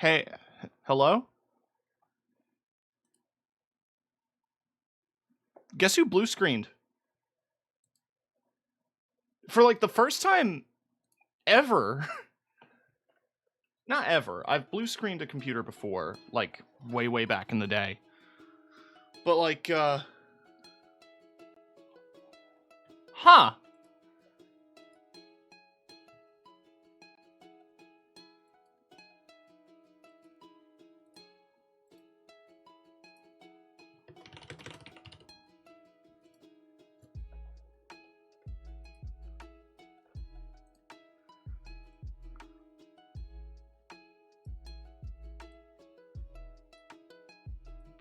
Hey, hello? Guess who blue screened? For like the first time ever. Not ever. I've blue screened a computer before, like way, way back in the day. But like, huh.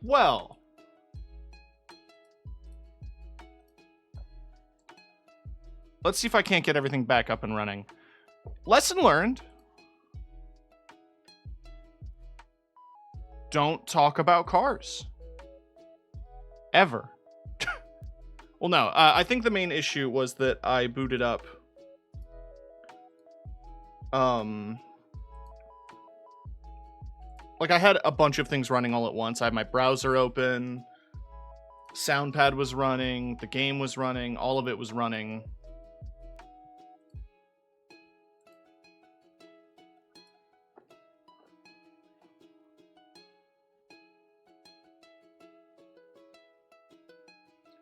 Well. Let's see if I can't get everything back up and running. Lesson learned. Don't talk about cars. Ever. Well, no. I think the main issue was that I booted up... Like, I had a bunch of things running all at once. I had my browser open. Soundpad was running. The game was running. All of it was running.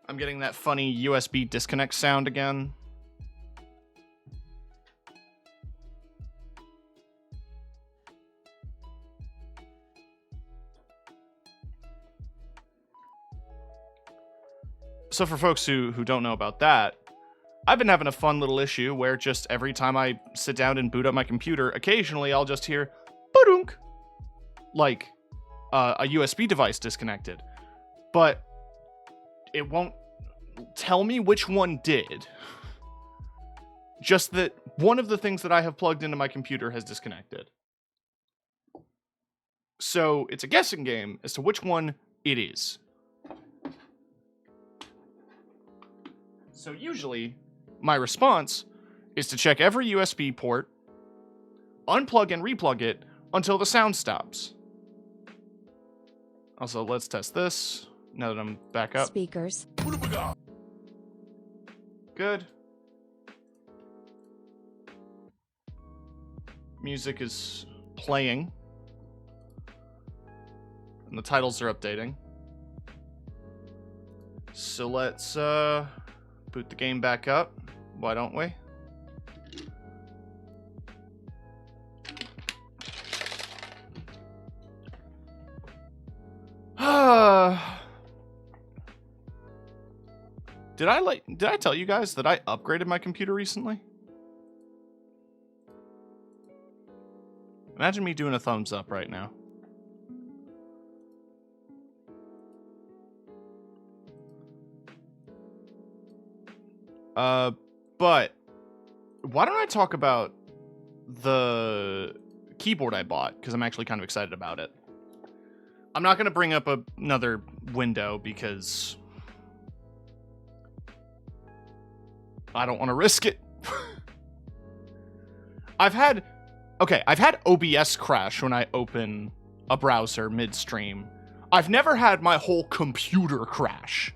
I'm getting that funny USB disconnect sound again. So for folks who don't know about that, I've been having a fun little issue where just every time I sit down and boot up my computer, occasionally I'll just hear ba-dunk, like a USB device disconnected. But it won't tell me which one did. Just that one of the things that I have plugged into my computer has disconnected. So it's a guessing game as to which one it is. So usually, my response is to check every USB port, unplug and replug it until the sound stops. Also, let's test this now that I'm back up. Speakers. Good. Music is playing. And the titles are updating. So let's boot the game back up. Why don't we? Did I tell you guys that I upgraded my computer recently? Imagine me doing a thumbs up right now. But why don't I talk about the keyboard I bought, because I'm actually kind of excited about it. I'm not going to bring up another window because I don't want to risk it. I've had OBS crash when I open a browser midstream. I've never had my whole computer crash.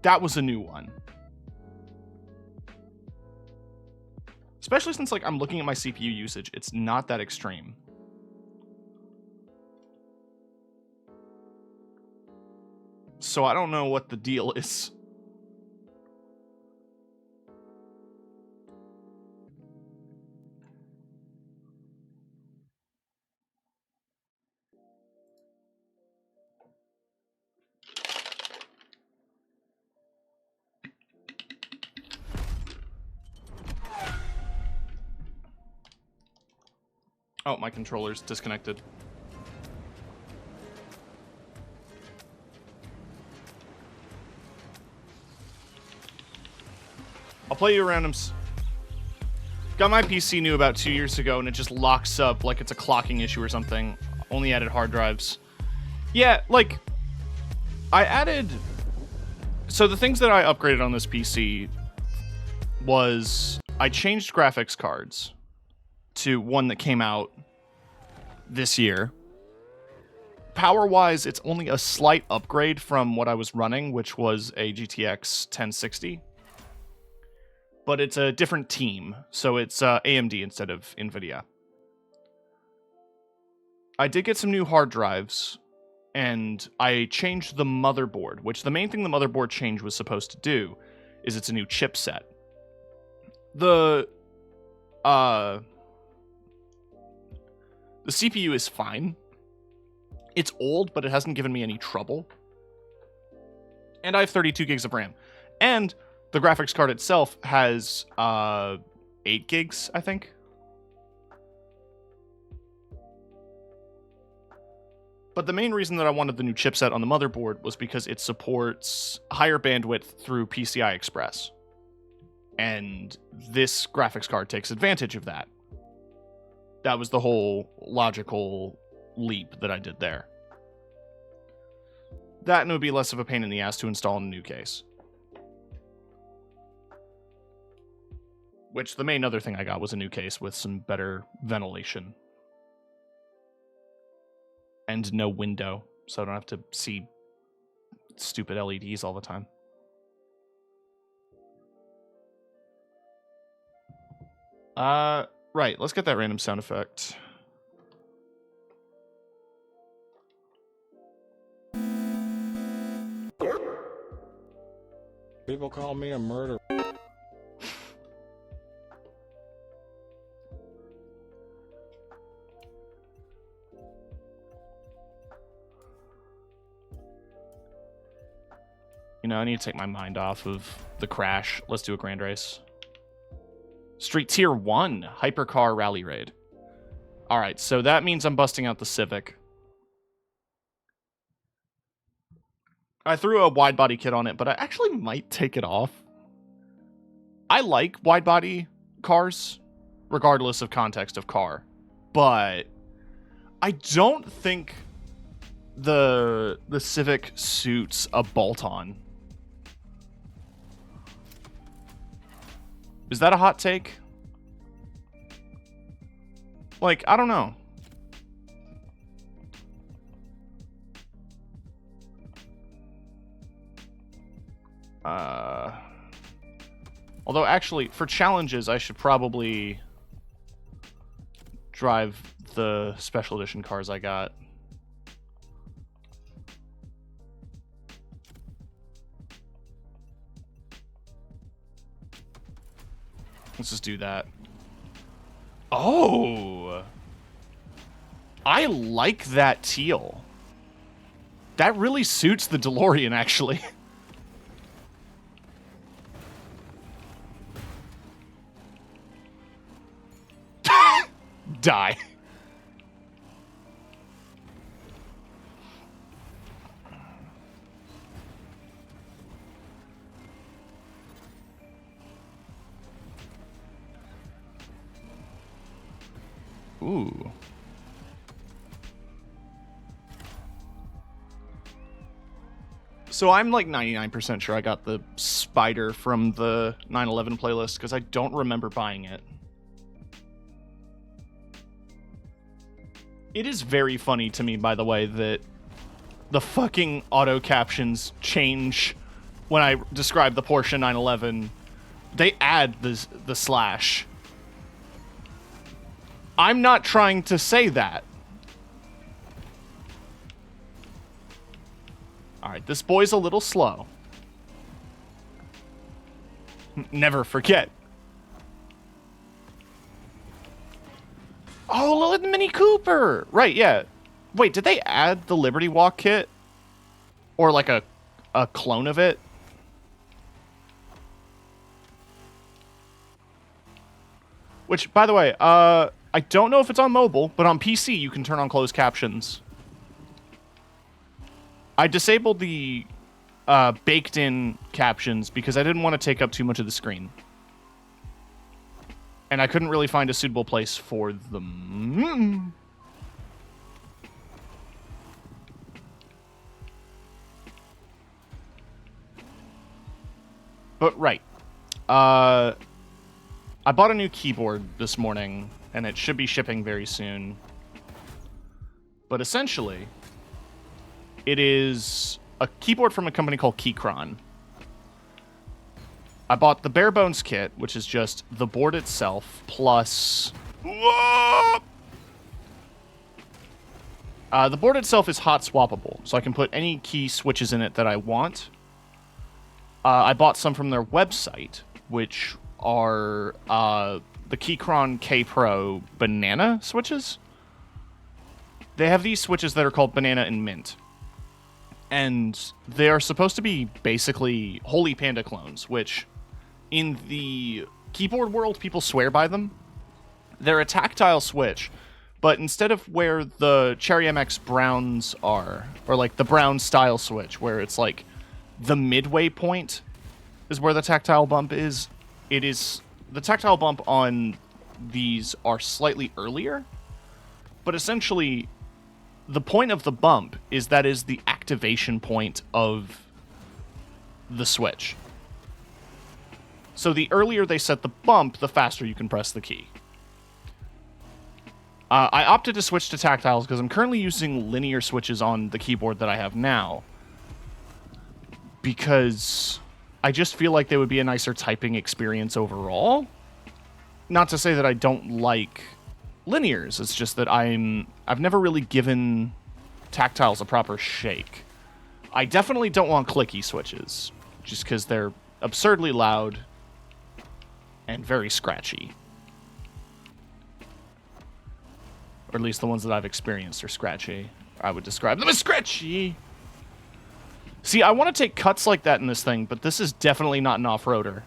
That was a new one. Especially since, like, I'm looking at my CPU usage. It's not that extreme. So I don't know what the deal is. Oh, my controller's disconnected. I'll play you a randoms. Got my PC new about 2 years ago, and it just locks up like it's a clocking issue or something. Only added hard drives. Yeah, like, I added... So the things that I upgraded on this PC was I changed graphics cards to one that came out this year. Power-wise, it's only a slight upgrade from what I was running, which was a GTX 1060. But it's a different team, so it's AMD instead of NVIDIA. I did get some new hard drives, and I changed the motherboard, which the main thing the motherboard change was supposed to do is it's a new chipset. The CPU is fine. It's old, but it hasn't given me any trouble. And I have 32 gigs of RAM. And the graphics card itself has 8 gigs, I think. But the main reason that I wanted the new chipset on the motherboard was because it supports higher bandwidth through PCI Express. And this graphics card takes advantage of that. That was the whole logical leap that I did there. That, and it would be less of a pain in the ass to install in a new case. Which the main other thing I got was a new case with some better ventilation. And no window, so I don't have to see stupid LEDs all the time. Right, let's get that random sound effect. People call me a murderer. You know, I need to take my mind off of the crash. Let's do a grand race. Street Tier 1, Hypercar Rally Raid. Alright, so that means I'm busting out the Civic. I threw a wide body kit on it, but I actually might take it off. I like wide body cars, regardless of context of car. But I don't think the Civic suits a bolt-on. Is that a hot take? Like, I don't know. Although, actually, for challenges, I should probably drive the special edition cars I got. Let's just do that. Oh! I like that teal. That really suits the DeLorean, actually. Die. Ooh. So I'm like 99% sure I got the spider from the 9/11 playlist because I don't remember buying it. It is very funny to me, by the way, that the fucking auto captions change when I describe the Porsche 911. They add the slash. I'm not trying to say that. Alright, this boy's a little slow. Never forget. Oh, look at the Mini Cooper! Right, yeah. Wait, did they add the Liberty Walk kit? Or like a clone of it? Which, by the way, I don't know if it's on mobile, but on PC you can turn on closed captions. I disabled the baked-in captions because I didn't want to take up too much of the screen. And I couldn't really find a suitable place for them. But, right. I bought a new keyboard this morning, and it should be shipping very soon. But essentially, it is a keyboard from a company called Keychron. I bought the bare bones kit, which is just the board itself plus... the board itself is hot swappable, so I can put any key switches in it that I want. I bought some from their website, which are the Keychron K Pro banana switches. They have these switches that are called banana and mint. And they are supposed to be basically Holy Panda clones, which in the keyboard world, people swear by them. They're a tactile switch, but instead of where the Cherry MX Browns are, or like the Brown style switch, where it's like the midway point is where the tactile bump is, it is the tactile bump on these are slightly earlier, but essentially the point of the bump is that is the activation point of the switch. So the earlier they set the bump, the faster you can press the key. I opted to switch to tactiles because I'm currently using linear switches on the keyboard that I have now, because I just feel like they would be a nicer typing experience overall. Not to say that I don't like linears, it's just that I've never really given tactiles a proper shake. I definitely don't want clicky switches, just because they're absurdly loud and very scratchy. Or at least the ones that I've experienced are scratchy. I would describe them as scratchy. See, I want to take cuts like that in this thing, but this is definitely not an off-roader.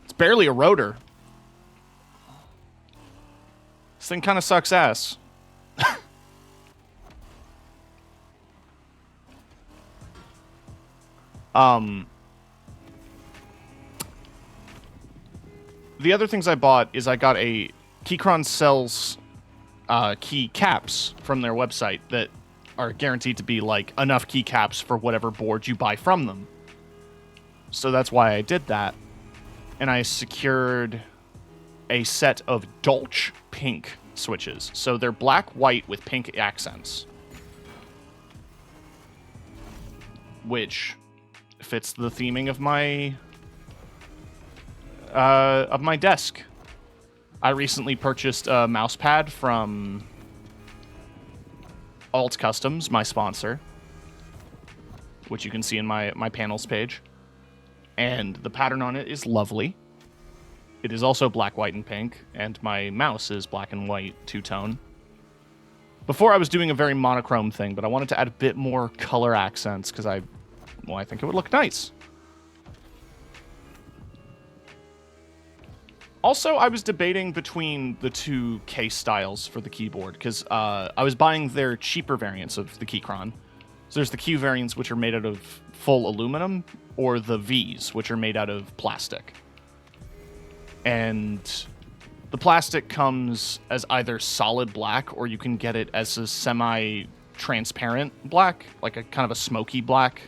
It's barely a rotor. This thing kind of sucks ass. The other things I bought is I got a Keychron sells key caps from their website that are guaranteed to be like enough key caps for whatever board you buy from them. So that's why I did that. And I secured a set of Dolce pink switches. So they're black, white with pink accents, which fits the theming of my desk. I recently purchased a mouse pad from Alt Customs, my sponsor, which you can see in my panels page. And the pattern on it is lovely. It is also black, white, and pink, and my mouse is black and white two-tone. Before I was doing a very monochrome thing, but I wanted to add a bit more color accents because I think it would look nice. Also, I was debating between the two case styles for the keyboard, because I was buying their cheaper variants of the Keychron. So there's the Q variants, which are made out of full aluminum, or the Vs, which are made out of plastic. And the plastic comes as either solid black, or you can get it as a semi-transparent black, like a kind of a smoky black.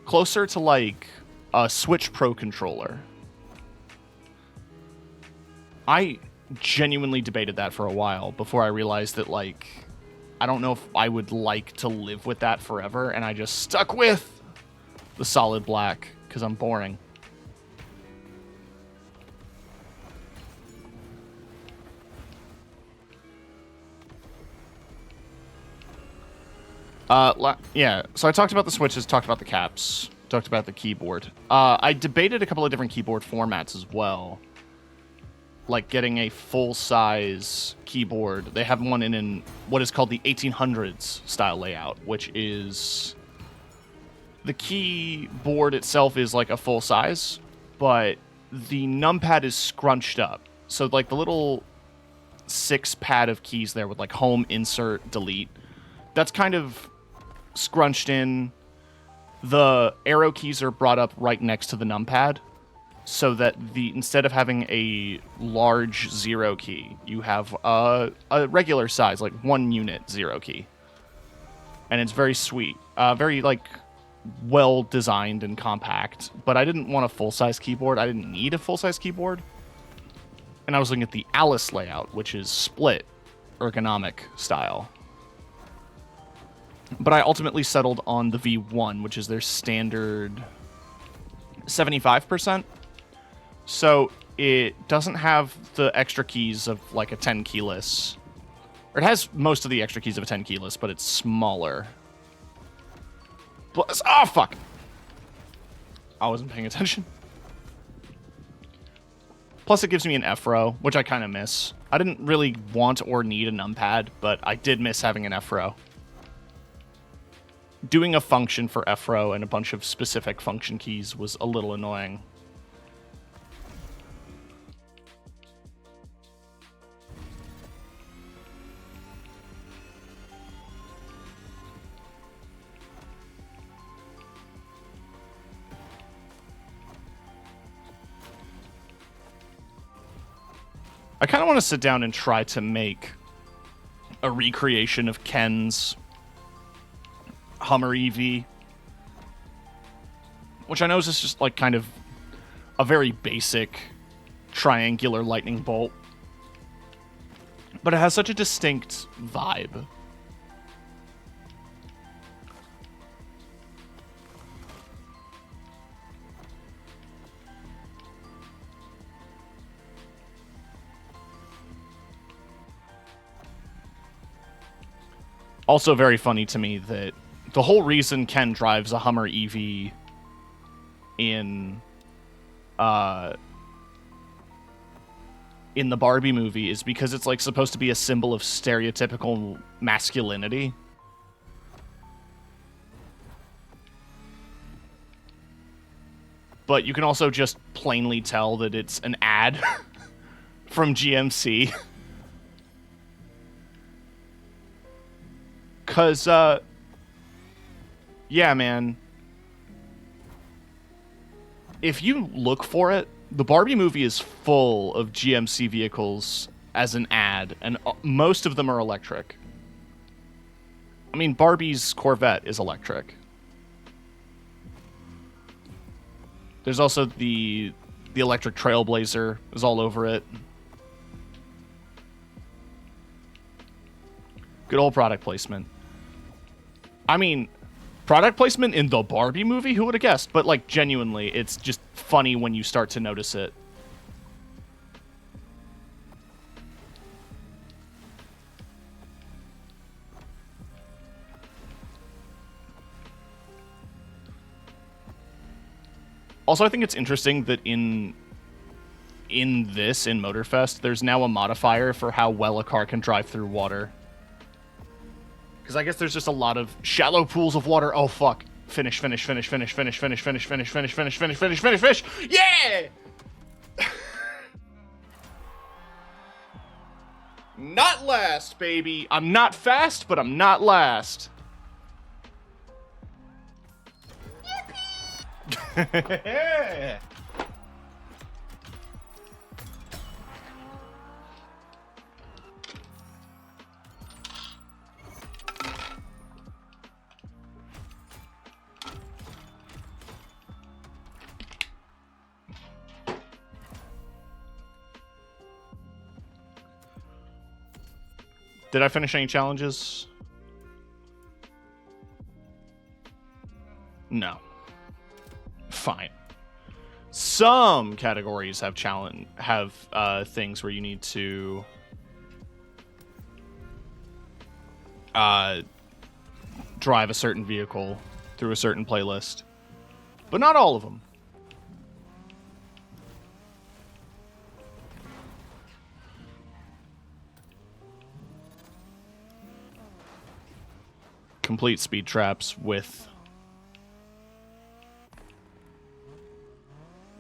Closer to like a Switch Pro controller. I genuinely debated that for a while before I realized that, like, I don't know if I would like to live with that forever, and I just stuck with the solid black because I'm boring. Yeah, so I talked about the switches, talked about the caps, talked about the keyboard. I debated a couple of different keyboard formats as well. Like getting a full-size keyboard. They have one in what is called the 1800s style layout, which is... The keyboard itself is like a full size, but the numpad is scrunched up. So like the little 6 pad of keys there with like home, insert, delete, that's kind of scrunched in. The arrow keys are brought up right next to the numpad, so that instead of having a large 0 key, you have a regular size, like 1 unit 0 key. And it's very sweet. Very, like, well designed and compact. But I didn't want a full-size keyboard. I didn't need a full-size keyboard. And I was looking at the Alice layout, which is split ergonomic style. But I ultimately settled on the V1, which is their standard 75%. So it doesn't have the extra keys of like a 10 keyless. Or it has most of the extra keys of a 10 keyless, but it's smaller. Plus, oh, fuck! I wasn't paying attention. Plus, it gives me an F-row, which I kind of miss. I didn't really want or need a numpad, but I did miss having an F-row. Doing a function for F-row and a bunch of specific function keys was a little annoying. I kind of want to sit down and try to make a recreation of Ken's Hummer EV, which I know is just like kind of a very basic triangular lightning bolt, but it has such a distinct vibe. Also very funny to me that the whole reason Ken drives a Hummer EV in the Barbie movie is because it's like supposed to be a symbol of stereotypical masculinity. But you can also just plainly tell that it's an ad from GMC. Cause, yeah, man. If you look for it, the Barbie movie is full of GMC vehicles as an ad, and most of them are electric. I mean, Barbie's Corvette is electric. There's also the electric Trailblazer is all over it. Good old product placement. I mean, product placement in the Barbie movie? Who would have guessed? But, like, genuinely, it's just funny when you start to notice it. Also, I think it's interesting that in Motorfest, there's now a modifier for how well a car can drive through water. Because I guess there's just a lot of shallow pools of water. Oh, fuck. Finish, finish, finish, finish, finish, finish, finish, finish, finish, finish, finish, finish, finish, finish. Yeah! Not last, baby. I'm not fast, but I'm not last. Yippee! Did I finish any challenges? No. Fine. Some categories have things where you need to drive a certain vehicle through a certain playlist, but not all of them. Complete speed traps with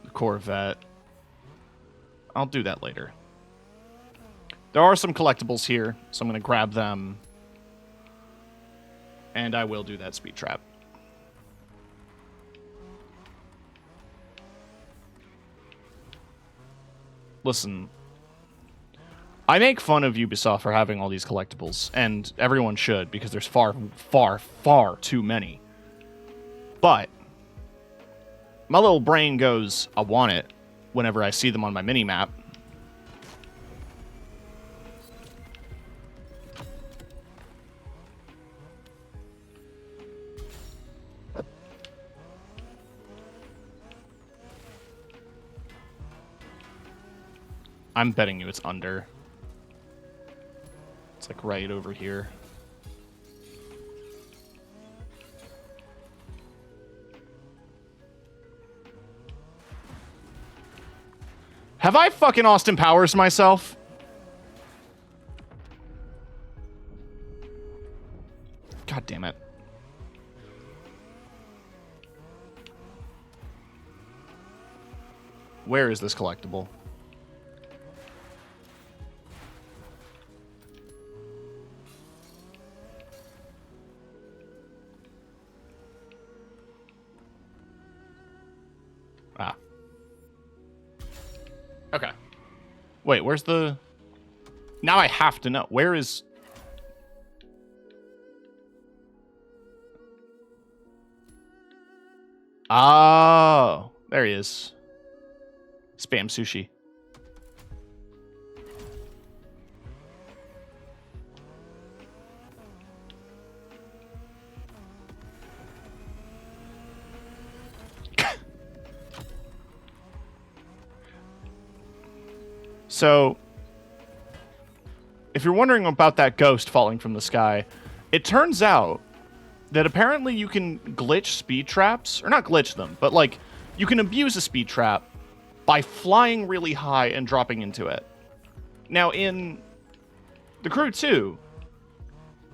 the Corvette. I'll do that later. There are some collectibles here, so I'm going to grab them. And I will do that speed trap. Listen, I make fun of Ubisoft for having all these collectibles, and everyone should, because there's far, far, far too many. But my little brain goes, I want it, whenever I see them on my mini-map. I'm betting you it's under. It's like right over here. Have I fucking Austin Powers myself? God damn it. Where is this collectible? Ah. Okay. Wait, where's the... Now I have to know. Where is... Oh, there he is. Spam sushi. So, if you're wondering about that ghost falling from the sky, it turns out that apparently you can glitch speed traps, or not glitch them, but like you can abuse a speed trap by flying really high and dropping into it. Now in the Crew 2,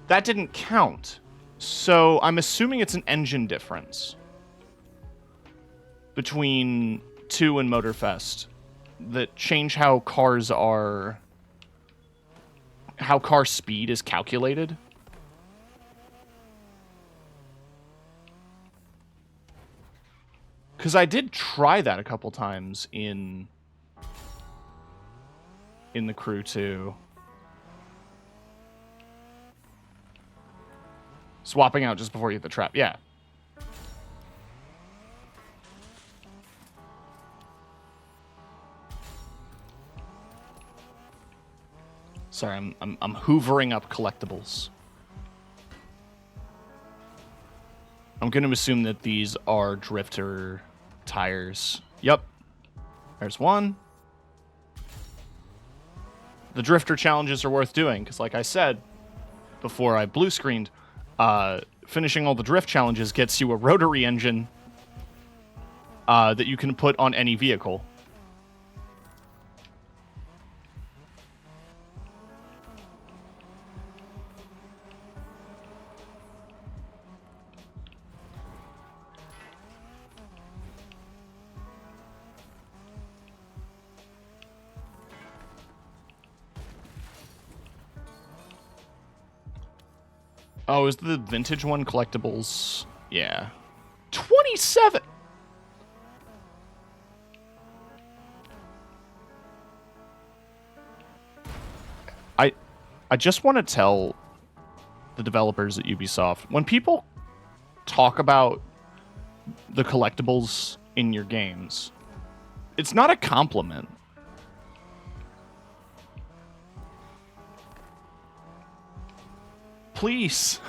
that didn't count, so I'm assuming it's an engine difference between 2 and MotorFest that change how cars are, how car speed is calculated. Because I did try that a couple times in the Crew 2. Swapping out just before you hit the trap, yeah. Sorry, I'm hoovering up collectibles. I'm going to assume that these are drifter tires. Yep. There's one. The drifter challenges are worth doing, because like I said before I blue screened, finishing all the drift challenges gets you a rotary engine that you can put on any vehicle. Oh, is the vintage one collectibles? Yeah. 27! I just want to tell the developers at Ubisoft, when people talk about the collectibles in your games, it's not a compliment. Please.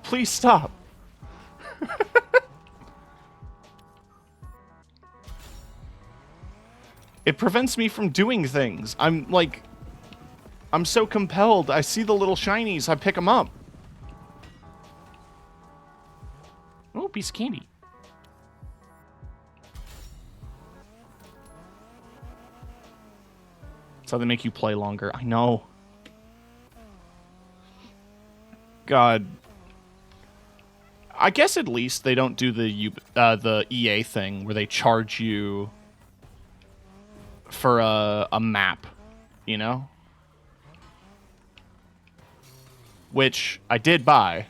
Please stop. It prevents me from doing things. I'm so compelled. I see the little shinies. I pick them up. Oh, piece of candy. That's how they make you play longer. I know. God. I guess at least they don't do the EA thing where they charge you for a map, you know? Which I did buy.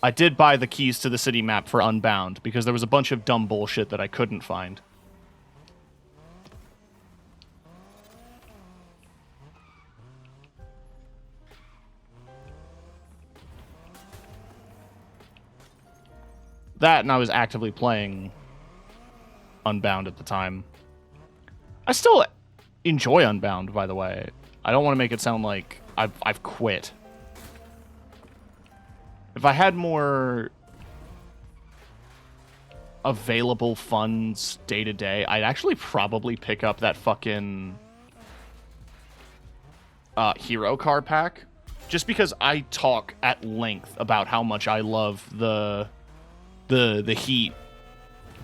I did buy the keys to the city map for Unbound because there was a bunch of dumb bullshit that I couldn't find. That, and I was actively playing Unbound at the time. I still enjoy Unbound, by the way. I don't want to make it sound like I've quit. If I had more available funds day to day, I'd actually probably pick up that fucking hero car pack, just because I talk at length about how much I love the Heat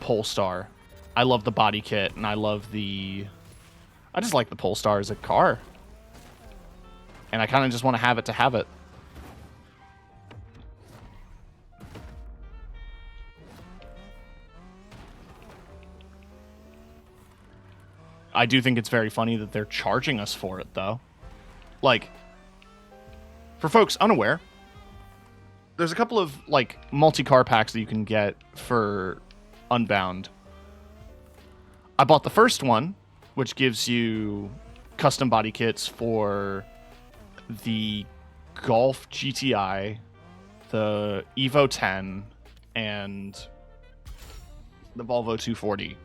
Polestar. I love the body kit, and I just like the Polestar as a car. And I kind of just want to have it to have it. I do think it's very funny that they're charging us for it, though. Like, for folks unaware, there's a couple of, like, multi-car packs that you can get for Unbound. I bought the first one, which gives you custom body kits for the Golf GTI, the Evo 10, and the Volvo 240.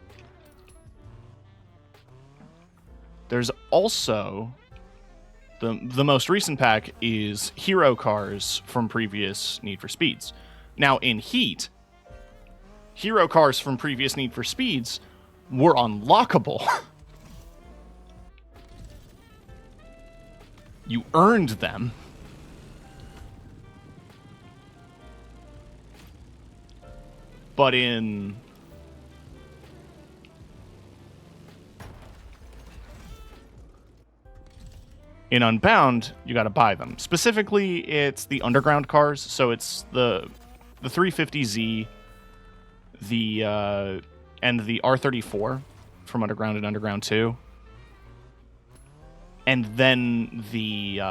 There's also the most recent pack is hero cars from previous Need for Speeds. Now in Heat, hero cars from previous Need for Speeds were unlockable. You earned them. But in Unbound, you got to buy them. Specifically, it's the underground cars. So it's the 350Z, and the R34 from Underground and Underground 2. And then the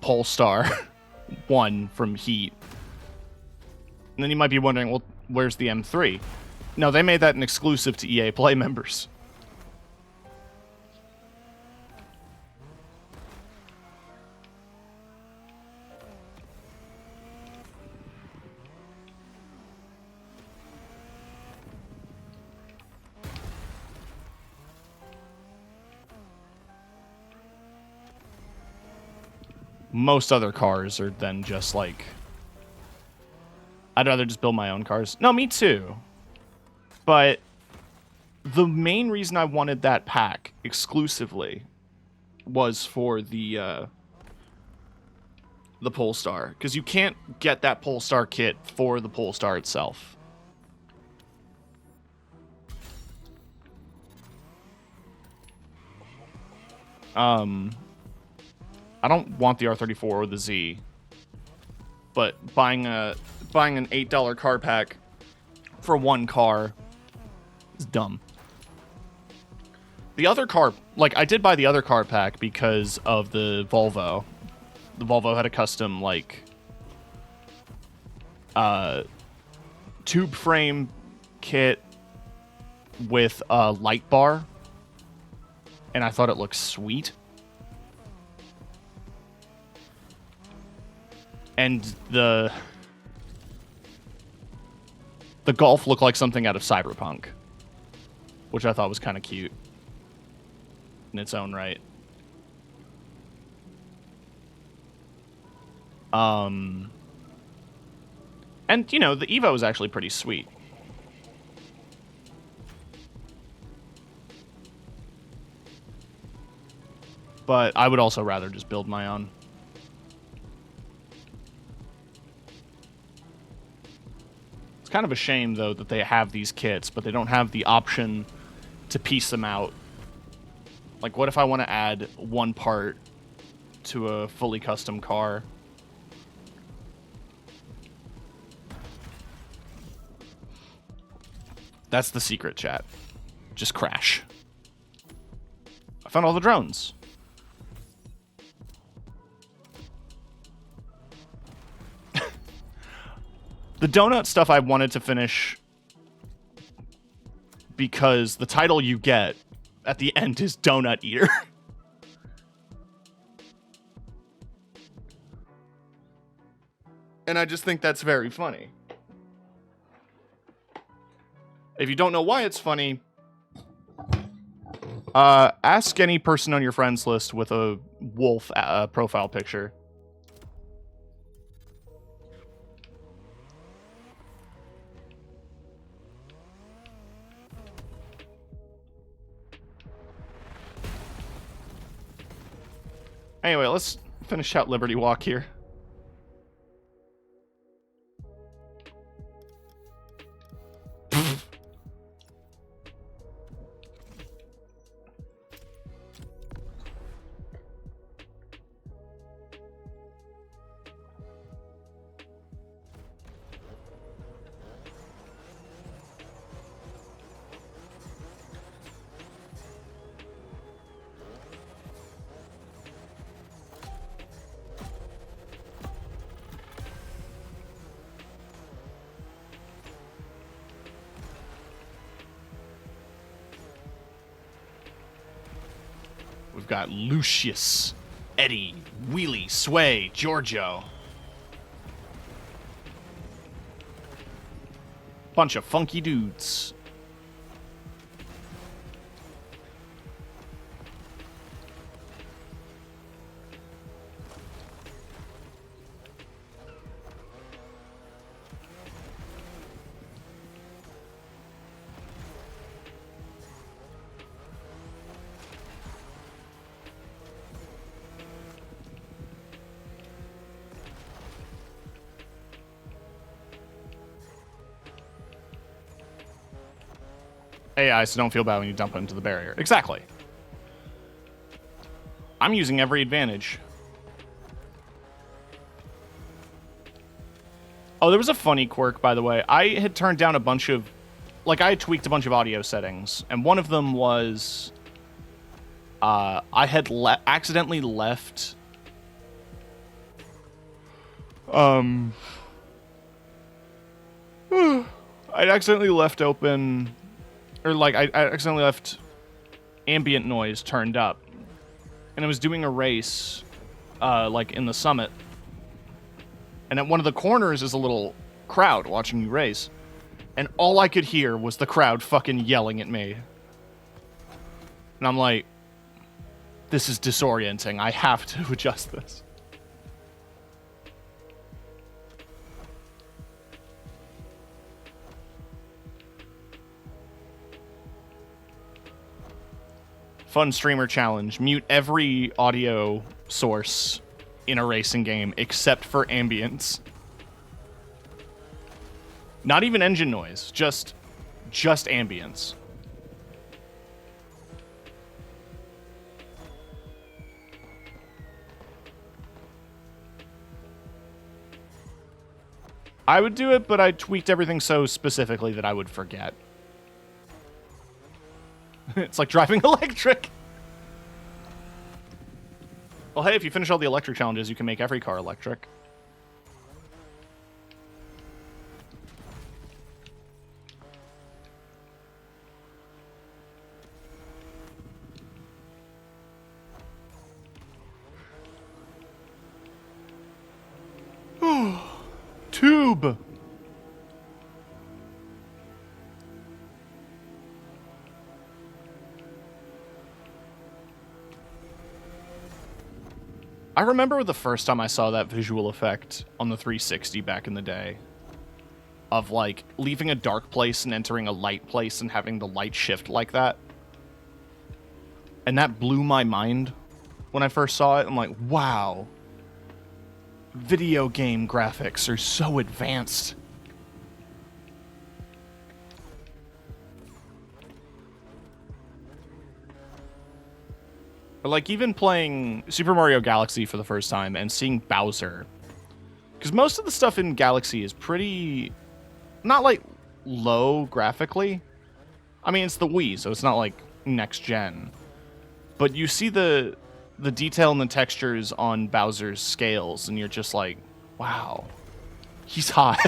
Polestar 1 from Heat. And then you might be wondering, well, where's the M3? No, they made that an exclusive to EA Play members. Most other cars are then just like, I'd rather just build my own cars. No, me too. But the main reason I wanted that pack exclusively was for the Polestar, because you can't get that Polestar kit for the Polestar itself. I don't want the R34 or the Z, but buying an $8 car pack for one car is dumb. The other car, like, I did buy the other car pack because of the Volvo. The Volvo had a custom, like, tube frame kit with a light bar, and I thought it looked sweet. And the Golf looked like something out of Cyberpunk, which I thought was kind of cute in its own right. And, you know, the Evo is actually pretty sweet. But I would also rather just build my own. Kind of a shame, though, that they have these kits, but they don't have the option to piece them out. Like, what if I want to add one part to a fully custom car? That's the secret, chat. Just crash. I found all the drones. The donut stuff I wanted to finish because the title you get at the end is Donut Eater. And I just think that's very funny. If you don't know why it's funny, ask any person on your friends list with a wolf profile picture. Anyway, let's finish out Liberty Walk here. We've got Lucius, Eddie, Wheelie, Sway, Giorgio. Bunch of funky dudes. AI, so don't feel bad when you dump into the barrier. Exactly. I'm using every advantage. Oh, there was a funny quirk, by the way. I had turned down a bunch of... Like, I had tweaked a bunch of audio settings, and one of them was... I had accidentally left... I'd accidentally left open... Or, like, I accidentally left ambient noise turned up. And I was doing a race, like, in the summit. And at one of the corners is a little crowd watching you race. And all I could hear was the crowd fucking yelling at me. And I'm like, this is disorienting. I have to adjust this. Fun streamer challenge. Mute every audio source in a racing game except for ambience. Not even engine noise, just ambience. I would do it, but I tweaked everything so specifically that I would forget. It's like driving electric. Well, hey, if you finish all the electric challenges, you can make every car electric. Tube. I remember the first time I saw that visual effect on the 360 back in the day. Of, like, leaving a dark place and entering a light place and having the light shift like that. And that blew my mind when I first saw it. I'm like, wow. Video game graphics are so advanced. Or like even playing Super Mario Galaxy for the first time and seeing Bowser. Because most of the stuff in Galaxy is pretty... not like low graphically. I mean, it's the Wii, so it's not like next gen. But you see the detail and the textures on Bowser's scales, and you're just like, wow, he's hot.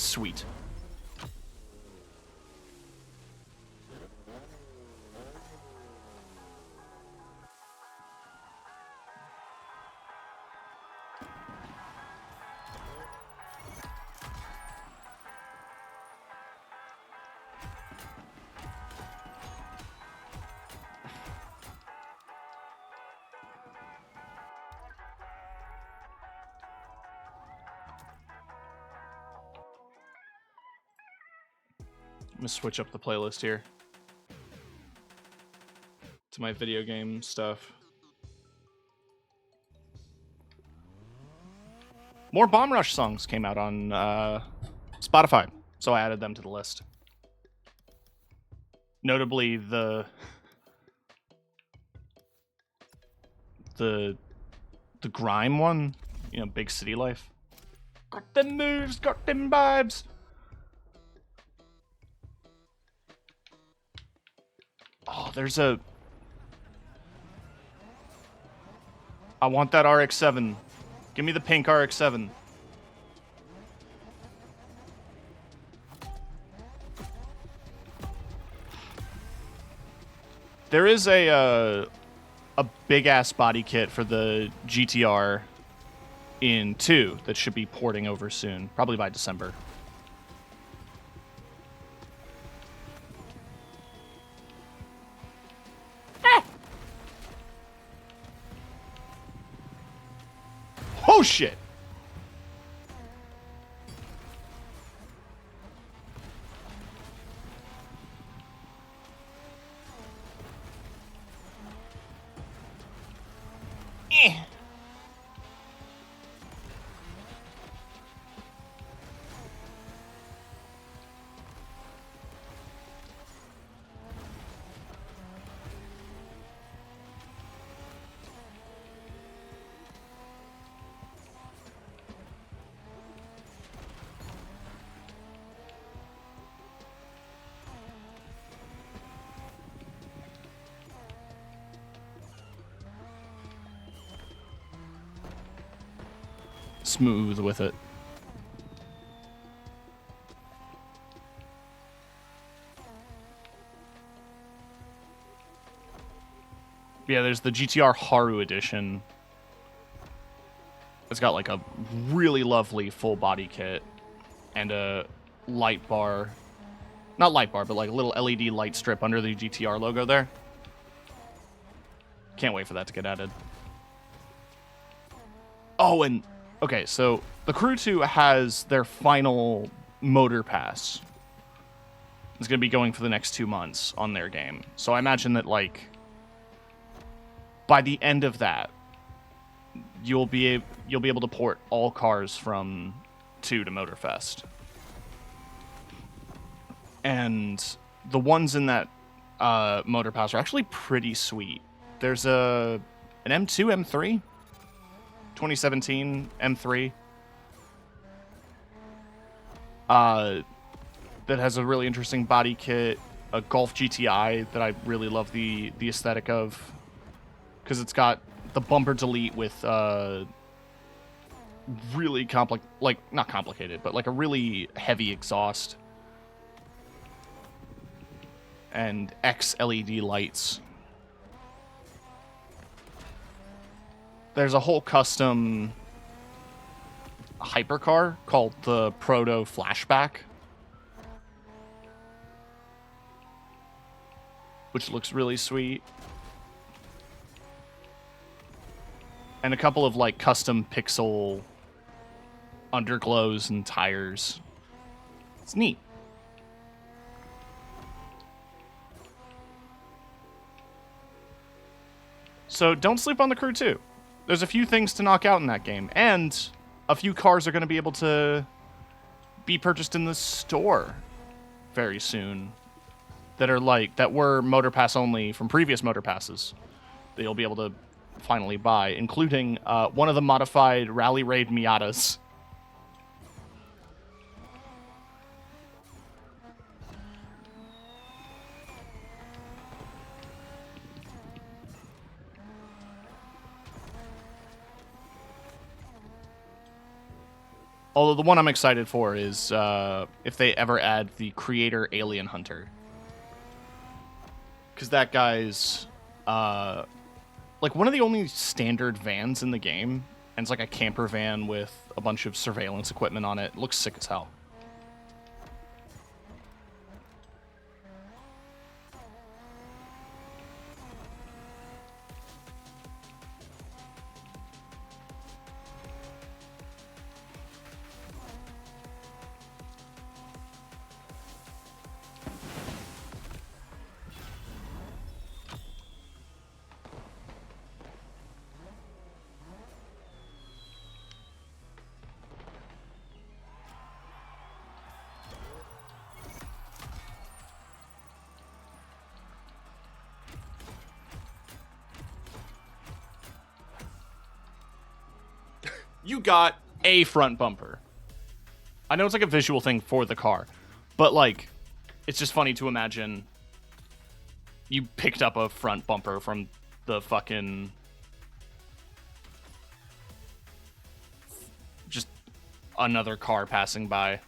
Sweet. I'm gonna switch up the playlist here to my video game stuff. More Bomb Rush songs came out on Spotify, so I added them to the list. Notably, the grime one, you know, Big City Life. Got them moves, got them vibes. Oh, I want that RX-7. Give me the pink RX-7. There is a big ass body kit for the GTR in 2 that should be porting over soon, probably by December. Oh shit! Smooth with it. Yeah, there's the GTR Haru edition. It's got like a really lovely full body kit and a light bar. Not light bar, but like a little LED light strip under the GTR logo there. Can't wait for that to get added. Oh, and okay, so the Crew 2 has their final motor pass. It's going to be going for the next 2 months on their game. So I imagine that, like, by the end of that, you'll be able to port all cars from 2 to MotorFest. And the ones in that motor pass are actually pretty sweet. There's an M2, M3, 2017 M3 that has a really interesting body kit, a Golf GTI that I really love the aesthetic of, because it's got the bumper delete with really not complicated, but like a really heavy exhaust and X LED lights. There's a whole custom hypercar called the Proto Flashback, which looks really sweet. And a couple of like custom pixel underglows and tires. It's neat. So don't sleep on the Crew 2. There's a few things to knock out in that game, and a few cars are going to be able to be purchased in the store very soon that were Motor Pass only from previous Motor Passes that you'll be able to finally buy, including one of the modified Rally Raid Miatas. Although the one I'm excited for is if they ever add the creator alien hunter. Because that guy's like one of the only standard vans in the game. And it's like a camper van with a bunch of surveillance equipment on it. It looks sick as hell. You got a front bumper. I know it's like a visual thing for the car, but like, it's just funny to imagine you picked up a front bumper from the fucking just another car passing by.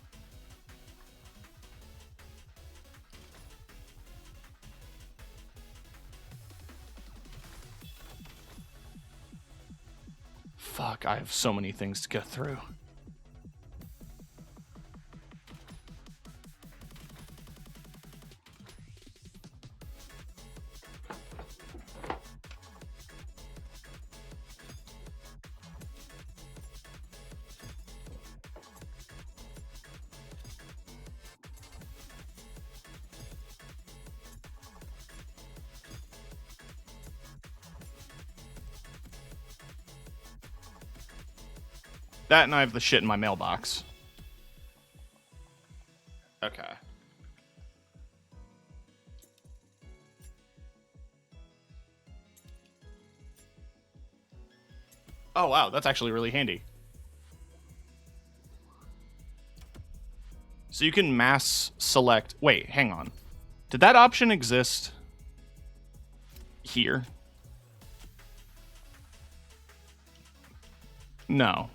Fuck, I have so many things to get through. That and I have the shit in my mailbox. Okay. Oh, wow, that's actually really handy. So you can mass select... Wait, hang on. Did that option exist here? No.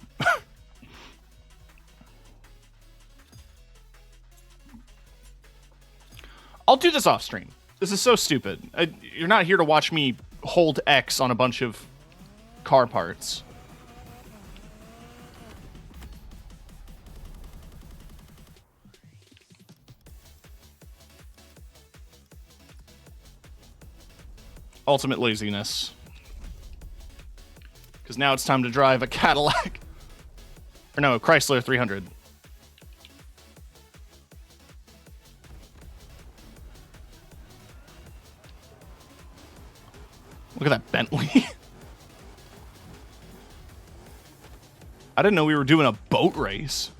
I'll do this off stream. This is so stupid. You're not here to watch me hold X on a bunch of car parts. Ultimate laziness. Because now it's time to drive a Cadillac. Or no, Chrysler 300. Look at that Bentley. I didn't know we were doing a boat race.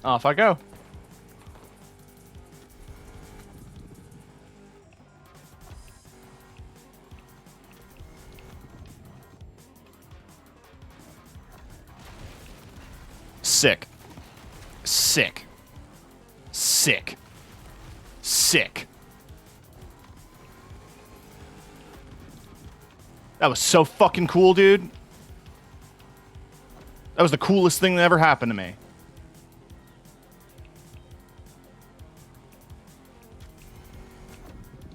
Off I go. Sick. Sick. Sick. Sick. That was so fucking cool, dude. That was the coolest thing that ever happened to me.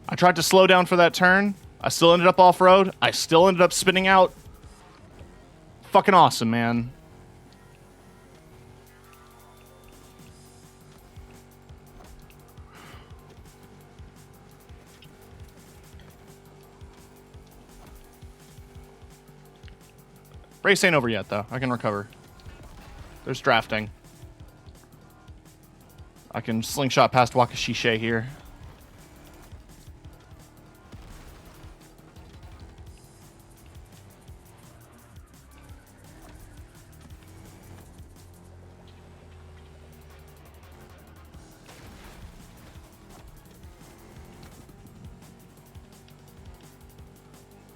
I tried to slow down for that turn. I still ended up off-road. I still ended up spinning out. Fucking awesome, man. Race ain't over yet, though. I can recover. There's drafting. I can slingshot past Wakashishe here.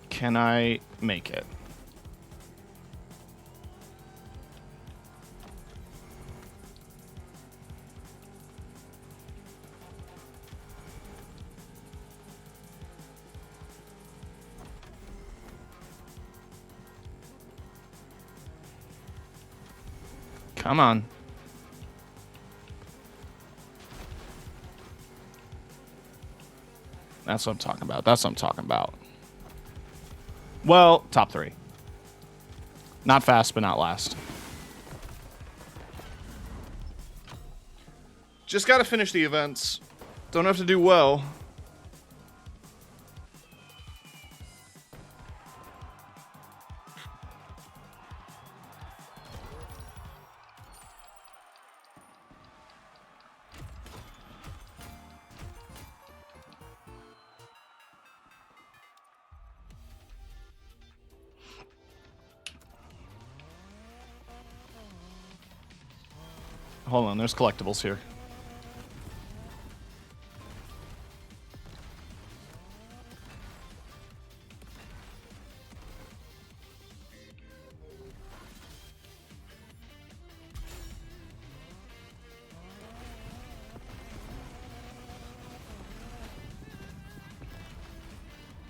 Can I make it? Come on. That's what I'm talking about. That's what I'm talking about. Well, top 3. Not fast, but not last. Just gotta finish the events. Don't have to do well. Hold on, there's collectibles here.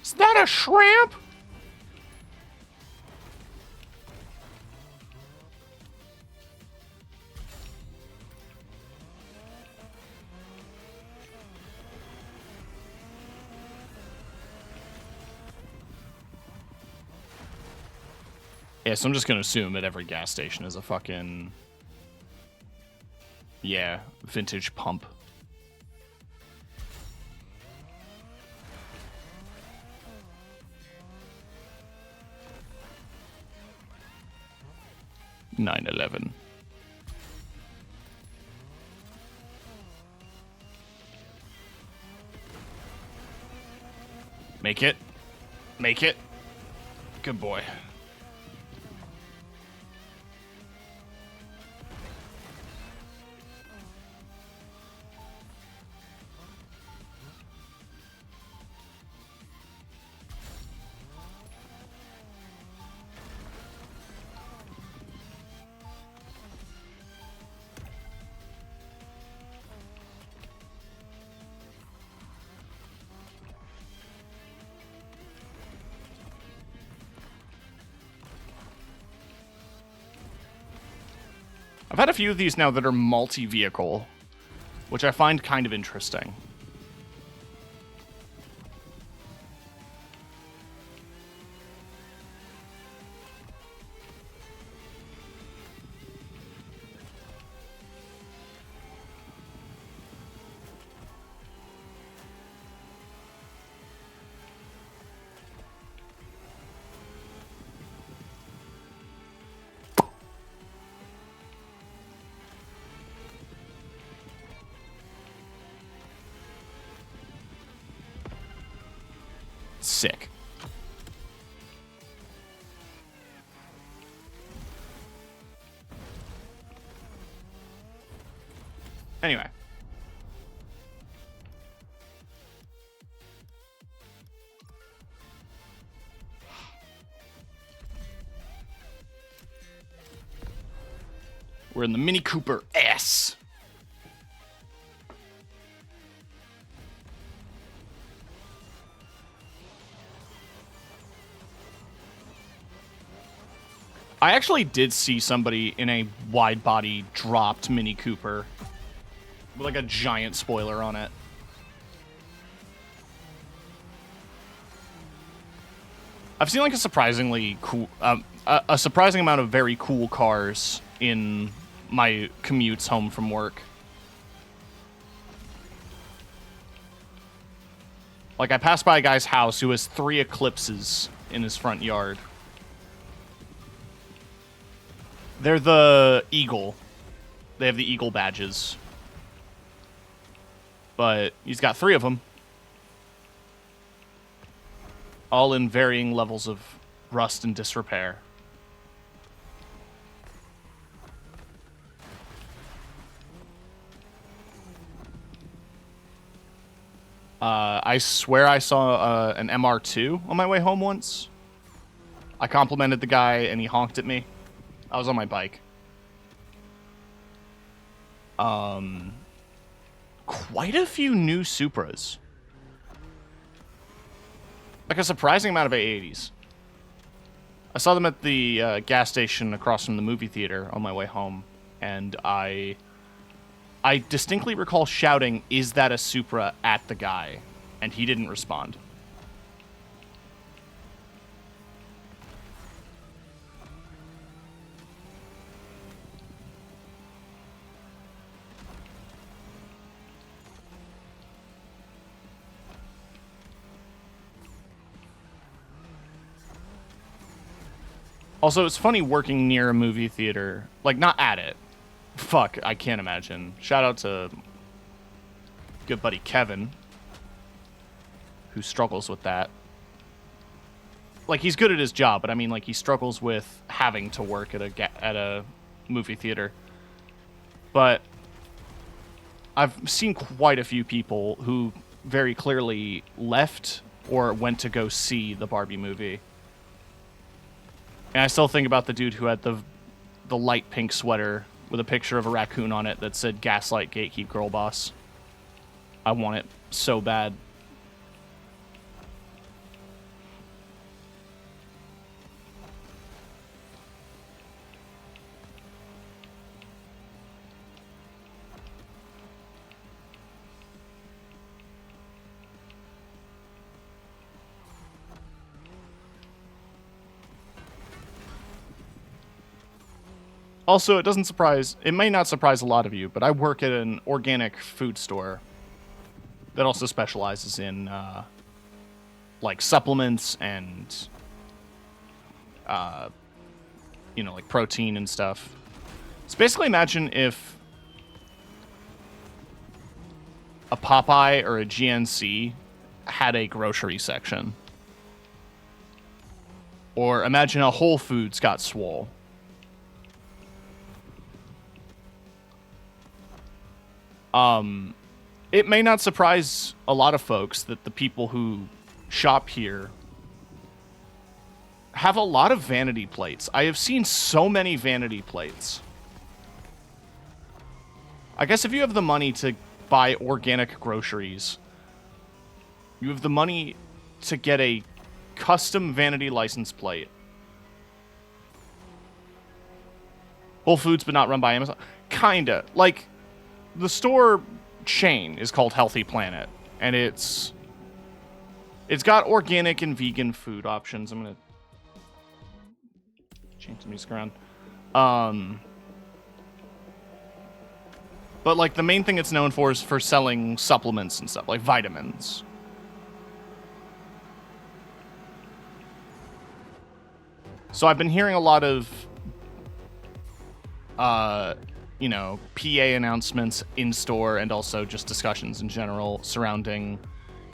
Is that a shrimp? Yeah, so I'm just gonna assume that every gas station is a fucking... Yeah, vintage pump. $9.11. Make it. Make it. Good boy. I've had a few of these now that are multi-vehicle, which I find kind of interesting. Sick. Anyway. We're in the Mini Cooper S. I actually did see somebody in a wide-body dropped Mini Cooper with like a giant spoiler on it. I've seen like a surprisingly cool, a surprising amount of very cool cars in my commutes home from work. Like I passed by a guy's house who has 3 Eclipses in his front yard. They're the eagle. They have the eagle badges. But he's got 3 of them. All in varying levels of rust and disrepair. I swear I saw an MR2 on my way home once. I complimented the guy and he honked at me. I was on my bike. Quite a few new Supras. Like a surprising amount of A80s. I saw them at the gas station across from the movie theater on my way home, and I distinctly recall shouting, "Is that a Supra?" at the guy, and he didn't respond. Also, it's funny working near a movie theater. Like, not at it. Fuck, I can't imagine. Shout out to good buddy Kevin, who struggles with that. Like, he's good at his job, but I mean, like, he struggles with having to work at a movie theater. But I've seen quite a few people who very clearly left or went to go see the Barbie movie. And I still think about the dude who had the light pink sweater with a picture of a raccoon on it that said "Gaslight Gatekeep Girl Boss." I want it so bad. Also, it may not surprise a lot of you, but I work at an organic food store that also specializes in, like, supplements and, like, protein and stuff. So basically imagine if a Popeye or a GNC had a grocery section. Or imagine a Whole Foods got swole. It may not surprise a lot of folks that the people who shop here have a lot of vanity plates. I have seen so many vanity plates. I guess if you have the money to buy organic groceries, you have the money to get a custom vanity license plate. Whole Foods, but not run by Amazon. Kinda. Like, the store chain is called Healthy Planet, and it's got organic and vegan food options. I'm gonna change the music around. But like the main thing it's known for is for selling supplements and stuff, like vitamins. So I've been hearing a lot of PA announcements in store and also just discussions in general surrounding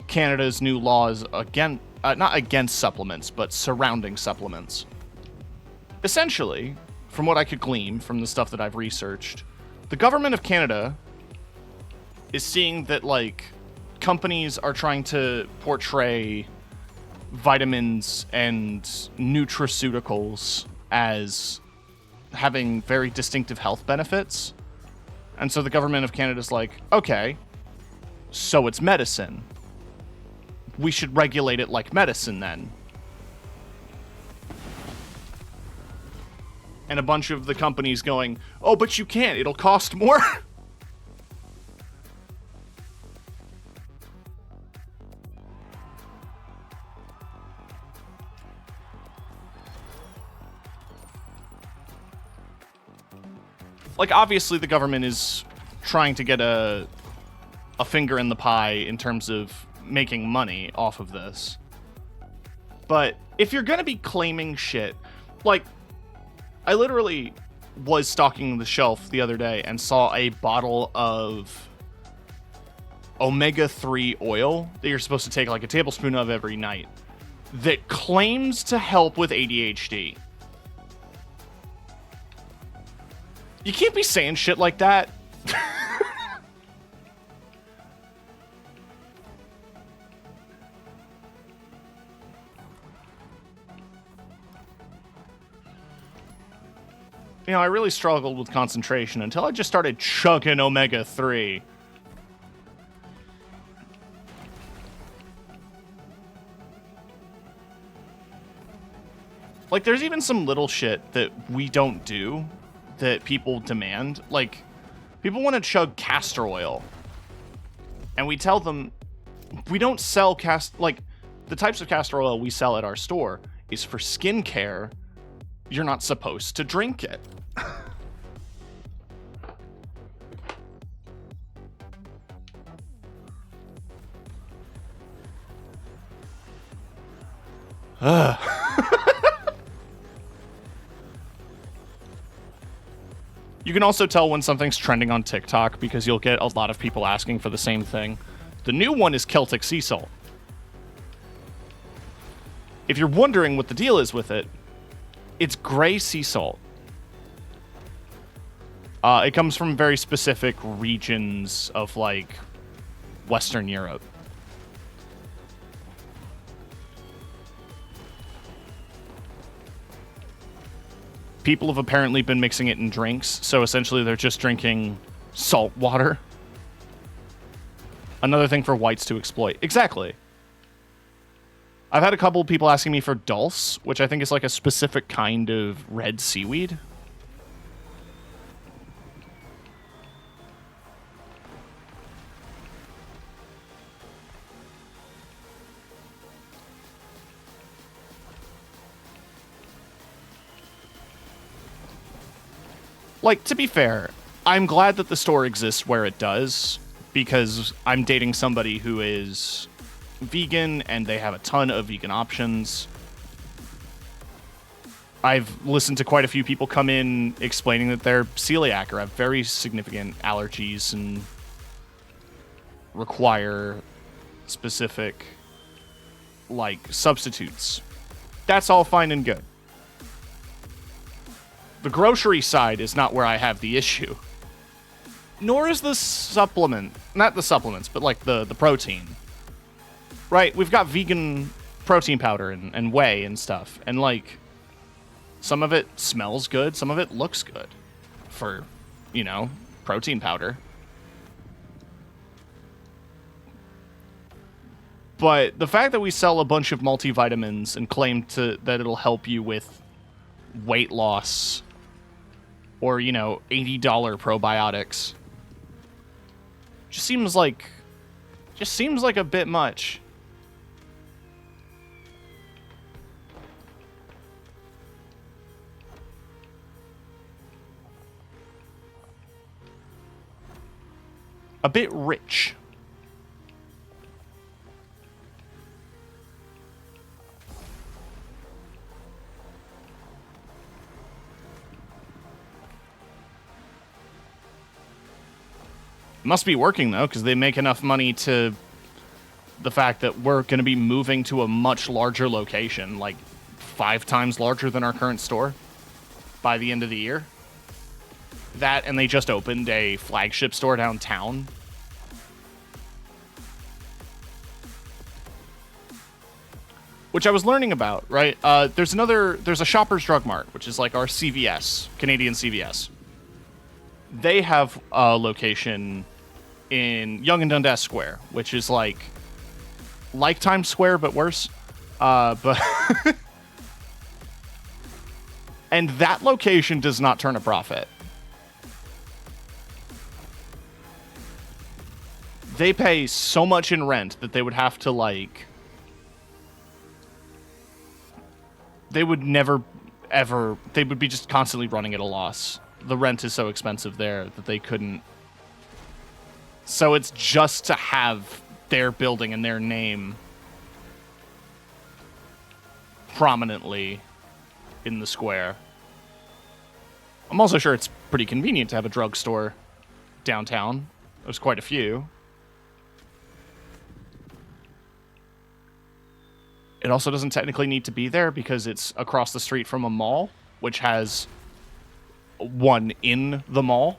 Canada's new laws not against supplements, but surrounding supplements. Essentially, from what I could glean from the stuff that I've researched, the government of Canada is seeing that, like, companies are trying to portray vitamins and nutraceuticals as having very distinctive health benefits. And so the government of Canada's like, okay, so it's medicine. We should regulate it like medicine then. And a bunch of the companies going, oh, but you can't, it'll cost more. Like, obviously the government is trying to get a finger in the pie in terms of making money off of this. But if you're gonna be claiming shit, like, I literally was stocking the shelf the other day and saw a bottle of omega-3 oil that you're supposed to take like a tablespoon of every night that claims to help with ADHD. You can't be saying shit like that. You know, I really struggled with concentration until I just started chugging omega-3. Like, there's even some little shit that we don't do that people demand. Like, people want to chug castor oil. And we tell them, we don't sell like, the types of castor oil we sell at our store is for skincare. You're not supposed to drink it. You can also tell when something's trending on TikTok because you'll get a lot of people asking for the same thing. The new one is Celtic sea salt. If you're wondering what the deal is with it, it's gray sea salt. It comes from very specific regions of, like, Western Europe. People have apparently been mixing it in drinks, so essentially they're just drinking salt water. Another thing for whites to exploit. Exactly. I've had a couple of people asking me for dulse, which I think is like a specific kind of red seaweed. Like, to be fair, I'm glad that the store exists where it does, because I'm dating somebody who is vegan, and they have a ton of vegan options. I've listened to quite a few people come in explaining that they're celiac or have very significant allergies and require specific, like, substitutes. That's all fine and good. The grocery side is not where I have the issue. Nor is the supplement. Not the supplements, but like the protein. Right? We've got vegan protein powder and whey and stuff. And like, some of it smells good, some of it looks good. For, you know, protein powder. But the fact that we sell a bunch of multivitamins and claim that it'll help you with weight loss, or, you know, $80 probiotics, just seems like a bit much. A bit rich. Must be working, though, because they make enough money to the fact that we're going to be moving to a much larger location, like 5 times larger than our current store by the end of the year. That, and they just opened a flagship store downtown. Which I was learning about, right? There's a Shoppers Drug Mart, which is like our CVS, Canadian CVS. They have a location in Yonge and Dundas Square, which is like Times Square, but worse. But and that location does not turn a profit. They pay so much in rent that they would have to, like, they would never, ever, they would be just constantly running at a loss. The rent is so expensive there that they couldn't. So it's just to have their building and their name prominently in the square. I'm also sure it's pretty convenient to have a drugstore downtown. There's quite a few. It also doesn't technically need to be there because it's across the street from a mall, which has one in the mall.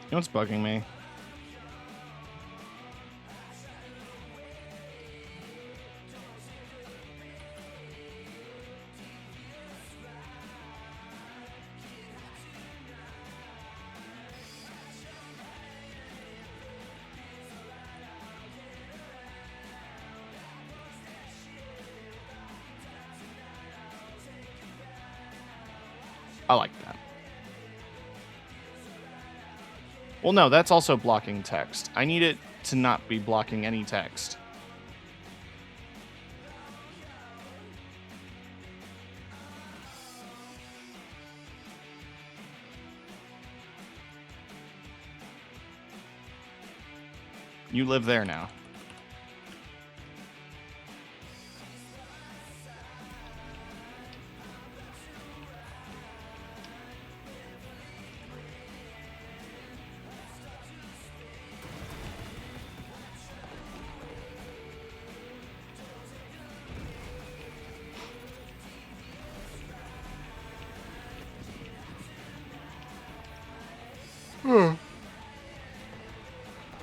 You know what's bugging me? I like that. Well, no, that's also blocking text. I need it to not be blocking any text. You live there now.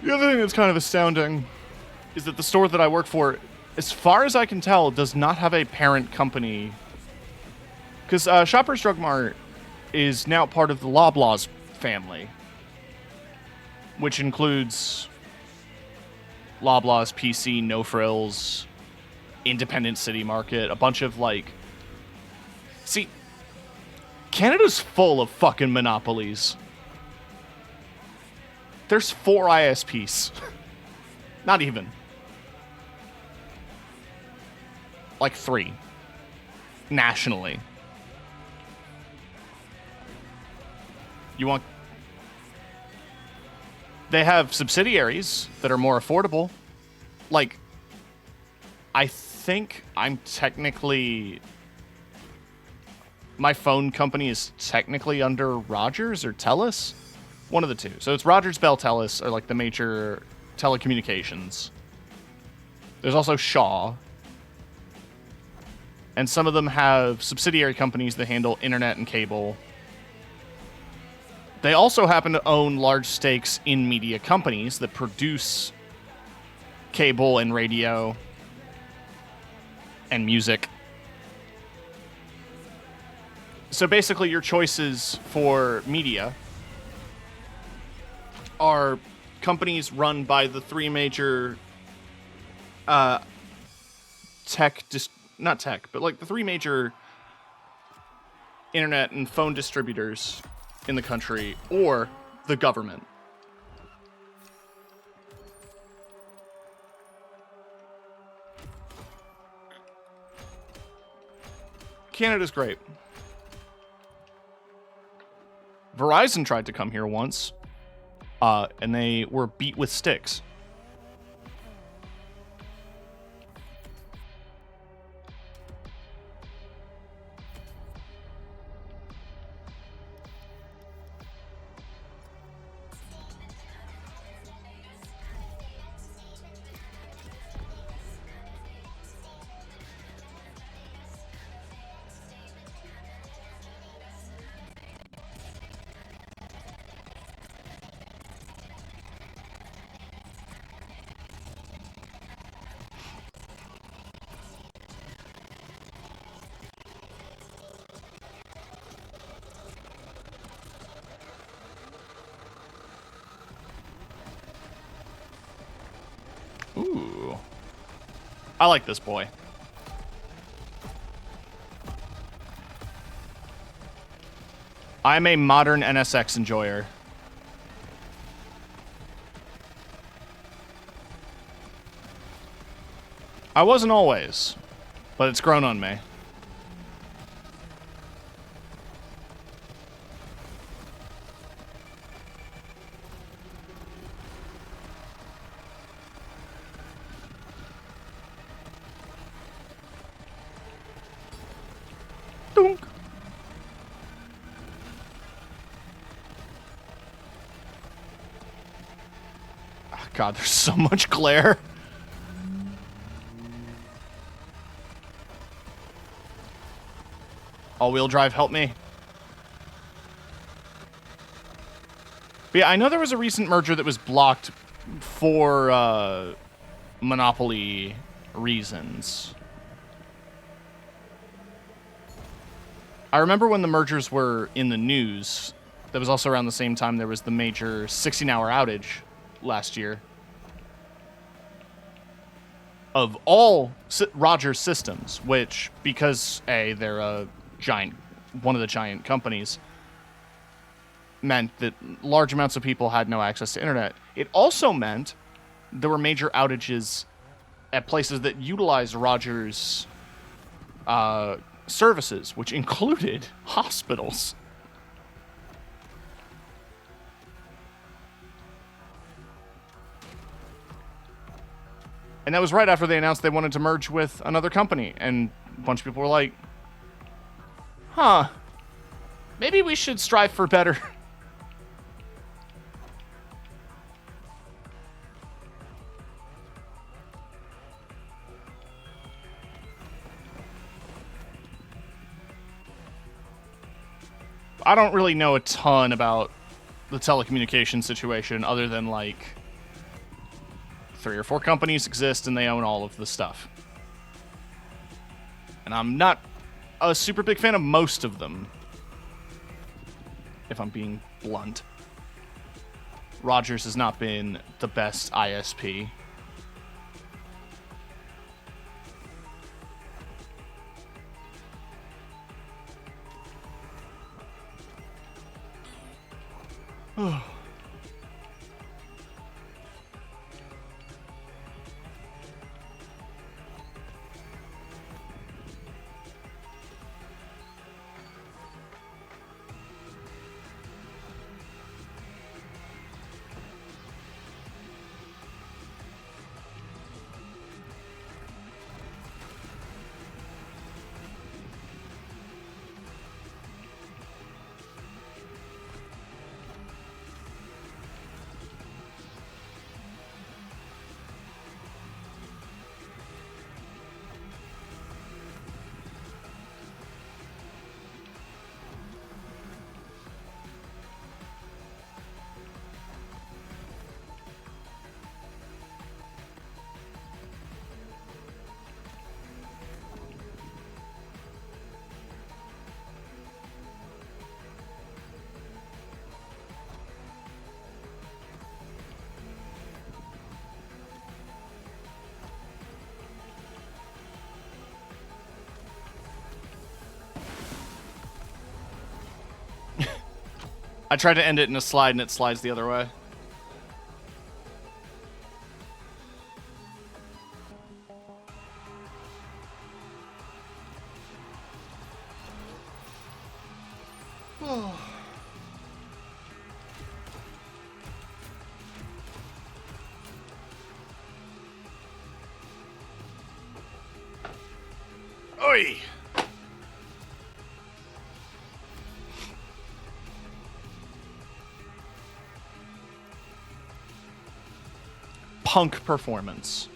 The other thing that's kind of astounding is that the store that I work for, as far as I can tell, does not have a parent company. Because Shoppers Drug Mart is now part of the Loblaws family, which includes Loblaws, PC, No Frills, Independent City Market, a bunch of like... See, Canada's full of fucking monopolies. There's 4 ISPs. Not even. Like 3. Nationally. You want... They have subsidiaries that are more affordable. Like, I think I'm technically... My phone company is technically under Rogers or TELUS. One of the two. So it's Rogers, Bell, TELUS are like the major telecommunications. There's also Shaw. And some of them have subsidiary companies that handle internet and cable. They also happen to own large stakes in media companies that produce cable and radio and music. So basically your choices for media are companies run by the 3 major not tech, but like the 3 major internet and phone distributors in the country, or the government. Canada's great. Verizon tried to come here once. And they were beat with sticks. Ooh. I like this boy. I'm a modern NSX enjoyer. I wasn't always, but it's grown on me. Dunk. Oh, God, there's so much glare. All-wheel drive, help me. But yeah, I know there was a recent merger that was blocked for monopoly reasons. I remember when the mergers were in the news. That was also around the same time there was the major 16-hour outage last year of all Rogers systems, which, because A, they're a giant, one of the giant companies, meant that large amounts of people had no access to internet. It also meant there were major outages at places that utilized Rogers services, which included hospitals. And that was right after they announced they wanted to merge with another company, and a bunch of people were like, huh, maybe we should strive for better. I don't really know a ton about the telecommunications situation other than, like, 3 or 4 companies exist and they own all of the stuff. And I'm not a super big fan of most of them, if I'm being blunt. Rogers has not been the best ISP. I tried to end it in a slide and it slides the other way. Oi! Punk performance.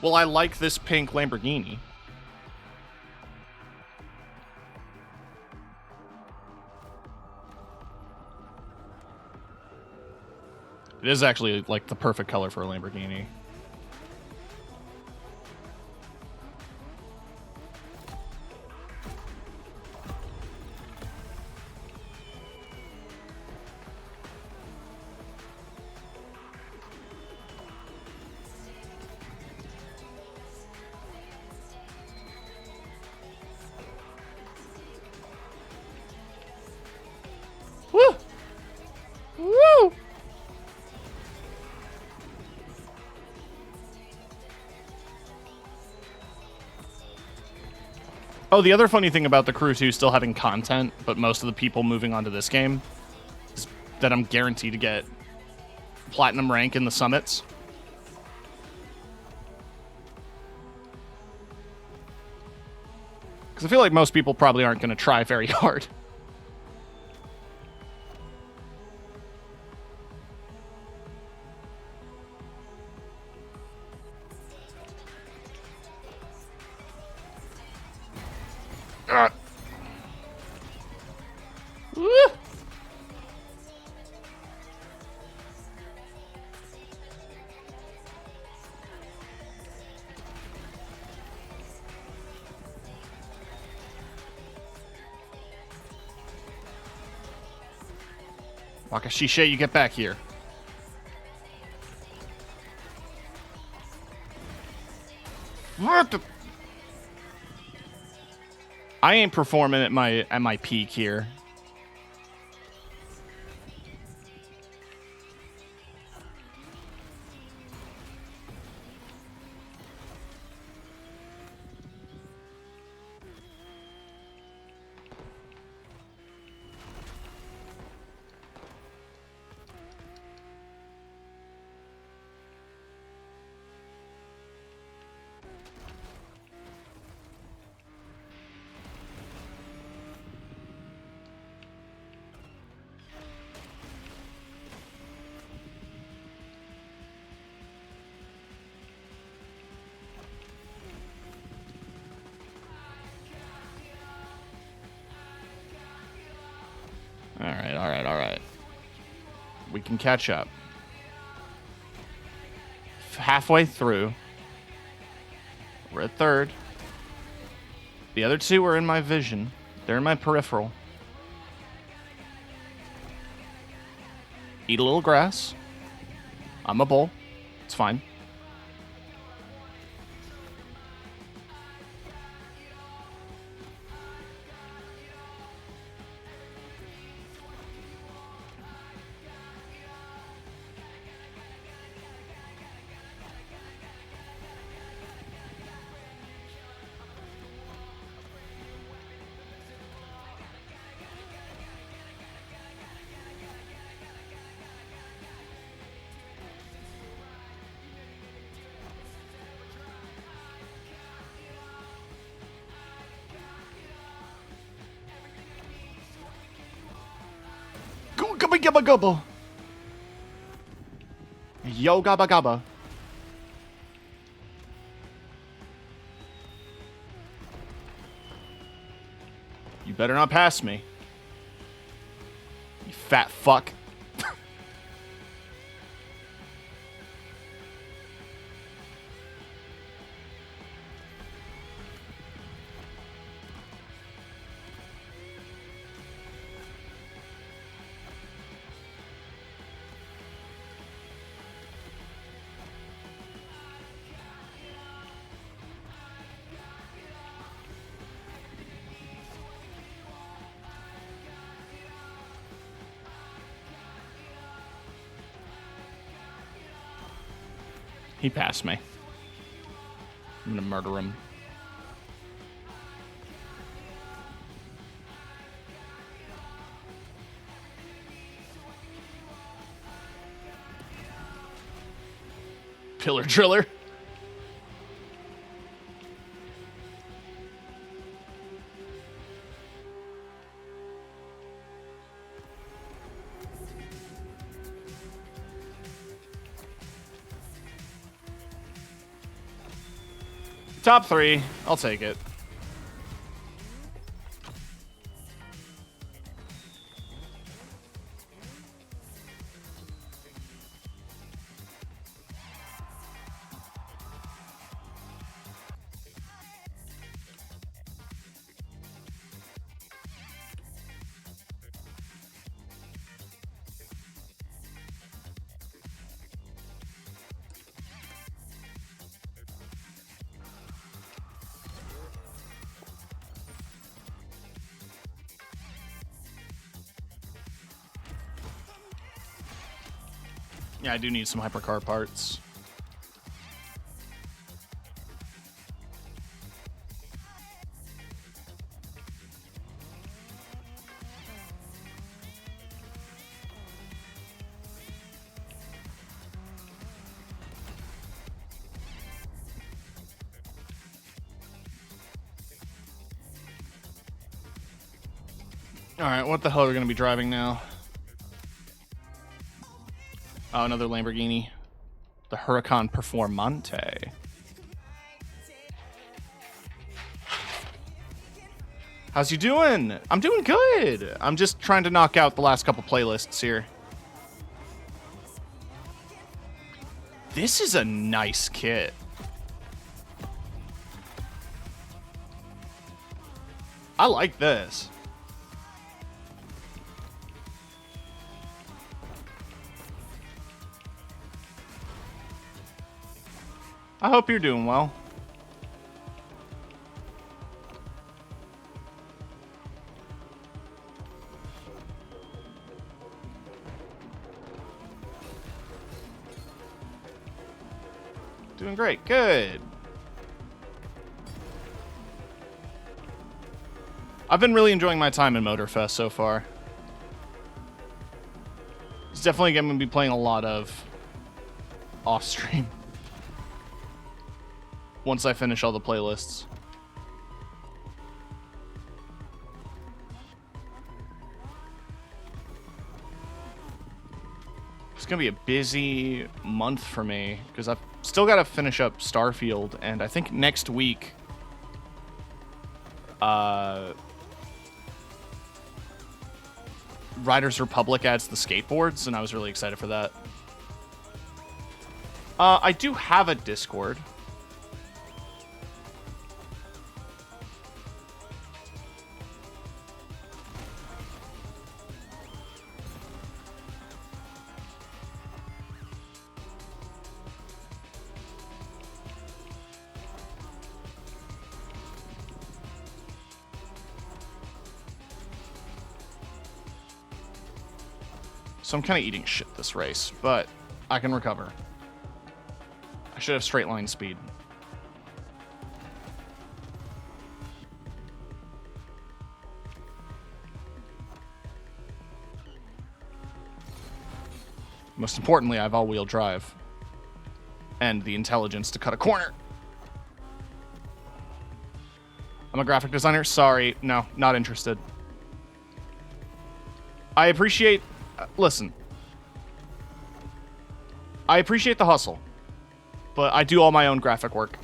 Well, I like this pink Lamborghini. It is actually like the perfect color for a Lamborghini. Woo! Woo! Oh, the other funny thing about the Crew 2 still having content, but most of the people moving on to this game, is that I'm guaranteed to get platinum rank in the summits. Because I feel like most people probably aren't going to try very hard. Woo! Wakashisha, you get back here. What the? I ain't performing at my peak here. All right. We can catch up. Halfway through. We're at third. The other two are in my vision. They're in my peripheral. Eat a little grass. I'm a bull. It's fine. Gubba gubba gubba. Yo gabba gabba. You better not pass me. You fat fuck. He passed me. I'm gonna murder him. Pillar driller. Top 3. I'll take it. Yeah, I do need some hypercar parts. Alright, what the hell are we going to be driving now? Oh, another Lamborghini. The Huracan Performante. How's you doing? I'm doing good. I'm just trying to knock out the last couple playlists here. This is a nice kit. I like this. I hope you're doing well. Doing great. Good. I've been really enjoying my time in MotorFest so far. It's definitely going to be playing a lot of off-stream once I finish all the playlists. It's going to be a busy month for me because I've still got to finish up Starfield, and I think next week Riders Republic adds the skateboards, and I was really excited for that. I do have a Discord. So I'm kind of eating shit this race, but I can recover. I should have straight line speed. Most importantly, I have all-wheel drive. And the intelligence to cut a corner. I'm a graphic designer. Sorry. No, not interested. I appreciate... listen. I appreciate the hustle. But I do all my own graphic work.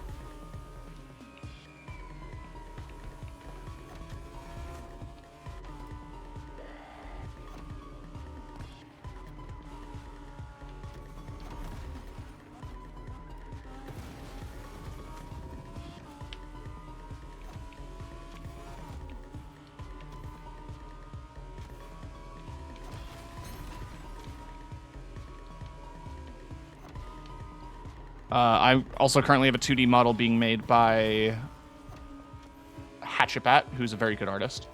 I also currently have a 2D model being made by Hatchetbat, who's a very good artist.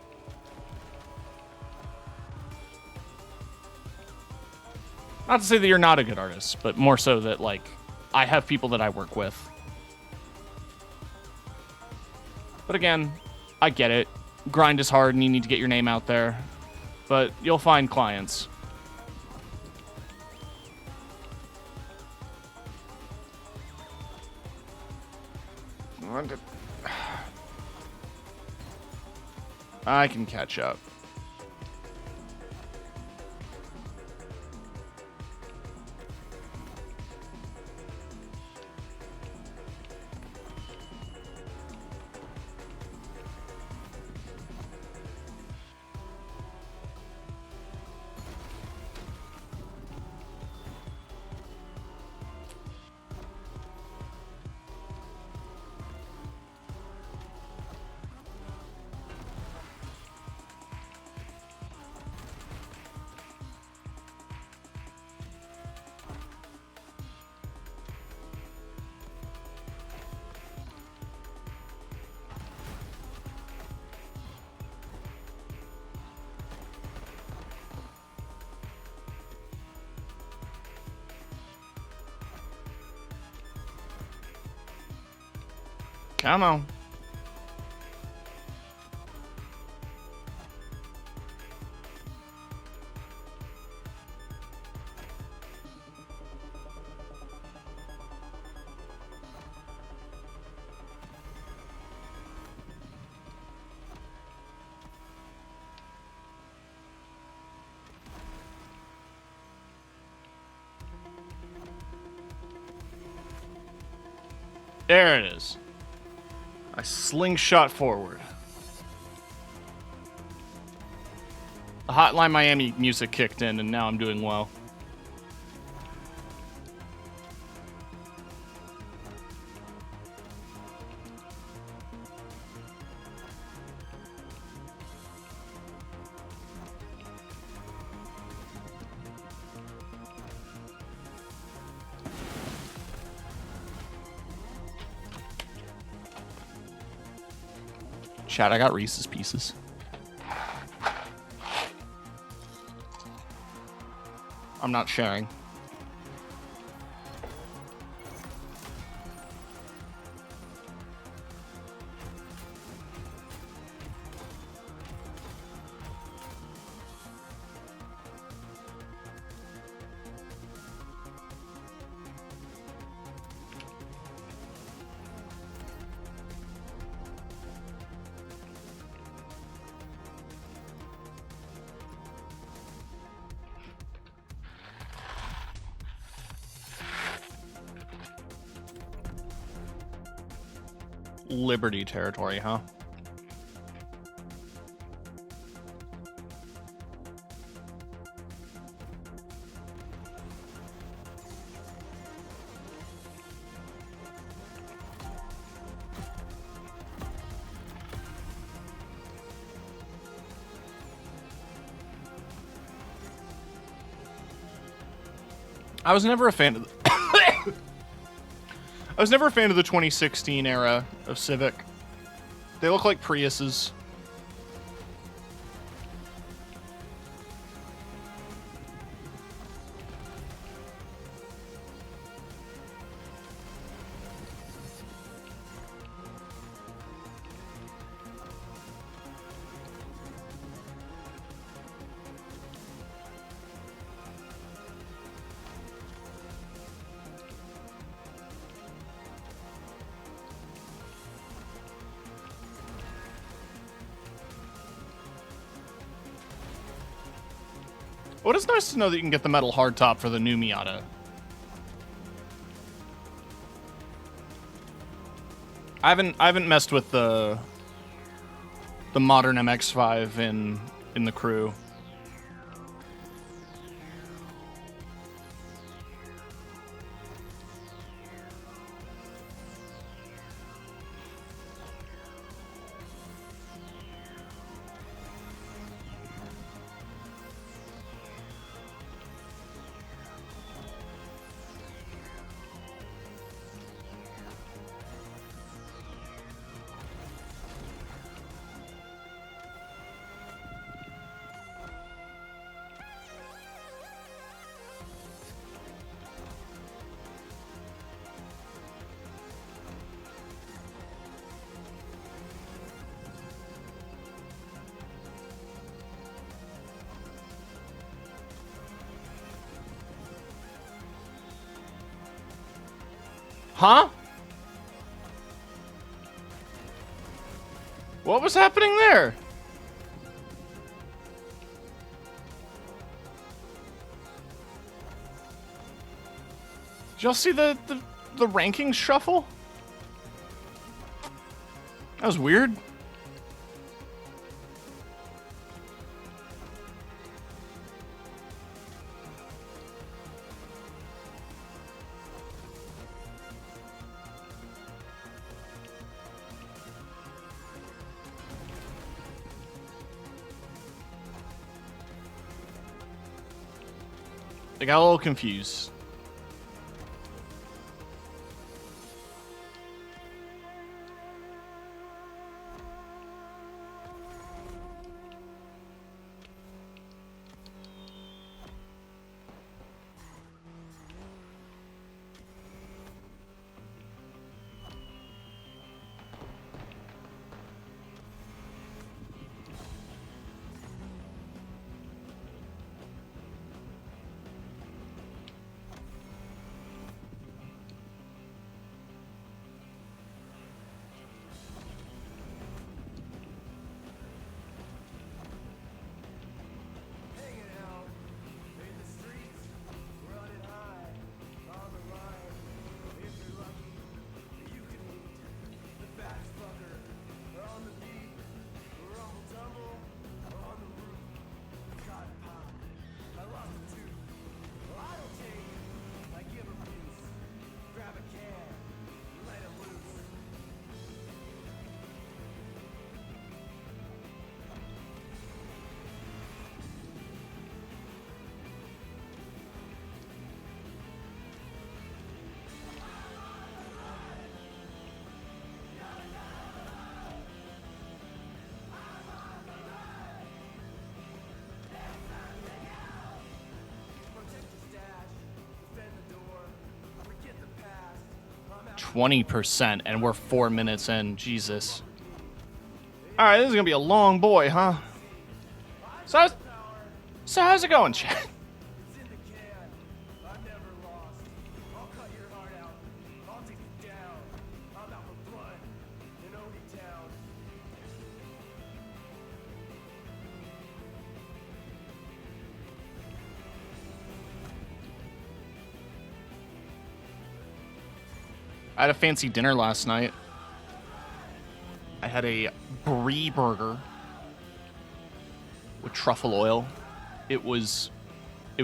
Not to say that you're not a good artist, but more so that, like, I have people that I work with. But again, I get it. Grind is hard and you need to get your name out there. But you'll find clients. I can catch up. Come on. There it is. I slingshot forward. The Hotline Miami music kicked in, and now I'm doing well. Chat, I got Reese's Pieces. I'm not sharing. Liberty territory, huh? I was never a fan of I was never a fan of the 2016 era of Civic. They look like Priuses. Well, it's nice to know that you can get the metal hardtop for the new Miata. I haven't messed with the modern MX-5 in the Crew. Huh? What was happening there? Did y'all see the rankings shuffle? That was weird. I got a little confused. 20%, and we're 4 minutes in. Jesus. All right, this is gonna be a long boy, huh? So how's it going, chat? I had a fancy dinner last night. I had a brie burger with truffle oil. It was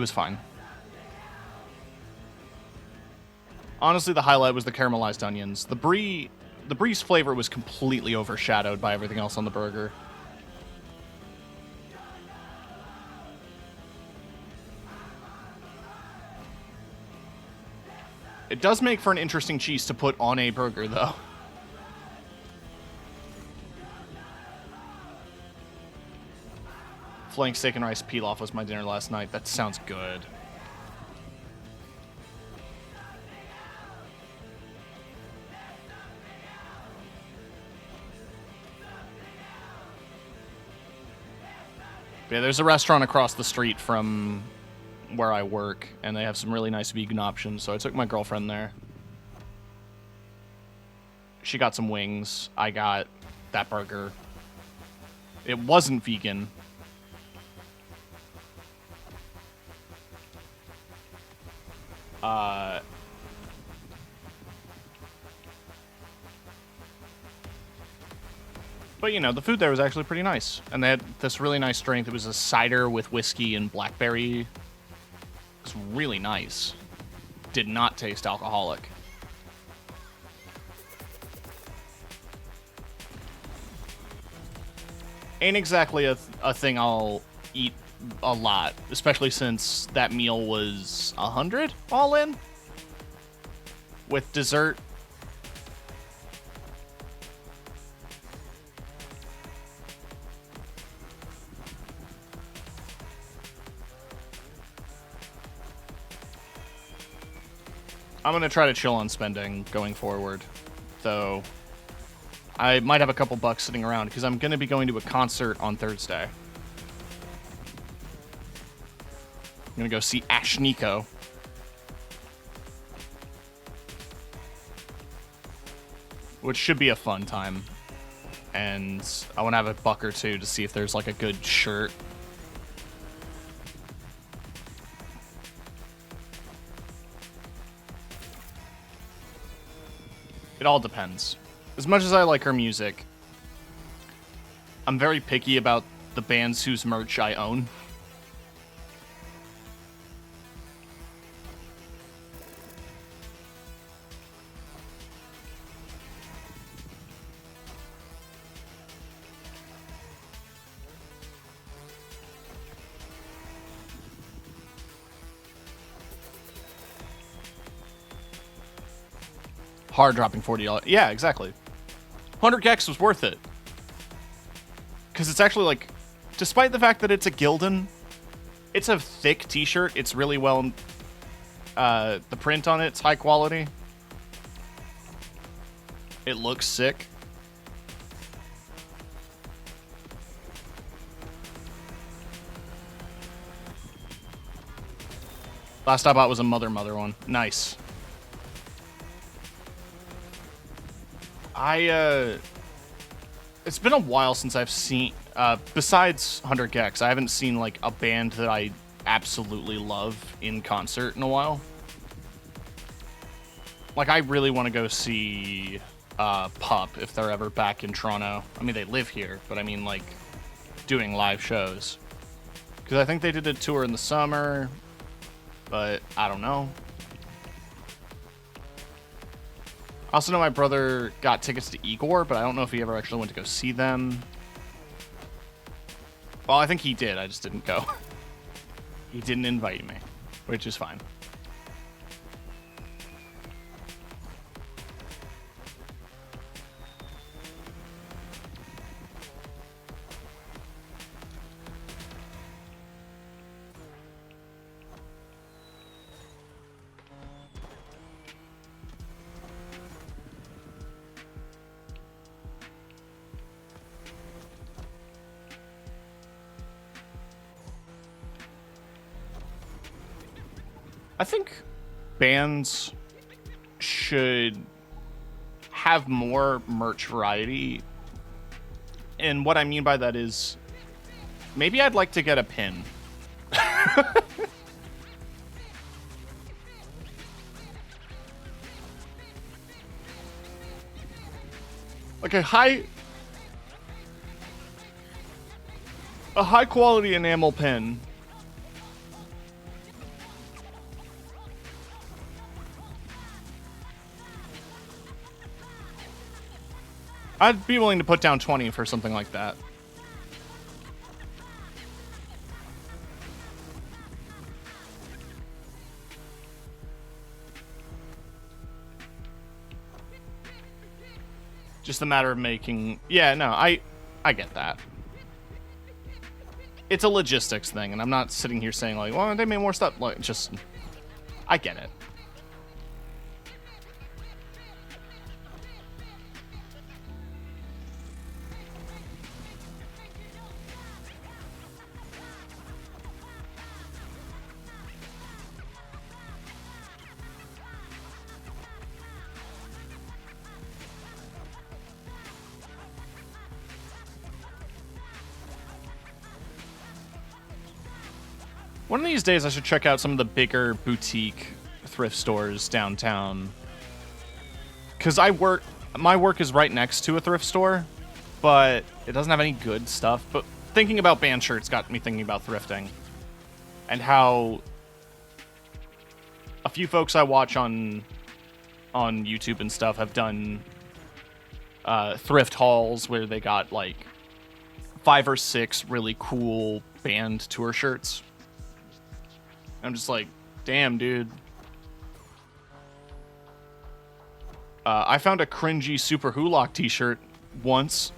fine. Honestly, the highlight was the caramelized onions. The brie's flavor was completely overshadowed by everything else on the burger. It does make for an interesting cheese to put on a burger, though. Flank steak and rice pilaf was my dinner last night. That sounds good. Yeah, there's a restaurant across the street from where I work, and they have some really nice vegan options, so I took my girlfriend there. She got some wings. I got that burger. It wasn't vegan. But, you know, the food there was actually pretty nice. And they had this really nice drink. It was a cider with whiskey and blackberry. It was really nice. Did not taste alcoholic. Ain't exactly a thing I'll eat a lot, especially since that meal was 100 all in with dessert. I'm going to try to chill on spending going forward, though I might have a couple bucks sitting around because I'm going to be going to a concert on Thursday. I'm going to go see Ash Nico. Which should be a fun time. And I want to have a buck or two to see if there's like a good shirt. It all depends. As much as I like her music, I'm very picky about the bands whose merch I own. Hard dropping $40. Yeah, exactly. 100 gex was worth it. Because it's actually like, despite the fact that it's a Gildan, it's a thick t-shirt. It's really well, the print on it's high quality. It looks sick. Last I bought was a Mother one. Nice. It's been a while since I've seen, besides 100 gex, I haven't seen, like, a band that I absolutely love in concert in a while. Like, I really want to go see, Pup if they're ever back in Toronto. I mean, they live here, but I mean, like, doing live shows. Because I think they did a tour in the summer, but I don't know. I also know my brother got tickets to Igor, but I don't know if he ever actually went to go see them. Well, I think he did. I just didn't go. He didn't invite me, which is fine. I think bands should have more merch variety. And what I mean by that is maybe I'd like to get a pin. Like a high quality enamel pin. I'd be willing to put down 20 for something like that. Just a matter of making... Yeah, no, I get that. It's a logistics thing, and I'm not sitting here saying, like, well, they made more stuff. Like, just... I get it. One of these days, I should check out some of the bigger boutique thrift stores downtown. Because my work is right next to a thrift store, but it doesn't have any good stuff. But thinking about band shirts got me thinking about thrifting. And how a few folks I watch on YouTube and stuff have done thrift hauls where they got like 5 or 6 really cool band tour shirts. I'm just like, damn, dude. I found a cringy Super Hulock t-shirt once.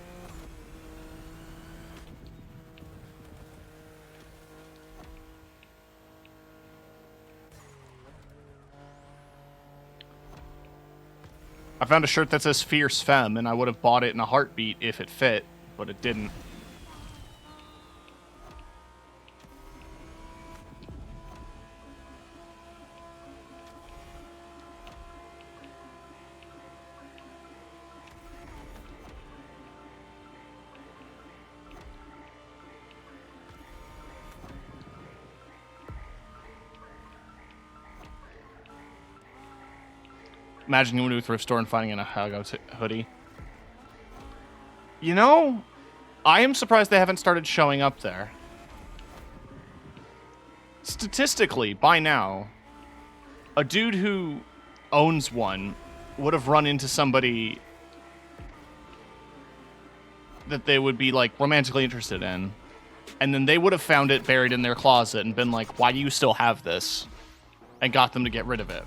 I found a shirt that says Fierce Femme, and I would have bought it in a heartbeat if it fit, but it didn't. Imagine going to a thrift store and finding a Holo hoodie. You know, I am surprised they haven't started showing up there. Statistically, by now, a dude who owns one would have run into somebody that they would be, like, romantically interested in. And then they would have found it buried in their closet and been like, why do you still have this? And got them to get rid of it.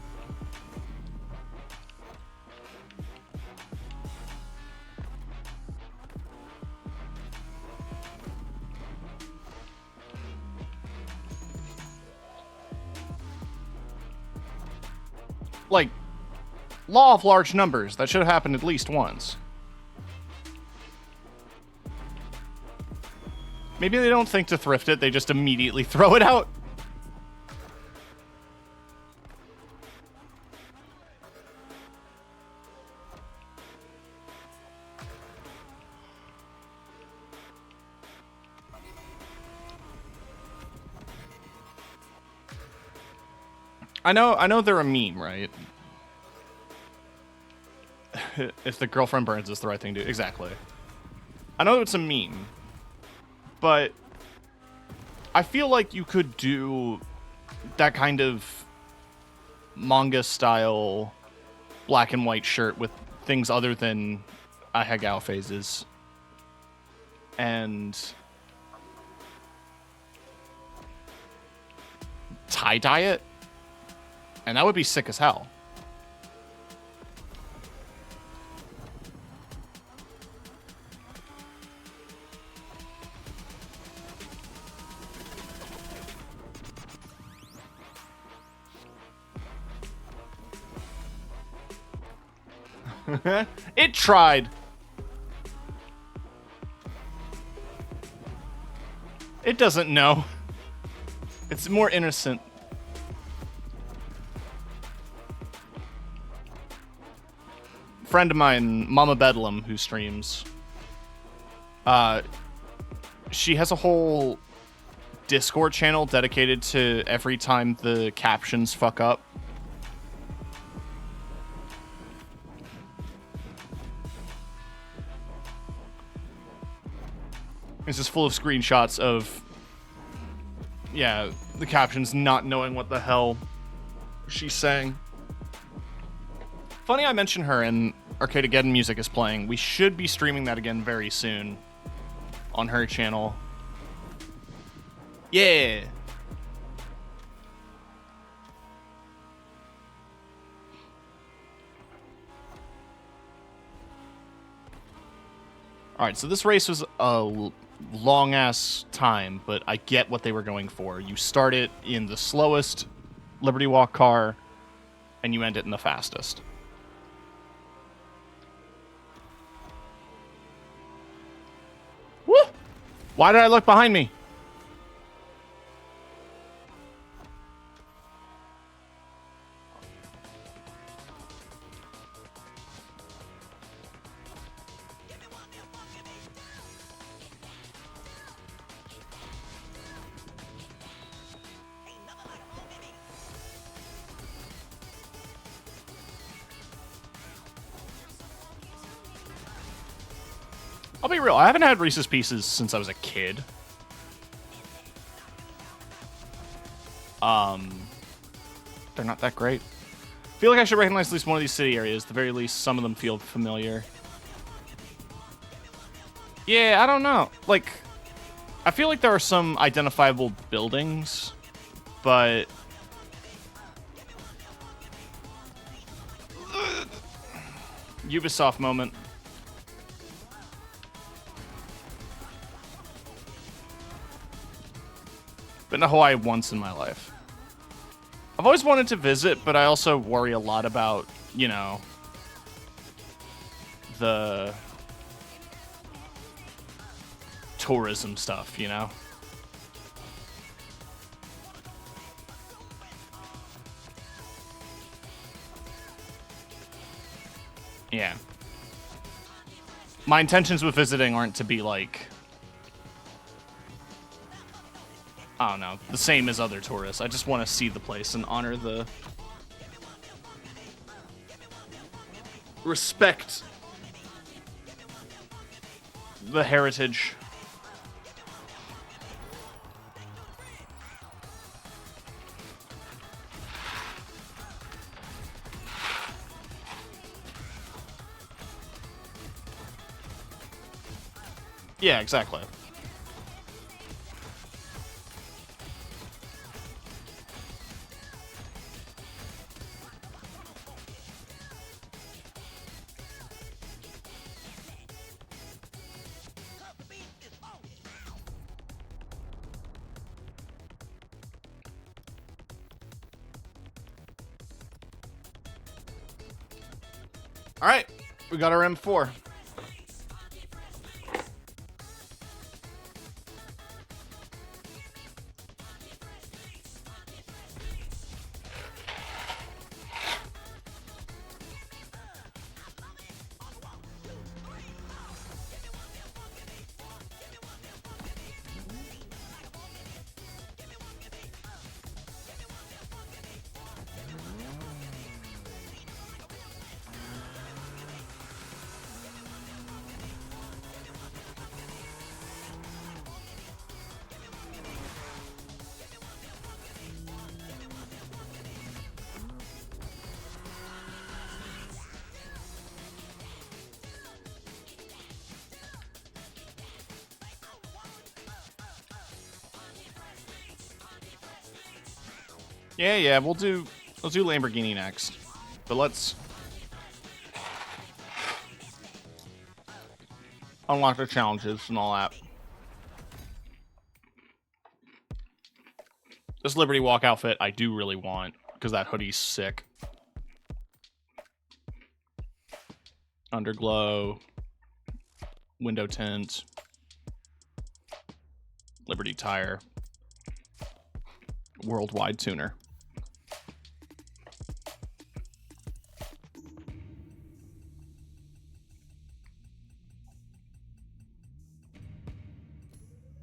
Like, law of large numbers. That should have happened at least once. Maybe they don't think to thrift it, they just immediately throw it out. I know they're a meme, right? If the girlfriend burns, it's the right thing to do. Exactly. I know it's a meme, but I feel like you could do that kind of manga-style black and white shirt with things other than Ahegao phases. And tie-dye it. And that would be sick as hell. It tried. It doesn't know. It's more innocent. friend of mine, Mama Bedlam, who streams, she has a whole Discord channel dedicated to every time the captions fuck up. It's just full of screenshots of, yeah, the captions not knowing what the hell she's saying. Funny I mentioned her and Arcadegeddon music is playing. We should be streaming that again very soon on her channel. Yeah. Alright, so this race was a long-ass time, but I get what they were going for. You start it in the slowest Liberty Walk car, and you end it in the fastest. Woo! Why did I look behind me? I'll be real, I haven't had Reese's Pieces since I was a kid. They're not that great. I feel like I should recognize at least one of these city areas. At the very least, some of them feel familiar. Yeah, I don't know. Like, I feel like there are some identifiable buildings, but... Ubisoft moment. Been to Hawaii once in my life. I've always wanted to visit, but I also worry a lot about, you know, the tourism stuff, you know? Yeah. My intentions with visiting aren't to be like, I don't know, the same as other tourists. I just want to see the place and honor the... respect the heritage. Yeah, exactly. All right, we got our M4. Yeah, we'll do Lamborghini next. But let's unlock the challenges and all that. This Liberty Walk outfit I do really want, because that hoodie's sick. Underglow, window tint, Liberty tire, worldwide tuner.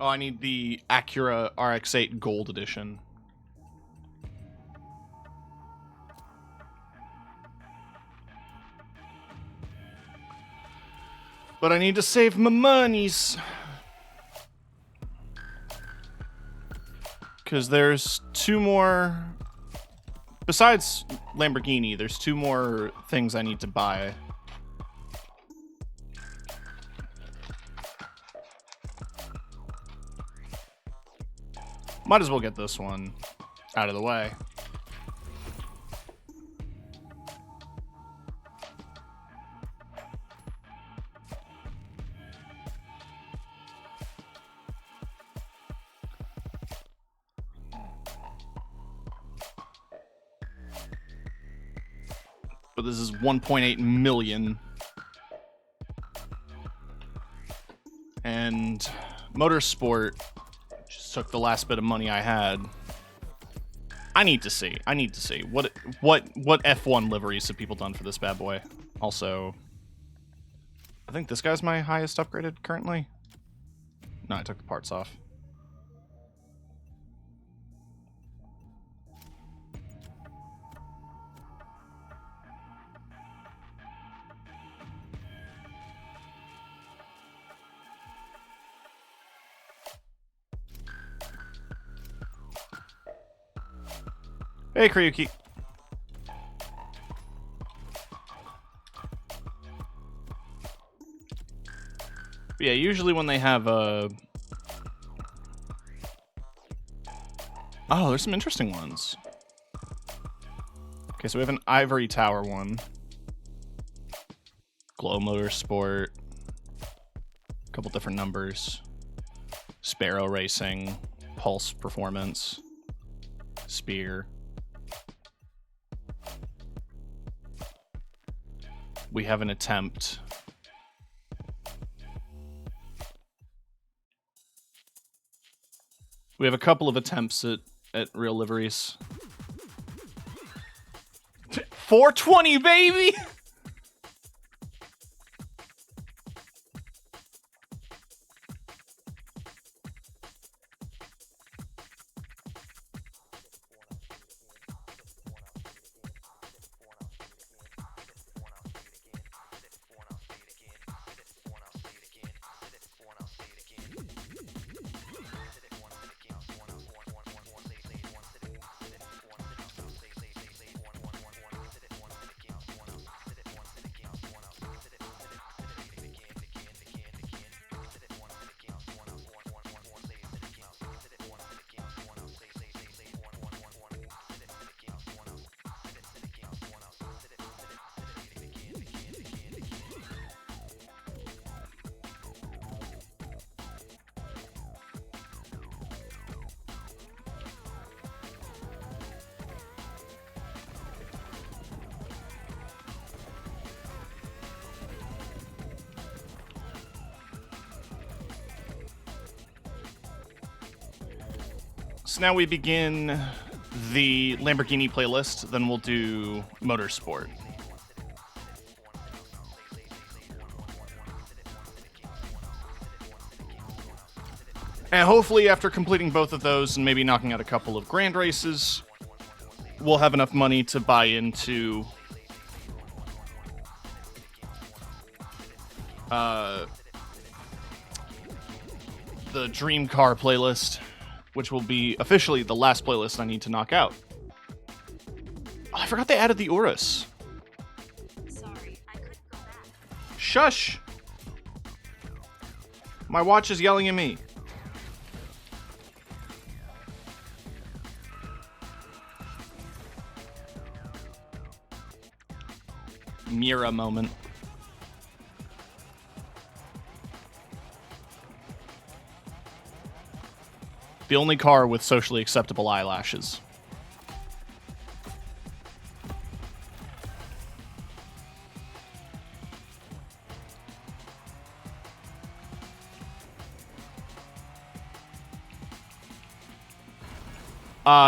Oh, I need the Acura RX-8 Gold Edition. But I need to save my monies. Because there's two more... Besides Lamborghini, there's two more things I need to buy. Might as well get this one out of the way. But this is 1.8 million. And Motorsport just took the last bit of money I had. I need to see. What F1 liveries have people done for this bad boy? Also, I think this guy's my highest upgraded currently. No, I took the parts off. Hey, Kryuki. Yeah, usually when they have a... Oh, there's some interesting ones. Okay, so we have an Ivory Tower one. Glow Motorsport. A couple different numbers. Sparrow Racing. Pulse Performance. Spear. We have an attempt. We have a couple of attempts at real liveries. 420, baby! So now we begin the Lamborghini playlist, then we'll do Motorsport. And hopefully after completing both of those and maybe knocking out a couple of grand races, we'll have enough money to buy into the Dream Car playlist, which will be officially the last playlist I need to knock out. Oh, I forgot they added the Urus. Sorry, I couldn't go back. Shush! My watch is yelling at me. Mira moment. The only car with socially acceptable eyelashes.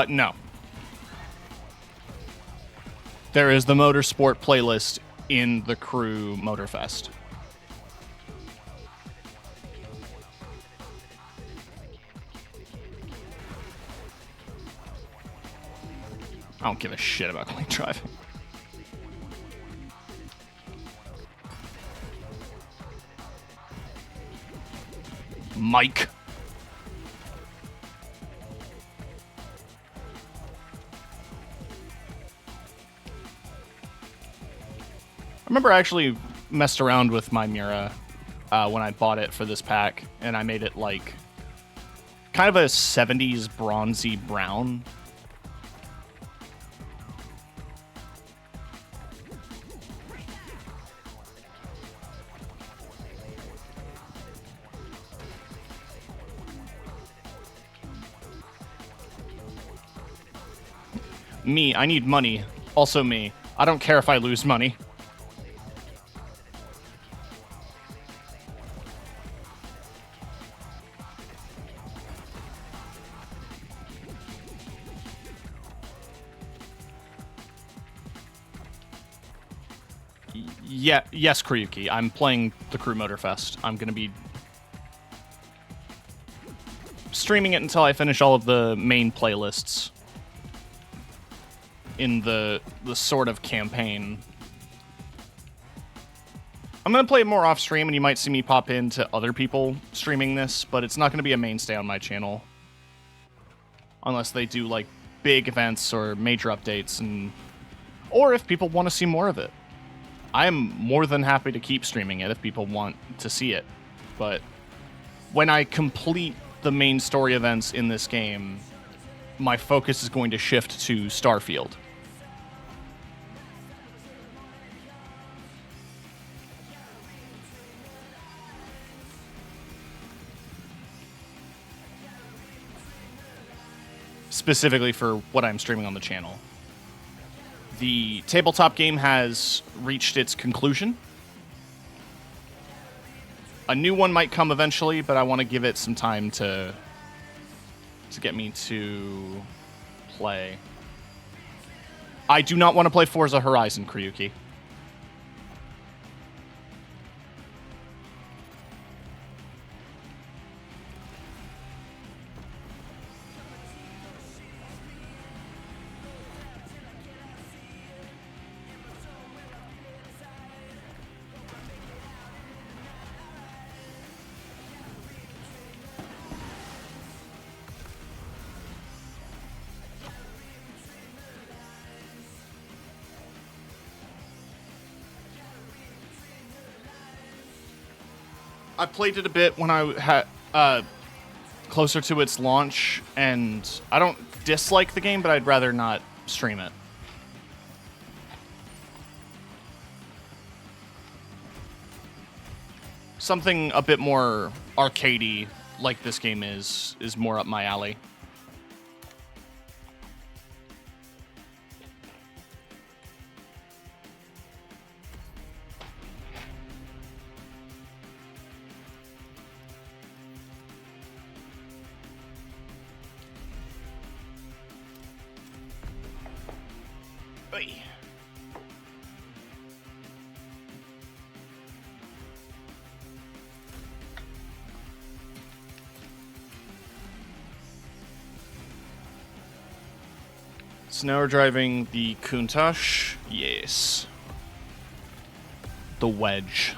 No. There is the Motorsport playlist in the Crew MotorFest. I don't give a shit about clean driving. Mike. I remember I actually messed around with my Mira when I bought it for this pack, and I made it like kind of a 70s bronzy brown. Me, I need money. Also me. I don't care if I lose money. Yeah, yes, Kryuki. I'm playing the Crew MotorFest. I'm going to be streaming it until I finish all of the main playlists in the sort of campaign. I'm going to play it more off stream, and you might see me pop into other people streaming this, but it's not going to be a mainstay on my channel. Unless they do, like, big events or major updates, or if people want to see more of it. I'm more than happy to keep streaming it if people want to see it. But when I complete the main story events in this game, my focus is going to shift to Starfield. Specifically for what I'm streaming on the channel. The tabletop game has reached its conclusion. A new one might come eventually, but I want to give it some time to get me to play. I do not want to play Forza Horizon, Kryuki. I played it a bit when I had closer to its launch, and I don't dislike the game, but I'd rather not stream it. Something a bit more arcadey, like this game is more up my alley. Oy. So now we're driving the Countach. Yes. The Wedge.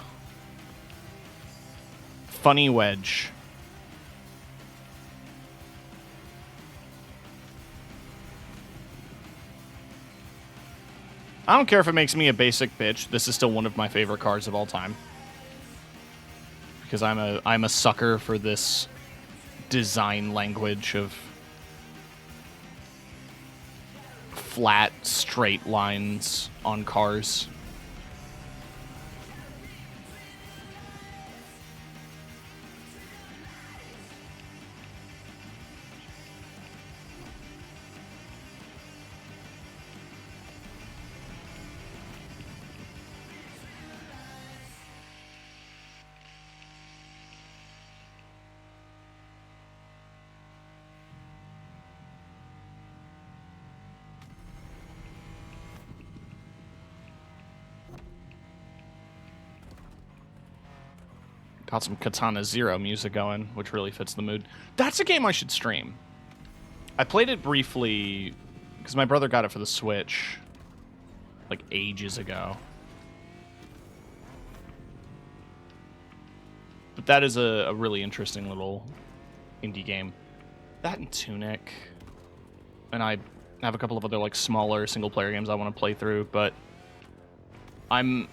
Funny Wedge. I don't care if it makes me a basic bitch. This is still one of my favorite cars of all time. Because I'm a sucker for this design language of flat, straight lines on cars. Got some Katana Zero music going, which really fits the mood. That's a game I should stream. I played it briefly Because my brother got it for the Switch, like, ages ago. But that is a really interesting little indie game. That and Tunic. And I have a couple of other, like, smaller single-player games I want to play through, but I'm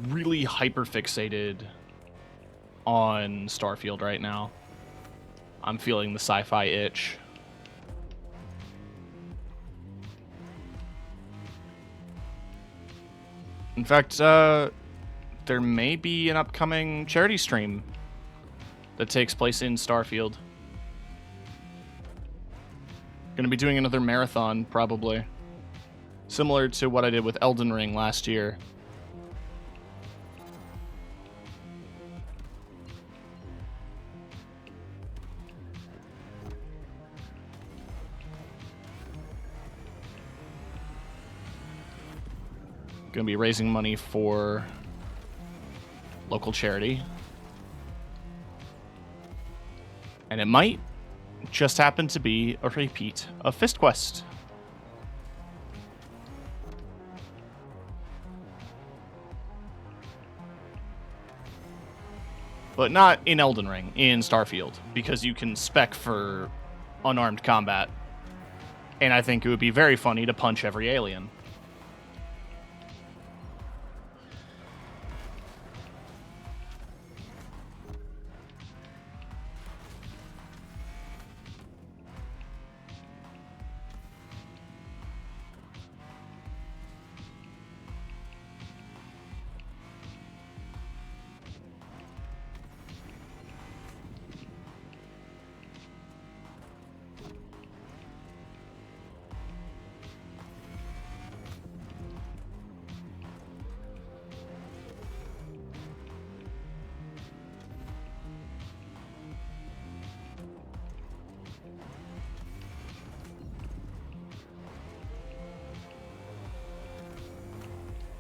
really hyper-fixated on Starfield right now. I'm feeling the sci-fi itch. In fact, there may be an upcoming charity stream that takes place in Starfield. Gonna be doing another marathon, probably. Similar to what I did with Elden Ring last year. Gonna be raising money for local charity. And it might just happen to be a repeat of Fist Quest. But not in Elden Ring, in Starfield, because you can spec for unarmed combat. And I think it would be very funny to punch every alien.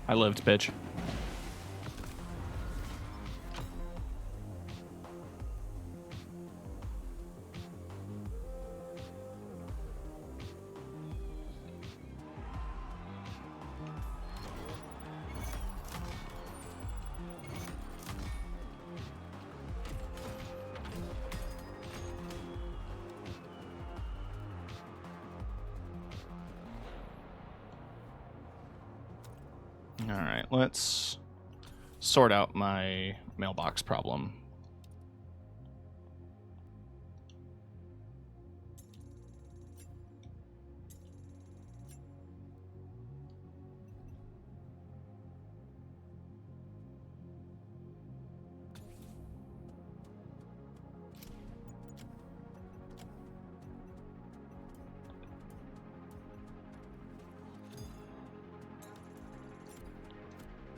I lived, bitch. Alright, let's sort out my mailbox problem.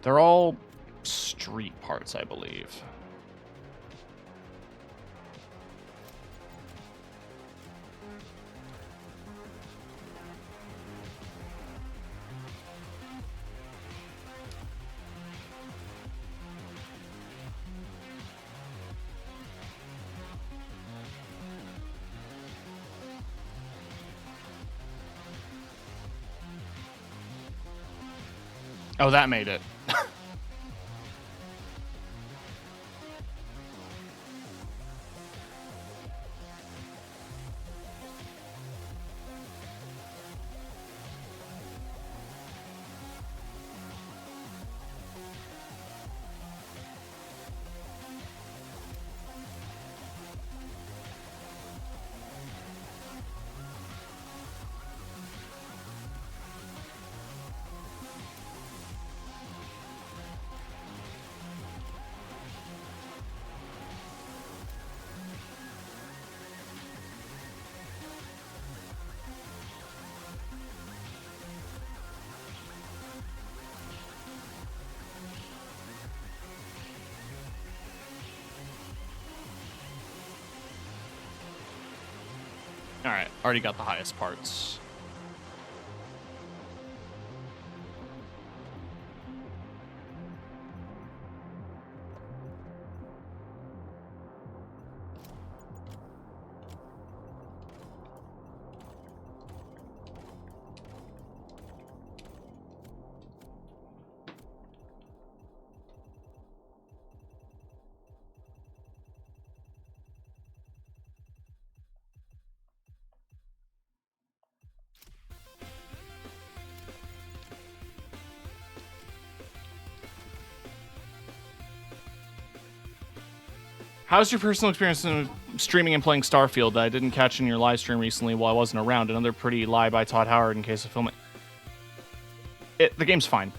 They're all street parts, I believe. Oh, that made it. Alright, already got the highest parts. How's your personal experience in streaming and playing Starfield that I didn't catch in your live stream recently while I wasn't around? Another pretty lie by Todd Howard in case of filming. The game's fine.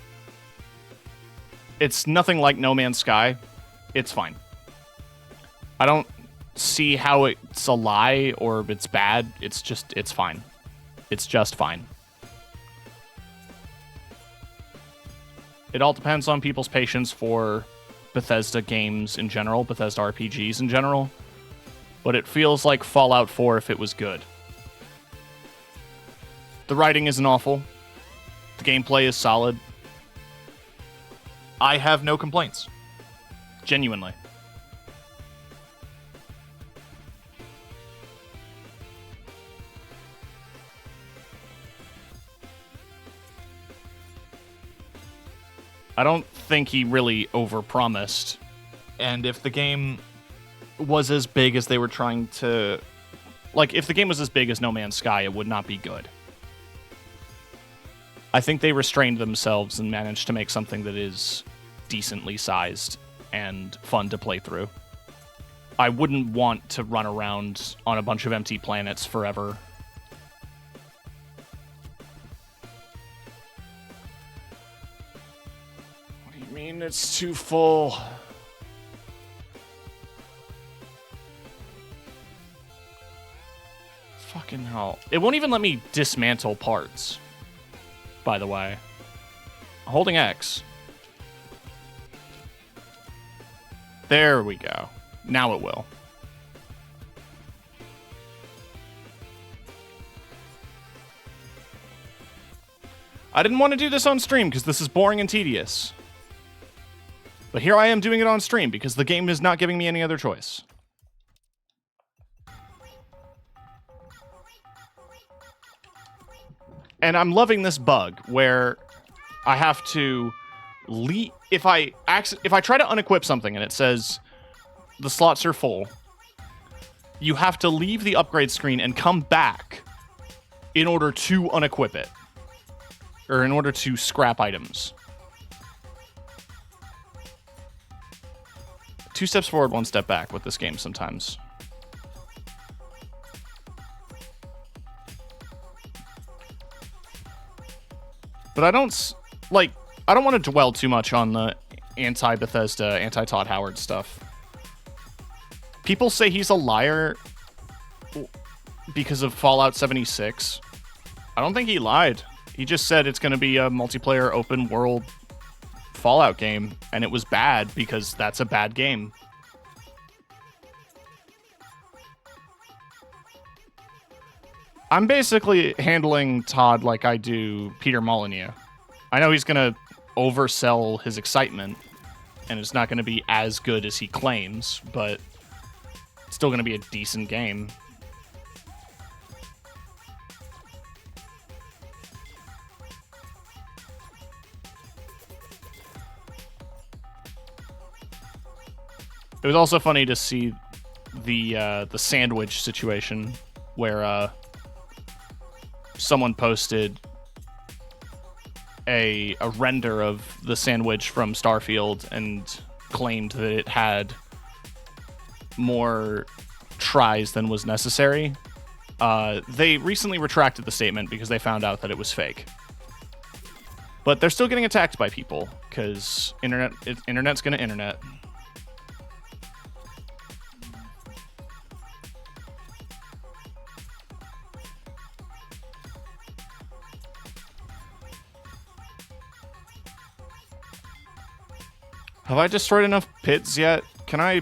It's nothing like No Man's Sky. It's fine. I don't see how it's a lie or it's bad. It's fine. It's just fine. It all depends on people's patience for Bethesda games in general, Bethesda RPGs in general. But it feels like Fallout 4 if it was good. The writing isn't awful. The gameplay is solid. I have no complaints. Genuinely. I don't think he really overpromised. And if the game was as big as they were trying to... Like, if the game was as big as No Man's Sky, it would not be good. I think they restrained themselves and managed to make something that is decently sized and fun to play through. I wouldn't want to run around on a bunch of empty planets forever. What do you mean it's too full? Fucking hell. It won't even let me dismantle parts, by the way. Holding X. There we go. Now it will. I didn't want to do this on stream because this is boring and tedious. But here I am doing it on stream because the game is not giving me any other choice. And I'm loving this bug where I have to leave. If I try to unequip something and it says the slots are full, you have to leave the upgrade screen and come back in order to unequip it. Or in order to scrap items. 2 steps forward, 1 step back with this game sometimes. But I don't want to dwell too much on the anti-Bethesda, anti-Todd Howard stuff. People say he's a liar because of Fallout 76. I don't think he lied. He just said it's going to be a multiplayer open world Fallout game, and it was bad because that's a bad game. I'm basically handling Todd like I do Peter Molyneux. I know he's going to oversell his excitement, and it's not going to be as good as he claims, but it's still going to be a decent game. It was also funny to see the sandwich situation where someone posted a render of the sandwich from Starfield and claimed that it had more tries than was necessary. They recently retracted the statement because they found out that it was fake. But they're still getting attacked by people because internet's gonna internet. Have I destroyed enough pits yet? Can I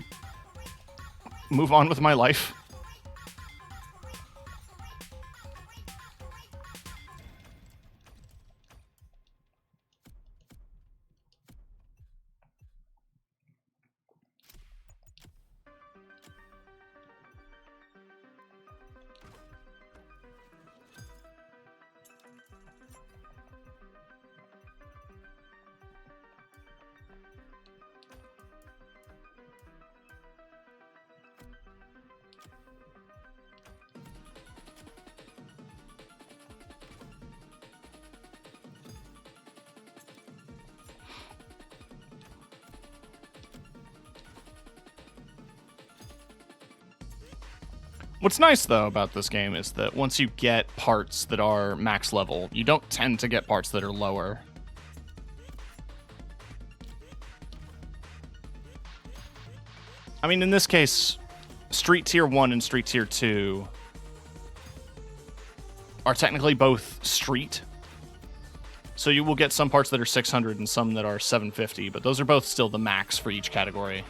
move on with my life? What's nice, though, about this game is that once you get parts that are max level, you don't tend to get parts that are lower. I mean, in this case, Street Tier 1 and Street Tier 2 are technically both street. So you will get some parts that are 600 and some that are 750, but those are both still the max for each category.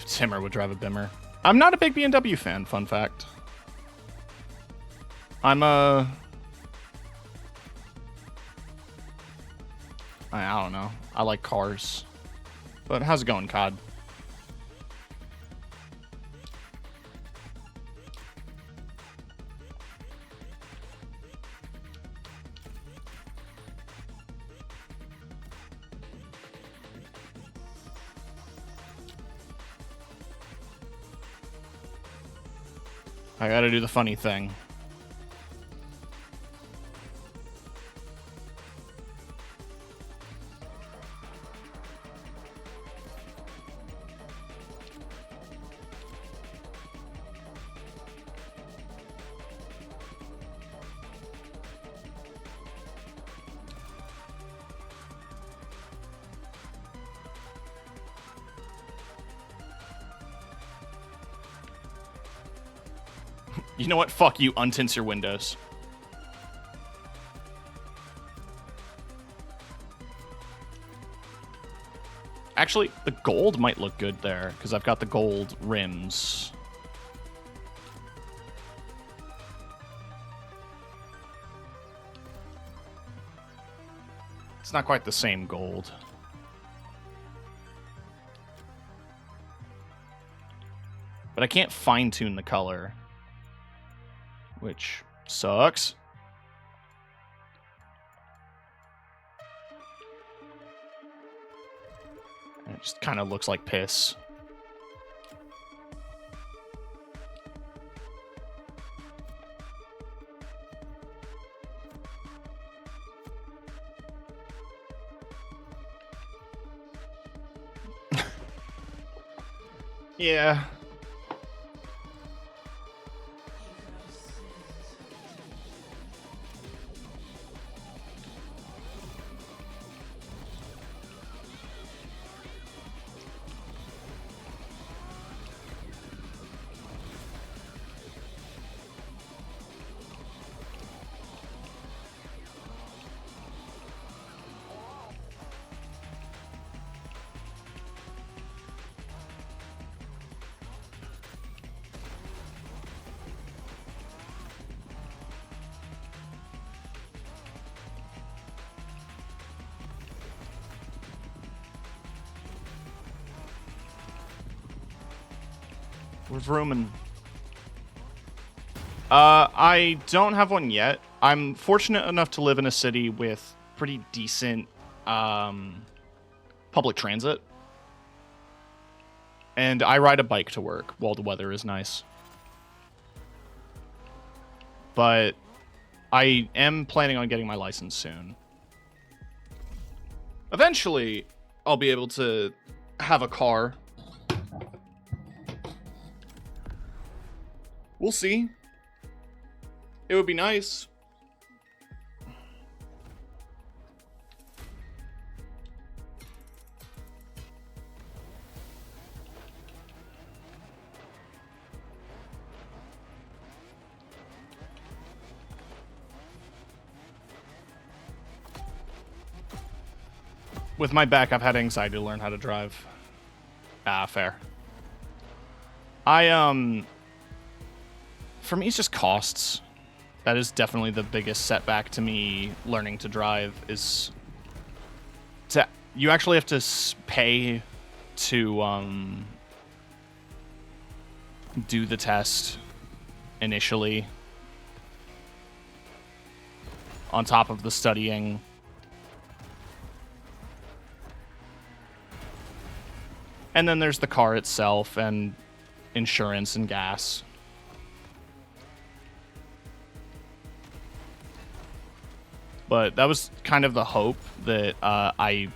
Timmer would drive a Bimmer. I'm not a big BMW fan, fun fact. I'm I don't know. I like cars. But how's it going, COD? I gotta do the funny thing. You know what? Fuck you, untint your windows. Actually, the gold might look good there, because I've got the gold rims. It's not quite the same gold. But I can't fine-tune the color, which sucks. And it just kind of looks like piss. Yeah. Where's Roman? I don't have one yet. I'm fortunate enough to live in a city with pretty decent public transit. And I ride a bike to work while the weather is nice. But I am planning on getting my license soon. Eventually, I'll be able to have a car. We'll see. It would be nice. With my back, I've had anxiety to learn how to drive. Ah, fair. For me, it's just costs. That is definitely the biggest setback to me learning to drive is you actually have to pay to do the test initially on top of the studying. And then there's the car itself and insurance and gas. But that was kind of the hope that I'd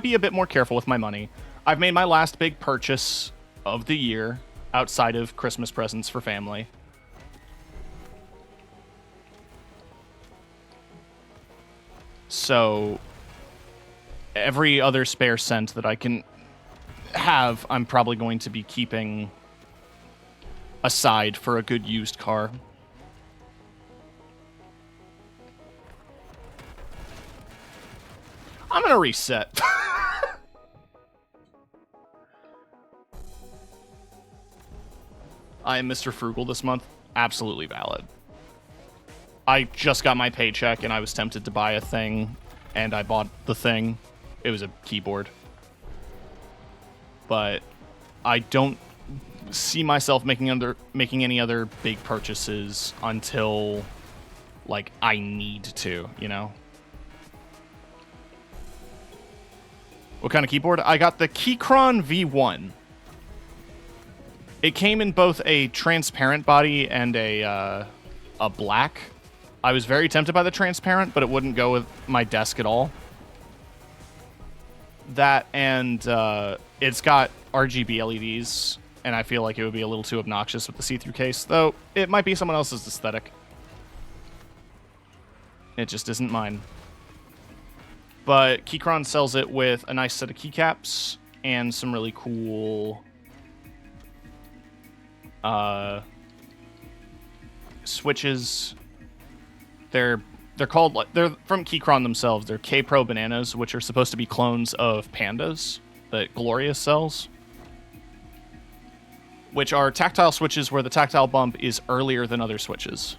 be a bit more careful with my money. I've made my last big purchase of the year outside of Christmas presents for family. So every other spare cent that I can have, I'm probably going to be keeping aside for a good used car. I'm gonna reset. I am Mr. Frugal this month. Absolutely valid. I just got my paycheck and I was tempted to buy a thing, and I bought the thing. It was a keyboard. But I don't see myself making any other big purchases until, like, I need to, you know? What kind of keyboard? I got the Keychron V1. It came in both a transparent body and a black. I was very tempted by the transparent, but it wouldn't go with my desk at all. That and it's got RGB LEDs, and I feel like it would be a little too obnoxious with the see-through case, though it might be someone else's aesthetic. It just isn't mine. But Keychron sells it with a nice set of keycaps and some really cool switches. They're called, they're from Keychron themselves. They're K-Pro bananas, which are supposed to be clones of pandas that Glorious sells, which are tactile switches where the tactile bump is earlier than other switches.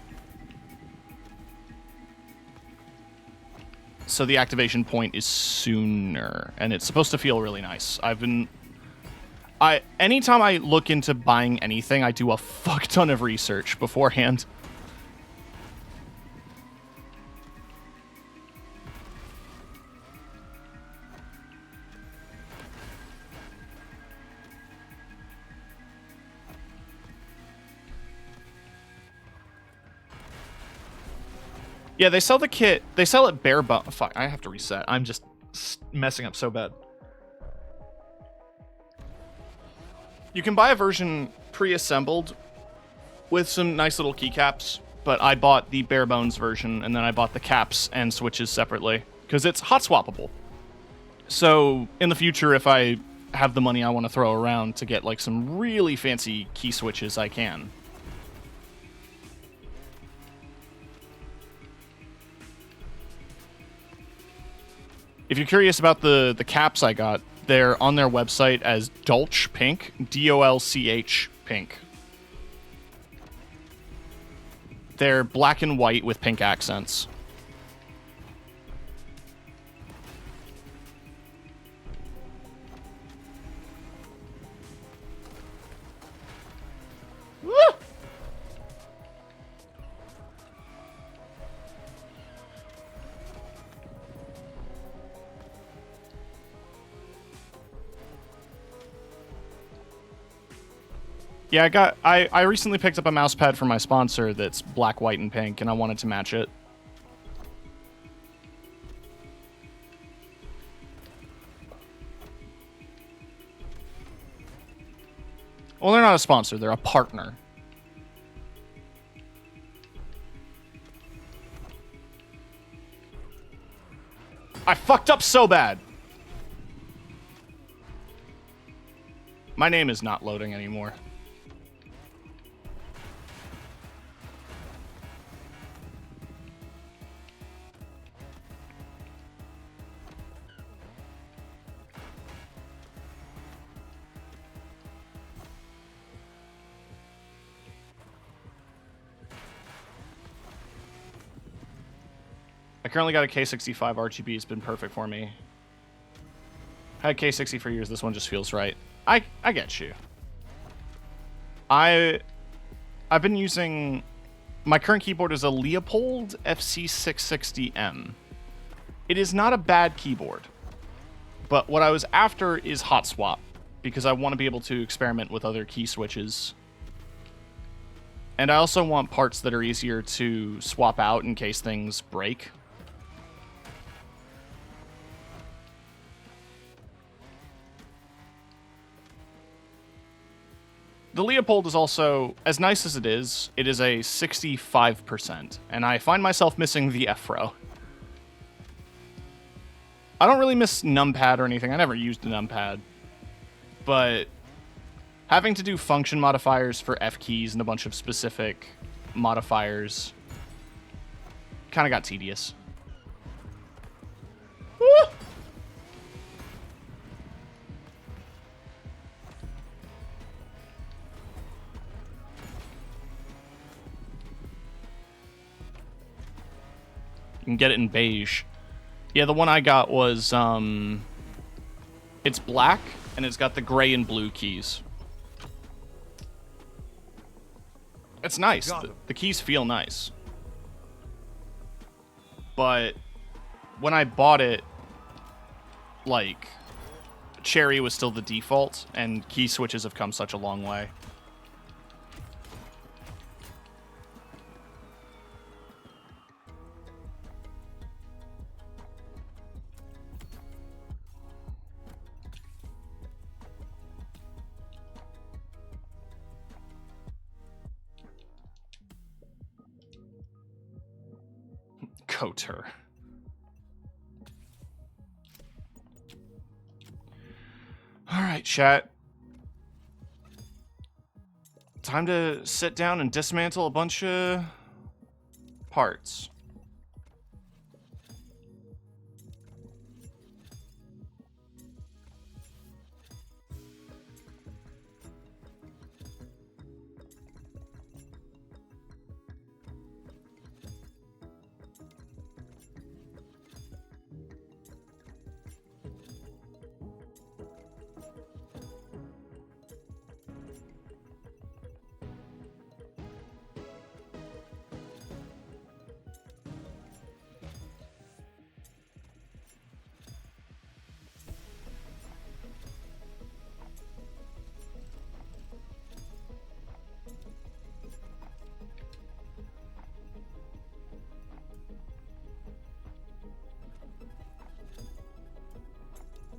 So the activation point is sooner, and it's supposed to feel really nice. Anytime I look into buying anything, I do a fuck ton of research beforehand. Yeah, they sell the kit. They sell it bare bone. Fuck, I have to reset. I'm just messing up so bad. You can buy a version pre-assembled with some nice little keycaps, but I bought the bare bones version, and then I bought the caps and switches separately, because it's hot swappable. So in the future, if I have the money I want to throw around to get like some really fancy key switches, I can. If you're curious about the caps I got, they're on their website as Dolch Pink, D-O-L-C-H Pink. They're black and white with pink accents. Woo! Yeah, I recently picked up a mouse pad for my sponsor that's black, white, and pink, and I wanted to match it. Well, they're not a sponsor, they're a partner. I fucked up so bad. My name is not loading anymore. currently got a K65 RGB. It's been perfect for me. Had K60 for years. This one just feels right. I get you. I've been using... My current keyboard is a Leopold FC660M. It is not a bad keyboard. But what I was after is hot swap, because I want to be able to experiment with other key switches. And I also want parts that are easier to swap out in case things break. The Leopold is also, as nice as it is a 65%, and I find myself missing the F-row. I don't really miss numpad or anything. I never used a numpad. But having to do function modifiers for F keys and a bunch of specific modifiers kind of got tedious. Woo! You can get it in beige. Yeah, the one I got was, it's black, and it's got the gray and blue keys. It's nice. The keys feel nice. But when I bought it, like, cherry was still the default, and key switches have come such a long way. Coter. All right, chat. Time to sit down and dismantle a bunch of parts.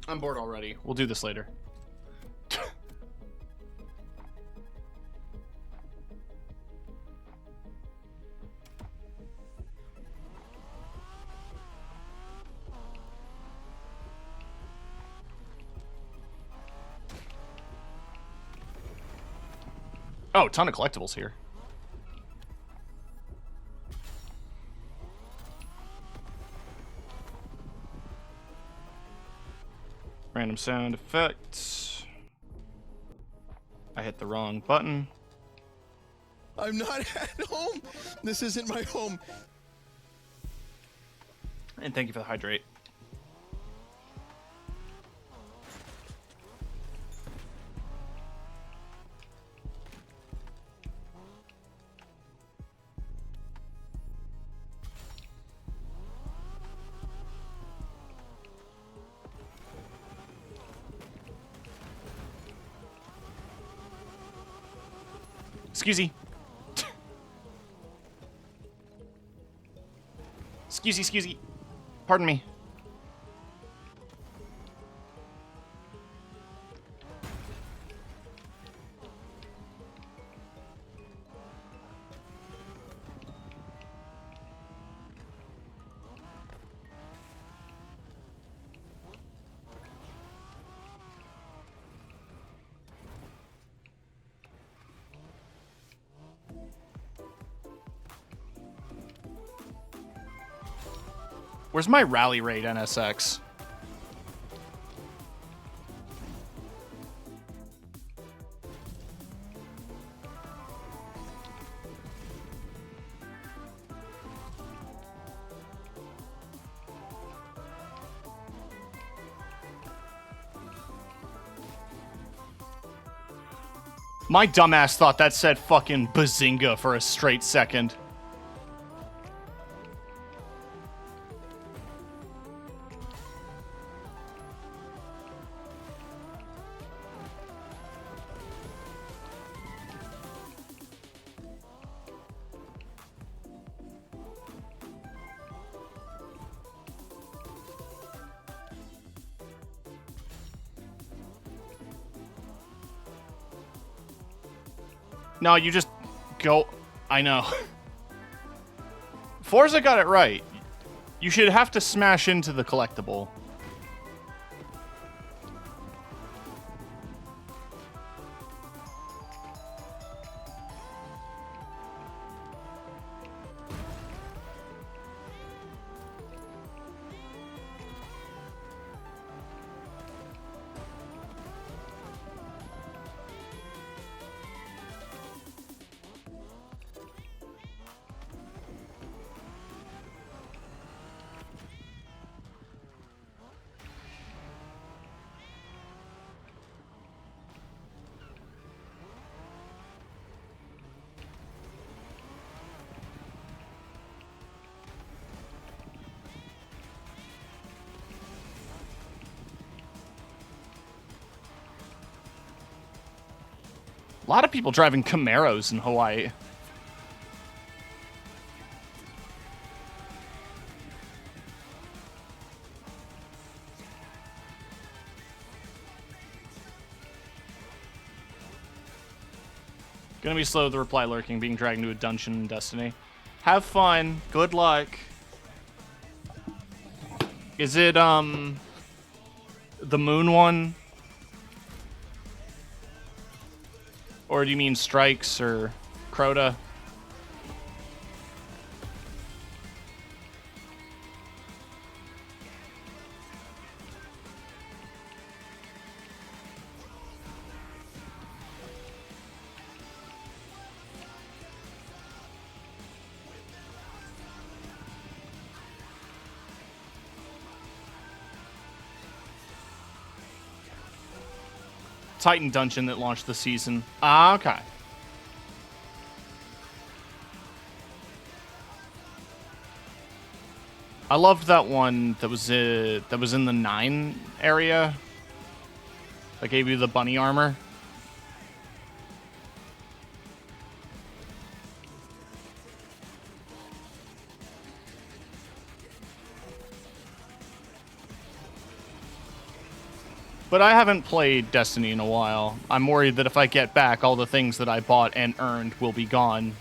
I'm bored already. We'll do this later. Oh, ton of collectibles here. Random sound effects. I hit the wrong button. I'm not at home. This isn't my home. And thank you for the hydrate. Excusey. Excusey. Pardon me. Where's my rally rate NSX? My dumbass thought that said fucking bazinga for a straight second. No, you just go... I know. Forza got it right. You should have to smash into the collectible. A lot of people driving Camaros in Hawaii. Gonna be slow, the reply lurking, being dragged into a dungeon in Destiny. Have fun. Good luck. Is it, the moon one? Or do you mean Strikes or Crota? Titan dungeon that launched the season. Ah, okay. I loved that one that was in the 9 area. That gave you the bunny armor. But I haven't played Destiny in a while. I'm worried that if I get back, all the things that I bought and earned will be gone.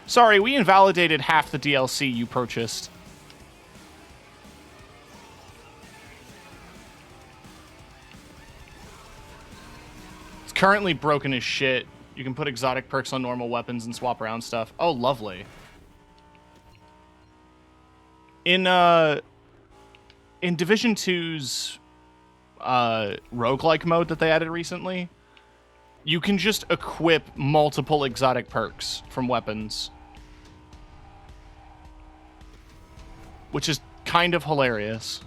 Sorry, we invalidated half the DLC you purchased. It's currently broken as shit. You can put exotic perks on normal weapons and swap around stuff. Oh, lovely. In Division 2's roguelike mode that they added recently, you can just equip multiple exotic perks from weapons. Which is kind of hilarious.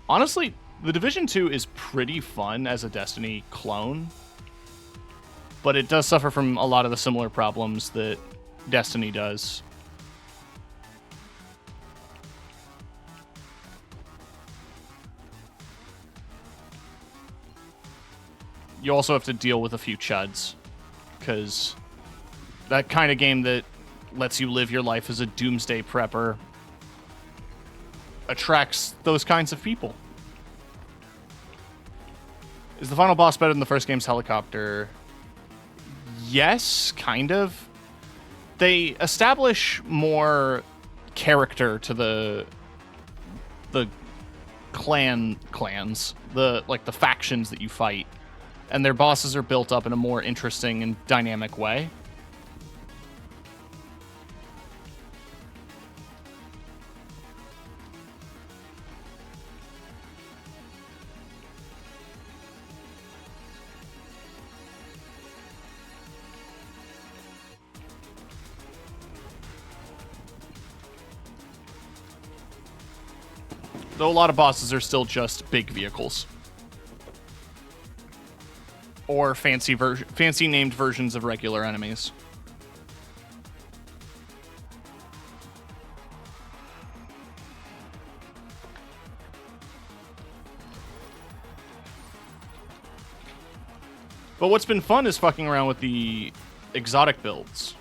Honestly, the Division 2 is pretty fun as a Destiny clone, but it does suffer from a lot of the similar problems that Destiny does. You also have to deal with a few chuds, because that kind of game that lets you live your life as a doomsday prepper attracts those kinds of people. Is the final boss better than the first game's helicopter? Yes, kind of. They establish more character to the clans, the factions that you fight, and their bosses are built up in a more interesting and dynamic way. Though a lot of bosses are still just big vehicles. Or fancy named versions of regular enemies. But what's been fun is fucking around with the exotic builds.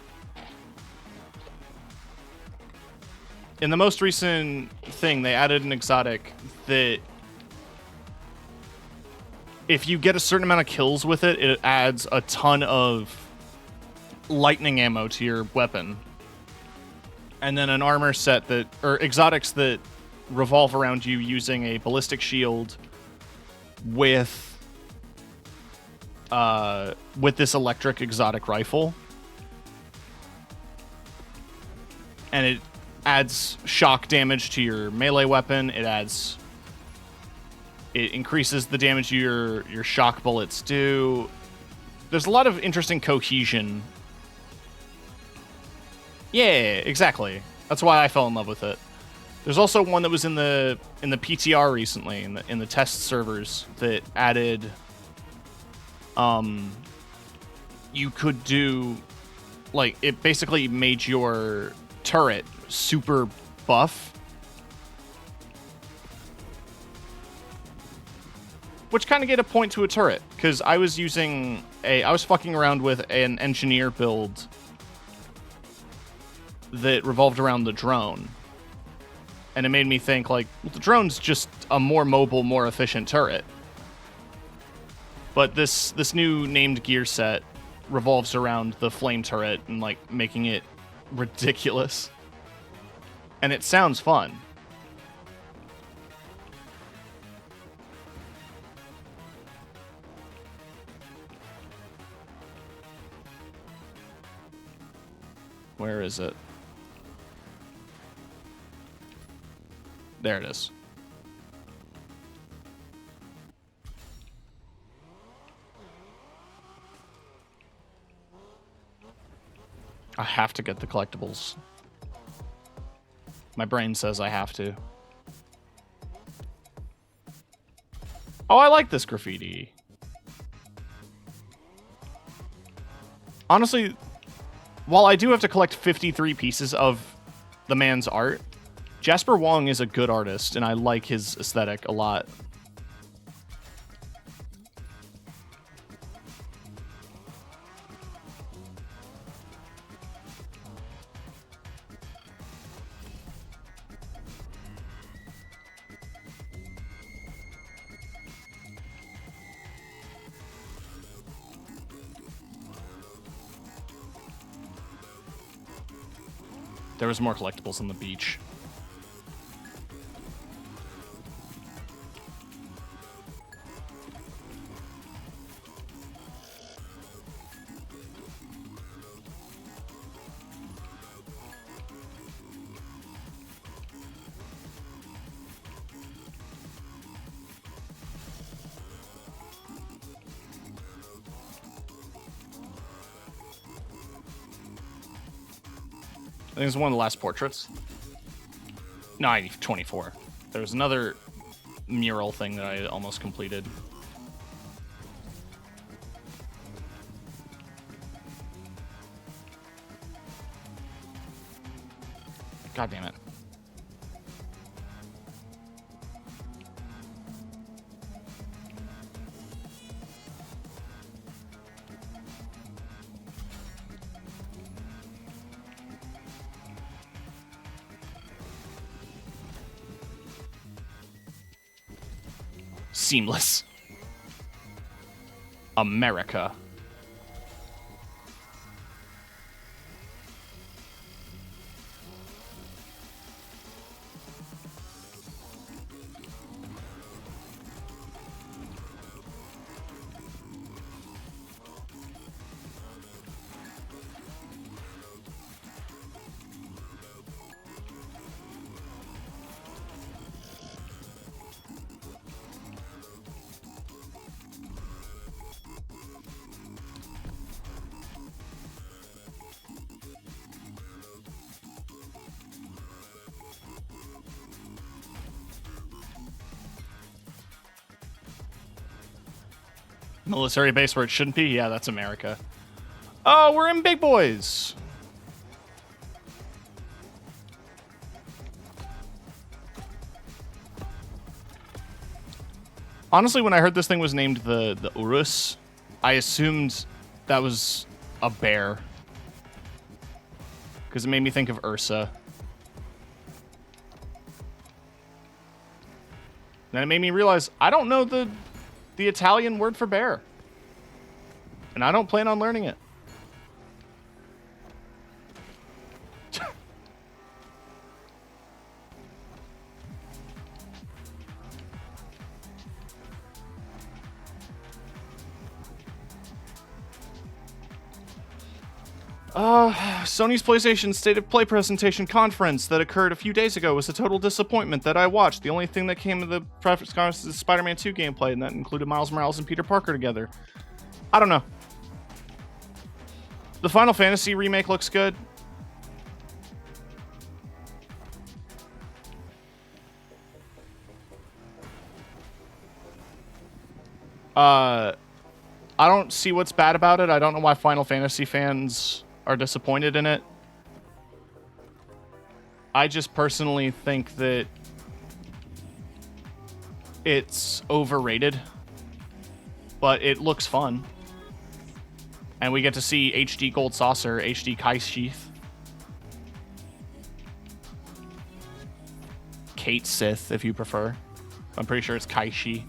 In the most recent thing, they added an exotic that if you get a certain amount of kills with it, it adds a ton of lightning ammo to your weapon. And then an armor set that, or exotics that revolve around you using a ballistic shield with this electric exotic rifle. And it adds shock damage to your melee weapon. It increases the damage your shock bullets do. There's a lot of interesting cohesion. Yeah, exactly. That's why I fell in love with it. There's also one that was in the PTR recently, in the test servers, that added you could do, like, it basically made your turret super buff, which kind of gave a point to a turret, because I was fucking around with an engineer build that revolved around the drone, and it made me think, like, well, the drone's just a more mobile, more efficient turret. But this new named gear set revolves around the flame turret and, like, making it ridiculous. And it sounds fun. Where is it? There it is. I have to get the collectibles. My brain says I have to. Oh, I like this graffiti. Honestly, while I do have to collect 53 pieces of the man's art, Jasper Wong is a good artist, and I like his aesthetic a lot. There was more collectibles on the beach. I think it's one of the last portraits. No, 24. There was another mural thing that I almost completed. God damn it. Seamless. America. Military base where it shouldn't be? Yeah, that's America. Oh, we're in Big Boys. Honestly, when I heard this thing was named the Urus, I assumed that was a bear. Because it made me think of Ursa. Then it made me realize I don't know the Italian word for bear. And I don't plan on learning it. Sony's PlayStation State of Play presentation conference that occurred a few days ago was a total disappointment that I watched. The only thing that came of the press conference is Spider-Man 2 gameplay, and that included Miles Morales and Peter Parker together. I don't know. The Final Fantasy remake looks good. I don't see what's bad about it. I don't know why Final Fantasy fans are disappointed in it. I just personally think that it's overrated, but it looks fun. And we get to see HD Gold Saucer, HD Kai Sheath, Kate Sith, if you prefer. I'm pretty sure it's Kaishi.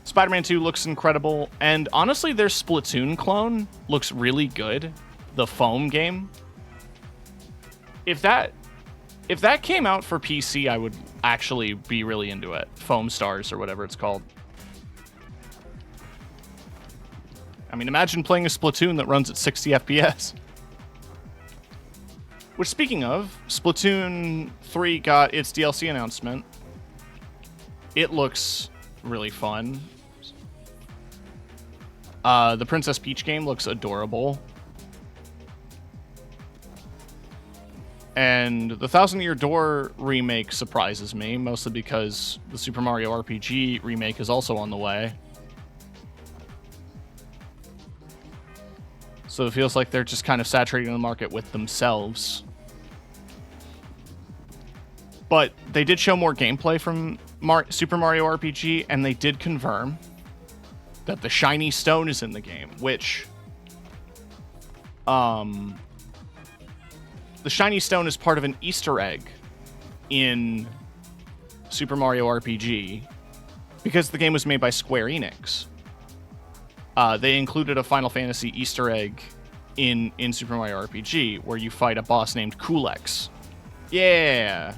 Spider-Man 2 looks incredible, and honestly, their Splatoon clone looks really good. The foam game. If that came out for PC, I would actually be really into it. Foam Stars or whatever it's called. I mean, imagine playing a Splatoon that runs at 60 FPS. Which, speaking of, Splatoon 3 got its DLC announcement. It looks really fun. The Princess Peach game looks adorable. And the Thousand Year Door remake surprises me, mostly because the Super Mario RPG remake is also on the way. So it feels like they're just kind of saturating the market with themselves. But they did show more gameplay from Super Mario RPG, and they did confirm that the shiny stone is in the game, which the shiny stone is part of an Easter egg in Super Mario RPG because the game was made by Square Enix. They included a Final Fantasy Easter egg in Super Mario RPG where you fight a boss named Kulex. Yeah.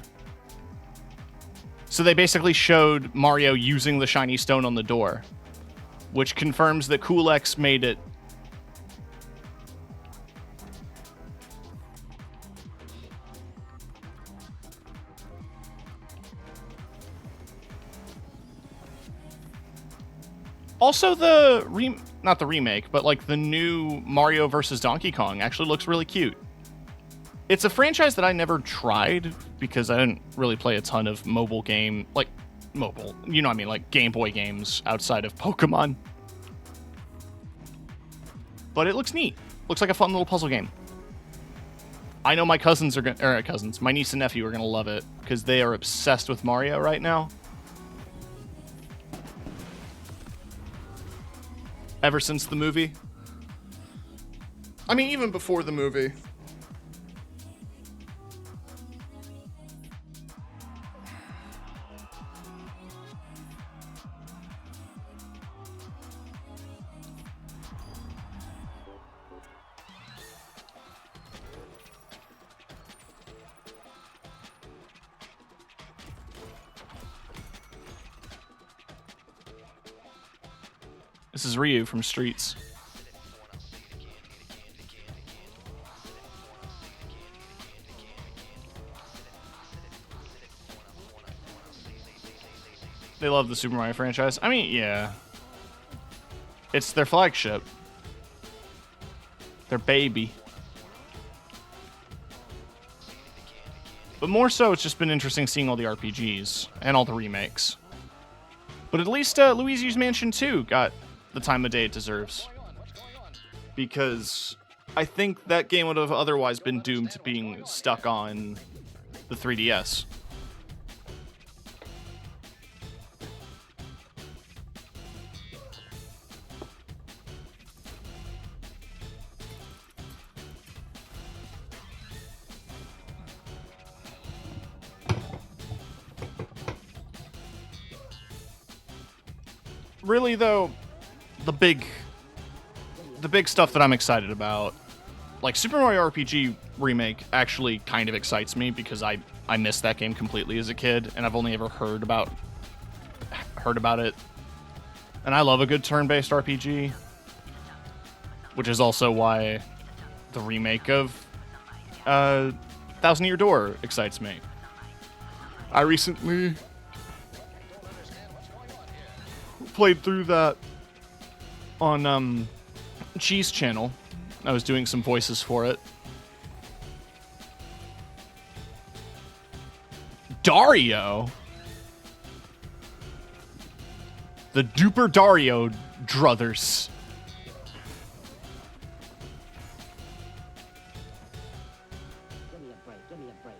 So they basically showed Mario using the shiny stone on the door, which confirms that Kulex made it. Also, not the remake, but like the new Mario vs. Donkey Kong actually looks really cute. It's a franchise that I never tried because I didn't really play a ton of mobile game, like mobile, you know what I mean, like Game Boy games outside of Pokemon. But it looks neat. Looks like a fun little puzzle game. I know my cousins are my niece and nephew are gonna love it because they are obsessed with Mario right now. Ever since the movie. I mean, even before the movie. This is Ryu from Streets. They love the Super Mario franchise. I mean, yeah. It's their flagship. Their baby. But more so, it's just been interesting seeing all the RPGs and all the remakes. But at least Luigi's Mansion 2 got the time of day it deserves. Because I think that game would have otherwise been doomed to being stuck on the 3DS. Really, though, the big stuff that I'm excited about, like Super Mario RPG Remake, actually kind of excites me because I missed that game completely as a kid, and I've only ever heard about it. And I love a good turn-based RPG, which is also why the remake of Thousand Year Door excites me. I recently played through that on Cheese Channel. I was doing some voices for it. Dario? The Duper Dario druthers. Give me a break, give me a break.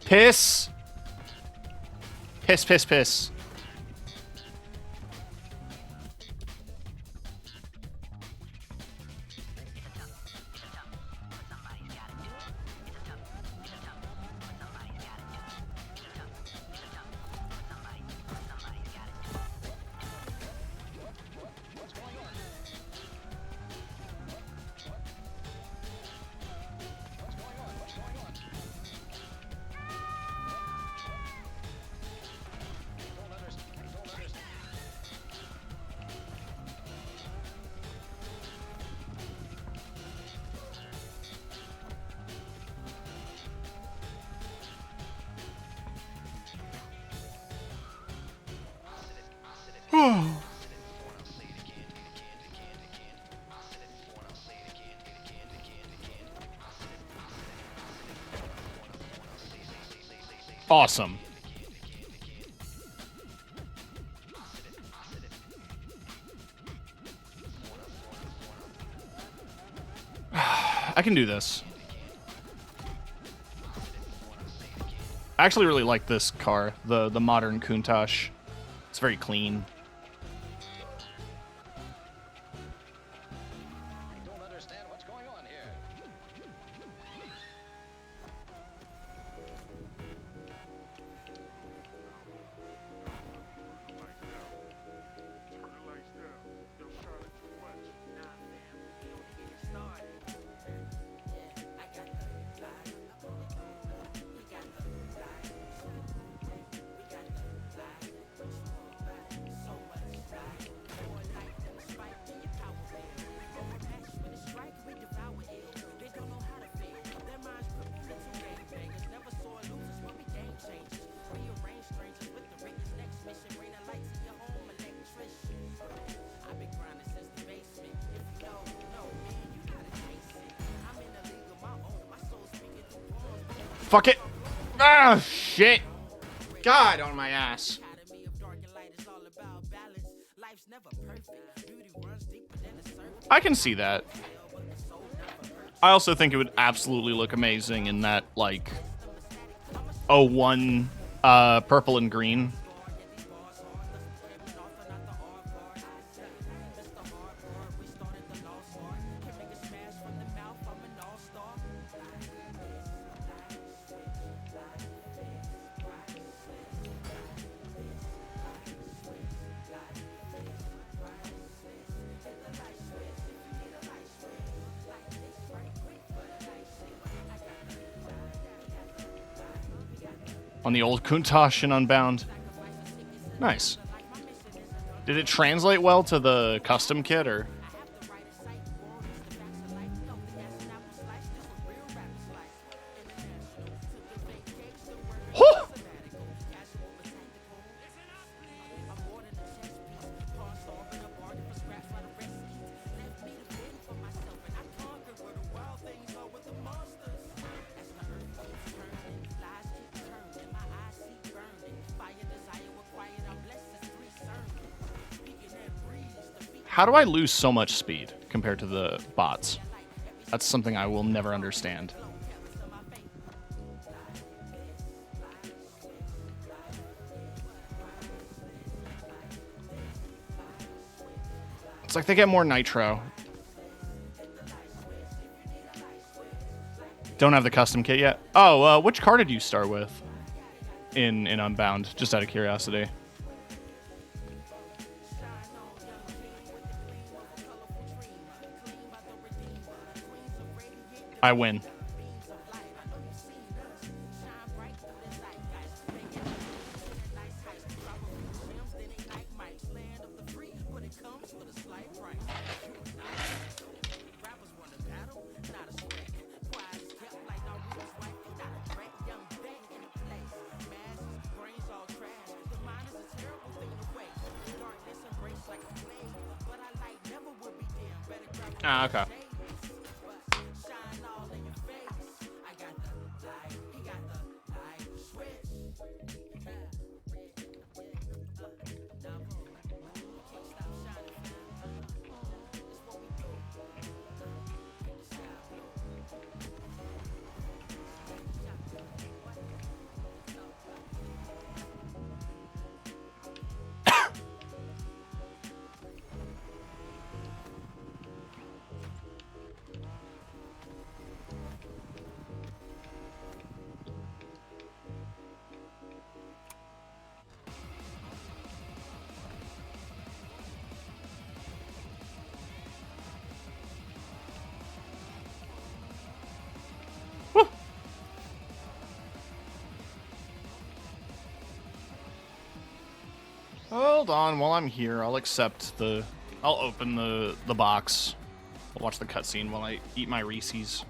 Piss. Piss, piss, piss. Awesome. I can do this. I actually really like this car, the modern Countach. It's very clean. I don't understand what's going on here. Fuck it. Ah, shit. God on my ass. I can see that. I also think it would absolutely look amazing in that, like, 01 purple and green. On the old Countach and Unbound. Nice. Did it translate well to the custom kit, or? How do I lose so much speed compared to the bots? That's something I will never understand. It's like they get more nitro. Don't have the custom kit yet. Oh, which car did you start with in Unbound? Just out of curiosity. I win. Ah, okay. Hold on, while I'm here, I'll open the box. I'll watch the cutscene while I eat my Reese's.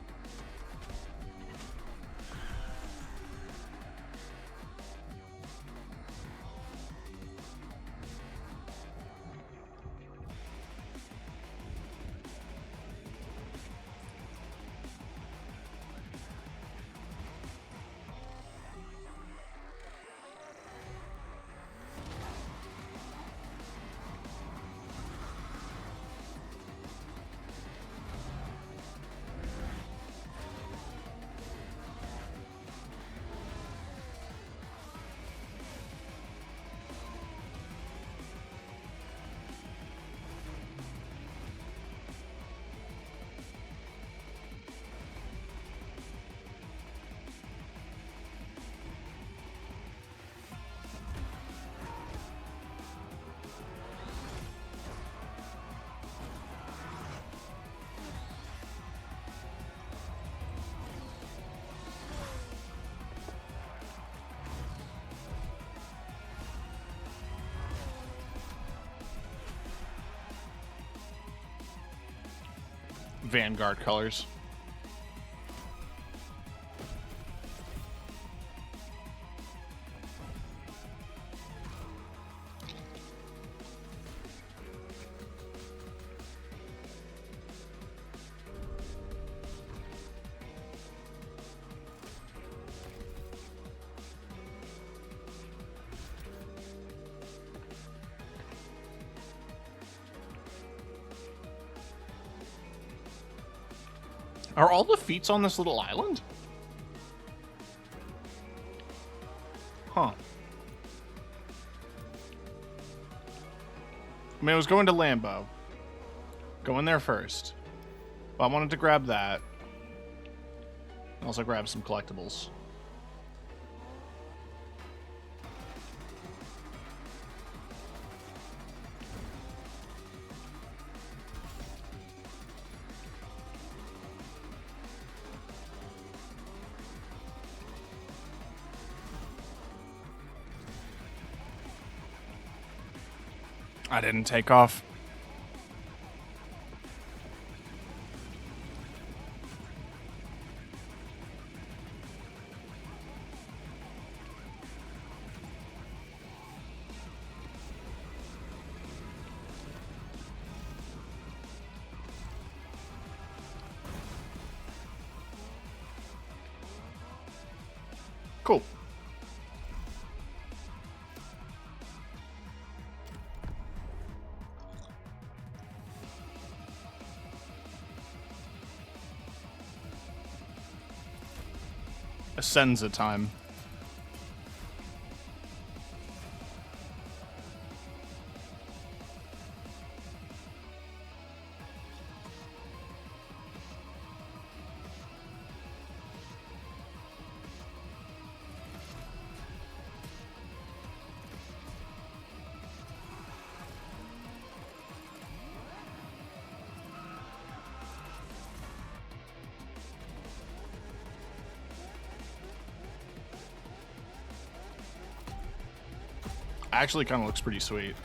Vanguard colors. Are all the feats on this little island? Huh. I mean, I was going to Lambo. Going there first. But I wanted to grab that. Also grab some collectibles. I didn't take off. Cool. Senza time. Actually kind of looks pretty sweet.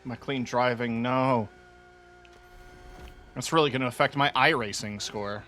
My clean driving, no. That's really going to affect my iRacing score.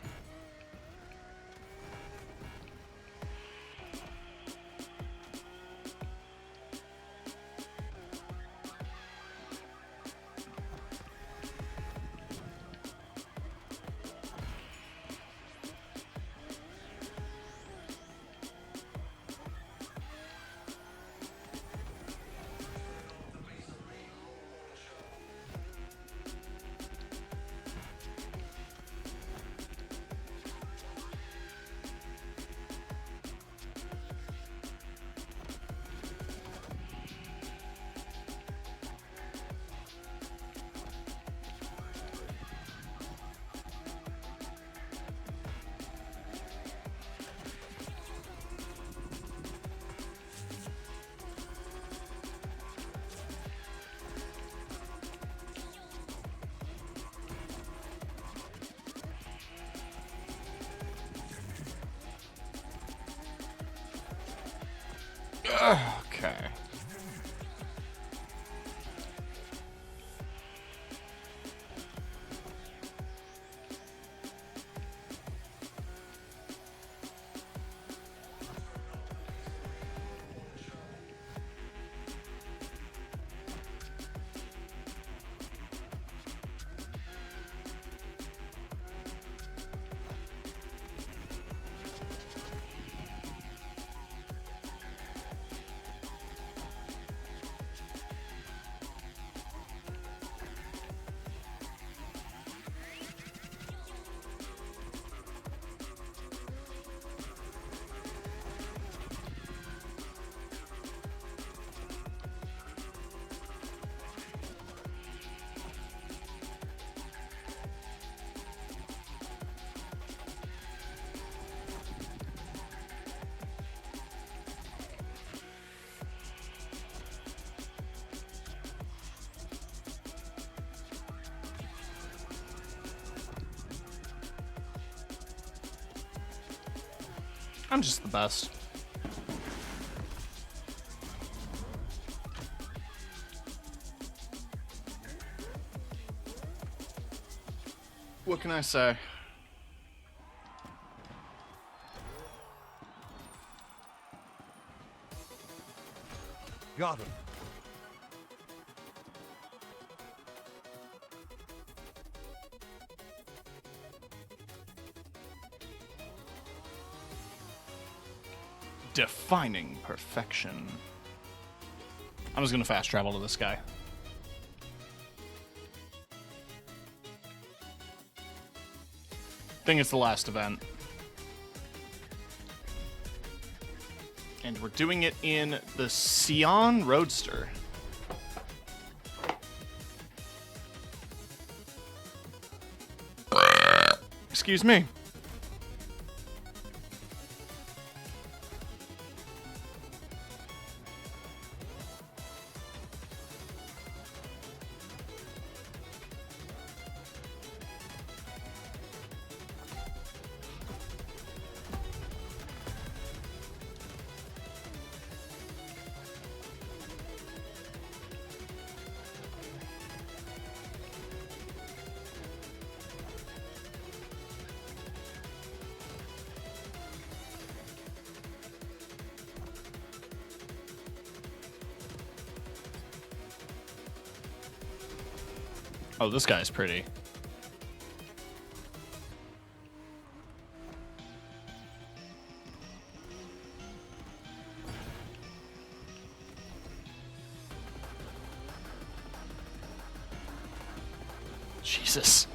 Okay. I'm just the best. What can I say? Got him. Defining perfection. I'm just gonna fast travel to this guy. I think it's the last event. And we're doing it in the Sion Roadster. Excuse me. Oh, this guy's pretty. Jesus.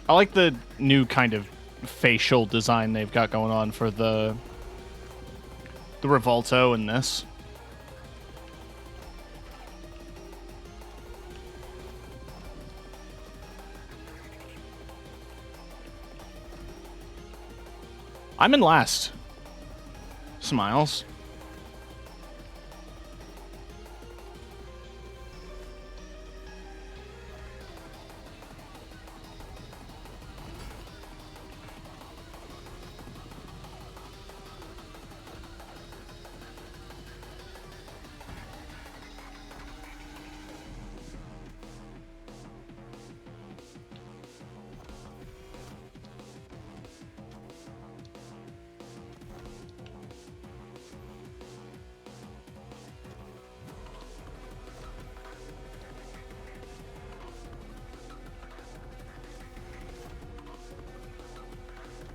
I like the new kind of facial design they've got going on for the Revolto in this. I'm in last. Smiles.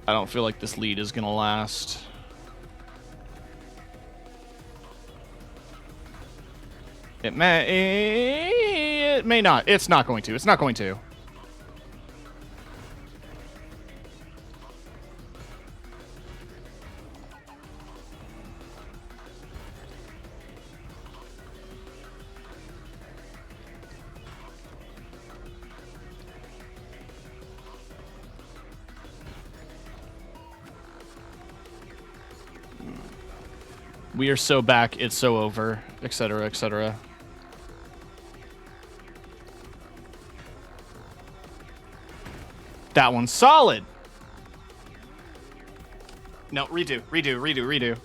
I don't feel like this lead is gonna last. It may not. It's not going to. It's not going to. We are so back, it's so over, etc., etc. That one's solid. No, redo, redo, redo, redo.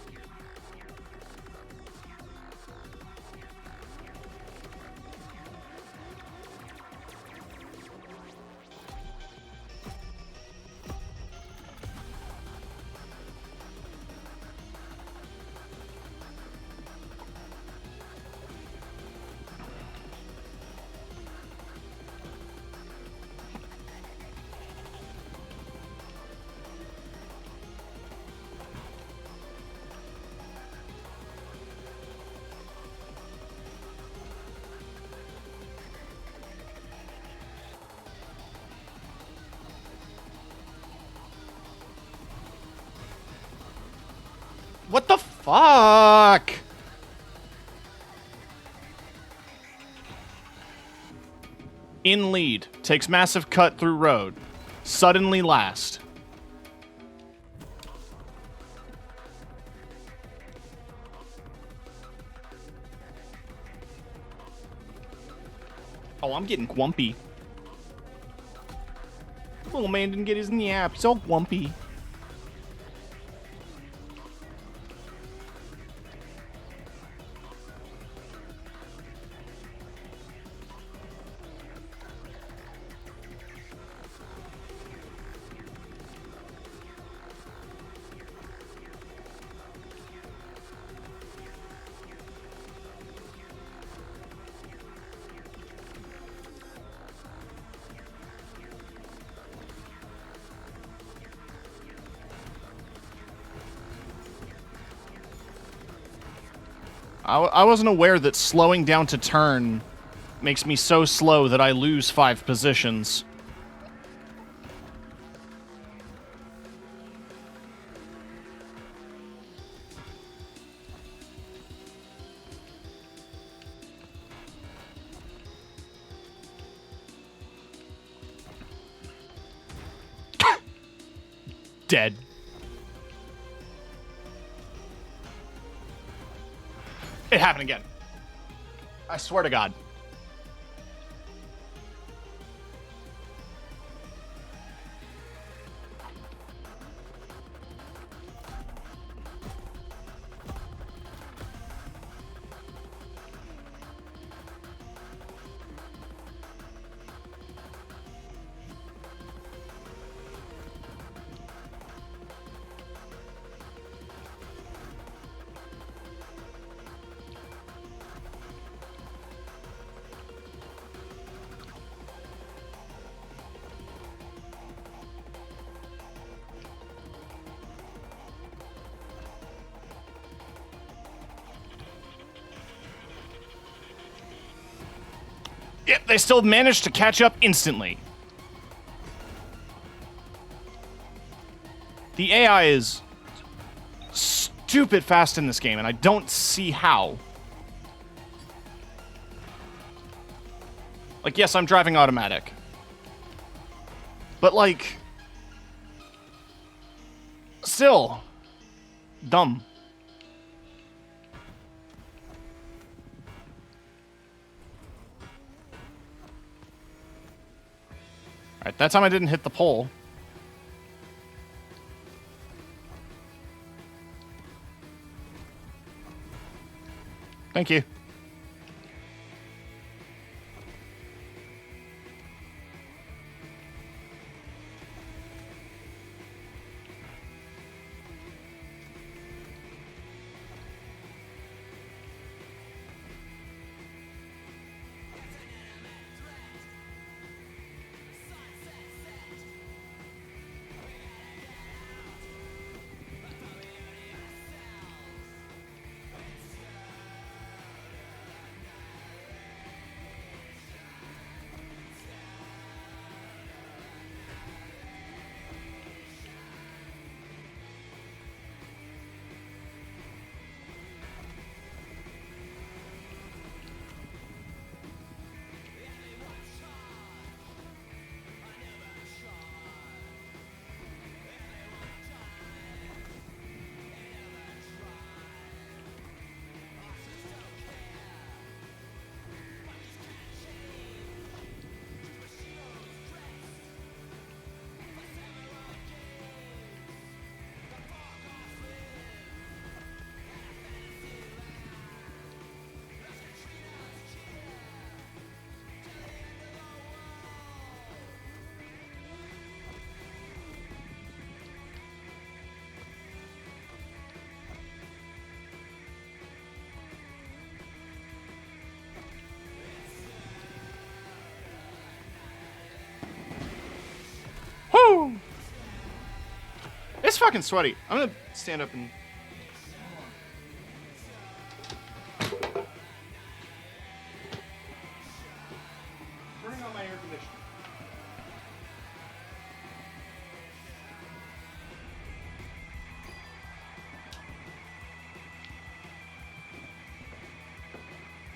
What the fuck? In lead. Takes massive cut through road. Suddenly last. Oh, I'm getting gwumpy. Little man didn't get his nap. He's all gwumpy. I wasn't aware that slowing down to turn makes me so slow that I lose 5 positions. Dead. It happened again. I swear to God. Yep, they still managed to catch up instantly. The AI is stupid fast in this game, and I don't see how. Like, yes, I'm driving automatic. But, like... Still. Dumb. Alright, that time I didn't hit the pole. Thank you. Woo! It's fucking sweaty. I'm gonna stand up and... Turning on my air conditioner.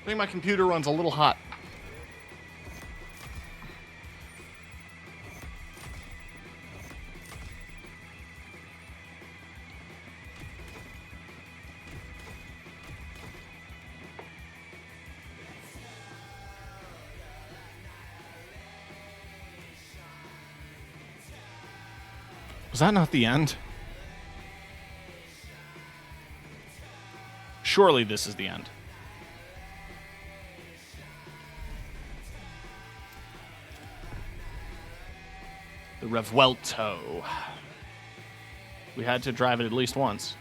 I think my computer runs a little hot. Was that not the end? Surely this is the end. The Revuelto. We had to drive it at least once.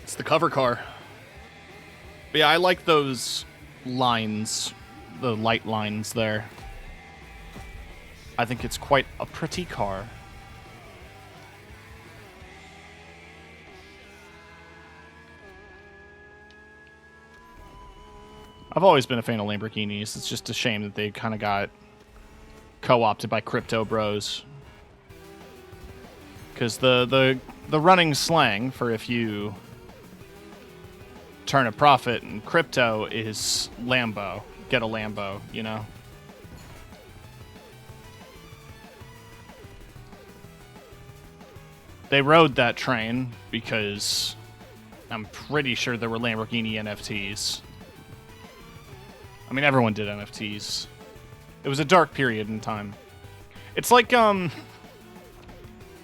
It's the cover car. But yeah, I like those lines, the light lines there. I think it's quite a pretty car. I've always been a fan of Lamborghinis. It's just a shame that they kind of got co-opted by crypto bros. Because the running slang for if you turn a profit in crypto is Lambo. Get a Lambo, you know? They rode that train because I'm pretty sure there were Lamborghini NFTs. I mean, everyone did NFTs. It was a dark period in time. It's like, I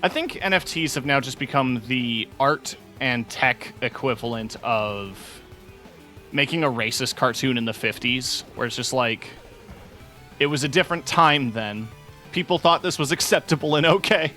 think NFTs have now just become the art and tech equivalent of making a racist cartoon in the 50s, where it's just like, it was a different time then. People thought this was acceptable and okay.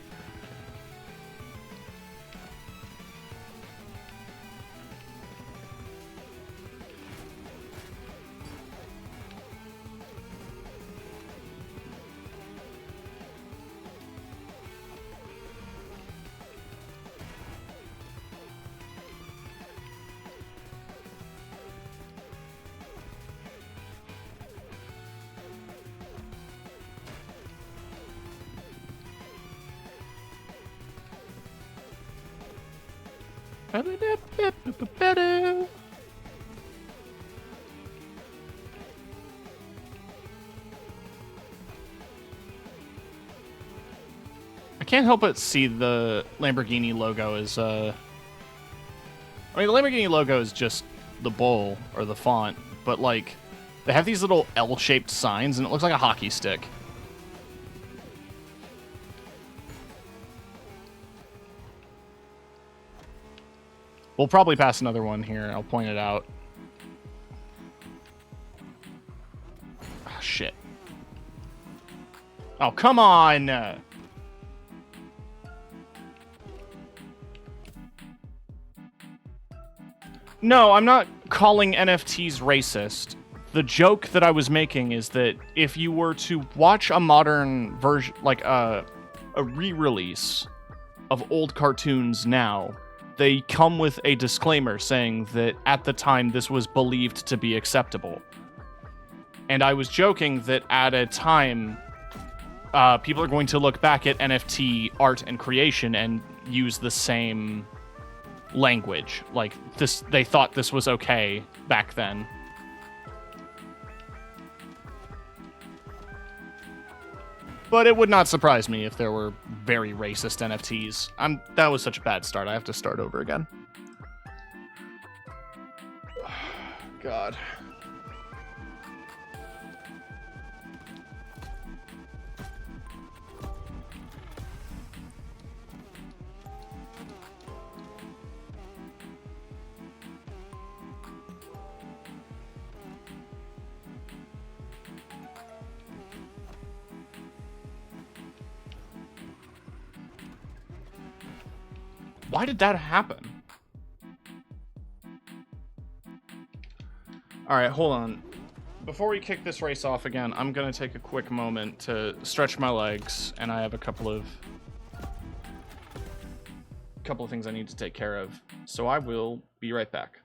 I can't help but see the Lamborghini logo as I mean, the Lamborghini logo is just the bowl or the font, but like they have these little L-shaped signs and it looks like a hockey stick. We'll probably pass another one here. I'll point it out. Oh, shit. Oh, come on! No, I'm not calling NFTs racist. The joke that I was making is that if you were to watch a modern version, like a re-release of old cartoons now, they come with a disclaimer saying that at the time this was believed to be acceptable. And I was joking that at a time, people are going to look back at NFT art and creation and use the same language. Like, this, they thought this was okay back then. But it would not surprise me if there were very racist NFTs. That was such a bad start. I have to start over again. God. Why did that happen? Alright, hold on. Before we kick this race off again, I'm gonna take a quick moment to stretch my legs, and I have a couple of things I need to take care of. So I will be right back.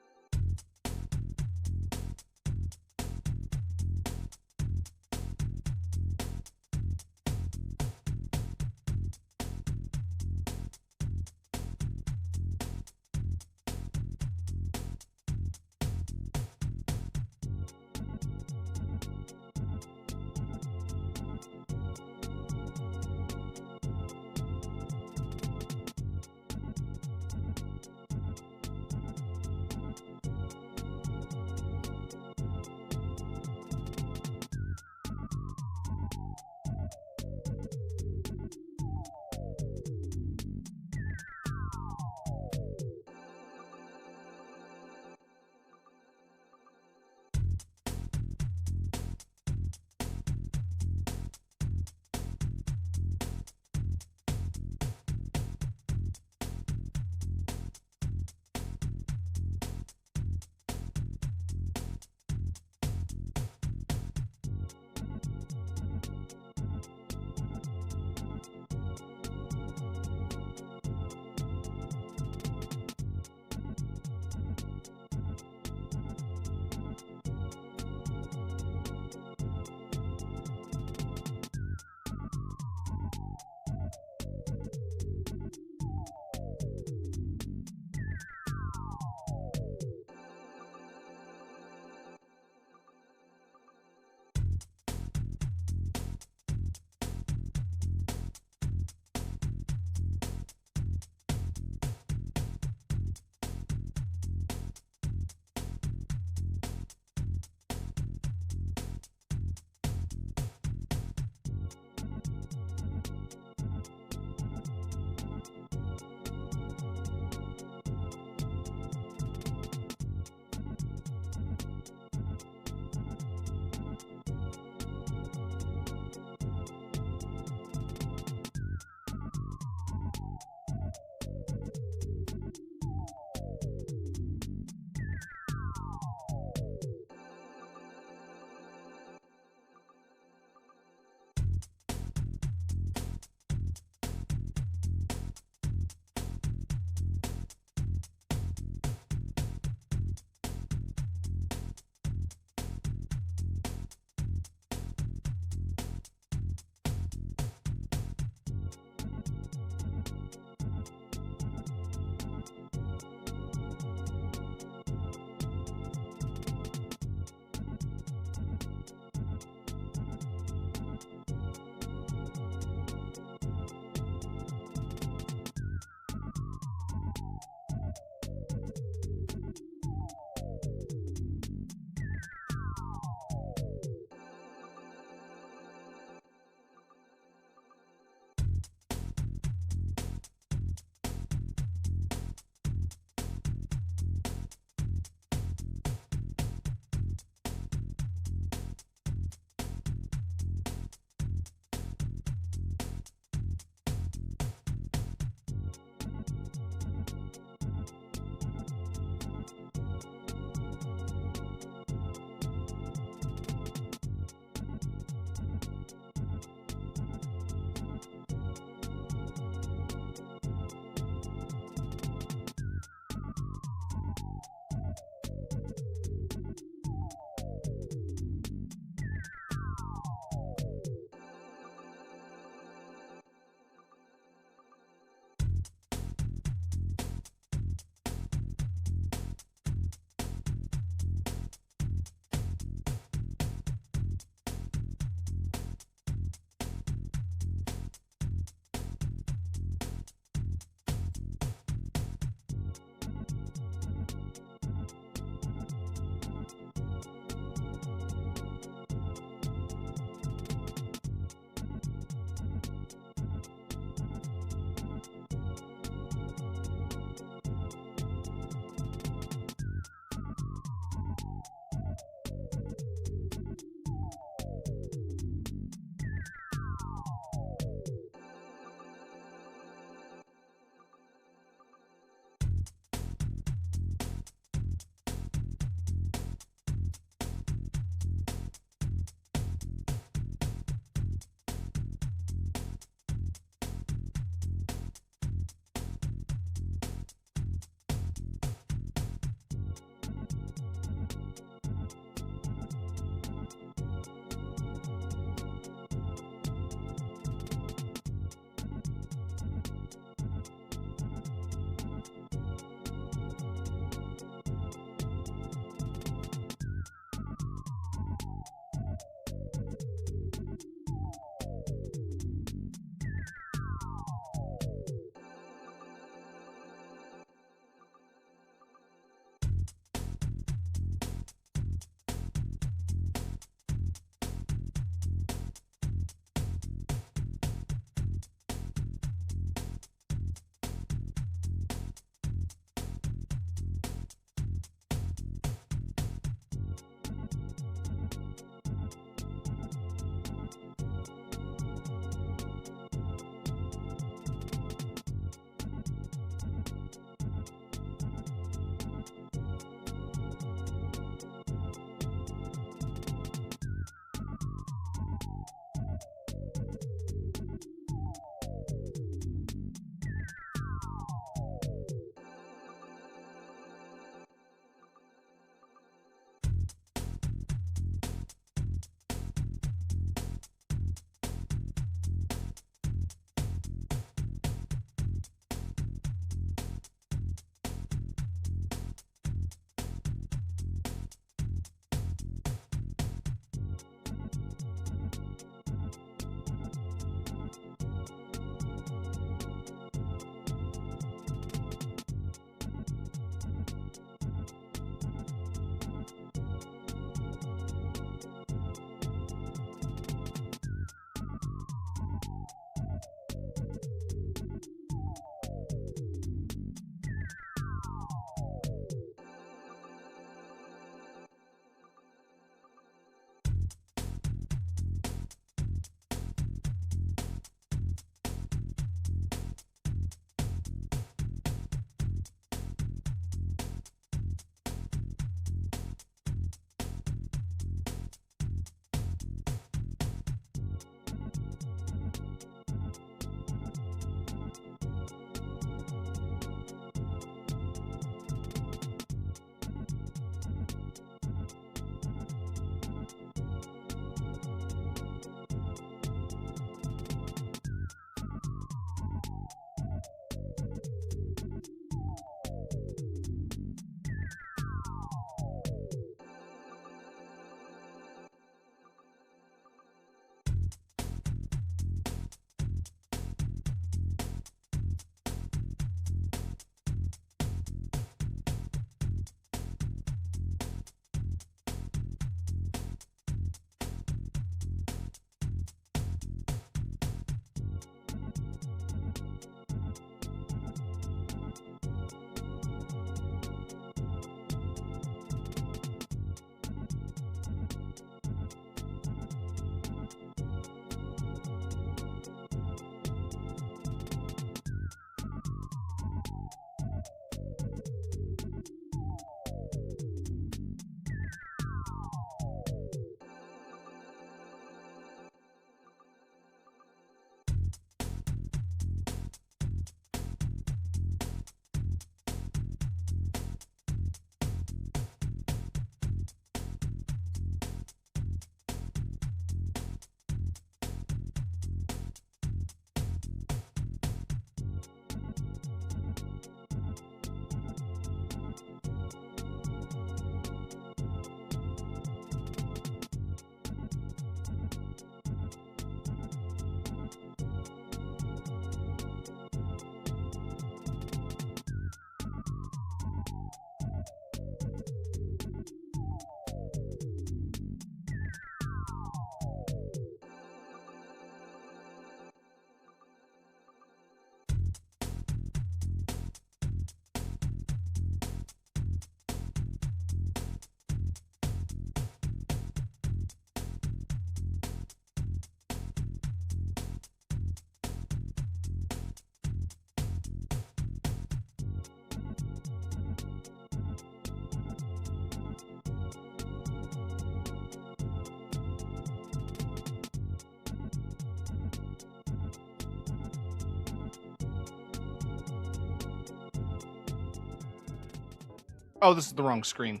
Oh, this is the wrong screen.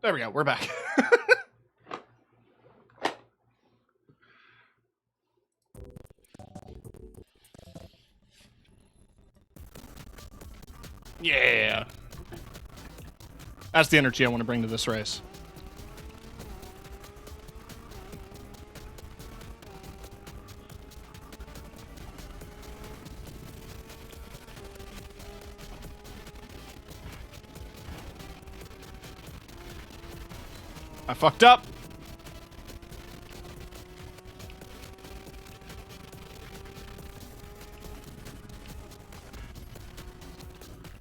There we go. We're back. Yeah. That's the energy I want to bring to this race. I fucked up.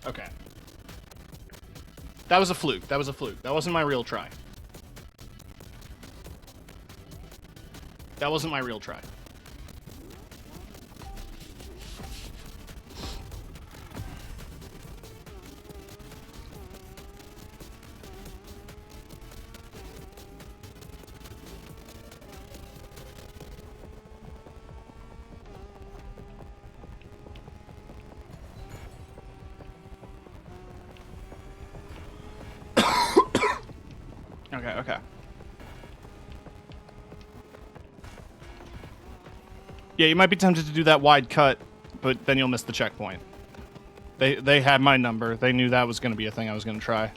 Okay. That was a fluke. That was a fluke. That wasn't my real try. That wasn't my real try. Okay, okay. Yeah, you might be tempted to do that wide cut, but then you'll miss the checkpoint. They had my number. They knew that was going to be a thing I was going to try.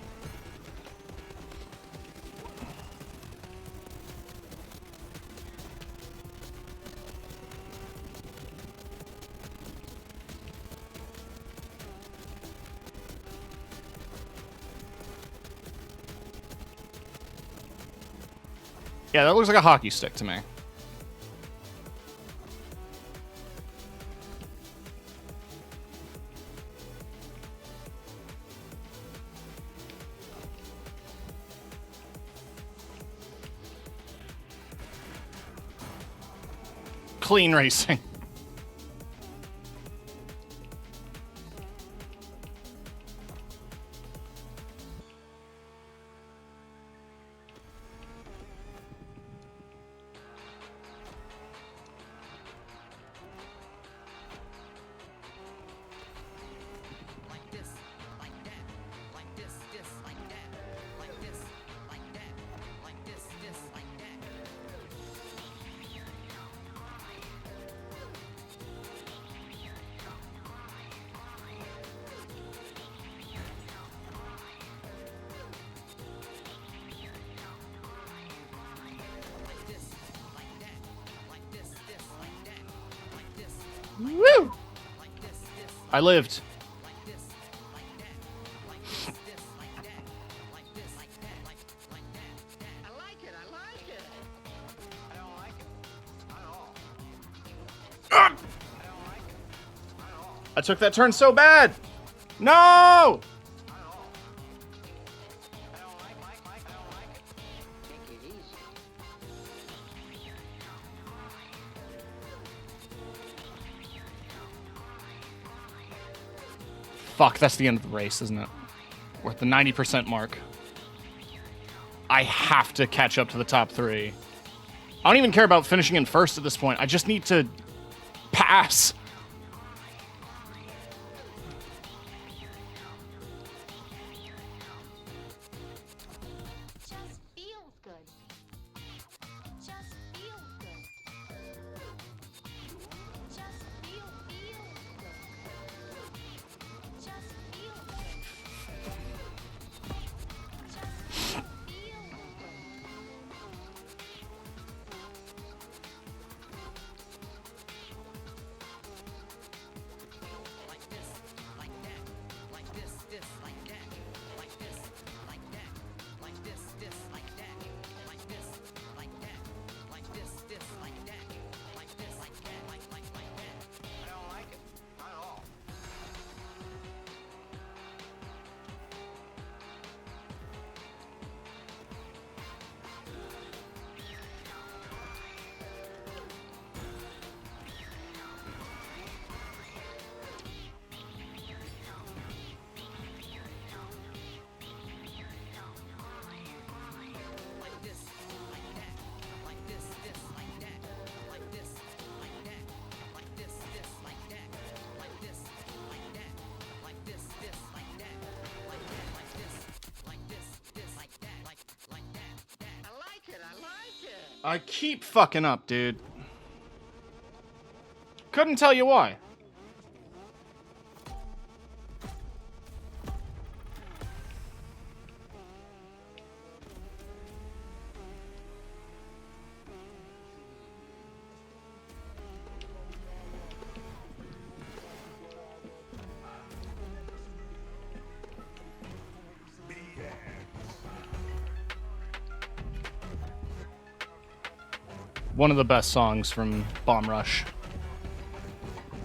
Yeah, that looks like a hockey stick to me. Clean racing. Like this, like that, like this, like that, like this, like that, like this, like that. Like this, like that, like this, like that, like this, Woo! like this, I lived. like this, like that, like this, like that, like this, like that, like that. I like it. I like it. I don't like it at all. I don't like it at all. I took that turn so bad. No! At all. I don't like it. Take it easy. Fuck, that's the end of the race, isn't it? We're at the 90% mark. I have to catch up to the top 3. I don't even care about finishing in first at this point. I just need to pass. Just feels good. Just feels good. Just feels good. Just feels good. Just feels good. I keep fucking up, dude. Couldn't tell you why. One of the best songs from Bomb Rush.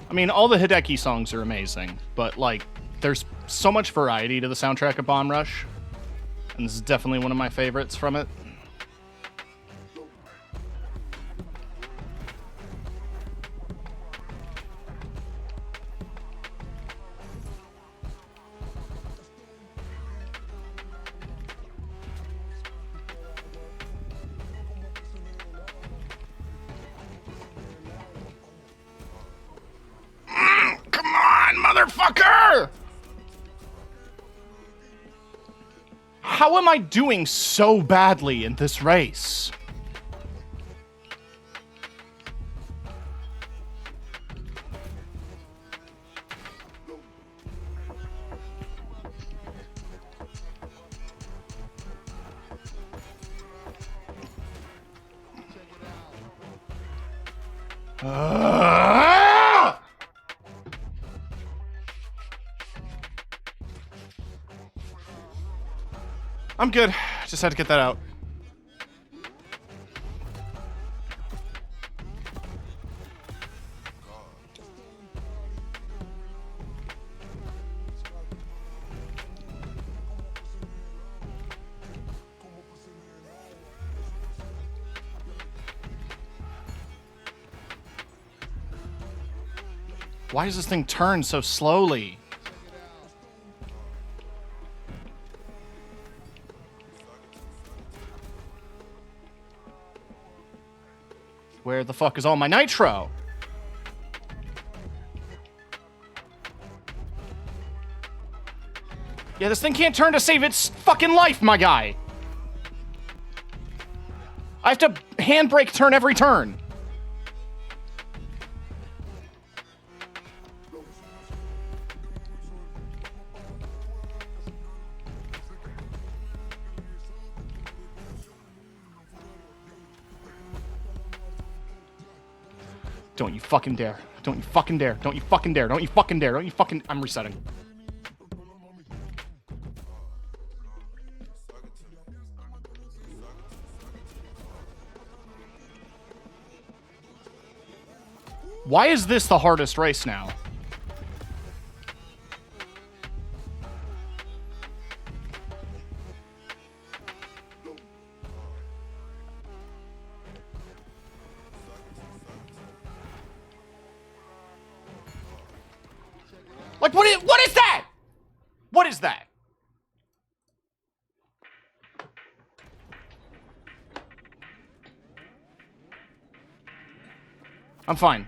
I mean, all the Hideki songs are amazing, but, like, there's so much variety to the soundtrack of Bomb Rush, and this is definitely one of my favorites from it. Motherfucker! How am I doing so badly in this race? I'm good. Just had to get that out. Why does this thing turn so slowly? Where the fuck is all my nitro? Yeah, this thing can't turn to save its fucking life, my guy. I have to handbrake turn every turn. Don't you fucking dare. Don't you fucking dare. Don't you fucking dare. Don't you fucking dare. Don't you fucking... I'm resetting. Why is this the hardest race now? Like, what is that? What is that? I'm fine.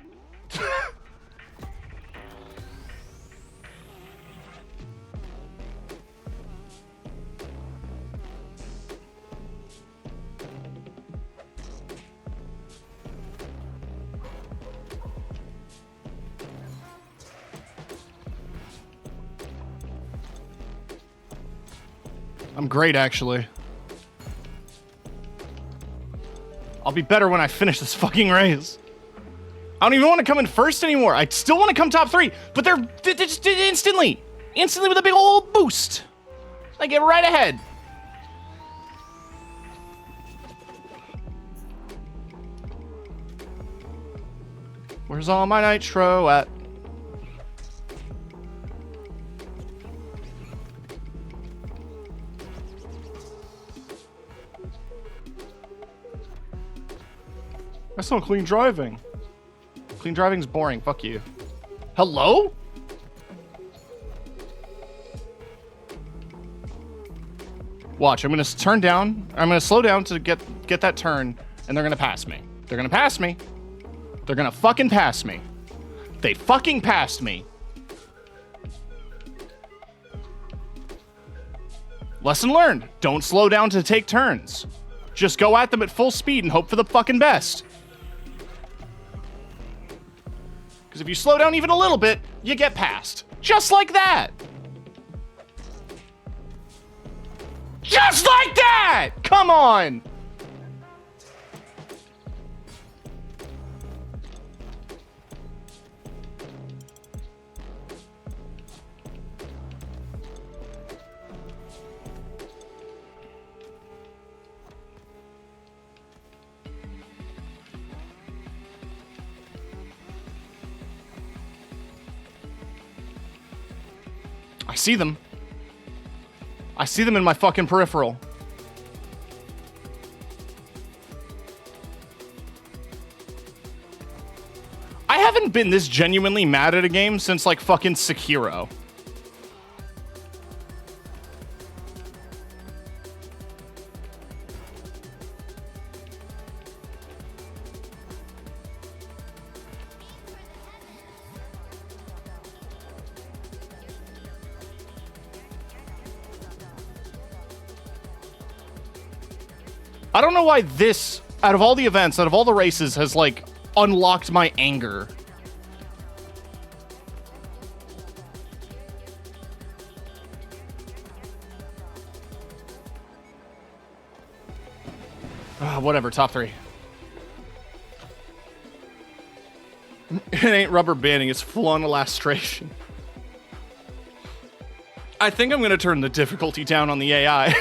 I'm great, actually. I'll be better when I finish this fucking race. I don't even want to come in first anymore. I still want to come top 3, but they're just instantly with a big old boost. I get right ahead. Where's all my nitro at? That's not clean driving. Clean driving's boring. Fuck you. Hello? Watch, I'm gonna turn down. I'm gonna slow down to get that turn, and they're gonna pass me. They're gonna pass me. They're gonna fucking pass me. They fucking passed me. Lesson learned. Don't slow down to take turns. Just go at them at full speed and hope for the fucking best. Because if you slow down even a little bit, you get past. Just like that! Just like that! Come on! I see them. I see them in my fucking peripheral. I haven't been this genuinely mad at a game since like fucking Sekiro. I don't know why this, out of all the events, out of all the races, has, like, unlocked my anger. Whatever, top 3. It ain't rubber banding, it's full-on illustration. I think I'm gonna turn the difficulty down on the AI.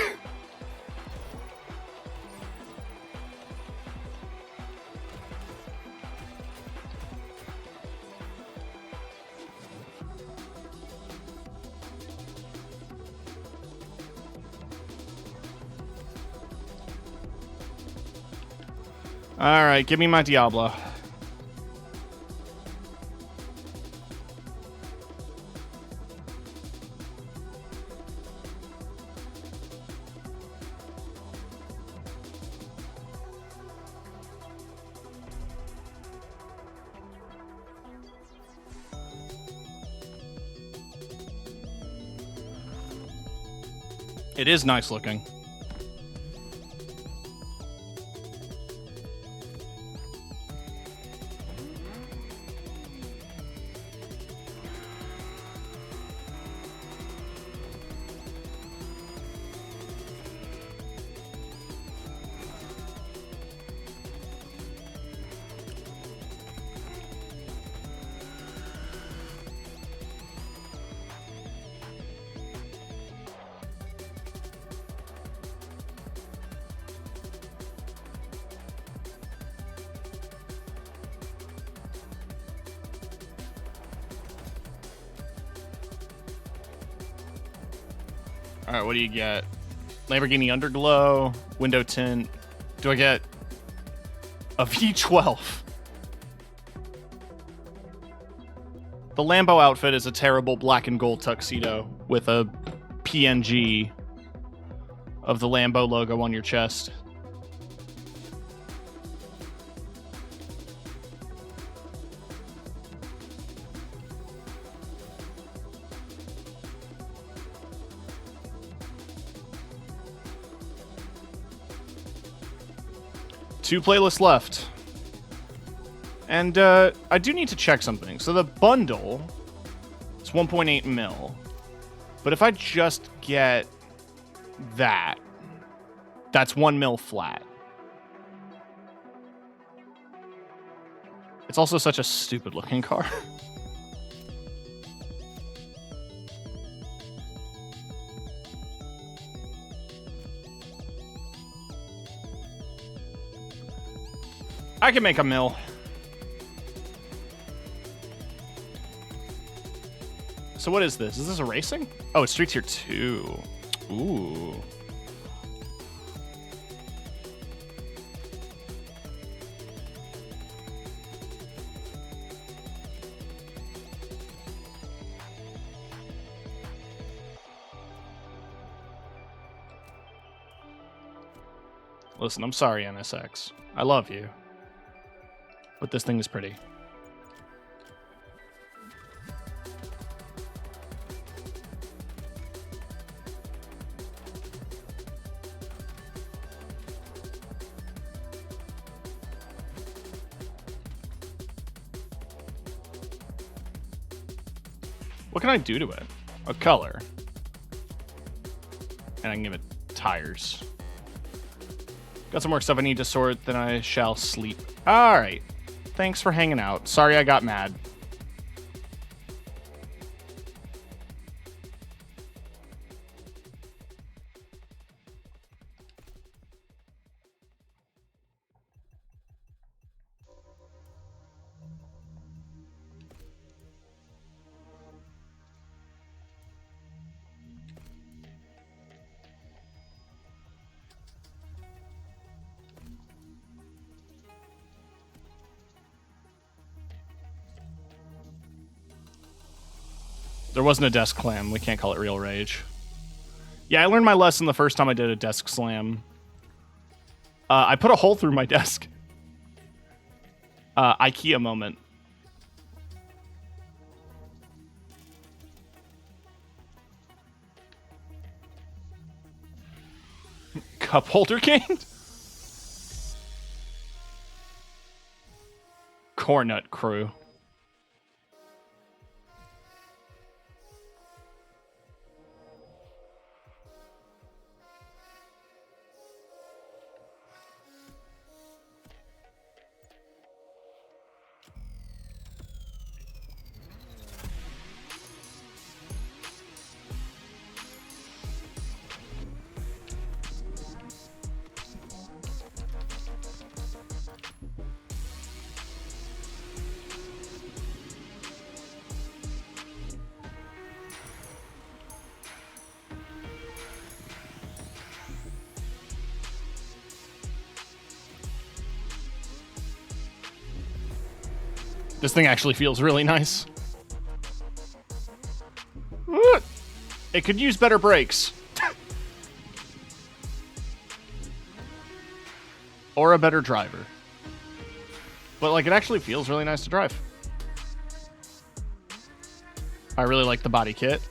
Alright, give me my Diablo. It is nice looking. Alright, what do you get? Lamborghini Underglow, window tint. Do I get a V12? The Lambo outfit is a terrible black and gold tuxedo with a PNG of the Lambo logo on your chest. Two playlists left. And I do need to check something. So the bundle is 1.8 mil. But if I just get that, that's 1 mil flat. It's also such a stupid looking car. I can make a mill. So what is this? Is this a racing? Oh, it's Street Tier 2. Ooh. Listen, I'm sorry, NSX. I love you. But this thing is pretty. What can I do to it? A color. And I can give it tires. Got some more stuff I need to sort, then I shall sleep. Alright. Thanks for hanging out. Sorry I got mad. There wasn't a desk slam. We can't call it real rage. Yeah, I learned my lesson the first time I did a desk slam. I put a hole through my desk. IKEA moment. Cup holder gained? Cornut crew. This thing actually feels really nice. It could use better brakes. Or a better driver. But, like, it actually feels really nice to drive. I really like the body kit.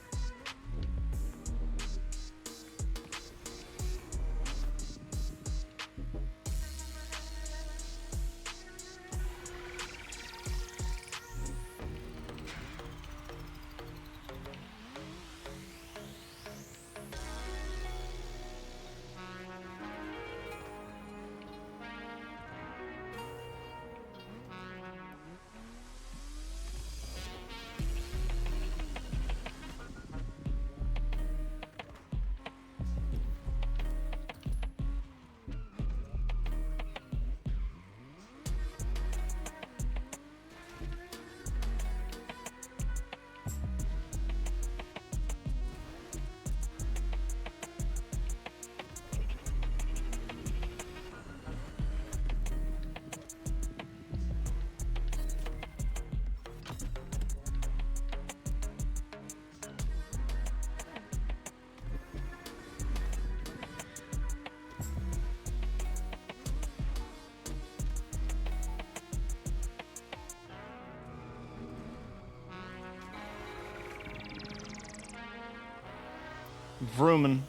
Vroomin'.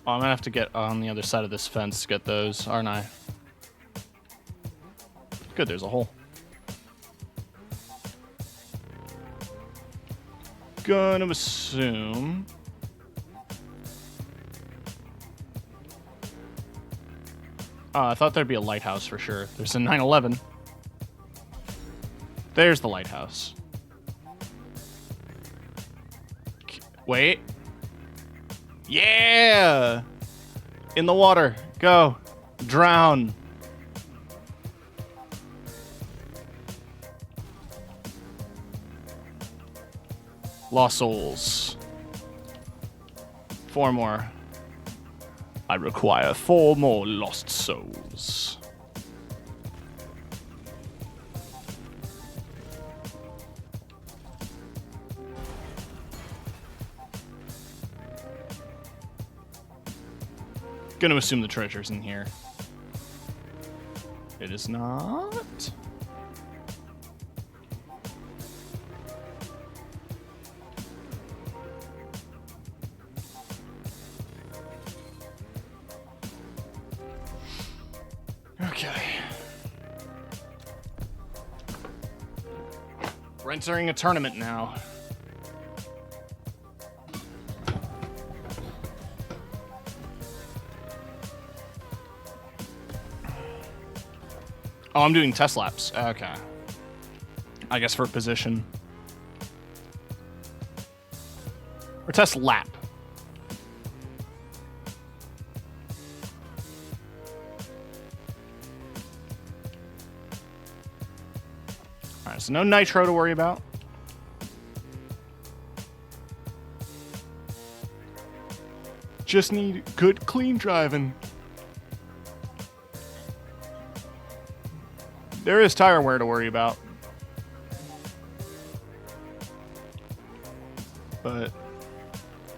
Oh, I'm gonna have to get on the other side of this fence to get those, aren't I? Good, there's a hole. Gonna assume... I thought there'd be a lighthouse for sure. There's a 911. There's the lighthouse. Wait. Yeah! In the water. Go. Drown. Lost souls. 4 more. I require 4 more lost souls. Gonna assume the treasure's in here. It is not. Okay. We're entering a tournament now. Oh, I'm doing test laps. Okay. I guess for position. Or test lap. Alright, so no nitro to worry about. Just need good, clean driving. There is tire wear to worry about. But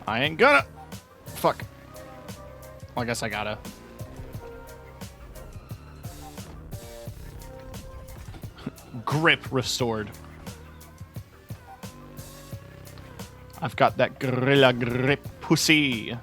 I ain't gonna. Fuck. Well, I guess I gotta. Grip restored. I've got that Gorilla Grip pussy.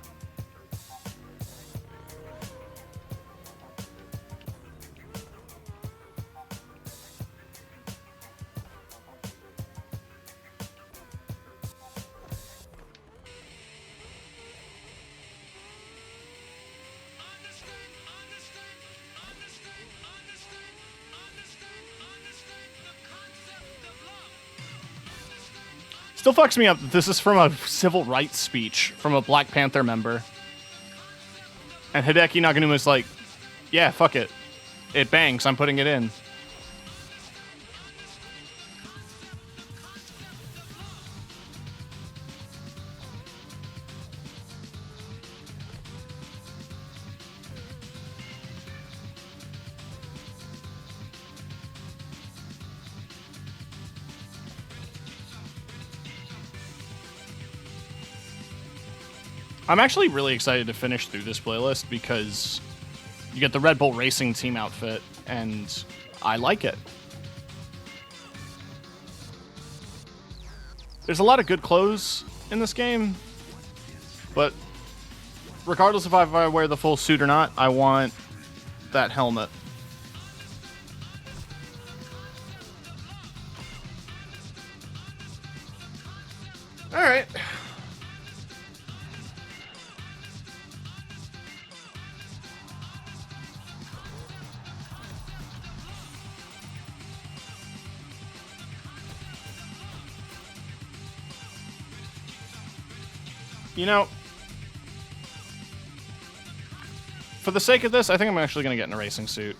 Still fucks me up that this is from a civil rights speech from a Black Panther member. And Hideki Naganuma is like, yeah, fuck it. It bangs, I'm putting it in. I'm actually really excited to finish through this playlist because you get the Red Bull Racing Team outfit, and I like it. There's a lot of good clothes in this game, but regardless if I wear the full suit or not, I want that helmet. All right. You know, for the sake of this, I think I'm actually going to get in a racing suit.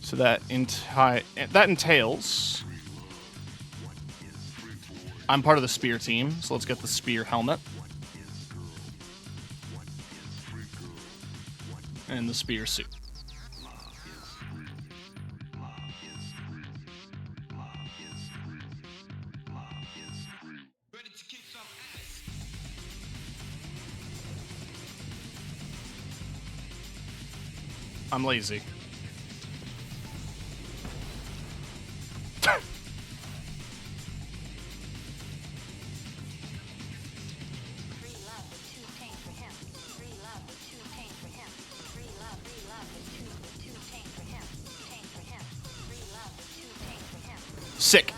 So that entails I'm part of the Spear team, so let's get the Spear helmet. And the Spear suit. I'm lazy. Sick.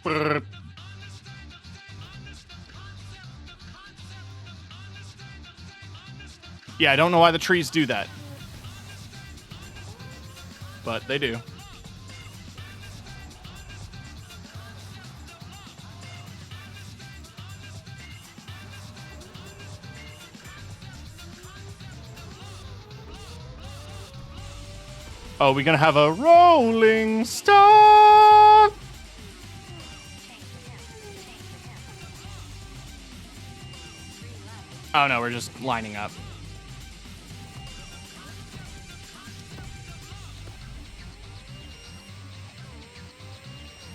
Brrr. Yeah, I don't know why the trees do that. But they do. Oh, we're gonna have a rolling start. Oh no, we're just lining up.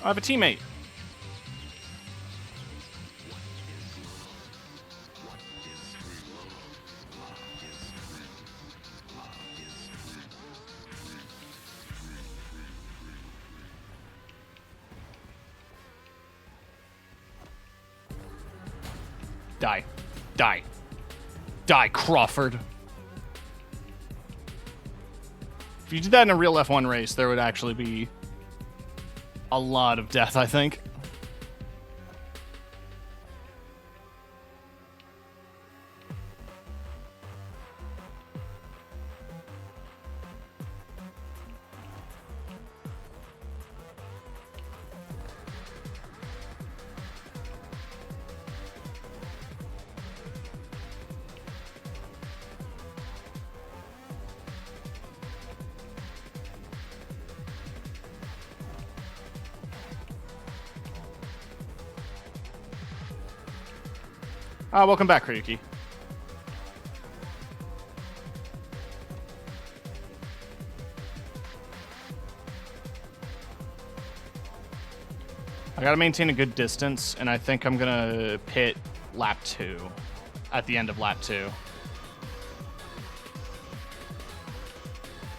I have a teammate. Die. Die. Die, Crawford. If you did that in a real F1 race, there would actually be a lot of death, I think. Welcome back, Ryuki. I gotta maintain a good distance, and I think I'm gonna pit lap 2 at the end of lap 2.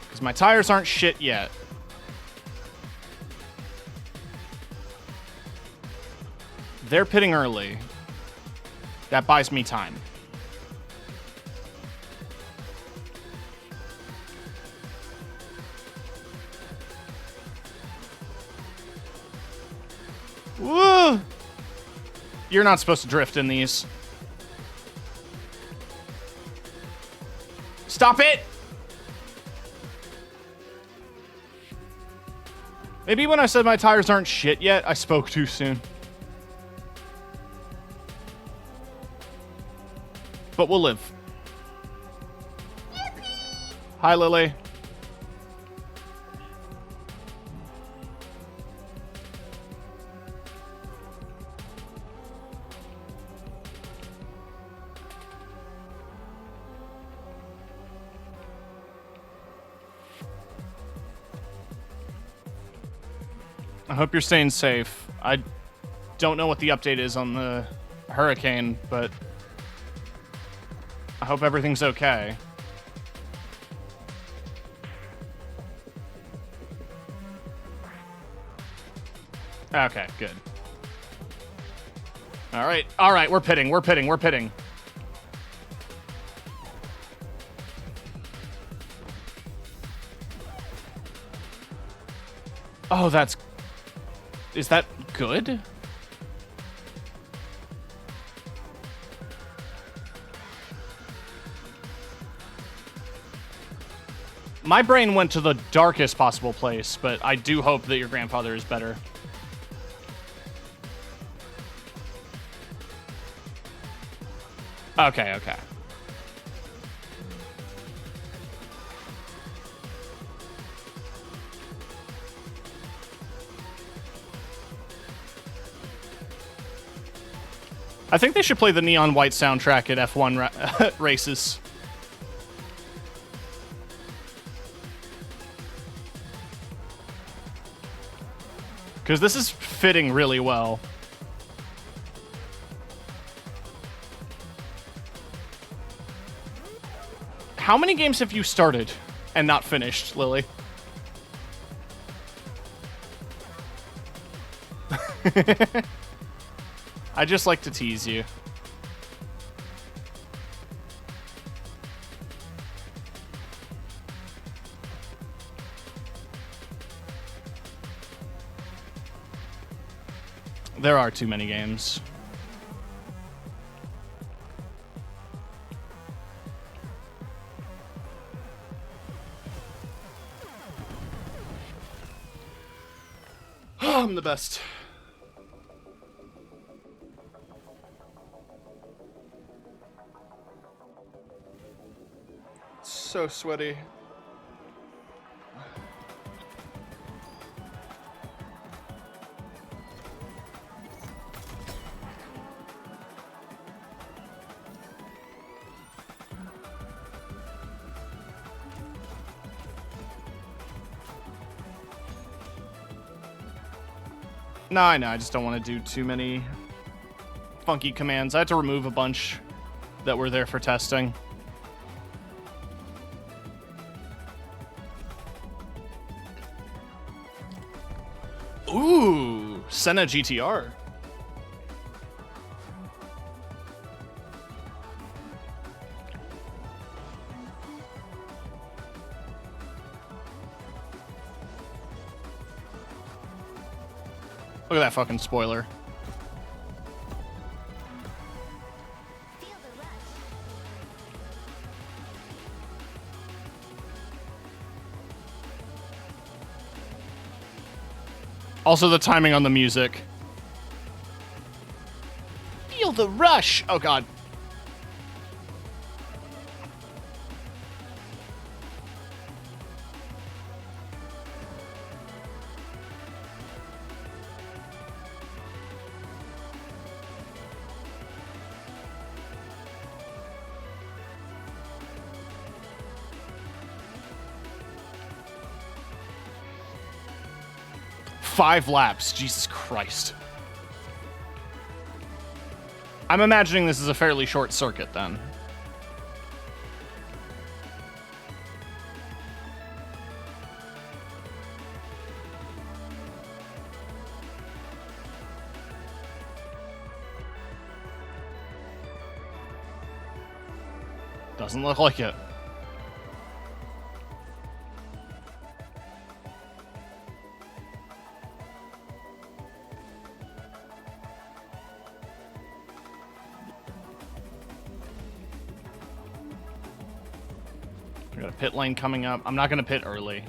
Because my tires aren't shit yet. They're pitting early. That buys me time. Woo! You're not supposed to drift in these. Stop it! Maybe when I said my tires aren't shit yet, I spoke too soon. But we'll live. Hi, Lily. I hope you're staying safe. I don't know what the update is on the hurricane, but I hope everything's okay. Okay, good. All right, we're pitting. Oh, that's... Is that good? My brain went to the darkest possible place, but I do hope that your grandfather is better. Okay. I think they should play the Neon White soundtrack at F1 races. Because this is fitting really well. How many games have you started and not finished, Lily? I just like to tease you. There are too many games. I'm the best. So sweaty. No, I know. I just don't want to do too many funky commands. I had to remove a bunch that were there for testing. Ooh, Senna GTR. Look at that fucking spoiler. Feel the rush. Also, the timing on the music. Feel the rush! Oh, God. Five laps. Jesus Christ. I'm imagining this is a fairly short circuit then. Doesn't look like it. We got a pit lane coming up. I'm not going to pit early.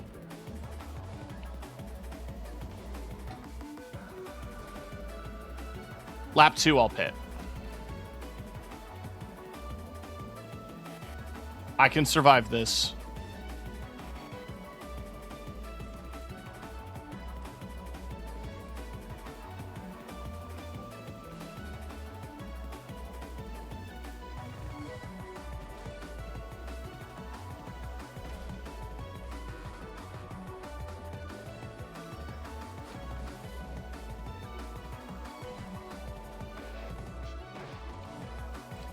Lap 2, I'll pit. I can survive this.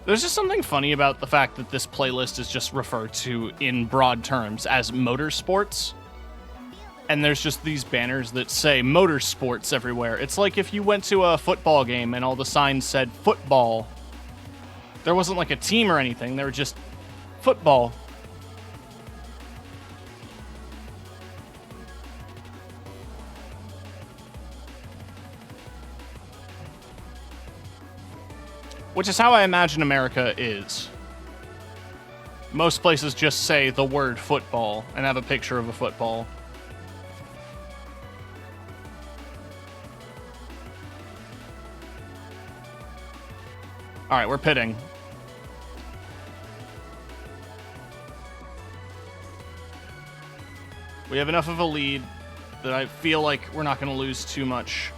There's just something funny about the fact that this playlist is just referred to in broad terms as motorsports. And there's just these banners that say motorsports everywhere. It's like if you went to a football game and all the signs said football. There wasn't like a team or anything. They were just football. Which is how I imagine America is. Most places just say the word football and have a picture of a football. Alright, we're pitting. We have enough of a lead that I feel like we're not going to lose too much.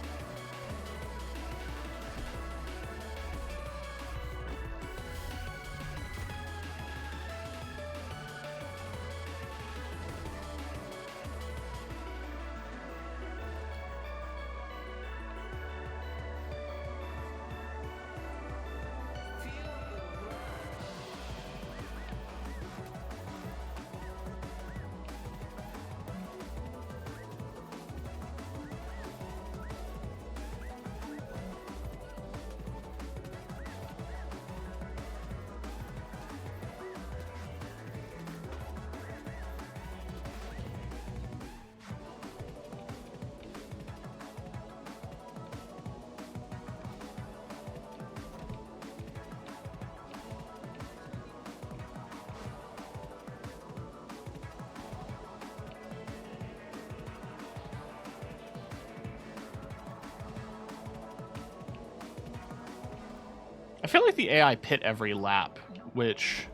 I feel like the AI pit every lap, which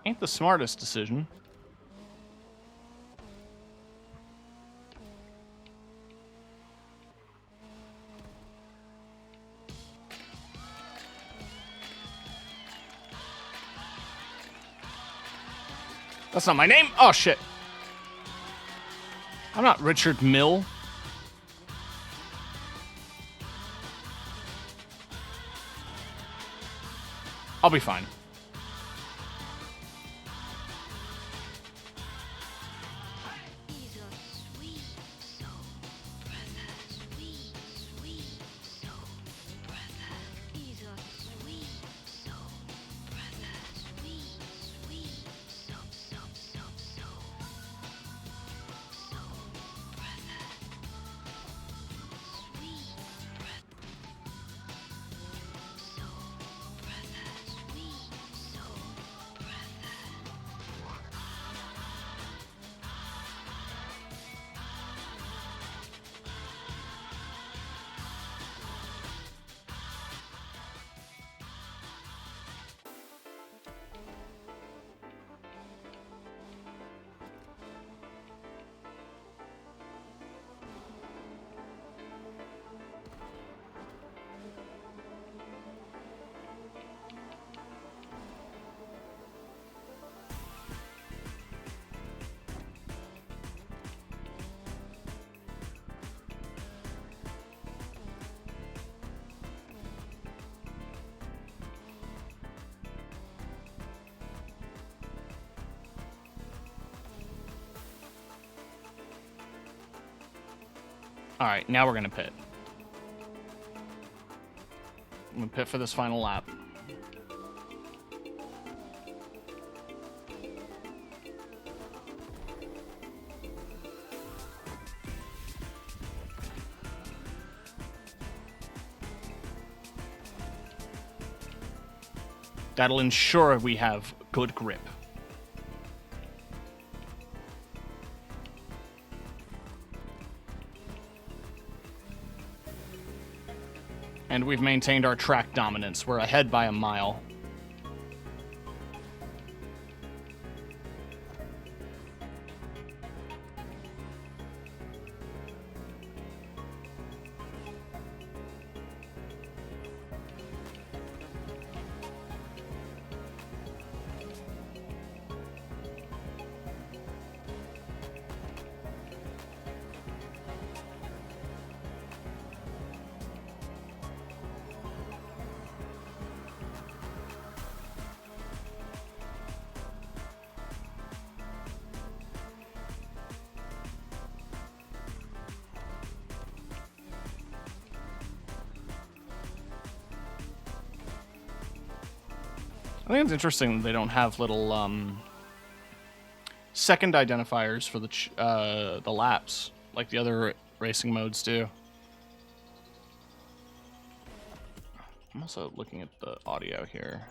ain't the smartest decision. That's not my name. Oh, shit. I'm not Richard Mill. I'll be fine. He's a sweet soul brother, sweet, sweet soul brother. He's a sweet soul brother, sweet, sweet soul, soul, soul, soul. Soul brother, sweet brother. Soul brother, sweet soul brother. All right, now we're gonna pit. I'm gonna pit for this final lap. That'll ensure we have good grip. And we've maintained our track dominance. We're ahead by a mile. I think it's interesting that they don't have little second identifiers for the laps like the other racing modes do. I'm also looking at the audio here.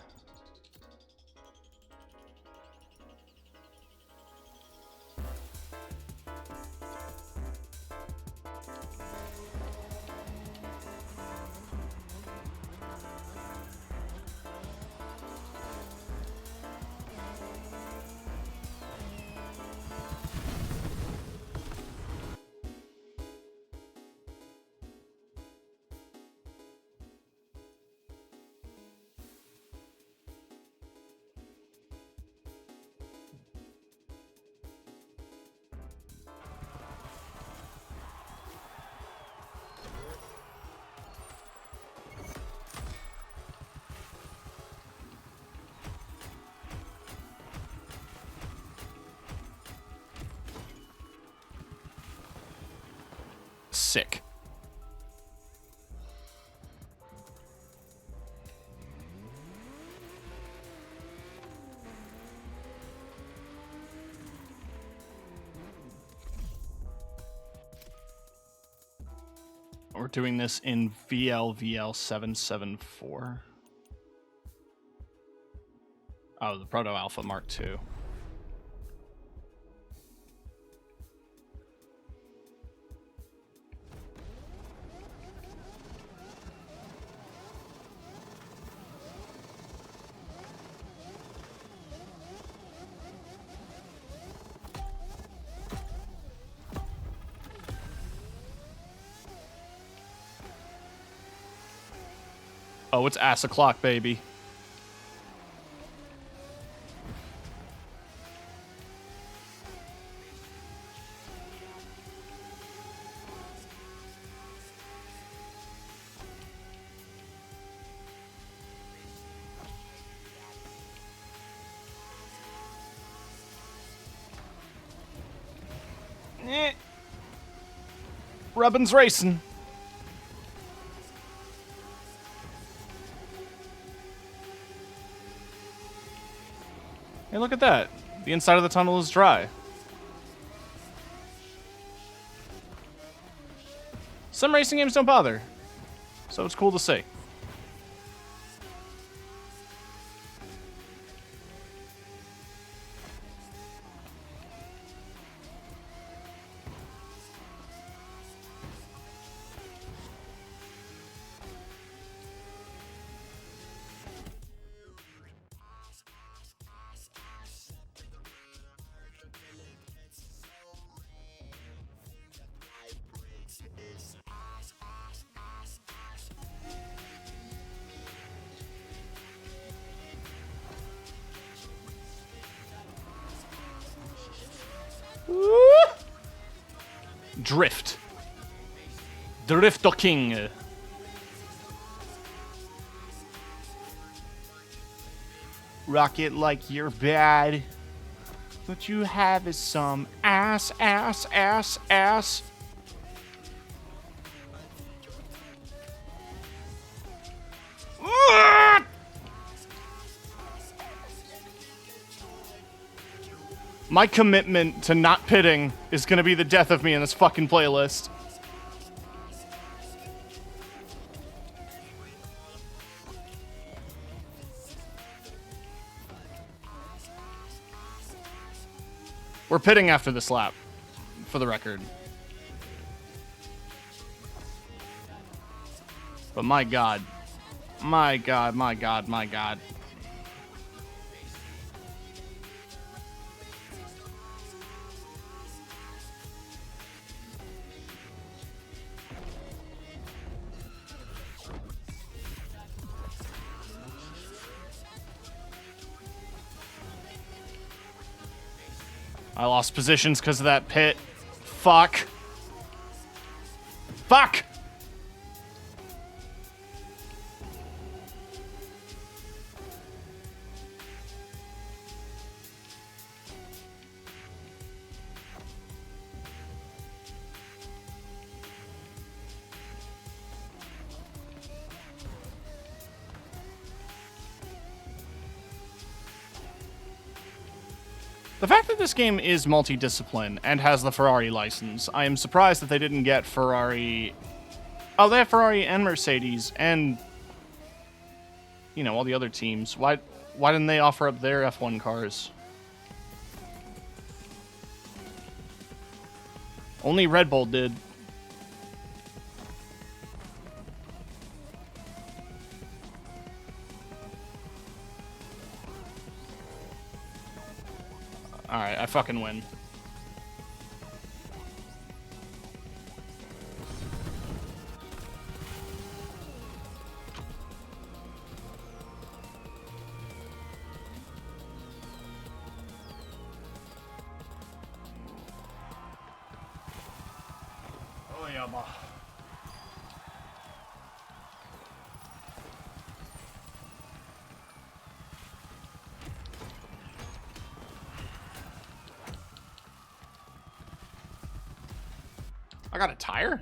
Sick. We're doing this in VLVL774. Oh, the Proto Alpha Mark II. Oh, it's ass o'clock, baby. Eh. Rubbin's racing. Hey, look at that. The inside of the tunnel is dry. Some racing games don't bother, so it's cool to see. Drift. Drifter King. Rocket like you're bad. What you have is some ass. My commitment to not pitting is gonna be the death of me in this fucking playlist. We're pitting after this lap, for the record. But my god. My god. I lost positions because of that pit. Fuck. The fact that this game is multidiscipline and has the Ferrari license, I am surprised that they didn't get Ferrari... Oh, they have Ferrari and Mercedes and, you know, all the other teams. Why didn't they offer up their F1 cars? Only Red Bull did. Alright, I fucking win. Oh yeah, ma. I got a tire?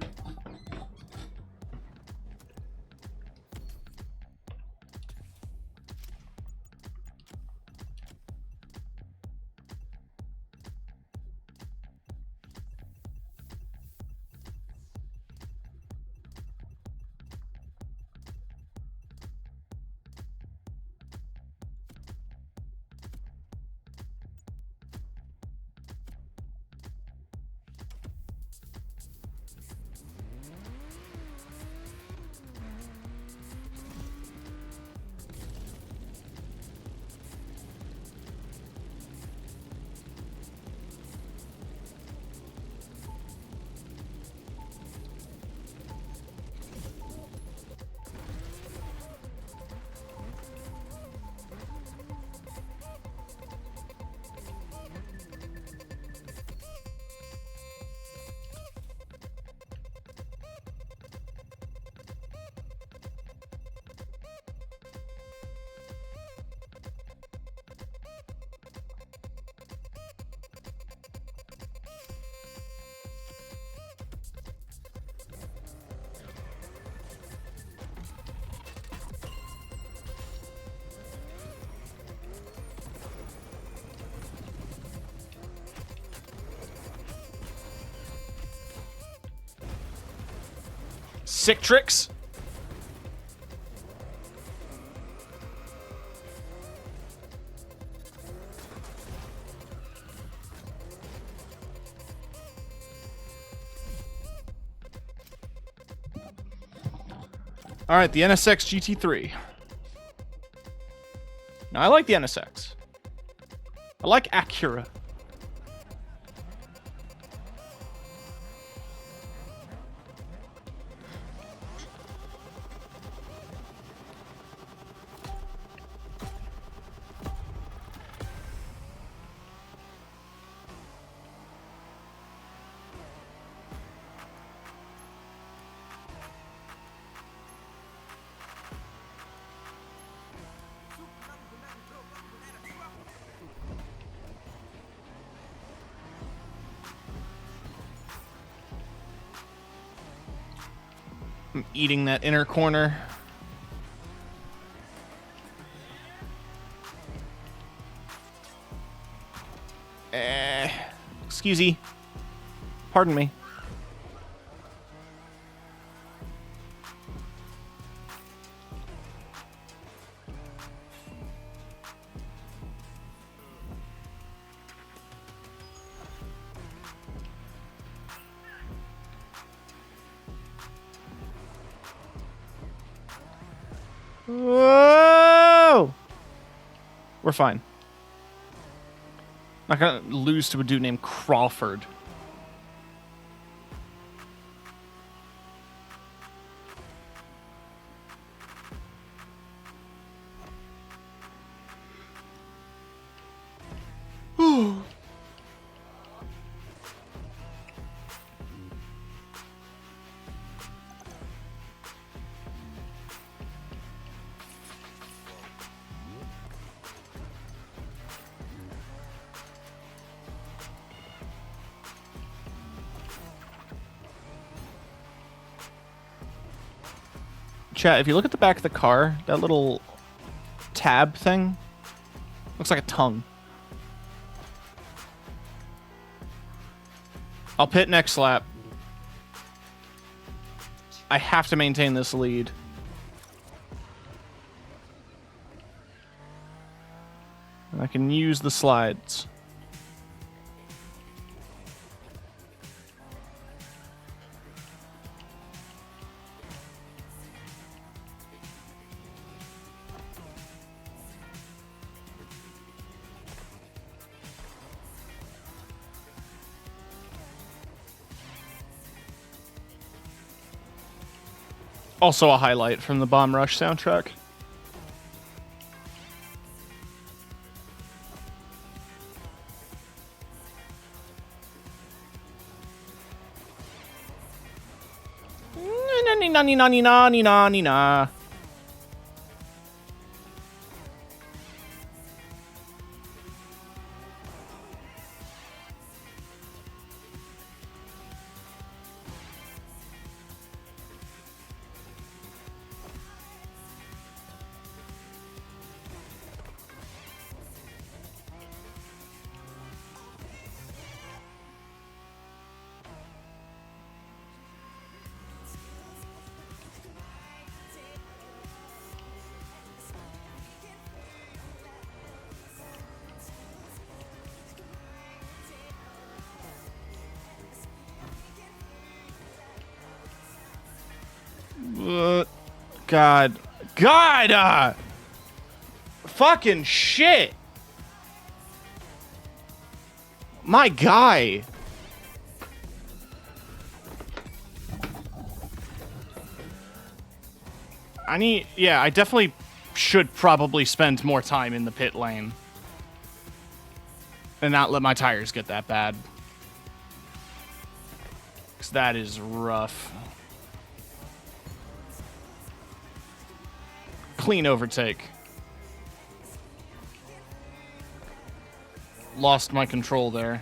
Sick tricks. All right, the NSX GT3. Now, I like the NSX. I like Acura. I'm eating that inner corner. Excuse me. Pardon me. Whoa! We're fine. Not gonna lose to a dude named Crawford. Chat, if you look at the back of the car, that little tab thing looks like a tongue. I'll pit next lap. I have to maintain this lead. And I can use the slides. Also a highlight from the Bomb Rush soundtrack. Na. God. Fucking shit. My guy. I definitely should probably spend more time in the pit lane. And not let my tires get that bad. Because that is rough. Clean overtake. Lost my control there.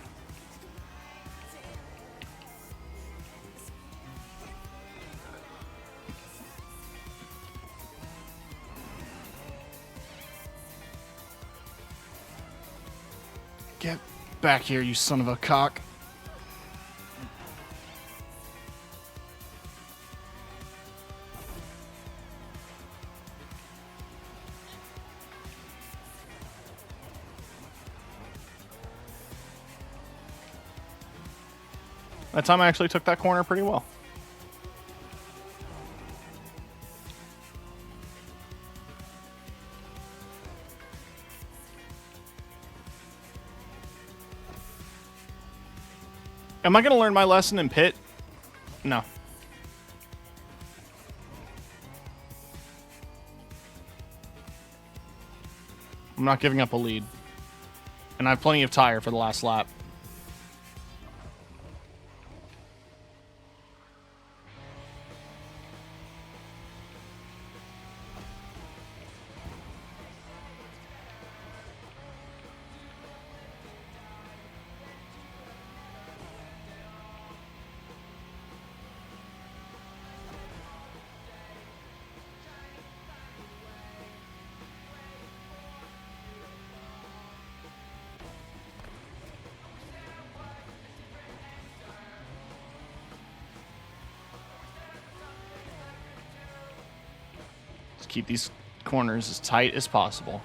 Get back here, you son of a cock. That time I actually took that corner pretty well. Am I going to learn my lesson in pit? No. I'm not giving up a lead. And I have plenty of tire for the last lap. Keep these corners as tight as possible.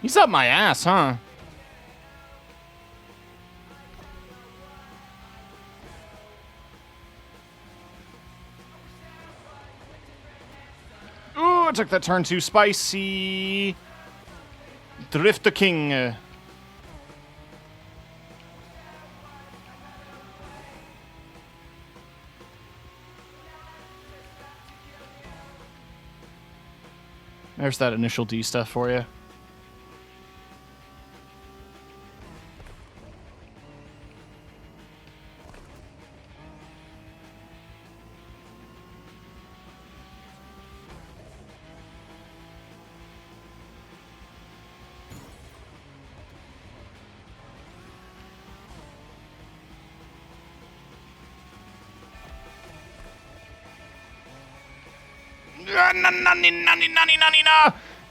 He's up my ass, huh? Ooh, I took that turn too spicy. Drift the king. There's that initial D stuff for you.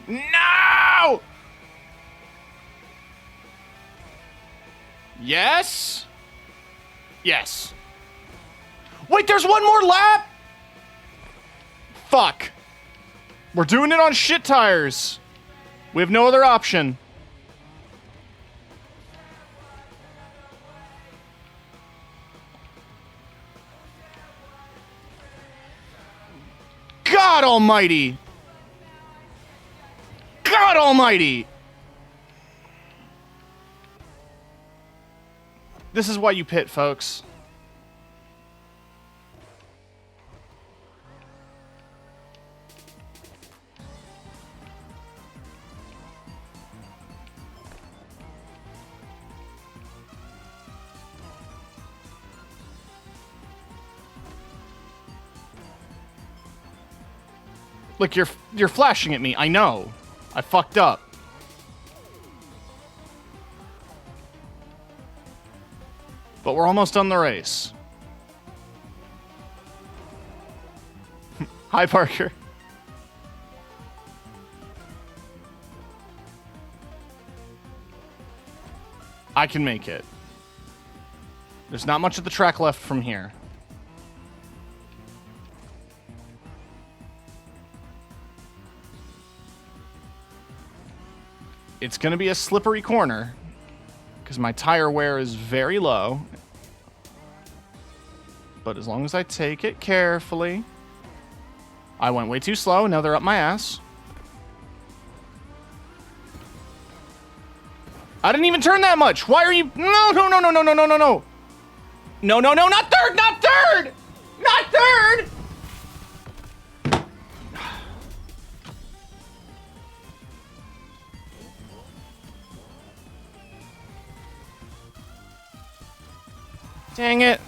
No! Yes? Yes. Wait, there's one more lap? Fuck. We're doing it on shit tires. We have no other option. God almighty! God almighty! This is why you pit, folks. Look, you're flashing at me. I know. I fucked up. But we're almost done the race. Hi, Parker. I can make it. There's not much of the track left from here. It's going to be a slippery corner because my tire wear is very low. But as long as I take it carefully. I went way too slow. Now they're up my ass. I didn't even turn that much. Why are you... No, no, no, no, no, no, no, no, no. No, no, no, not third, not third! Not third! Dang it.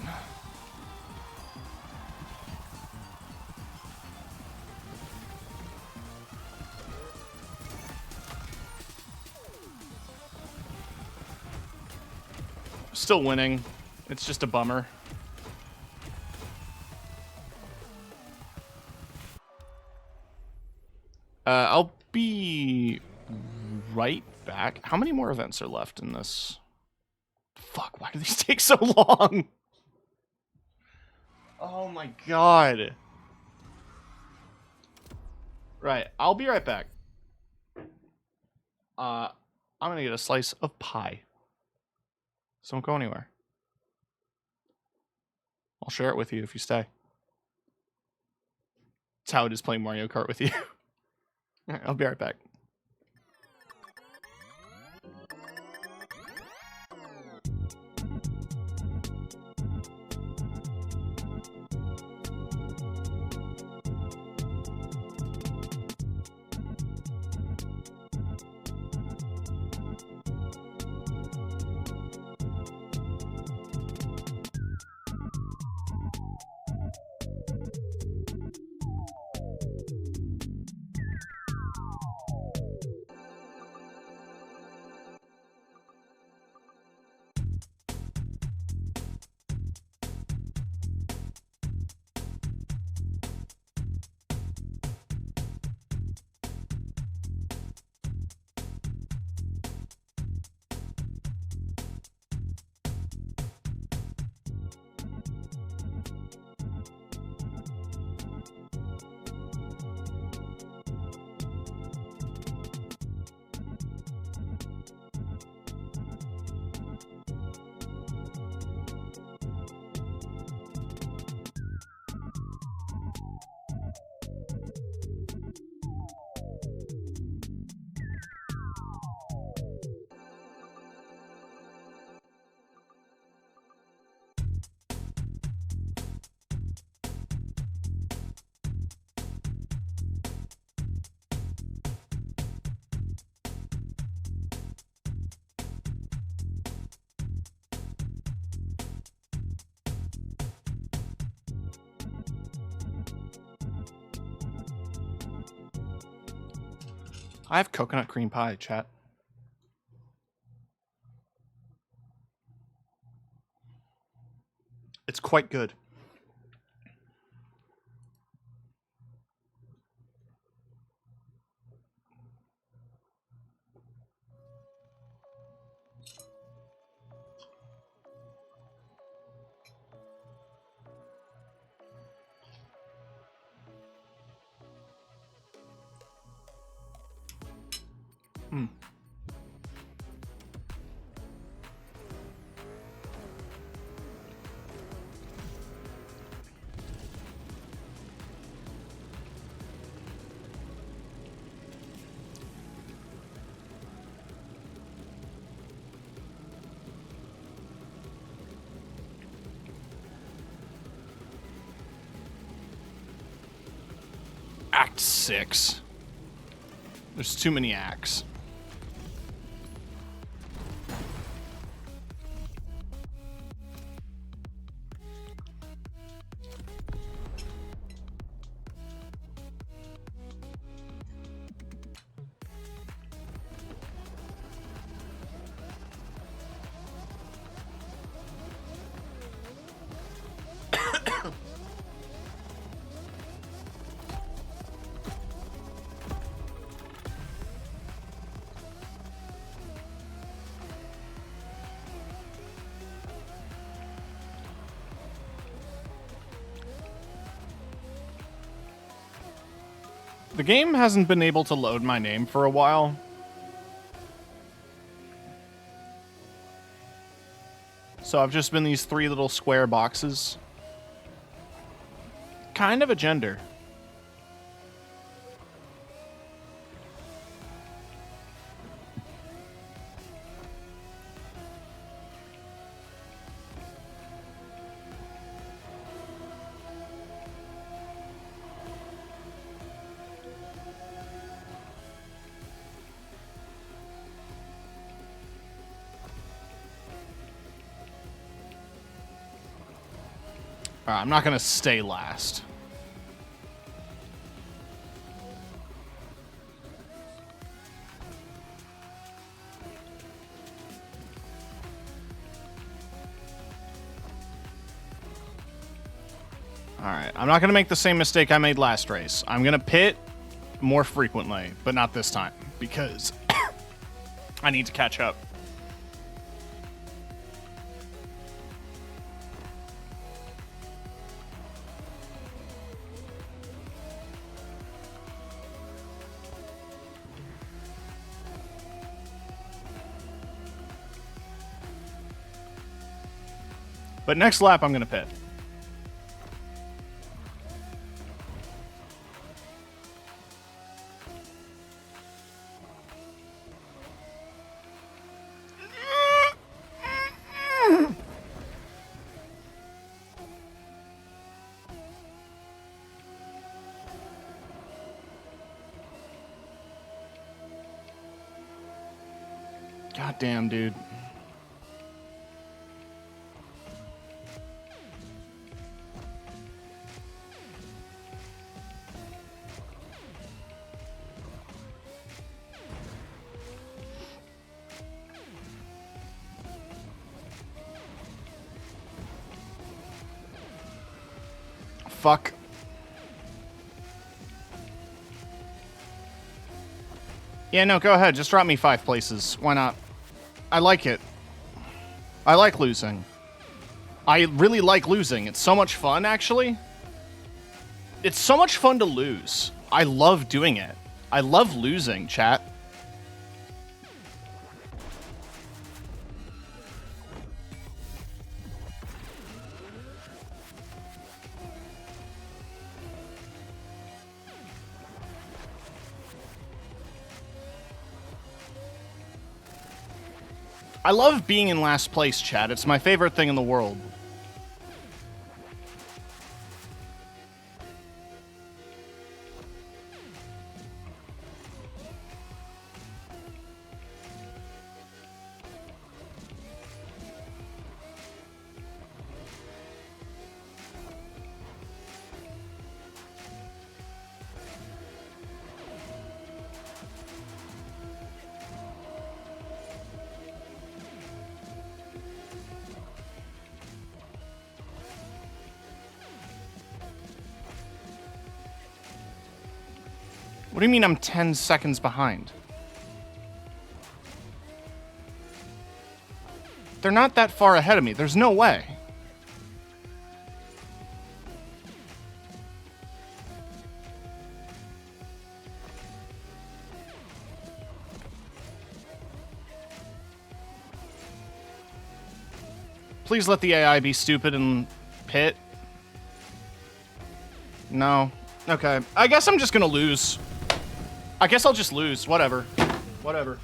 Still winning. It's just a bummer. I'll be right back. How many more events are left in this? Fuck, why do these take so long? Oh my god. Right, I'll be right back. I'm gonna get a slice of pie. So don't go anywhere. I'll share it with you if you stay. That's how it is playing Mario Kart with you. Alright, I'll be right back. I have coconut cream pie, chat. It's quite good. Hmm. Act 6. There's too many acts. The game hasn't been able to load my name for a while. So I've just been these 3 little square boxes. Kind of a gender. Alright, I'm not gonna stay last. Alright, I'm not gonna make the same mistake I made last race. I'm gonna pit more frequently, but not this time, because I need to catch up. But next lap, I'm going to pit. God damn, dude. Fuck. Yeah, no, go ahead. Just drop me 5 places. Why not? I like it. I like losing. I really like losing. It's so much fun, actually. It's so much fun to lose. I love doing it. I love losing, chat. I love being in last place, chat. It's my favorite thing in the world. What do you mean I'm 10 seconds behind? They're not that far ahead of me. There's no way. Please let the AI be stupid and pit. No. Okay. I guess I'm just gonna lose. I guess I'll just lose. Whatever. Whatever.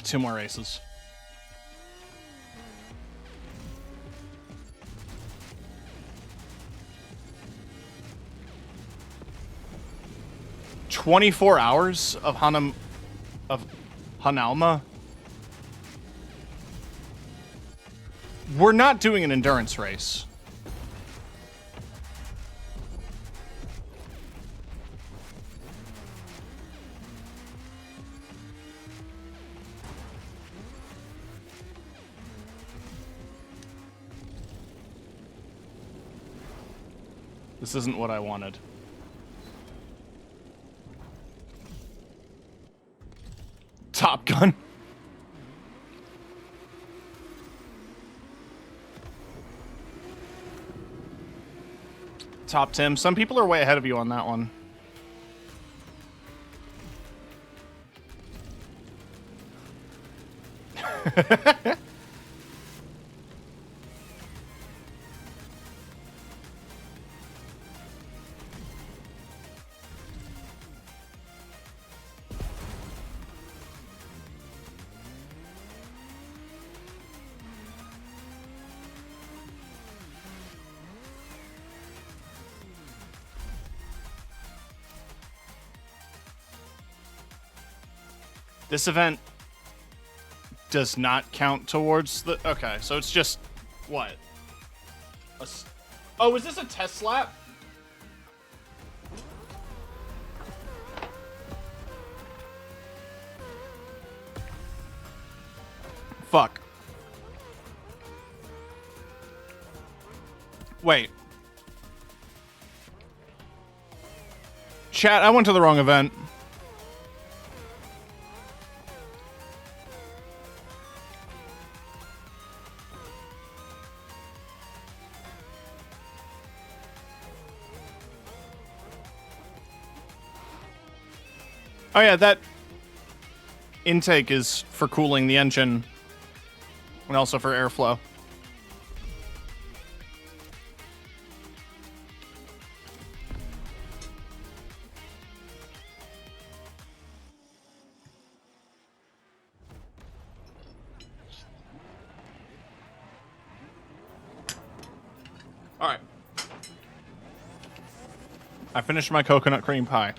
Two more races. "24 hours of Hanalma? We're not doing an endurance race. This isn't what I wanted. Top Gun. Top Tim. Some people are way ahead of you on that one. This event does not count towards the... Okay, so it's just... What? Oh, is this a test lap? Fuck. Wait. Chat, I went to the wrong event. Oh yeah, that intake is for cooling the engine and also for airflow. All right. I finished my coconut cream pie.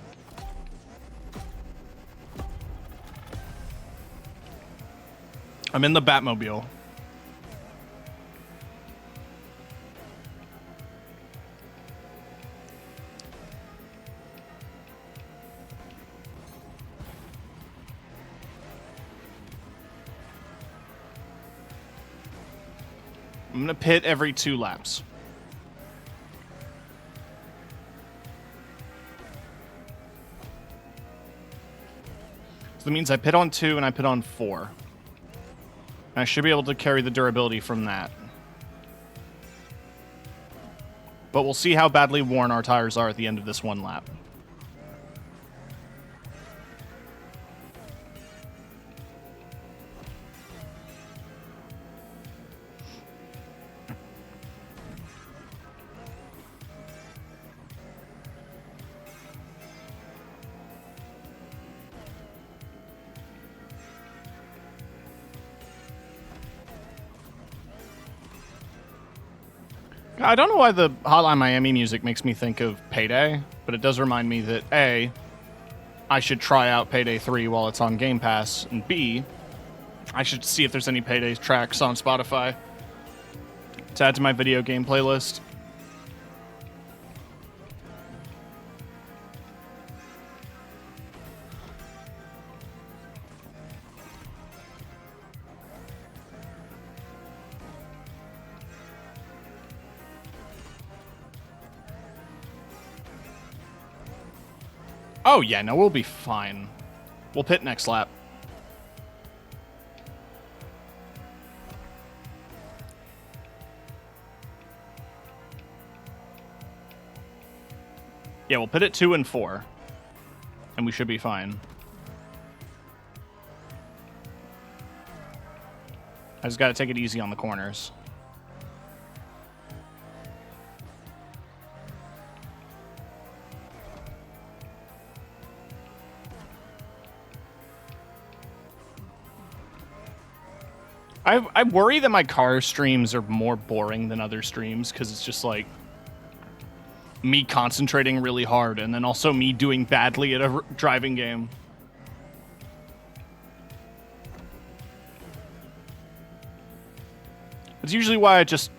I'm in the Batmobile. I'm gonna pit every 2 laps. So that means I pit on 2 and I pit on 4. I should be able to carry the durability from that. But we'll see how badly worn our tires are at the end of this 1 lap. I don't know why the Hotline Miami music makes me think of Payday, but it does remind me that A, I should try out Payday 3 while it's on Game Pass, and B, I should see if there's any Payday tracks on Spotify to add to my video game playlist. Oh, yeah, no, we'll be fine. We'll pit next lap. Yeah, we'll pit at 2 and 4. And we should be fine. I just gotta take it easy on the corners. I worry that my car streams are more boring than other streams because it's just like me concentrating really hard and then also me doing badly at a driving game. It's usually why I just,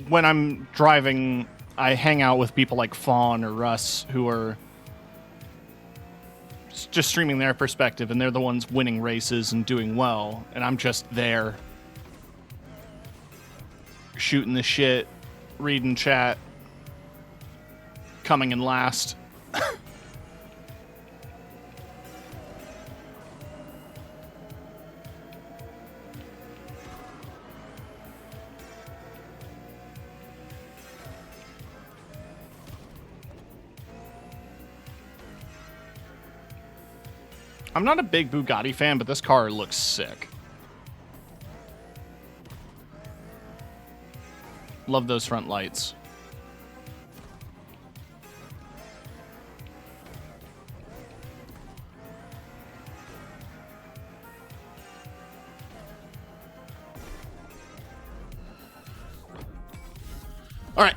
when I'm driving, I hang out with people like Fawn or Russ who are just streaming their perspective and they're the ones winning races and doing well, and I'm just there shooting the shit, reading chat, coming in last. I'm not a big Bugatti fan, but this car looks sick. Love those front lights. All right.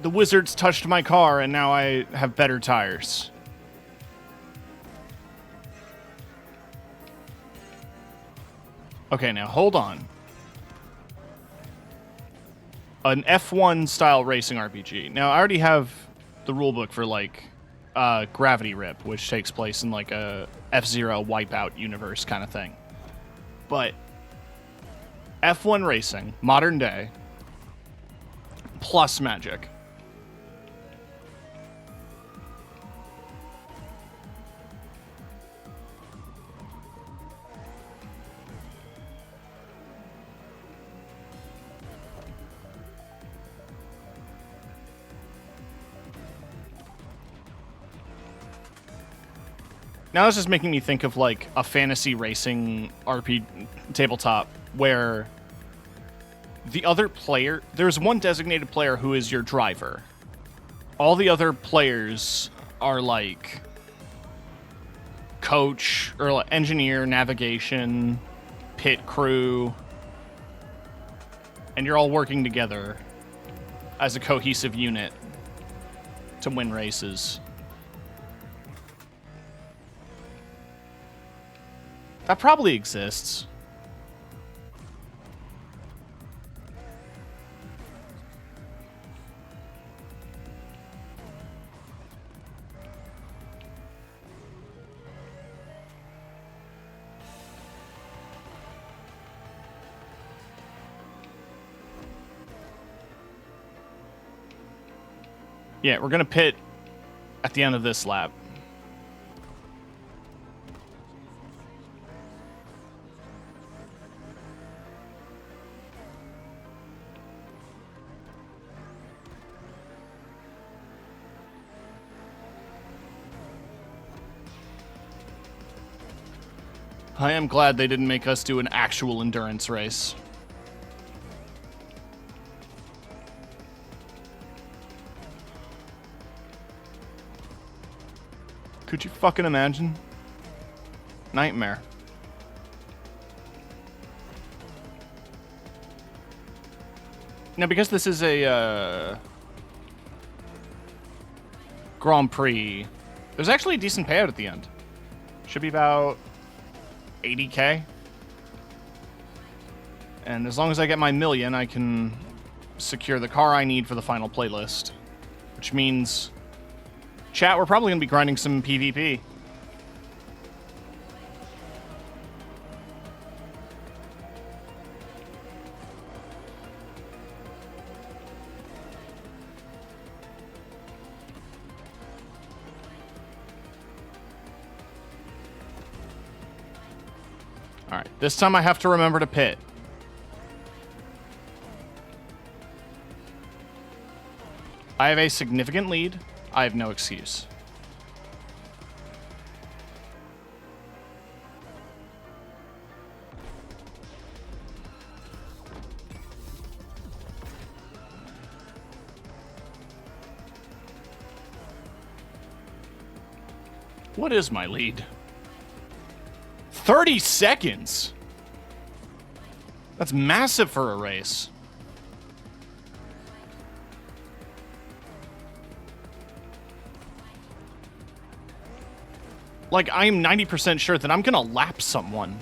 The Wizards touched my car, and now I have better tires. Okay, now hold on. An F1 style racing RPG. Now, I already have the rulebook for, like, Gravity Rip, which takes place in, like, a F-Zero Wipeout universe kind of thing. But F1 racing, modern day, plus magic. Now this is making me think of like a fantasy racing RP tabletop where the other player, there's one designated player who is your driver. All the other players are like coach or like engineer, navigation, pit crew, and you're all working together as a cohesive unit to win races. That probably exists. Yeah, we're gonna pit at the end of this lap. I am glad they didn't make us do an actual endurance race. Could you fucking imagine? Nightmare. Now, because this is a Grand Prix, there's actually a decent payout at the end. Should be about 80K. And as long as I get my million, I can secure the car I need for the final playlist. Which means, chat, we're probably going to be grinding some PvP. Alright, this time I have to remember to pit. I have a significant lead. I have no excuse. What is my lead? 30 seconds? That's massive for a race. Like, I am 90% sure that I'm gonna lap someone.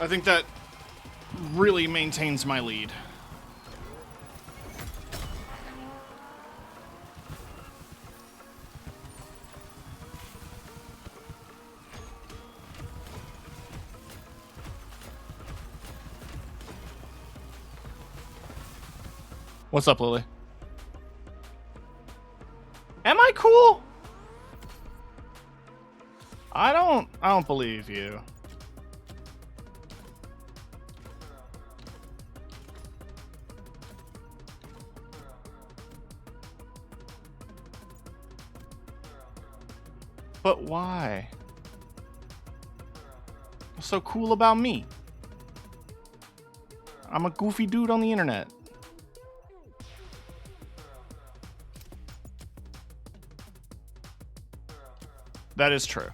I think that really maintains my lead. What's up, Lily? Am I cool? I don't believe you. But why? What's so cool about me? I'm a goofy dude on the internet. That is true.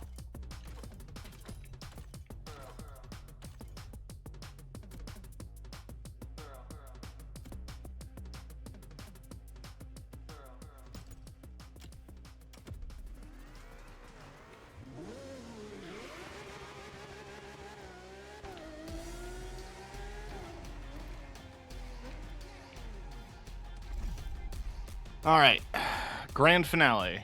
All right, grand finale.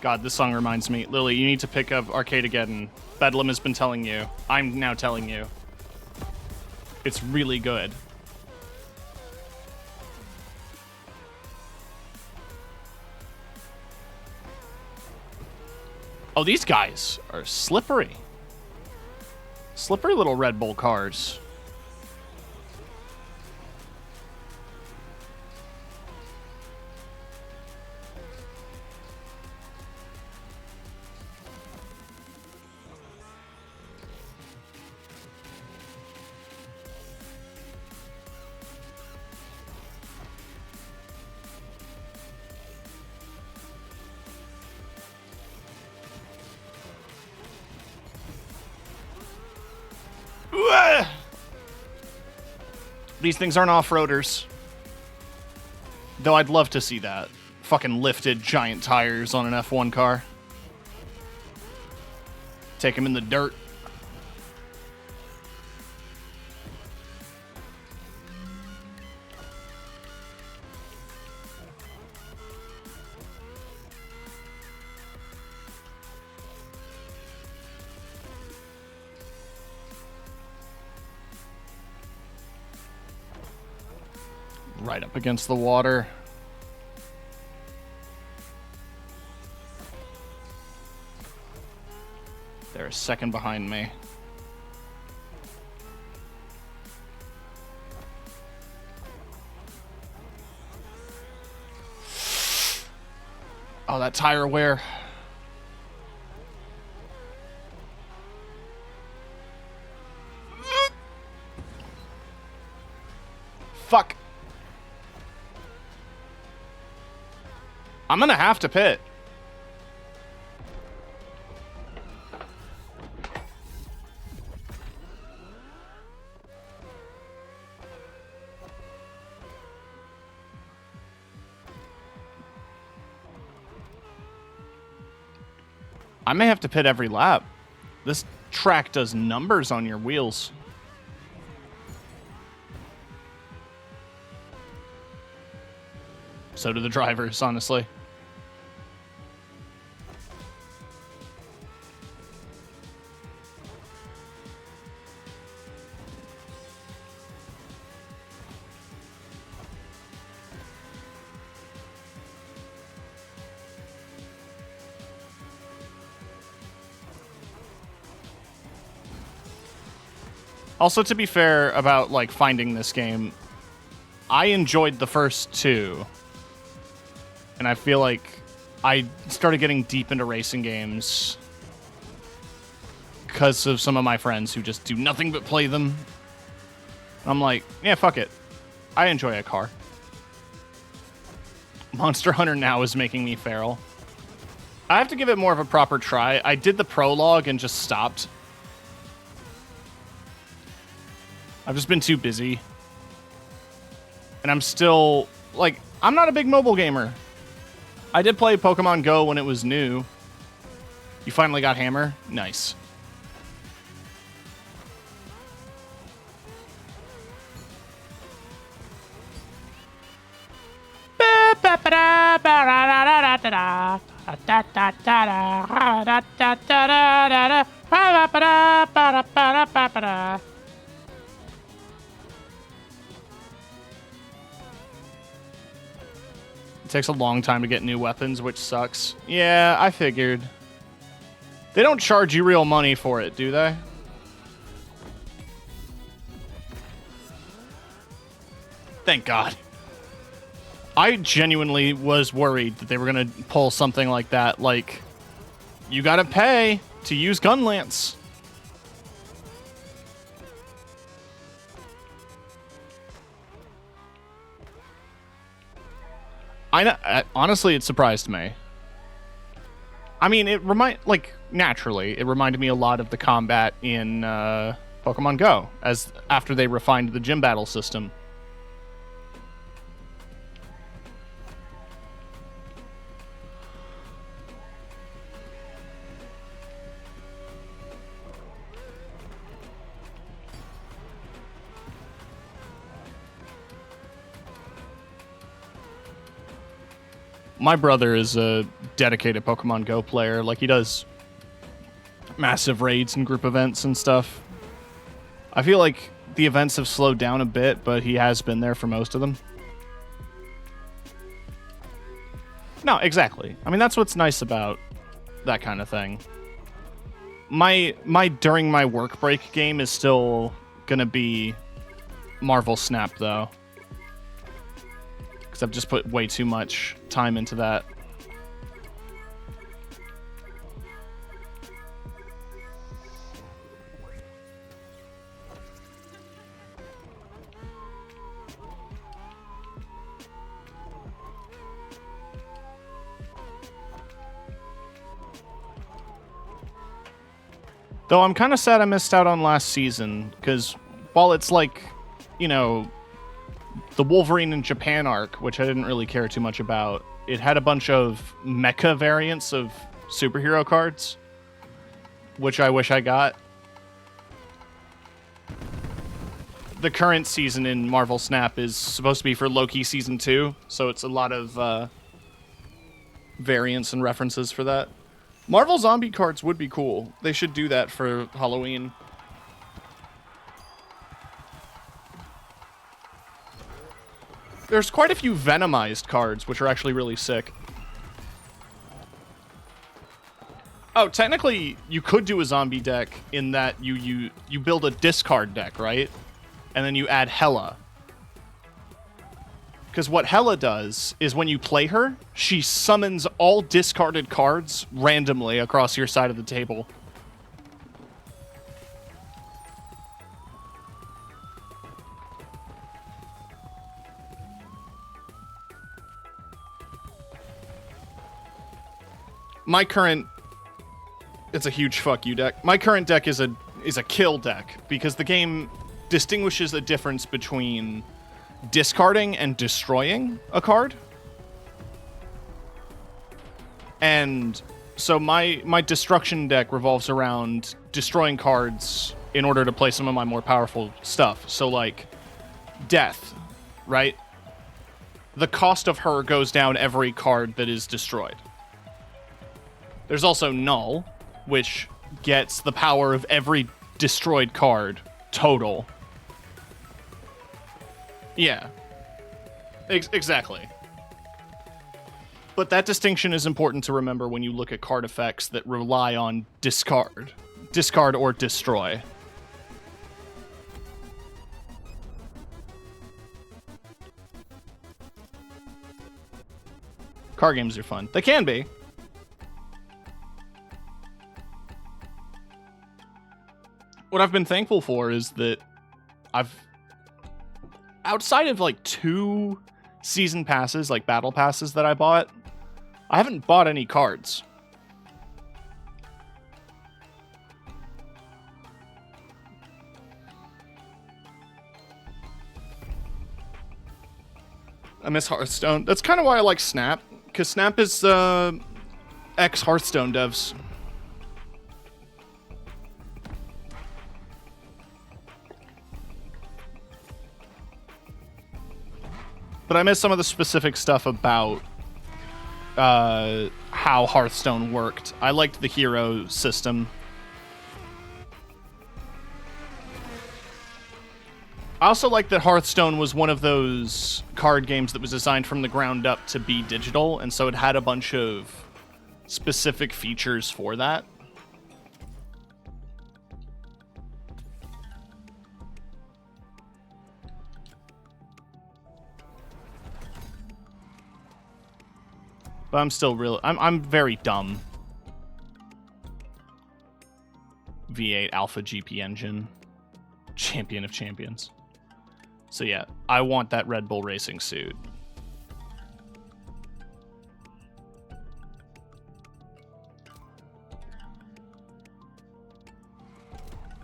God, this song reminds me. Lily, you need to pick up Arcadeageddon. Bedlam has been telling you. I'm now telling you. It's really good. Oh, these guys are slippery. Slippery little Red Bull cars. These things aren't off-roaders. Though I'd love to see that. Fucking lifted giant tires on an F1 car. Take them in the dirt. Right up against the water. They're a second behind me. Oh, that tire wear. Fuck. I'm gonna have to pit. I may have to pit every lap. This track does numbers on your wheels. So do the drivers, honestly. Also, to be fair about, like, finding this game, I enjoyed the first two. And I feel like I started getting deep into racing games because of some of my friends who just do nothing but play them. I'm like, yeah, fuck it. I enjoy a car. Monster Hunter now is making me feral. I have to give it more of a proper try. I did the prologue and just stopped. I've just been too busy. And I'm still, like, I'm not a big mobile gamer. I did play Pokemon Go when it was new. You finally got Hammer? Nice. It takes a long time to get new weapons, which sucks. Yeah, I figured. They don't charge you real money for it, do they? Thank God. I genuinely was worried that they were going to pull something like that. Like, you got to pay to use Gunlance. Honestly, it surprised me. I mean, naturally, it reminded me a lot of the combat in Pokemon Go, after they refined the gym battle system. My brother is a dedicated Pokemon Go player. Like, he does massive raids and group events and stuff. I feel like the events have slowed down a bit, but he has been there for most of them. No, exactly. I mean, that's what's nice about that kind of thing. My during my work break game is still gonna be Marvel Snap, though. I've just put way too much time into that. Though I'm kind of sad I missed out on last season, because while it's like, you know, the Wolverine in Japan arc, which I didn't really care too much about, it had a bunch of mecha variants of superhero cards, which I wish I got. The current season in Marvel Snap is supposed to be for Loki Season 2, so it's a lot of variants and references for that. Marvel Zombie cards would be cool. They should do that for Halloween. There's quite a few Venomized cards, which are actually really sick. Oh, technically, you could do a zombie deck in that you build a discard deck, right? And then you add Hela. Because what Hela does is when you play her, she summons all discarded cards randomly across your side of the table. My current... It's a huge fuck you deck. My current deck is a kill deck, because the game distinguishes a difference between discarding and destroying a card. And so my destruction deck revolves around destroying cards in order to play some of my more powerful stuff. So, like, Death, right? The cost of her goes down every card that is destroyed. There's also Null, which gets the power of every destroyed card total. Yeah. Exactly. But that distinction is important to remember when you look at card effects that rely on discard. Discard or destroy. Card games are fun. They can be. What I've been thankful for is that outside of like 2 season passes, like battle passes that I bought, I haven't bought any cards. I miss Hearthstone. That's kind of why I like Snap, because Snap is ex-Hearthstone devs. But I miss some of the specific stuff about how Hearthstone worked. I liked the hero system. I also like that Hearthstone was one of those card games that was designed from the ground up to be digital, and so it had a bunch of specific features for that. But I'm still I'm very dumb. V8 Alpha GP engine. Champion of champions. So yeah, I want that Red Bull racing suit.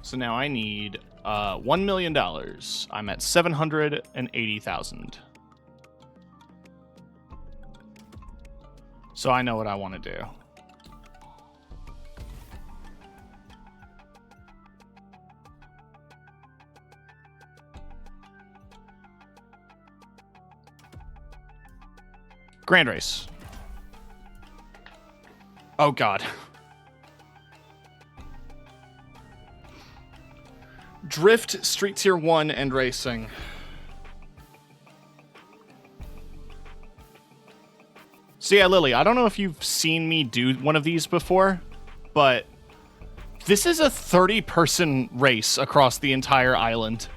So now I need $1 million. I'm at 780,000. So I know what I want to do. Grand race. Oh god. Drift, Street Tier 1, and Racing. So yeah, Lily, I don't know if you've seen me do one of these before, but this is a 30-person race across the entire island.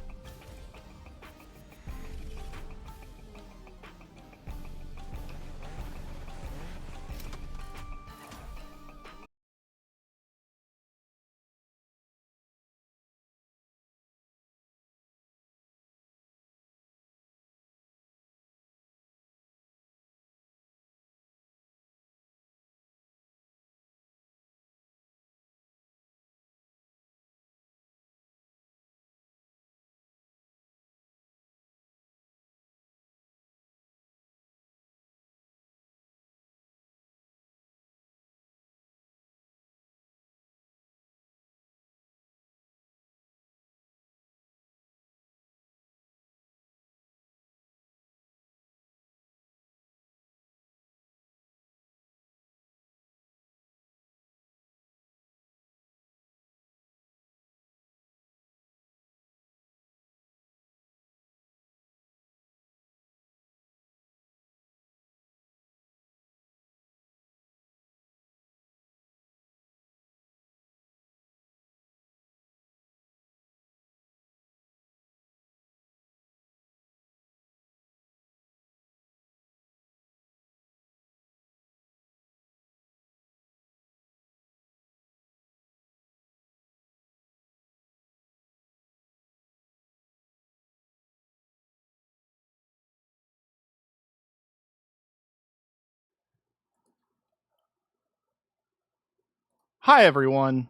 Hi, everyone.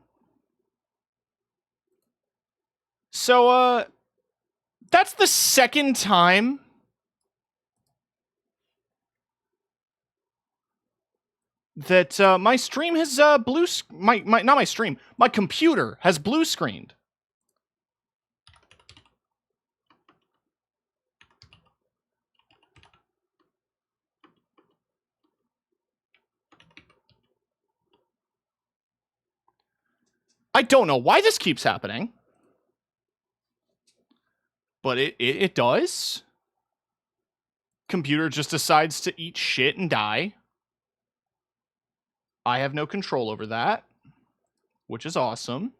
So, that's the second time that my stream has not my stream, my computer has blue screened. I don't know why this keeps happening, but it does. Computer just decides to eat shit and die. I have no control over that, which is awesome.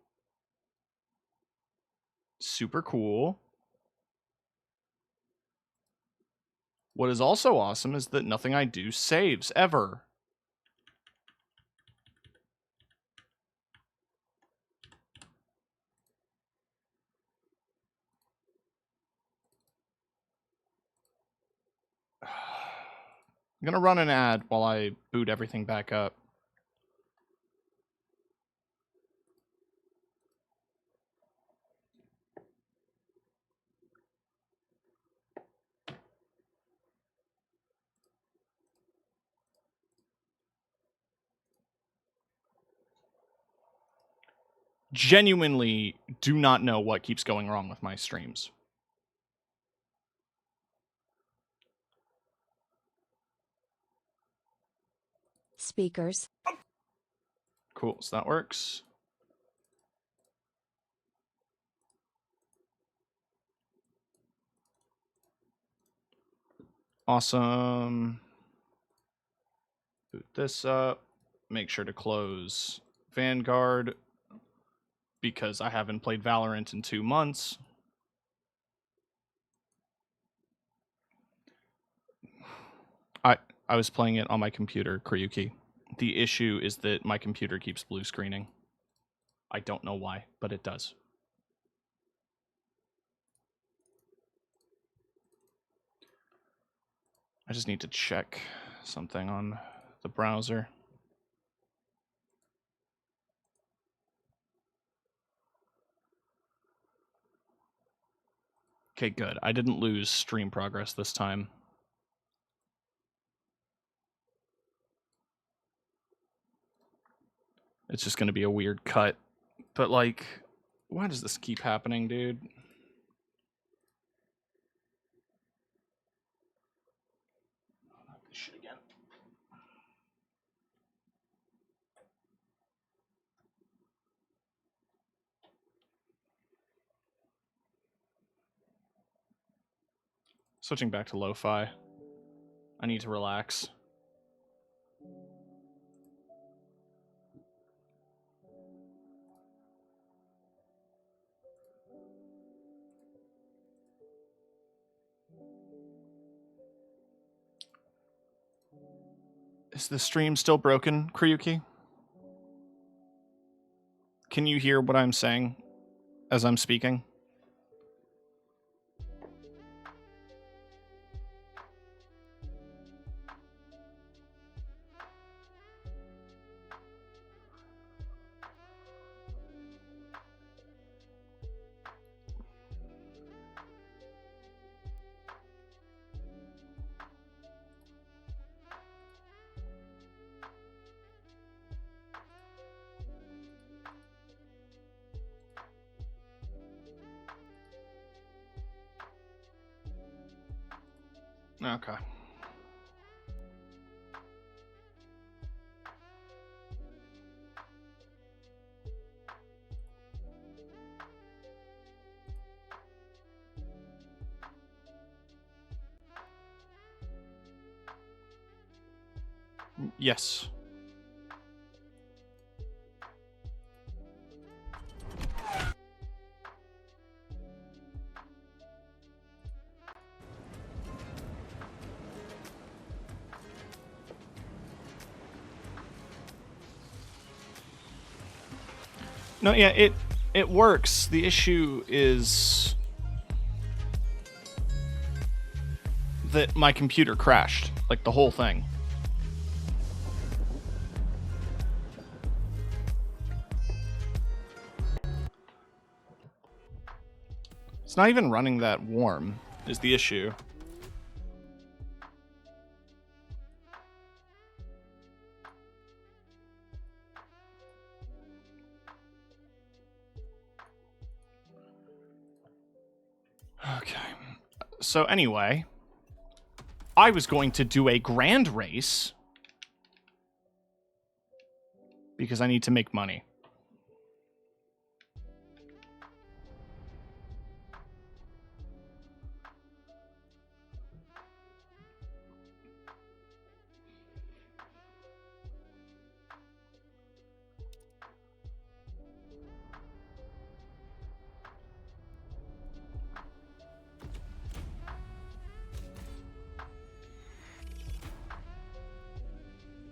Super cool. What is also awesome is that nothing I do saves, ever. I'm gonna run an ad while I boot everything back up. genuinely do not know what keeps going wrong with my streams. Speakers. Cool, so that works. Awesome. Boot this up. Make sure to close Vanguard because I haven't played Valorant in 2 months. I was playing it on my computer, Kryuki. The issue is that my computer keeps blue screening. I don't know why, but it does. I just need to check something on the browser. Okay, good. I didn't lose stream progress this time. It's just going to be a weird cut. But, like, why does this keep happening, dude? Not this shit again. Switching back to lo-fi. I need to relax. Is the stream still broken, Kryuki? Can you hear what I'm saying as I'm speaking? Okay. Yes. No, yeah, it works. The issue is that my computer crashed, like the whole thing. It's not even running that warm, is the issue. Okay. So anyway, I was going to do a grand race because I need to make money.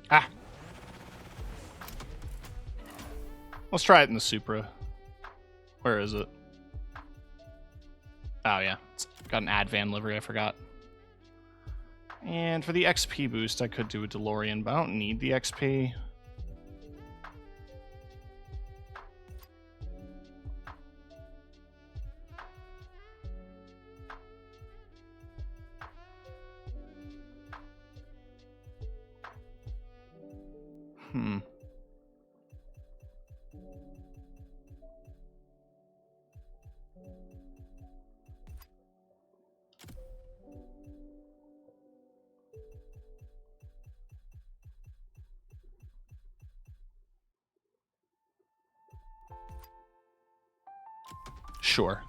Ah. Let's try it in the Supra. Where is it? Oh, yeah. It's got an Advan livery, I forgot. And for the XP boost, I could do a DeLorean, but I don't need the XP. Sure.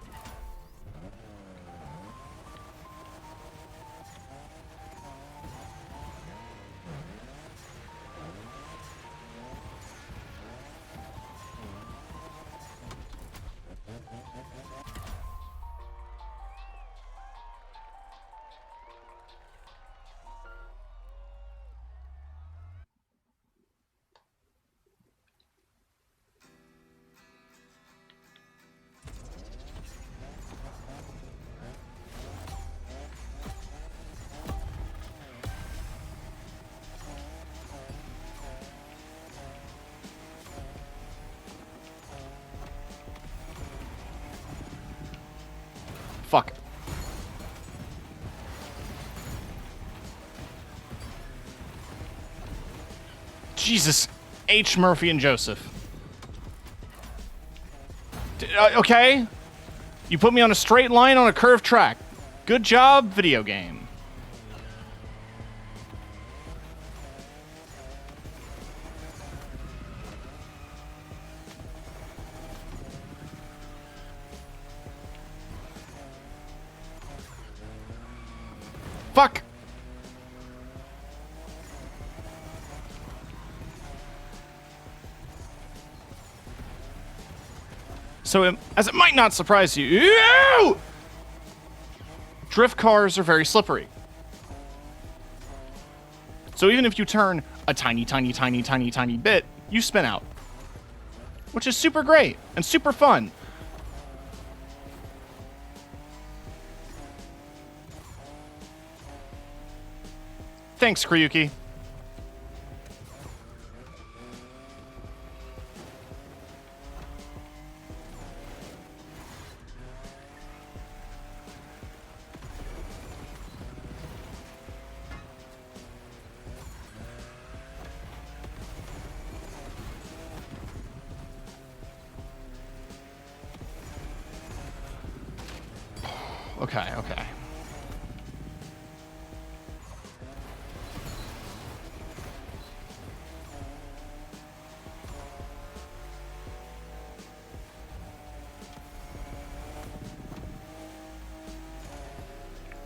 Fuck. Jesus. H. Murphy and Joseph. Okay. You put me on a straight line on a curved track. Good job, video game. Fuck. So, as it might not surprise you, ew! Drift cars are very slippery. So even if you turn a tiny, tiny, tiny, tiny, tiny bit, you spin out. Which is super great and super fun. Thanks, Kryuki. Okay, okay.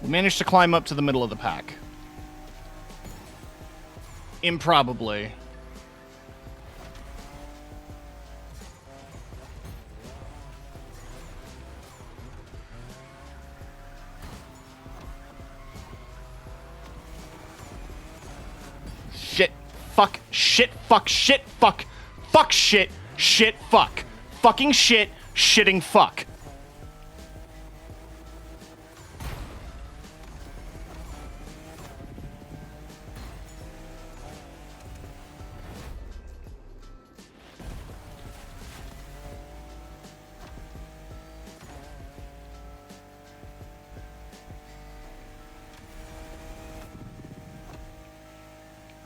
We managed to climb up to the middle of the pack. Improbably. Shit, fuck, shit, fuck, shit, fuck, fuck, shit, shit, fuck, fucking shit, shitting fuck.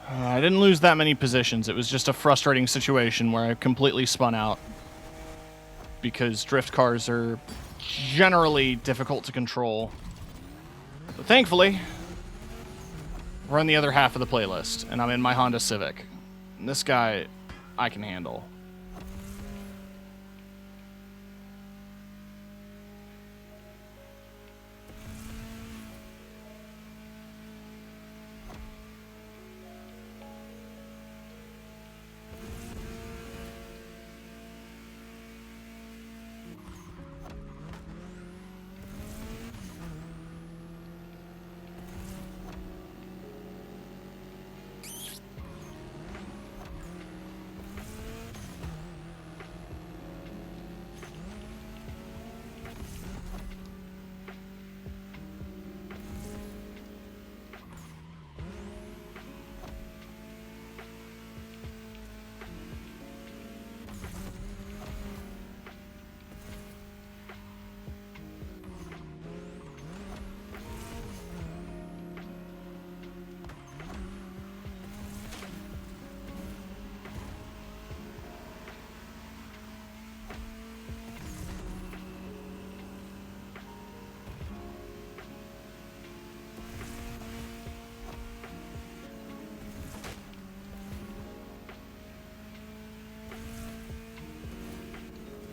I didn't lose that many positions. It was just a frustrating situation where I completely spun out. Because drift cars are generally difficult to control. But thankfully, we're on the other half of the playlist, and I'm in my Honda Civic. And this guy, I can handle.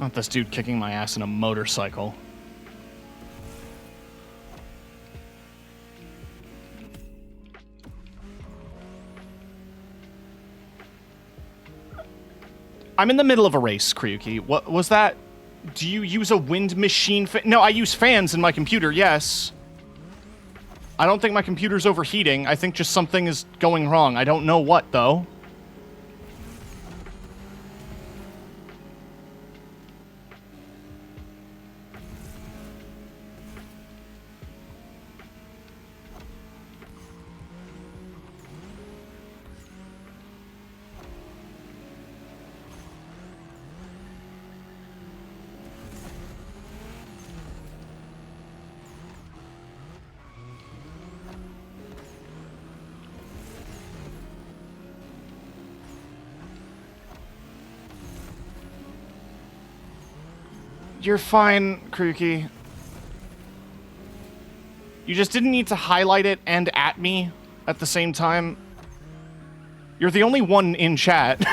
Not this dude kicking my ass in a motorcycle. I'm in the middle of a race, Kryuki. What was that? Do you use a wind machine? No, I use fans in my computer, yes. I don't think my computer's overheating. I think just something is going wrong. I don't know what, though. You're fine, Kryuki. You just didn't need to highlight it and at me at the same time. You're the only one in chat.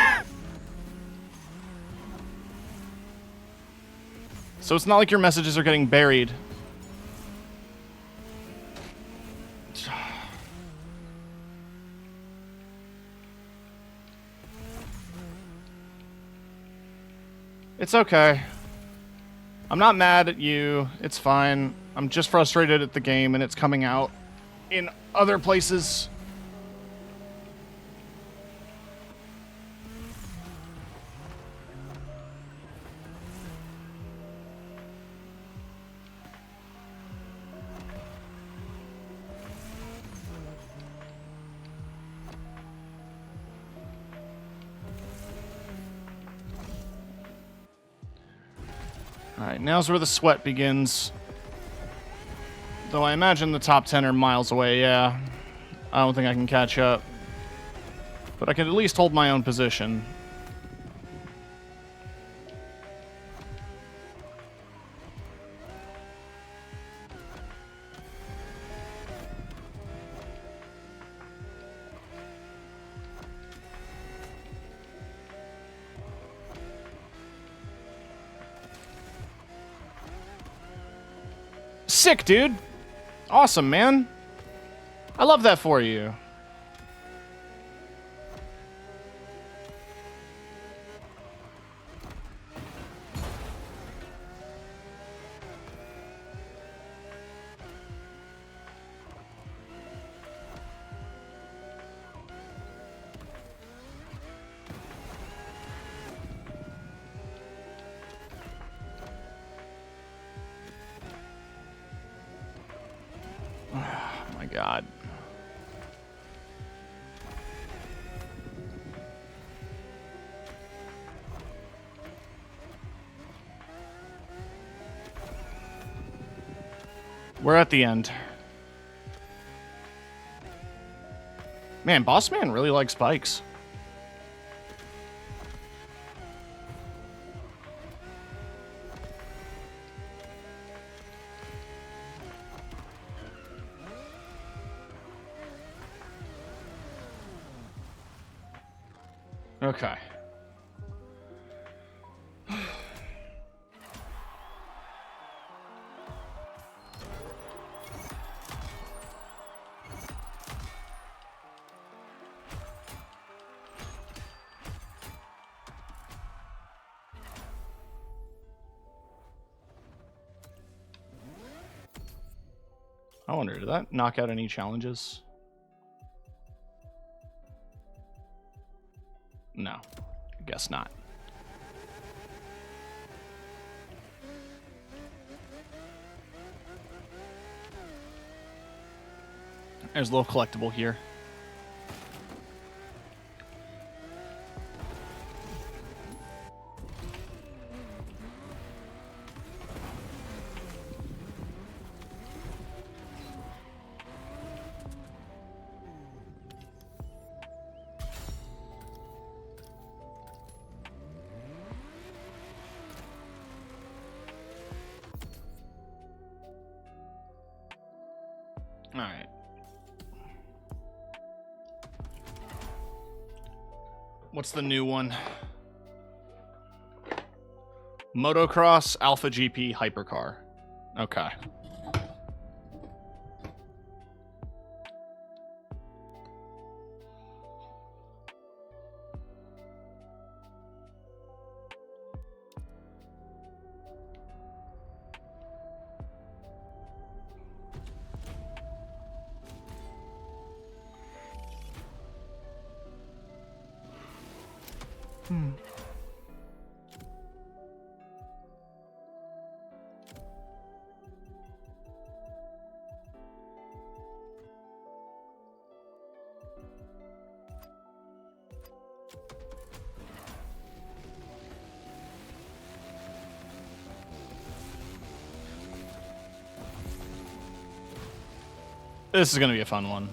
So it's not like your messages are getting buried. It's okay. I'm not mad at you. It's fine. I'm just frustrated at the game and it's coming out in other places. Alright, now's where the sweat begins. Though I imagine the top 10 are miles away, yeah. I don't think I can catch up. But I can at least hold my own position. Sick, dude. Awesome, man. I love that for you. God. We're at the end. Man, Boss Man really likes bikes. Okay. I wonder, did that knock out any challenges? No, I guess not. There's a little collectible here. All right. What's the new one? Motocross Alpha GP Hypercar. Okay. This is gonna be a fun one.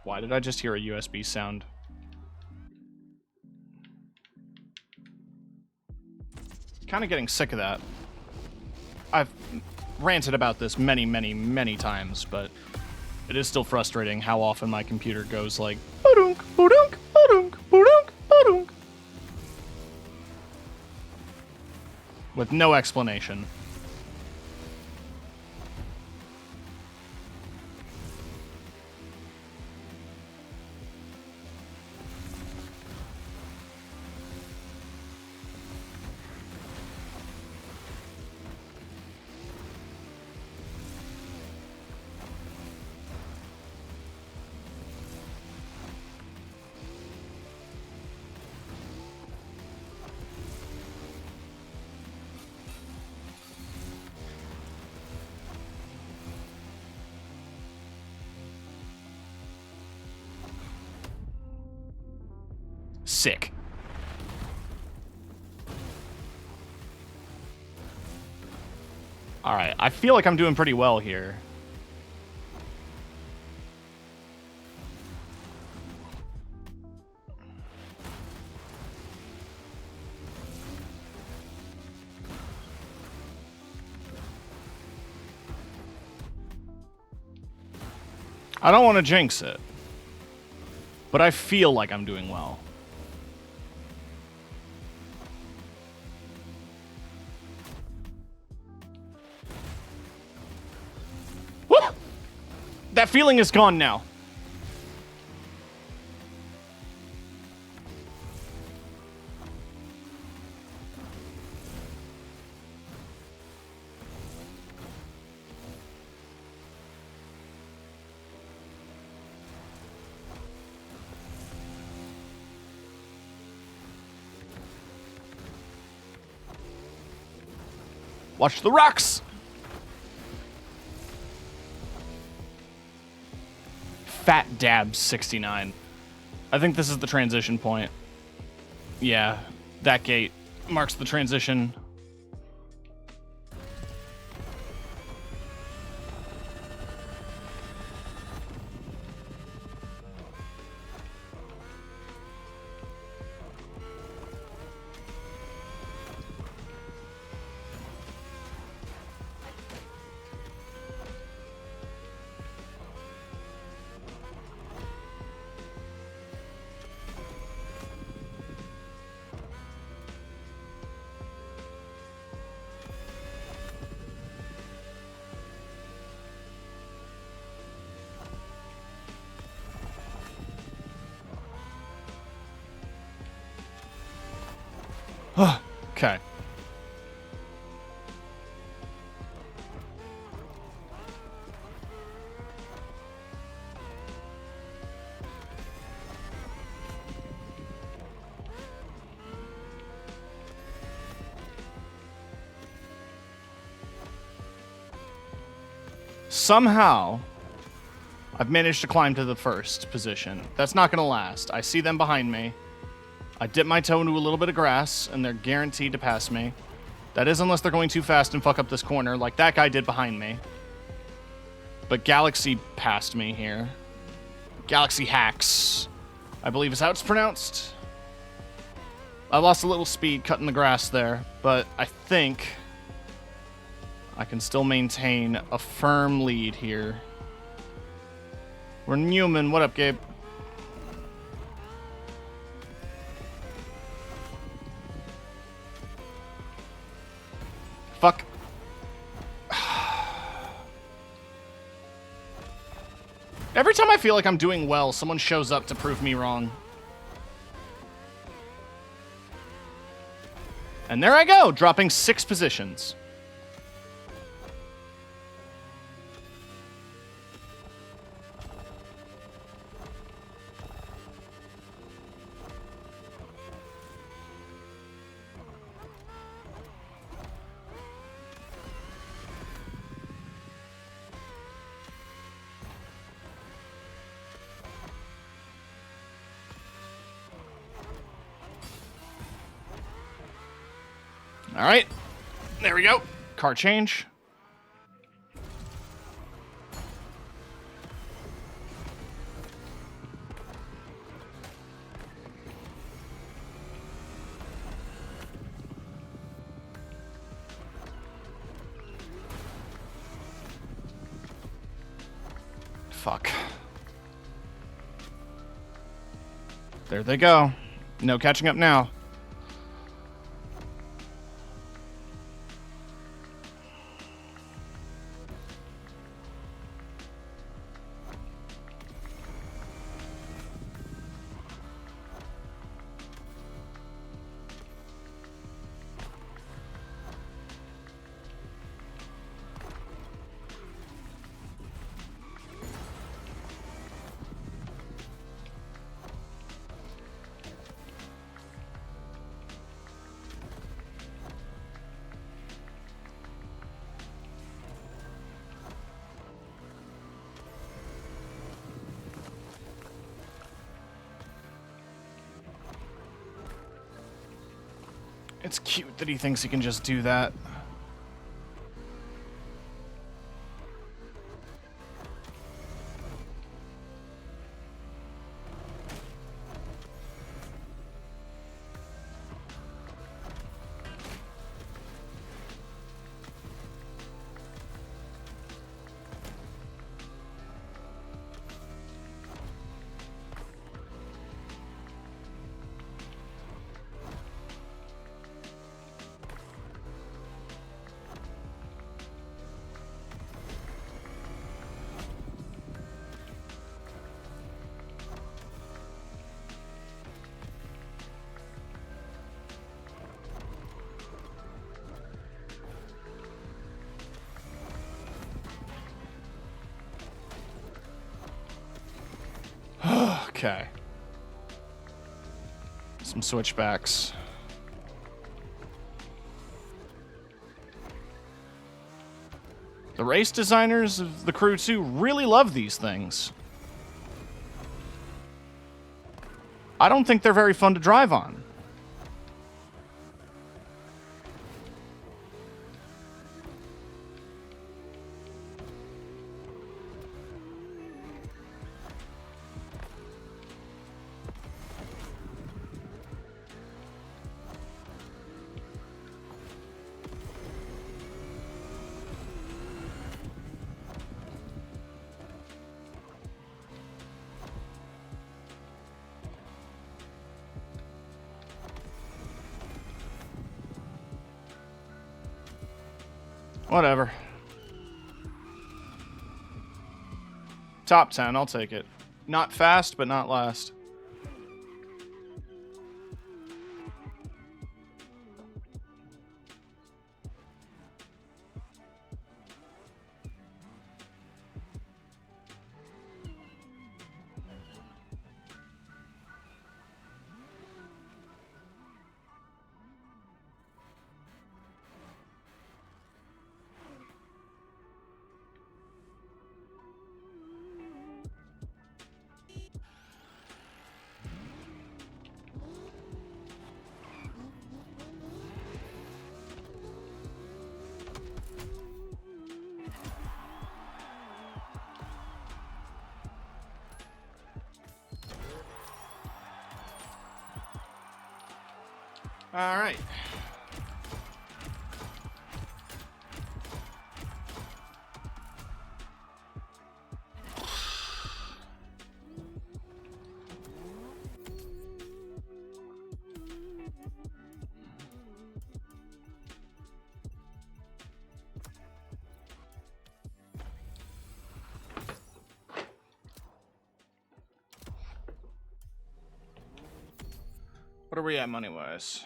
Why did I just hear a USB sound? Kind of getting sick of that. I've ranted about this many, many, many times, but it is still frustrating how often my computer goes like ba-dunk, ba-dunk, ba-dunk, ba-dunk, ba-dunk, with no explanation. Sick. Alright, I feel like I'm doing pretty well here. I don't want to jinx it, but I feel like I'm doing well. Woo! That feeling is gone now. Watch the rocks! Fat Dab 69. I think this is the transition point. Yeah, that gate marks the transition. Okay. Somehow, I've managed to climb to the first position. That's not going to last. I see them behind me. I dip my toe into a little bit of grass, and they're guaranteed to pass me. That is unless they're going too fast and fuck up this corner, like that guy did behind me. But Galaxy passed me here. Galaxy Hacks, I believe is how it's pronounced. I lost a little speed cutting the grass there, but I think I can still maintain a firm lead here. We're Newman. What up, Gabe? Fuck. Every time I feel like I'm doing well, someone shows up to prove me wrong. And there I go, dropping 6 positions. All right, there we go. Car change. Fuck. There they go. No catching up now. It's cute that he thinks he can just do that. Okay. Some switchbacks. The race designers of the Crew 2 really love these things. I don't think they're very fun to drive on. Whatever. Top 10, I'll take it. Not fast, but not last. All right. What are we at money-wise?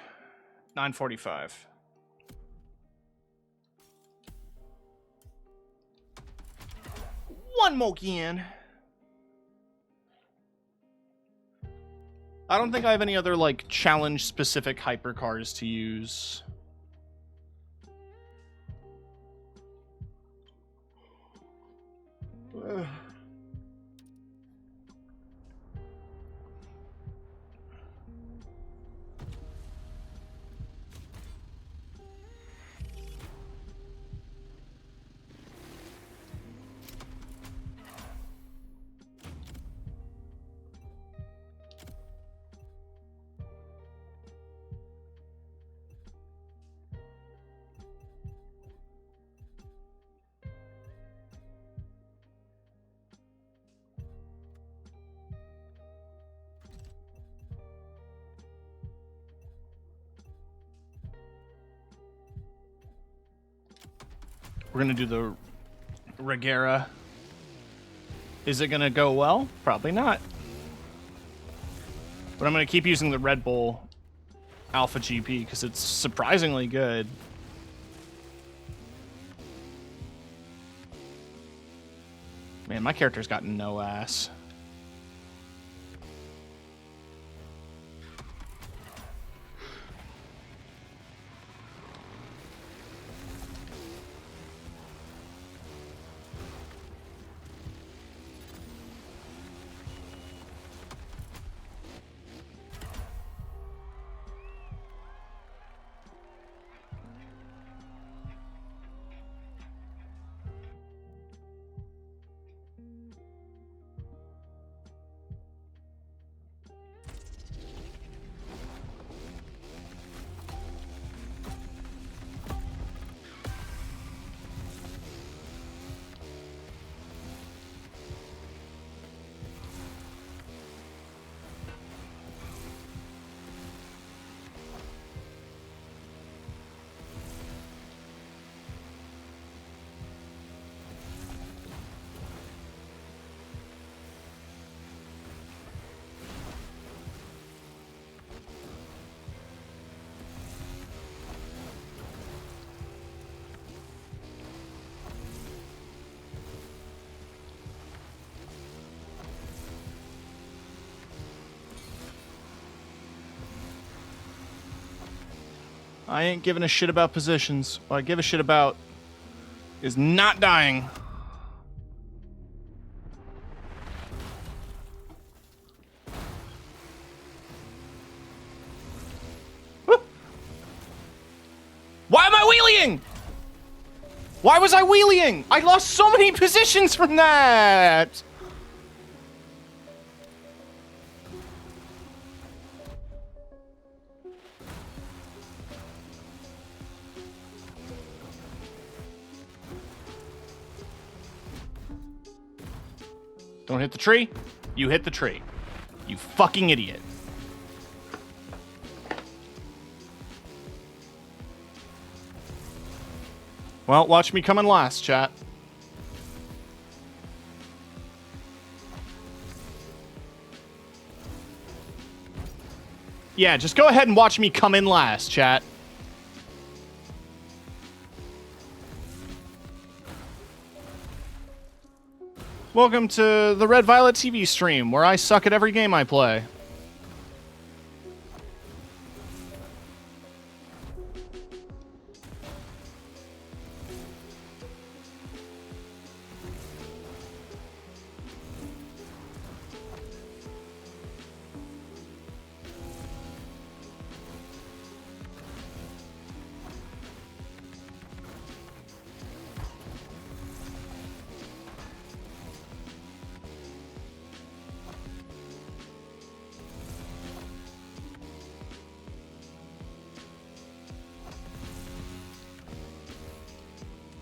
945. One more can. I don't think I have any other, like, challenge-specific hypercars to use. We're gonna do the Regera. Is it gonna go well? Probably not. But I'm gonna keep using the Red Bull Alpha GP because it's surprisingly good. Man, my character's got no ass. I ain't giving a shit about positions. What I give a shit about is not dying. Woo! Why am I wheeling? Why was I wheeling? I lost so many positions from that. Don't hit the tree. You hit the tree. You fucking idiot. Well, watch me come in last, chat. Yeah, just go ahead and watch me come in last, chat. Welcome to the Red Violet TV stream, where I suck at every game I play.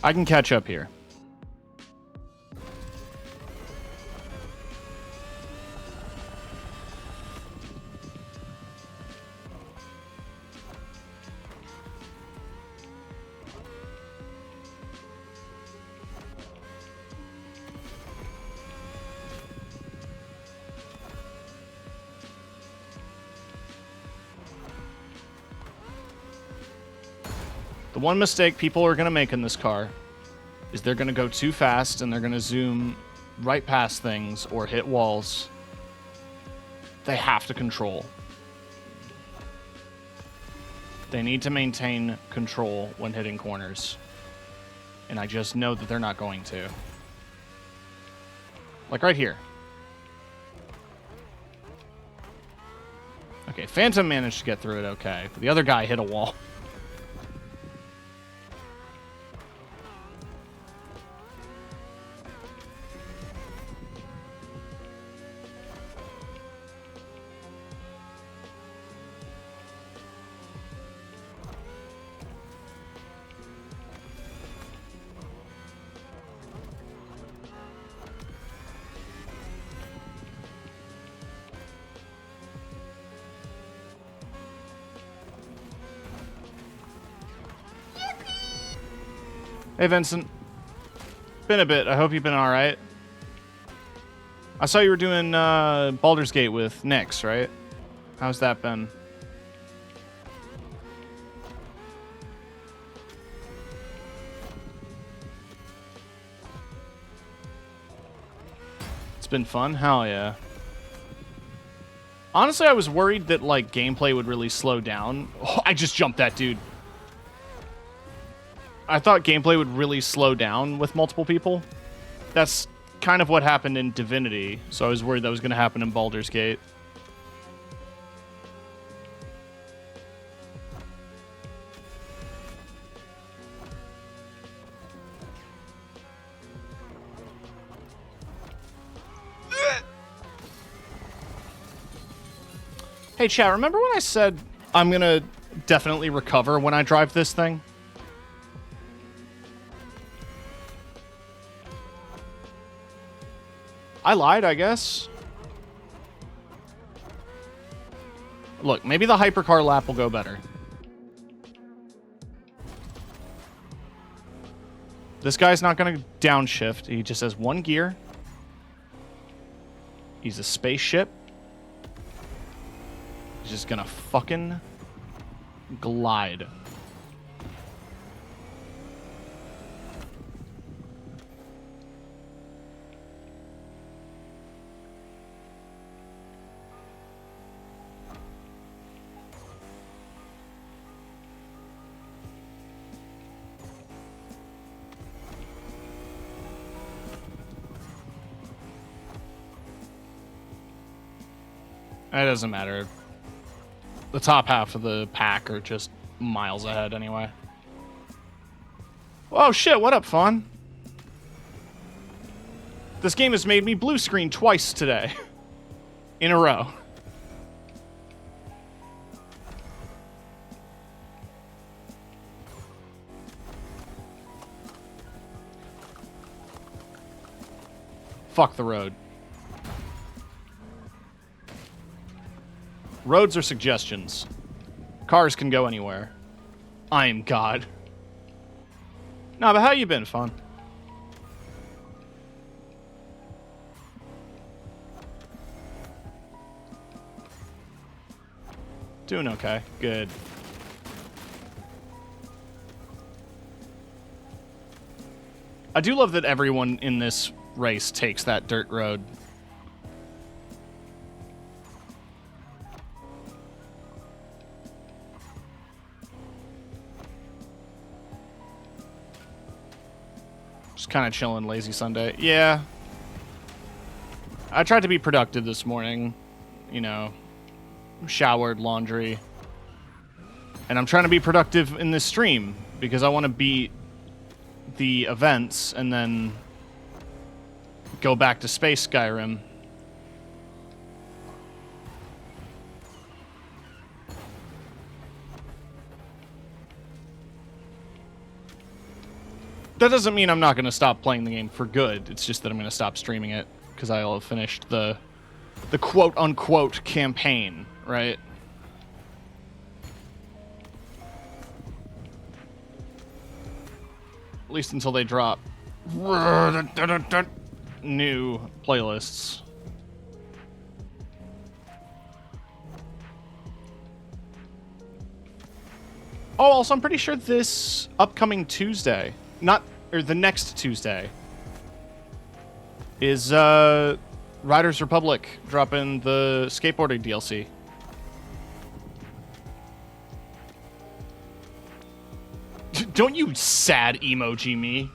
I can catch up here. The one mistake people are going to make in this car is they're going to go too fast and they're going to zoom right past things or hit walls. They have to control. They need to maintain control when hitting corners. And I just know that they're not going to. Like right here. Okay, Phantom managed to get through it okay, but the other guy hit a wall. Hey, Vincent. Been a bit. I hope you've been alright. I saw you were doing Baldur's Gate with Nyx, right? How's that been? It's been fun? Hell yeah. Honestly, I was worried that, like, gameplay would really slow down. Oh, I just jumped that dude. I thought gameplay would really slow down with multiple people. That's kind of what happened in Divinity, so I was worried that was going to happen in Baldur's Gate. Hey, chat, remember when I said I'm going to definitely recover when I drive this thing? I lied, I guess. Look, maybe the hypercar lap will go better. This guy's not going to downshift. He just has one gear. He's a spaceship. He's just going to fucking glide. It doesn't matter. The top half of the pack are just miles ahead anyway. Oh shit, what up, Fawn? This game has made me blue screen twice today. In a row. Fuck the road. Roads are suggestions. Cars can go anywhere. I am God. Nah, but how you been, Fawn? Doing okay. Good. I do love that everyone in this race takes that dirt road. Just kind of chilling, lazy Sunday. Yeah. I tried to be productive this morning. You know, showered, laundry. And I'm trying to be productive in this stream because I want to beat the events and then go back to Space Skyrim. That doesn't mean I'm not going to stop playing the game for good. It's just that I'm going to stop streaming it because I'll have finished the quote-unquote campaign, right? At least until they drop new playlists. Oh, also, I'm pretty sure this upcoming Tuesday, the next Tuesday, is Riders Republic dropping the skateboarding DLC. Don't you sad emoji me.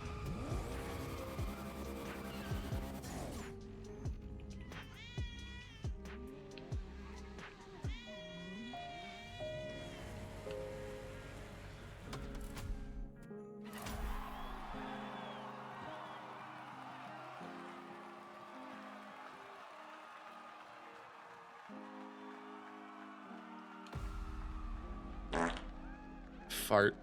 Fart.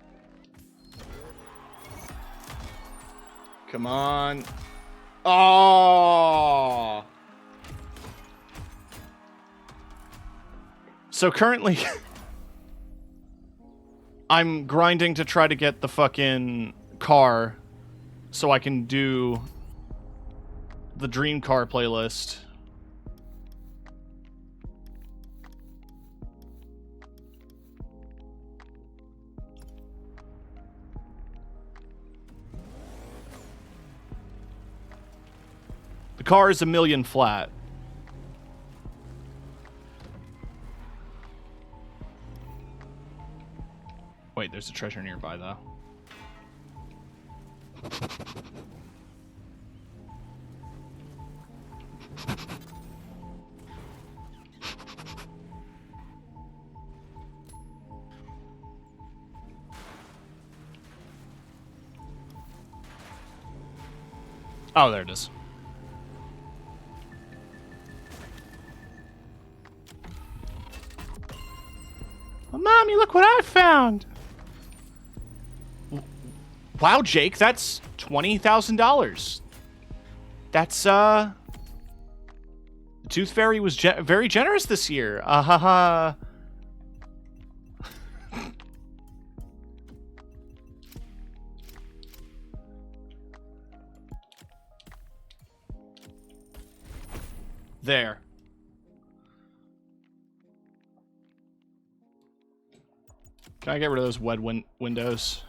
Come on. Oh. So currently, I'm grinding to try to get the fucking car so I can do the dream car playlist. The car is $1 million flat. Wait, there's a treasure nearby, though. Oh, there it is. Oh, Mommy, look what I found! Wow, Jake, that's $20,000. That's, The Tooth Fairy was very generous this year. Ha. There. Can I get rid of those wed windows?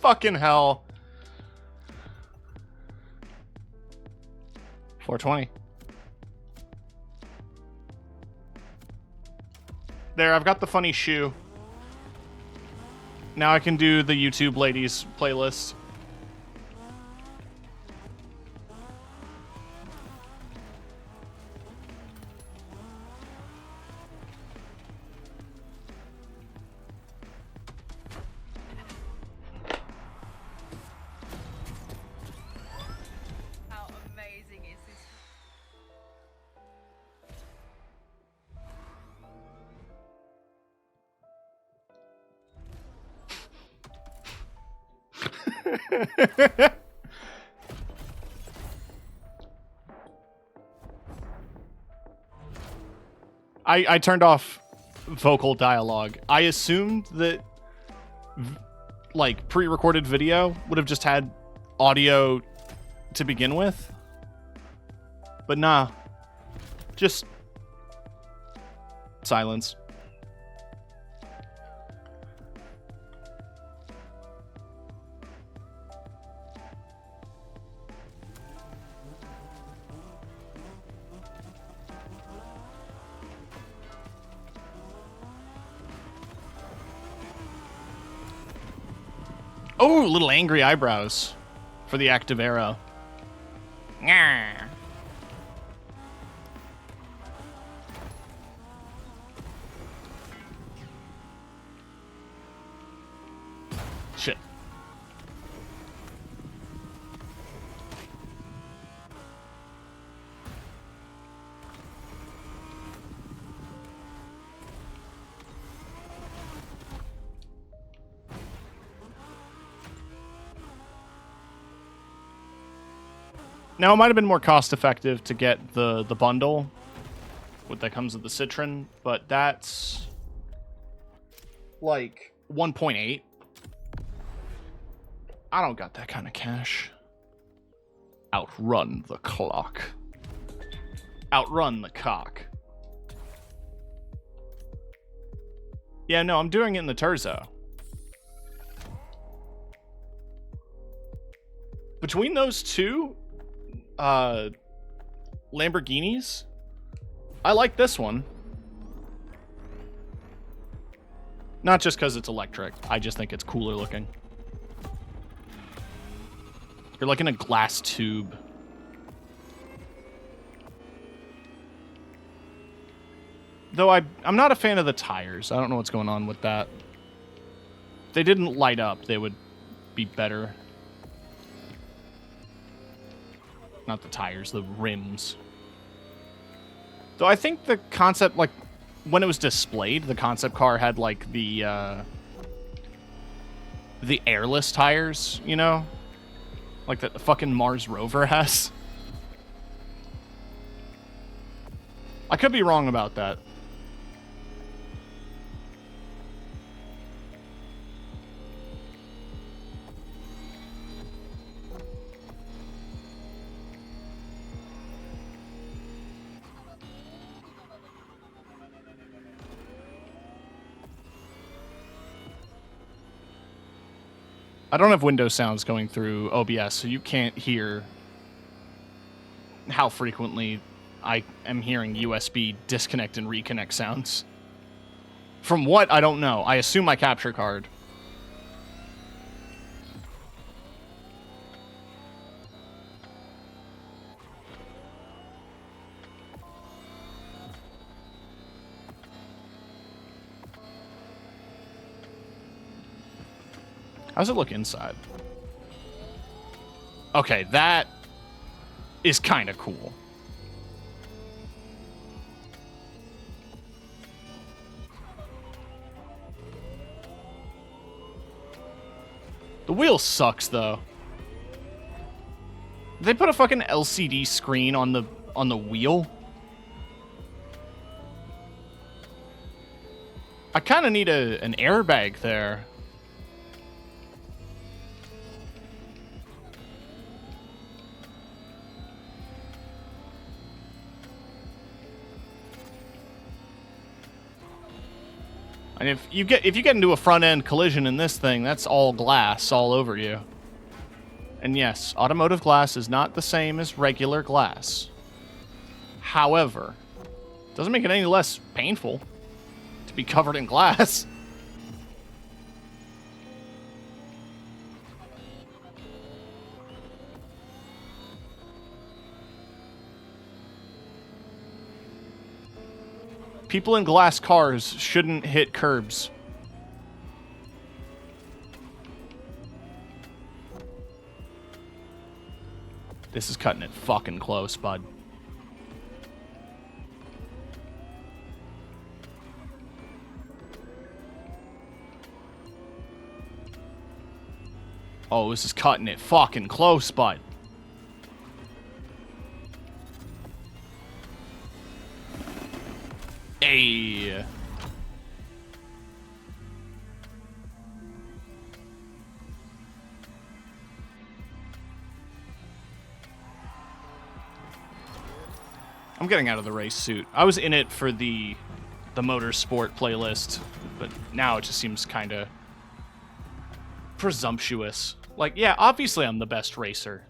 Fucking hell. 420. There, I've got the funny shoe. Now I can do the YouTube ladies playlist. How amazing is this? I turned off vocal dialogue. I assumed that like pre-recorded video would have just had audio to begin with. But nah. Just silence. Oh, little angry eyebrows for the active arrow. Nyah. Shit. Now, it might have been more cost-effective to get the bundle that comes with the Citron, but that's like 1.8. I don't got that kind of cash. Outrun the clock. Outrun the cock. Yeah, no, I'm doing it in the Terzo. Between those two Lamborghinis, I like this one. Not just because it's electric. I just think it's cooler looking. You're like in a glass tube. Though I'm not a fan of the tires. I don't know what's going on with that. If they didn't light up, they would be better. Not the tires, the rims. Though I think the concept, like, when it was displayed, the concept car had, like, the airless tires, you know? Like that the fucking Mars rover has. I could be wrong about that. I don't have window sounds going through OBS, so you can't hear how frequently I am hearing USB disconnect and reconnect sounds. From what, I don't know. I assume my capture card. How's it look inside? Okay, that is kind of cool. The wheel sucks, though. They put a fucking LCD screen on the wheel. I kind of need an airbag there. And if you get into a front end collision in this thing, that's all glass all over you. And yes, automotive glass is not the same as regular glass. However, it doesn't make it any less painful to be covered in glass. People in glass cars shouldn't hit curbs. This is cutting it fucking close, bud. Oh, this is cutting it fucking close, bud. Hey. I'm getting out of the race suit. I was in it for the motorsport playlist, but now it just seems kind of presumptuous. Like, yeah, obviously I'm the best racer.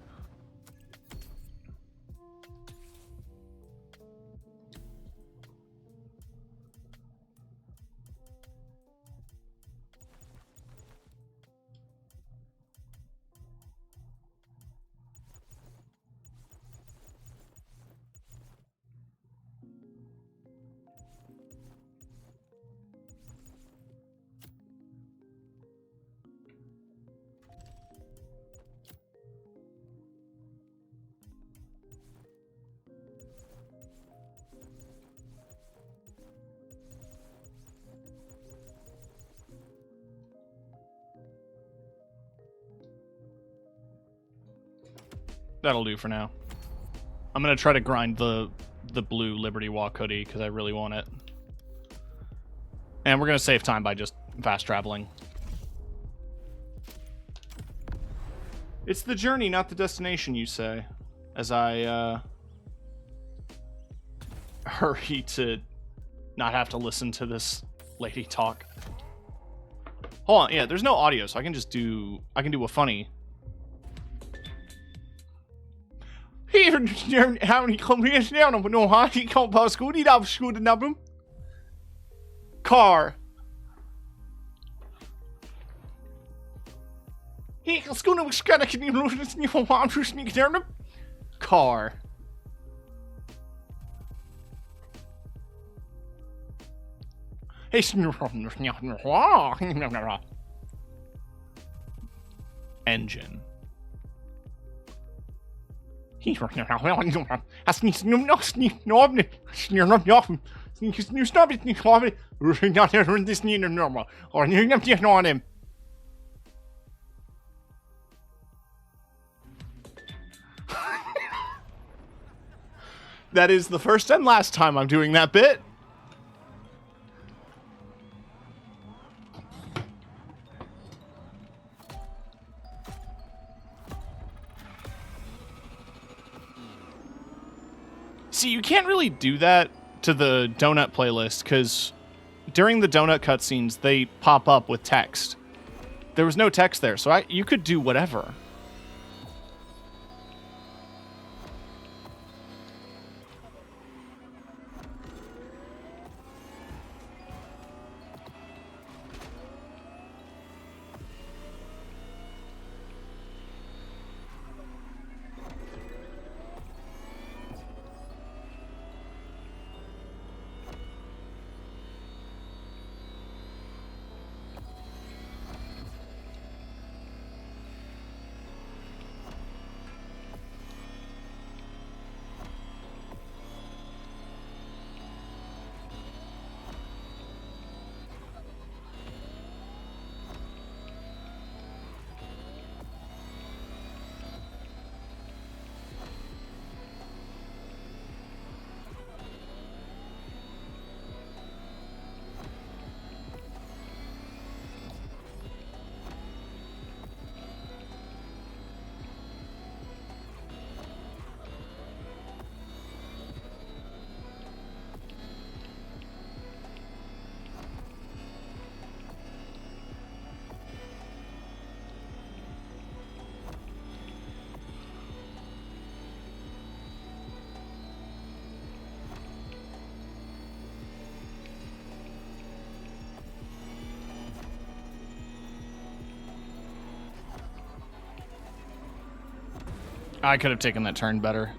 That'll do for now. I'm gonna try to grind the blue Liberty Walk hoodie because I really want it. And we're gonna save time by just fast traveling. It's the journey, not the destination, you say, as I hurry to not have to listen to this lady talk. Hold on, yeah, there's no audio, so I can just do a funny. Car. Car. Hey, engine. That is the first and last time I'm doing that bit. See, you can't really do that to the donut playlist because during the donut cutscenes, they pop up with text. There was no text there, so you could do whatever. I could have taken that turn better.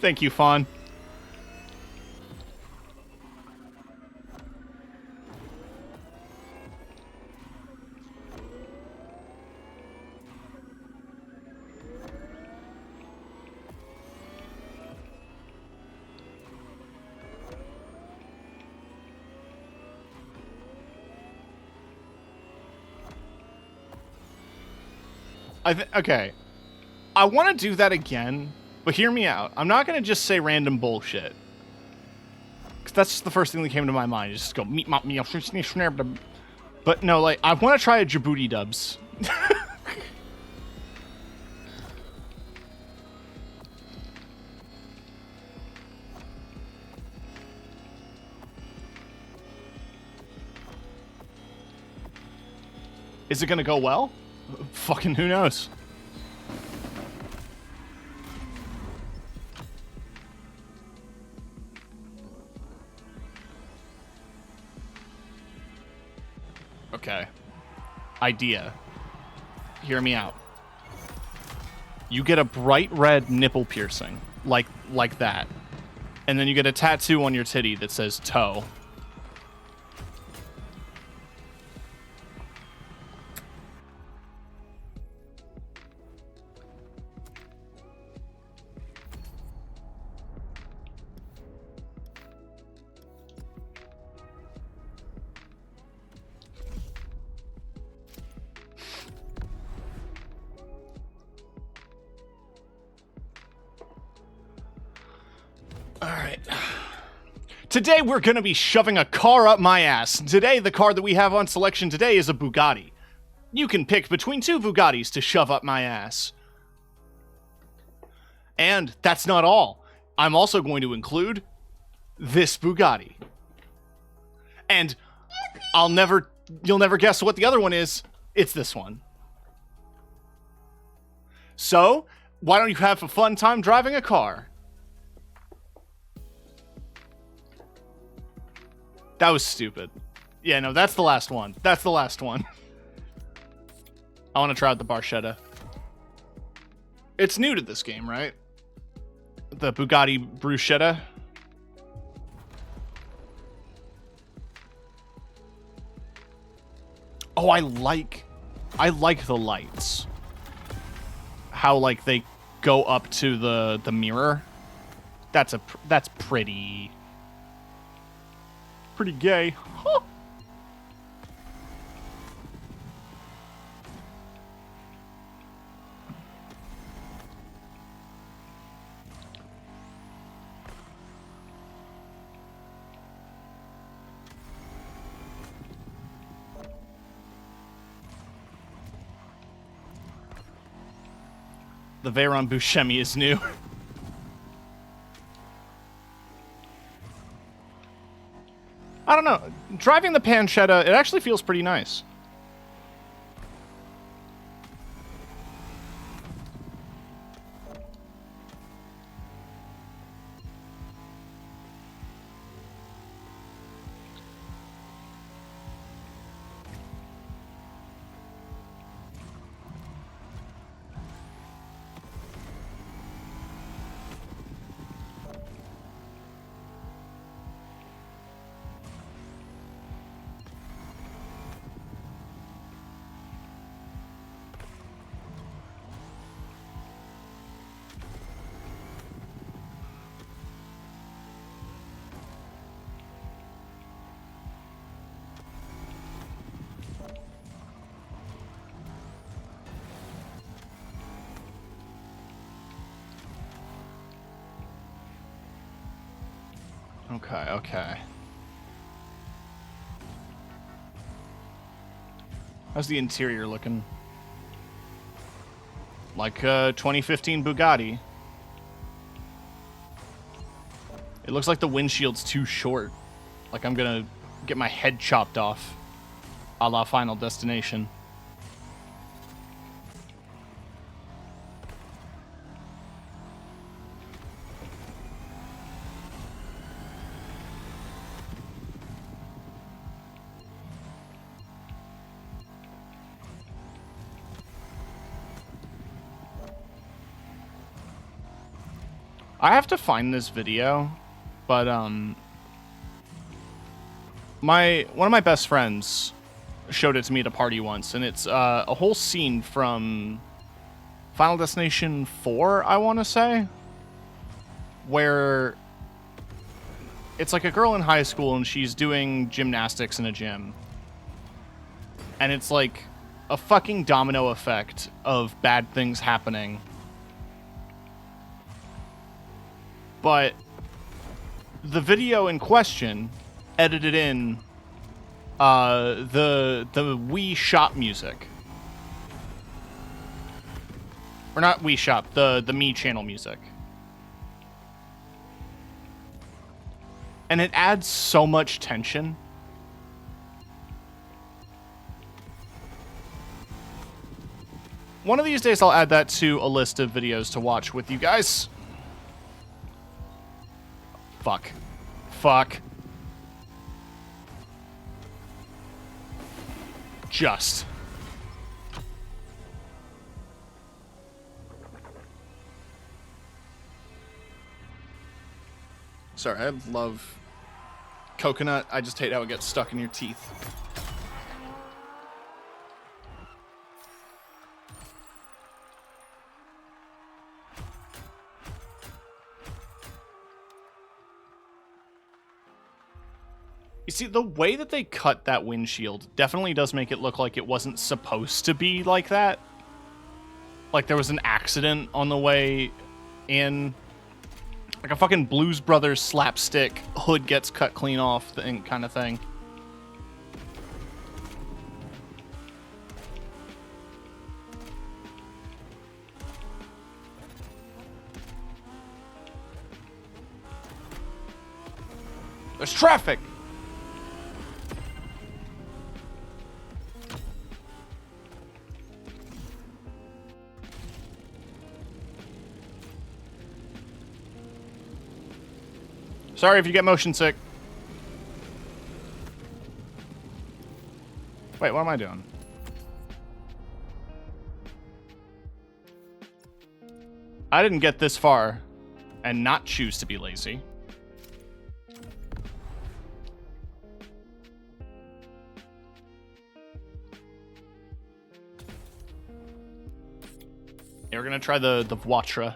Thank you, Fawn. Okay. I want to do that again, but hear me out. I'm not going to just say random bullshit. Because that's just the first thing that came to my mind. Just go, meet my meal. But no, like, I want to try a Djibouti dubs. Is it going to go well? Fucking who knows? Okay. Idea. Hear me out. You get a bright red nipple piercing, like that. And then you get a tattoo on your titty that says toe. Today we're going to be shoving a car up my ass. Today the car that we have on selection today is a Bugatti. You can pick between 2 Bugattis to shove up my ass. And that's not all. I'm also going to include this Bugatti. And you'll never guess what the other one is. It's this one. So, why don't you have a fun time driving a car? That was stupid. Yeah, no, that's the last one. That's the last one. I want to try out the Barchetta. It's new to this game, right? The Bugatti Bruschetta. Oh, I like the lights. How like they go up to the mirror. That's pretty gay. Huh. The Veyron Buscemi is new. I don't know. Driving the Pancetta, it actually feels pretty nice. Okay. How's the interior looking? Like a 2015 Bugatti. It looks like the windshield's too short. Like I'm gonna get my head chopped off, a la Final Destination. I have to find this video, but one of my best friends showed it to me at a party once, and it's a whole scene from Final Destination 4, I want to say, where it's like a girl in high school and she's doing gymnastics in a gym, and it's like a fucking domino effect of bad things happening. But the video in question edited in the Wii Shop music. Or not Wii Shop, the Me channel music. And it adds so much tension. One of these days I'll add that to a list of videos to watch with you guys. Fuck. Just. Sorry, I love coconut. I just hate how it gets stuck in your teeth. You see, the way that they cut that windshield definitely does make it look like it wasn't supposed to be like that. Like there was an accident on the way in. Like a fucking Blues Brothers slapstick hood gets cut clean off thing kind of thing. There's traffic! Sorry if you get motion sick. Wait, what am I doing? I didn't get this far and not choose to be lazy. Yeah, we're gonna try the Voiture.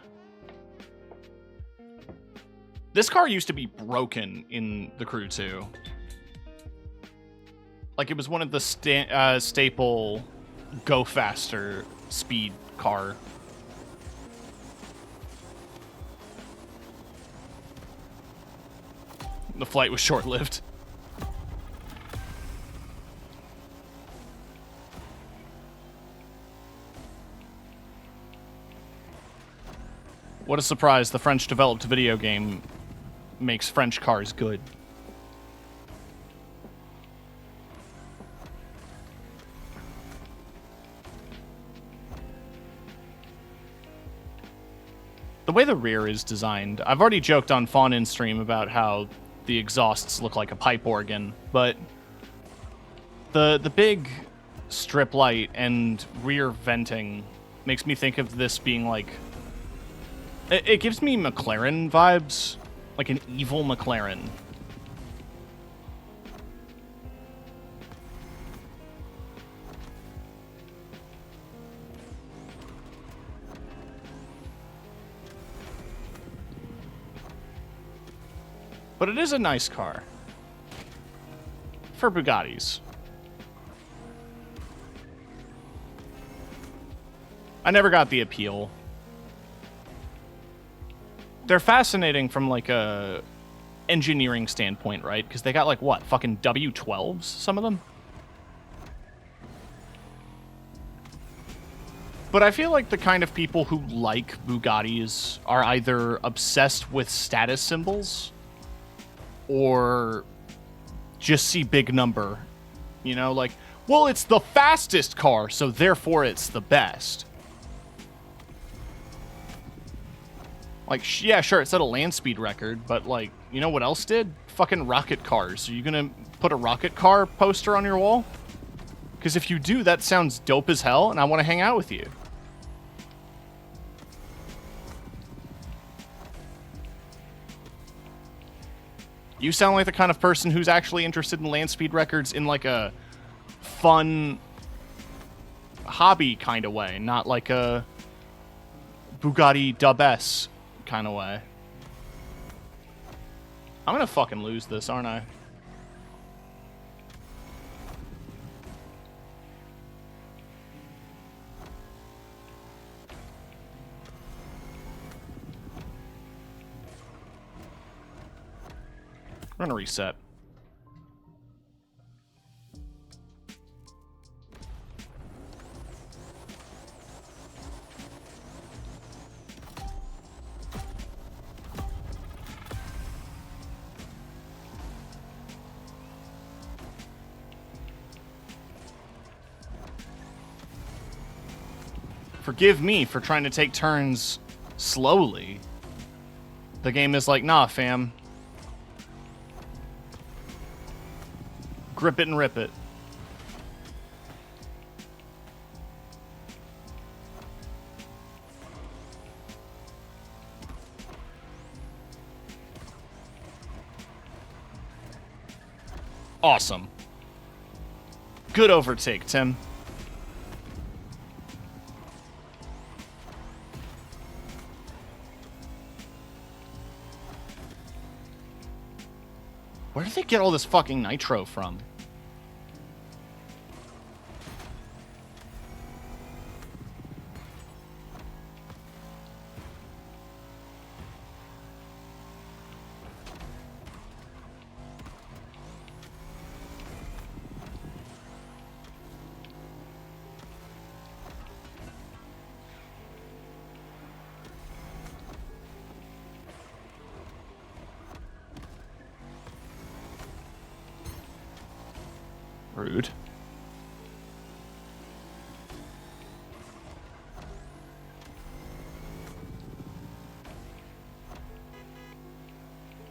This car used to be broken in the Crew 2. Like, it was one of the staple go faster speed car. The flight was short-lived. What a surprise, the French-developed video game makes French cars good. The way the rear is designed, I've already joked on Fawn in stream about how the exhausts look like a pipe organ, but the big strip light and rear venting makes me think of this being like... It gives me McLaren vibes. Like an evil McLaren. But it is a nice car. For Bugattis. I never got the appeal. They're fascinating from, like, a engineering standpoint, right? Because they got, like, what? Fucking W12s, some of them? But I feel like the kind of people who like Bugattis are either obsessed with status symbols or just see big number. You know, like, well, it's the fastest car, so therefore it's the best. Like, yeah, sure, it set a land speed record, but, like, you know what else did? Fucking rocket cars. Are you gonna put a rocket car poster on your wall? Because if you do, that sounds dope as hell, and I want to hang out with you. You sound like the kind of person who's actually interested in land speed records in, like, a fun hobby kind of way, not like a Bugatti Dub S kind of way. I'm gonna fucking lose this, aren't I? We're gonna reset. Forgive me for trying to take turns slowly. The game is like, nah, fam. Grip it and rip it. Awesome. Good overtake, Tim. Where did they get all this fucking nitro from? Rude.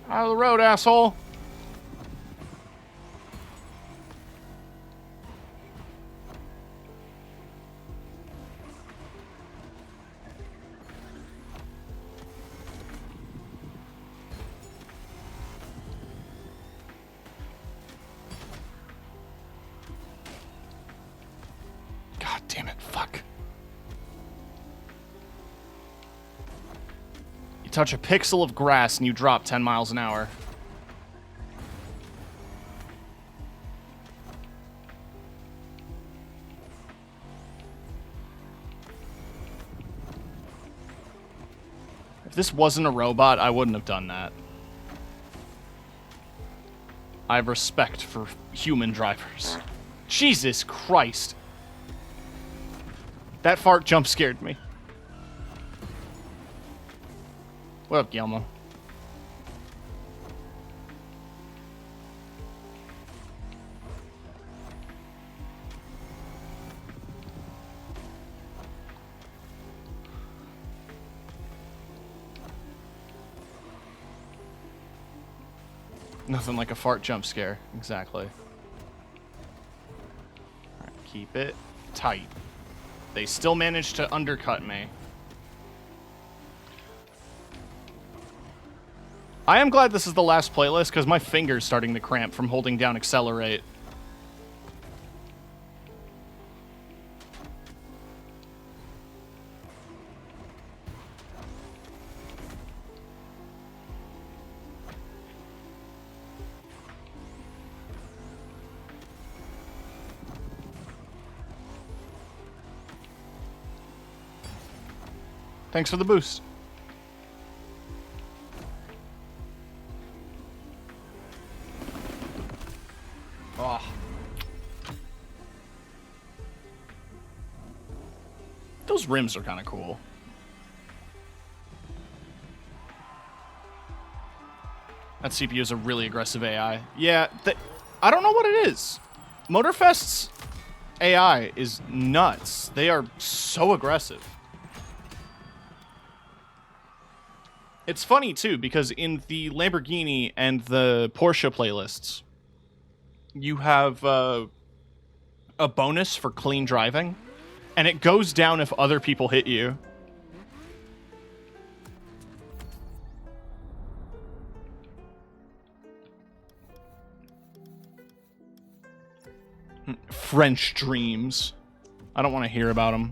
Out of the road, asshole. God damn it, fuck. You touch a pixel of grass and you drop 10 miles an hour. If this wasn't a robot, I wouldn't have done that. I have respect for human drivers. Jesus Christ. That fart jump scared me. What up, Guillermo? Nothing like a fart jump scare. Exactly. Alright, keep it tight. They still managed to undercut me. I am glad this is the last playlist because my finger's starting to cramp from holding down accelerate. Thanks for the boost. Oh. Those rims are kind of cool. That CPU is a really aggressive AI. Yeah, I don't know what it is. Motorfest's AI is nuts. They are so aggressive. It's funny, too, because in the Lamborghini and the Porsche playlists, you have a bonus for clean driving, and it goes down if other people hit you. French dreams. I don't want to hear about them.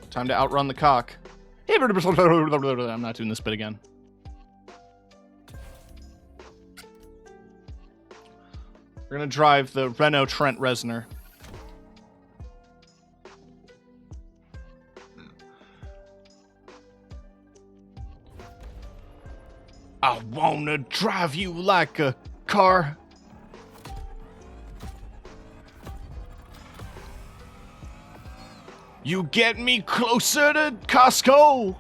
Time to outrun the cock. I'm not doing this bit again. We're gonna drive the Renault Trent Reznor. I wanna drive you like a car. You get me closer to Costco.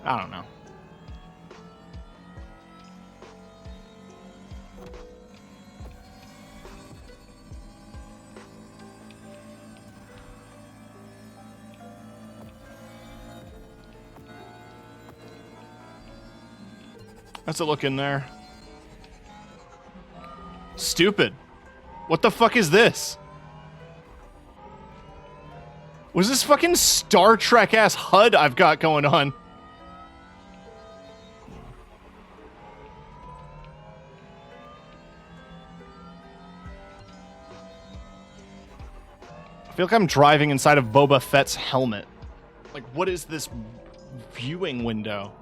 I don't know. How's it look in there? Stupid. What the fuck is this? Was this fucking Star Trek ass HUD I've got going on? I feel like I'm driving inside of Boba Fett's helmet. Like, what is this viewing window?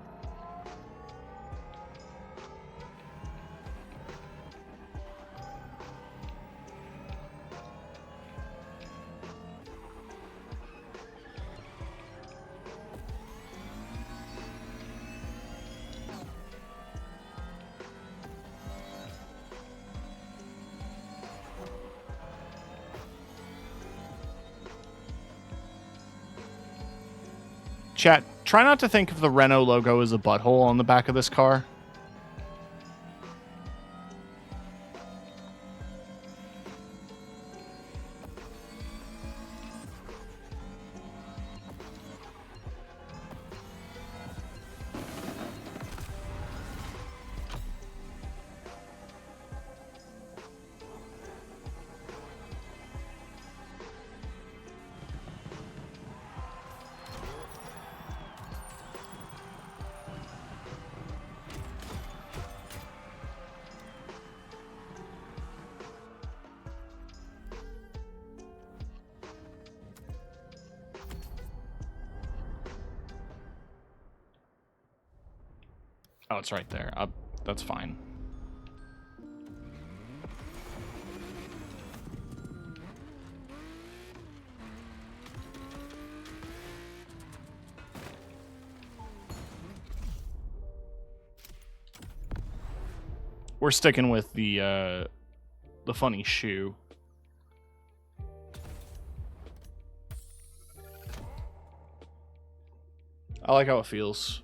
Chat, try not to think of the Renault logo as a butthole on the back of this car. Oh, it's right there. That's fine. We're sticking with the funny shoe. I like how it feels.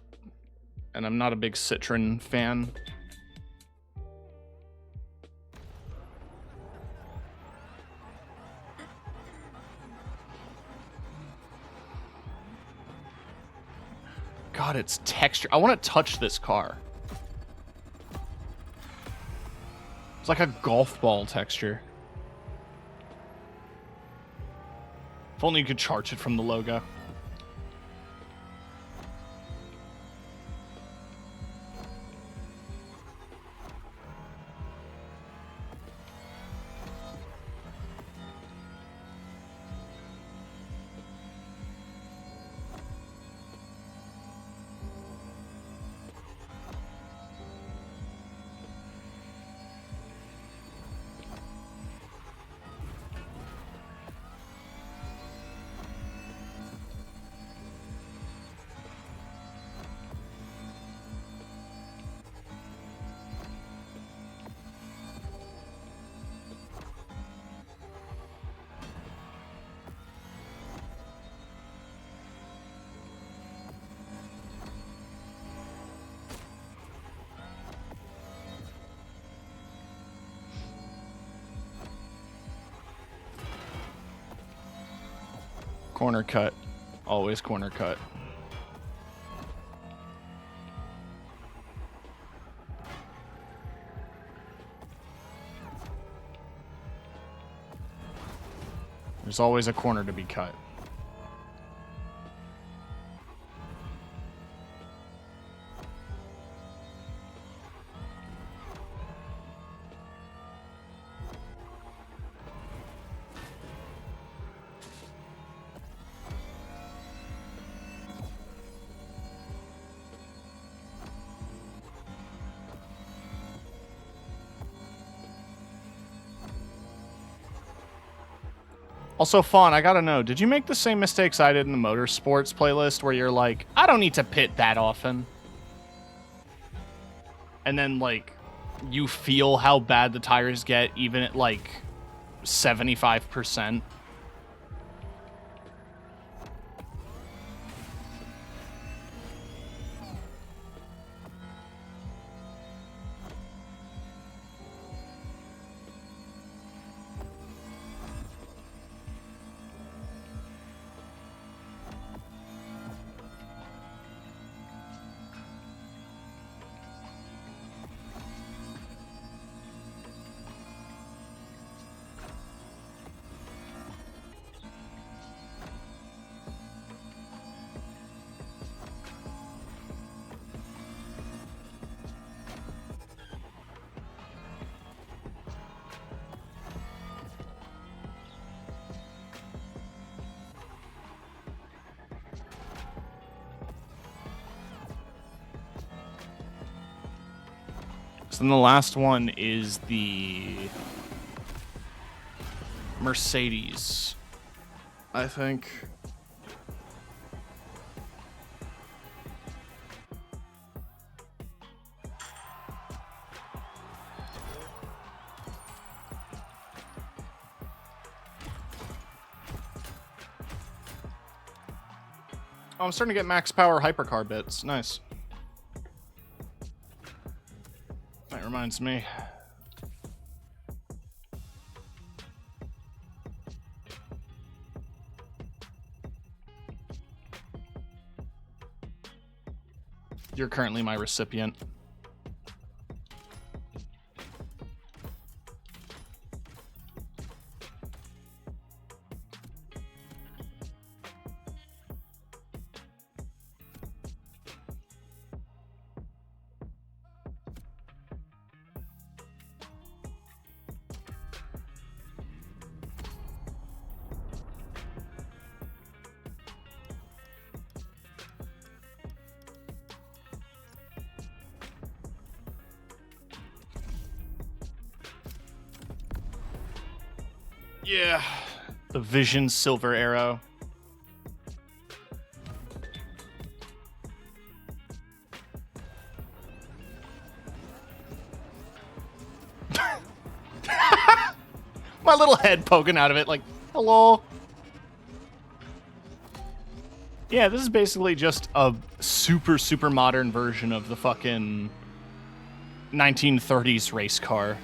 And I'm not a big Citroen fan. God, it's texture. I want to touch this car. It's like a golf ball texture. If only you could charge it from the logo. Corner cut. Always corner cut. There's always a corner to be cut. Also, Fawn, I gotta know, did you make the same mistakes I did in the motorsports playlist where you're like, I don't need to pit that often? And then, like, you feel how bad the tires get even at, like, 75%? So then the last one is the Mercedes, I think. Oh, I'm starting to get max power hypercar bits. Nice. That reminds me. You're currently my recipient. Yeah. The Vision Silver Arrow. My little head poking out of it, like, hello. Yeah, this is basically just a super, super modern version of the fucking 1930s race car.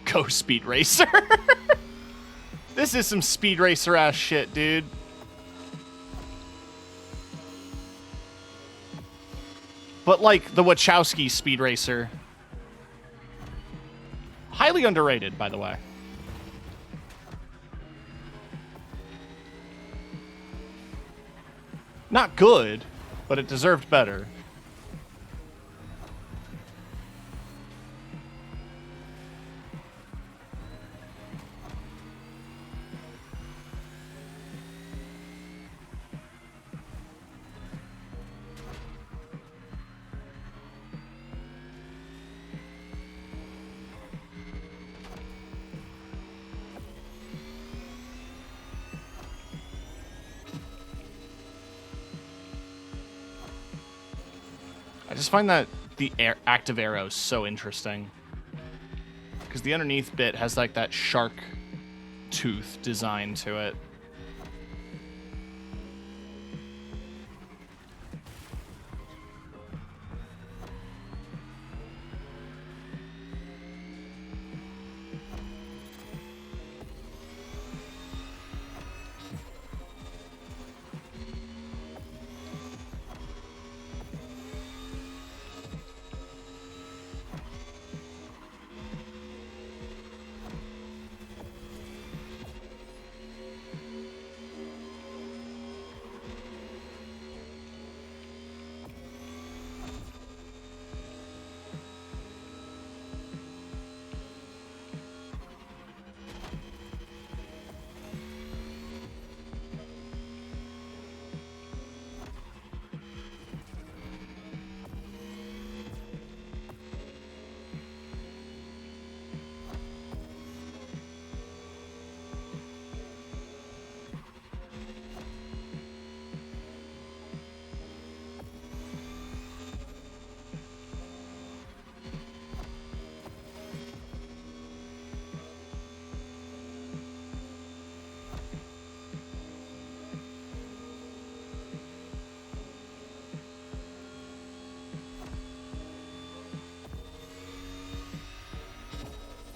Go Speed Racer. This is some Speed Racer ass shit, dude. But like the Wachowski Speed Racer. Highly underrated, by the way. Not good, but it deserved better. I just find that the active arrow is so interesting. Because the underneath bit has like that shark tooth design to it.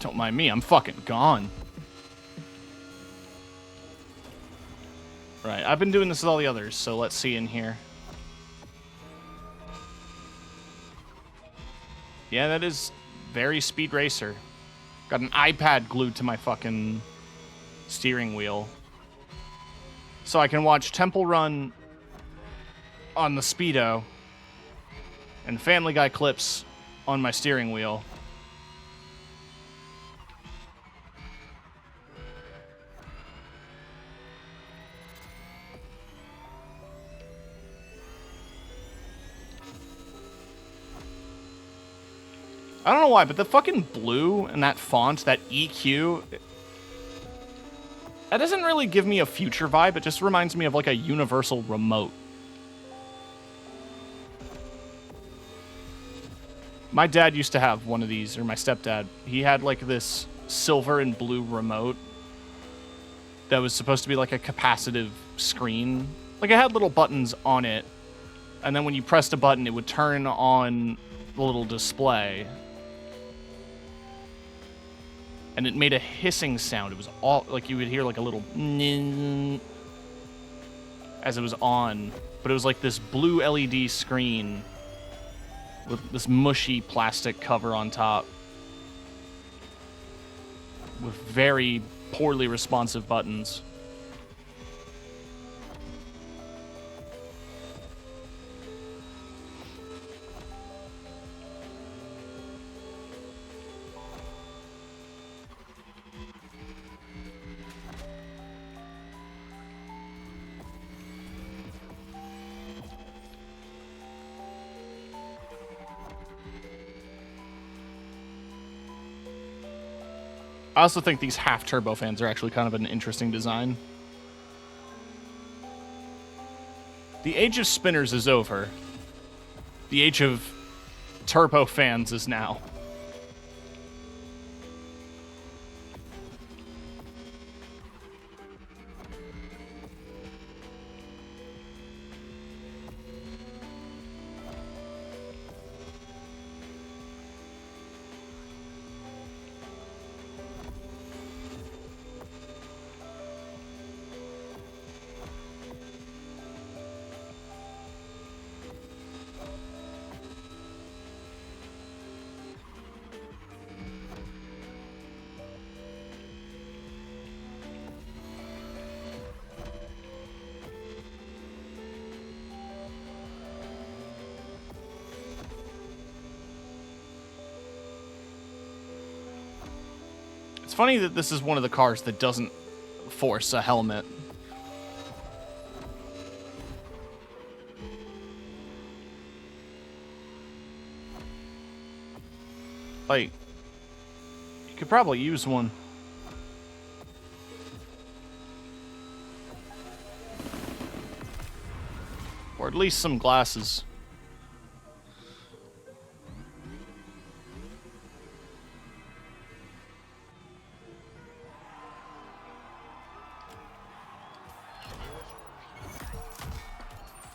Don't mind me, I'm fucking gone. Right, I've been doing this with all the others, so let's see in here. Yeah, that is very Speed Racer. Got an iPad glued to my fucking steering wheel. So I can watch Temple Run on the Speedo and Family Guy clips on my steering wheel. I don't know why, but the fucking blue and that font, that EQ, that doesn't really give me a future vibe. It just reminds me of like a universal remote. My dad used to have one of these, or my stepdad. He had like this silver and blue remote that was supposed to be like a capacitive screen. Like it had little buttons on it, and then when you pressed a button, it would turn on the little display. And it made a hissing sound. It was all like you would hear like a little as it was on, but it was like this blue LED screen with this mushy plastic cover on top with very poorly responsive buttons. I also think these half turbo fans are actually kind of an interesting design. The age of spinners is over. The age of turbo fans is now. It's funny that this is one of the cars that doesn't force a helmet. Like, you could probably use one. Or at least some glasses.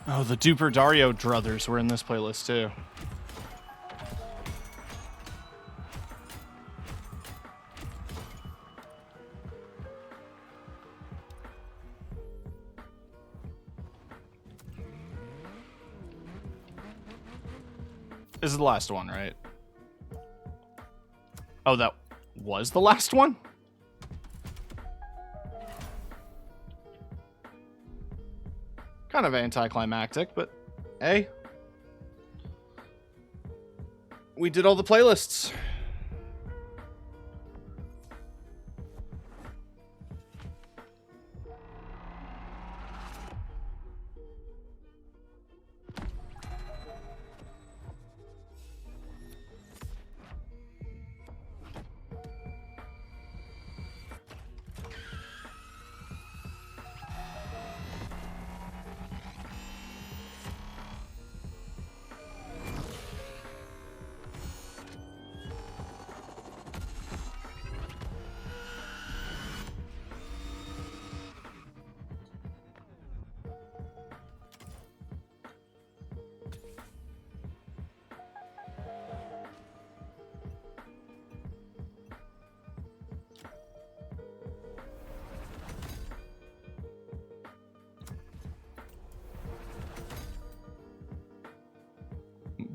Oh, the Duper Dario druthers were in this playlist too. This is the last one, right? Oh, that was the last one? Kind of anticlimactic, but hey. We did all the playlists.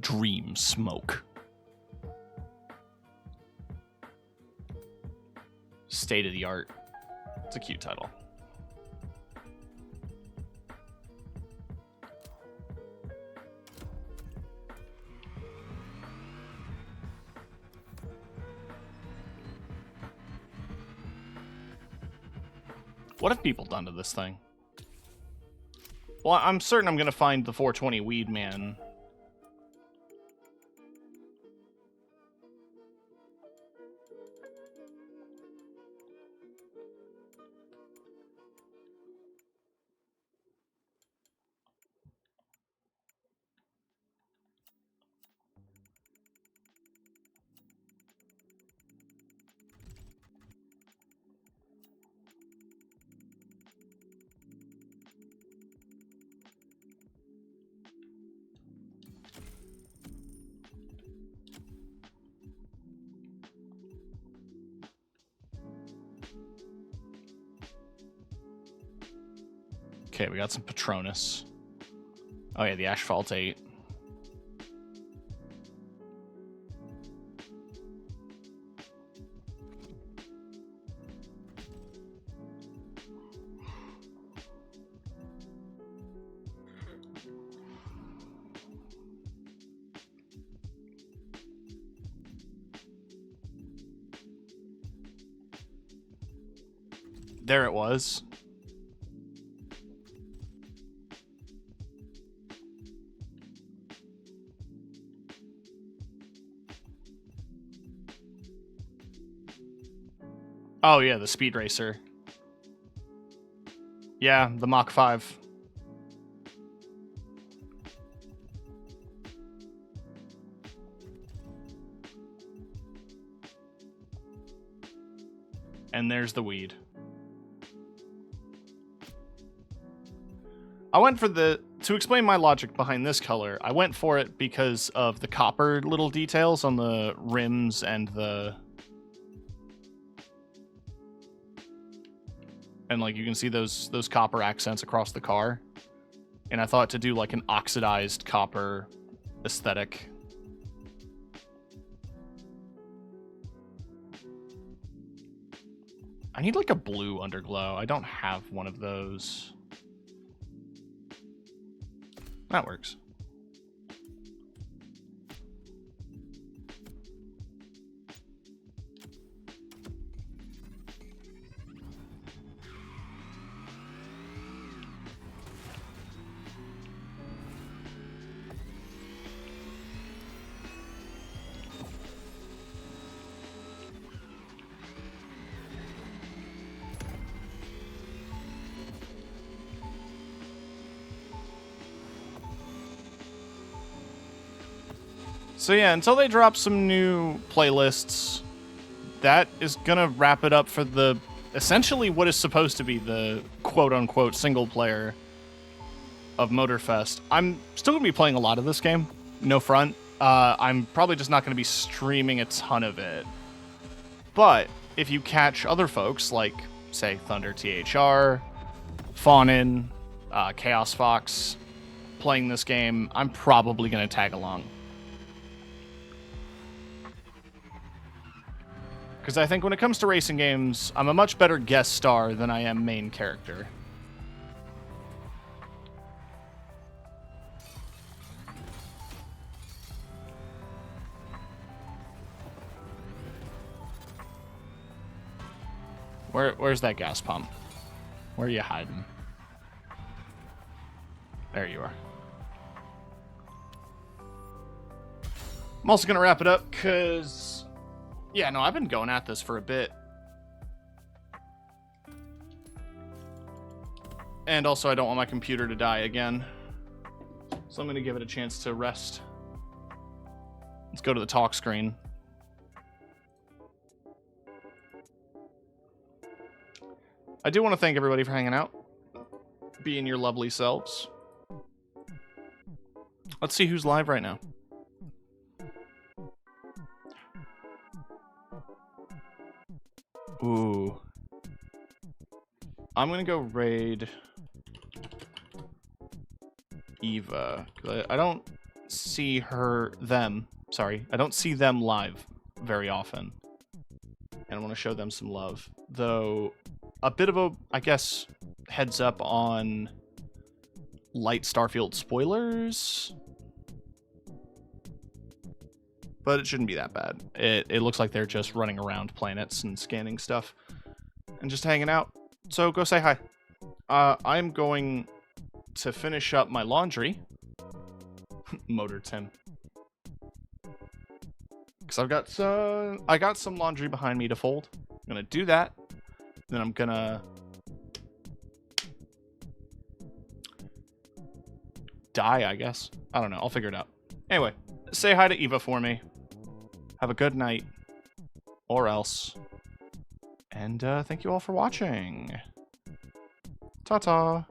Dream Smoke. State of the Art. It's a cute title. What have people done to this thing? Well, I'm certain I'm going to find the 420 Weed Man. Okay, we got some Patronus. Oh yeah, the Asphalt 8. There it was. Oh yeah, the Speed Racer. Yeah, the Mach 5. And there's the weed. I went for to explain my logic behind this color, I went for it because of the copper little details on the rims and like you can see those copper accents across the car. And I thought to do like an oxidized copper aesthetic. I need like a blue underglow. I don't have one of those. That works. So yeah, until they drop some new playlists, that is gonna wrap it up for the essentially what is supposed to be the quote-unquote single player of Motorfest. I'm still gonna be playing a lot of this game, no front. I'm probably just not gonna be streaming a ton of it. But if you catch other folks like, say, Thunder THR, Fawnin, Chaos Fox playing this game, I'm probably gonna tag along. Because I think when it comes to racing games, I'm a much better guest star than I am main character. Where's that gas pump? Where are you hiding? There you are. I'm also going to wrap it up because... yeah, no, I've been going at this for a bit. And also, I don't want my computer to die again. So I'm going to give it a chance to rest. Let's go to the talk screen. I do want to thank everybody for hanging out. Being your lovely selves. Let's see who's live right now. Ooh. I'm gonna go raid Eva. I don't see I don't see them live very often. And I want to show them some love. Though, a bit of a, I guess, heads up on light Starfield spoilers. But it shouldn't be that bad. It looks like they're just running around planets and scanning stuff. And just hanging out. So go say hi. I'm going to finish up my laundry. Motor Tim. Because I got some laundry behind me to fold. I'm gonna do that. Then I'm gonna die, I guess. I don't know. I'll figure it out. Anyway, say hi to Eva for me. Have a good night. Or else. And thank you all for watching. Ta-ta.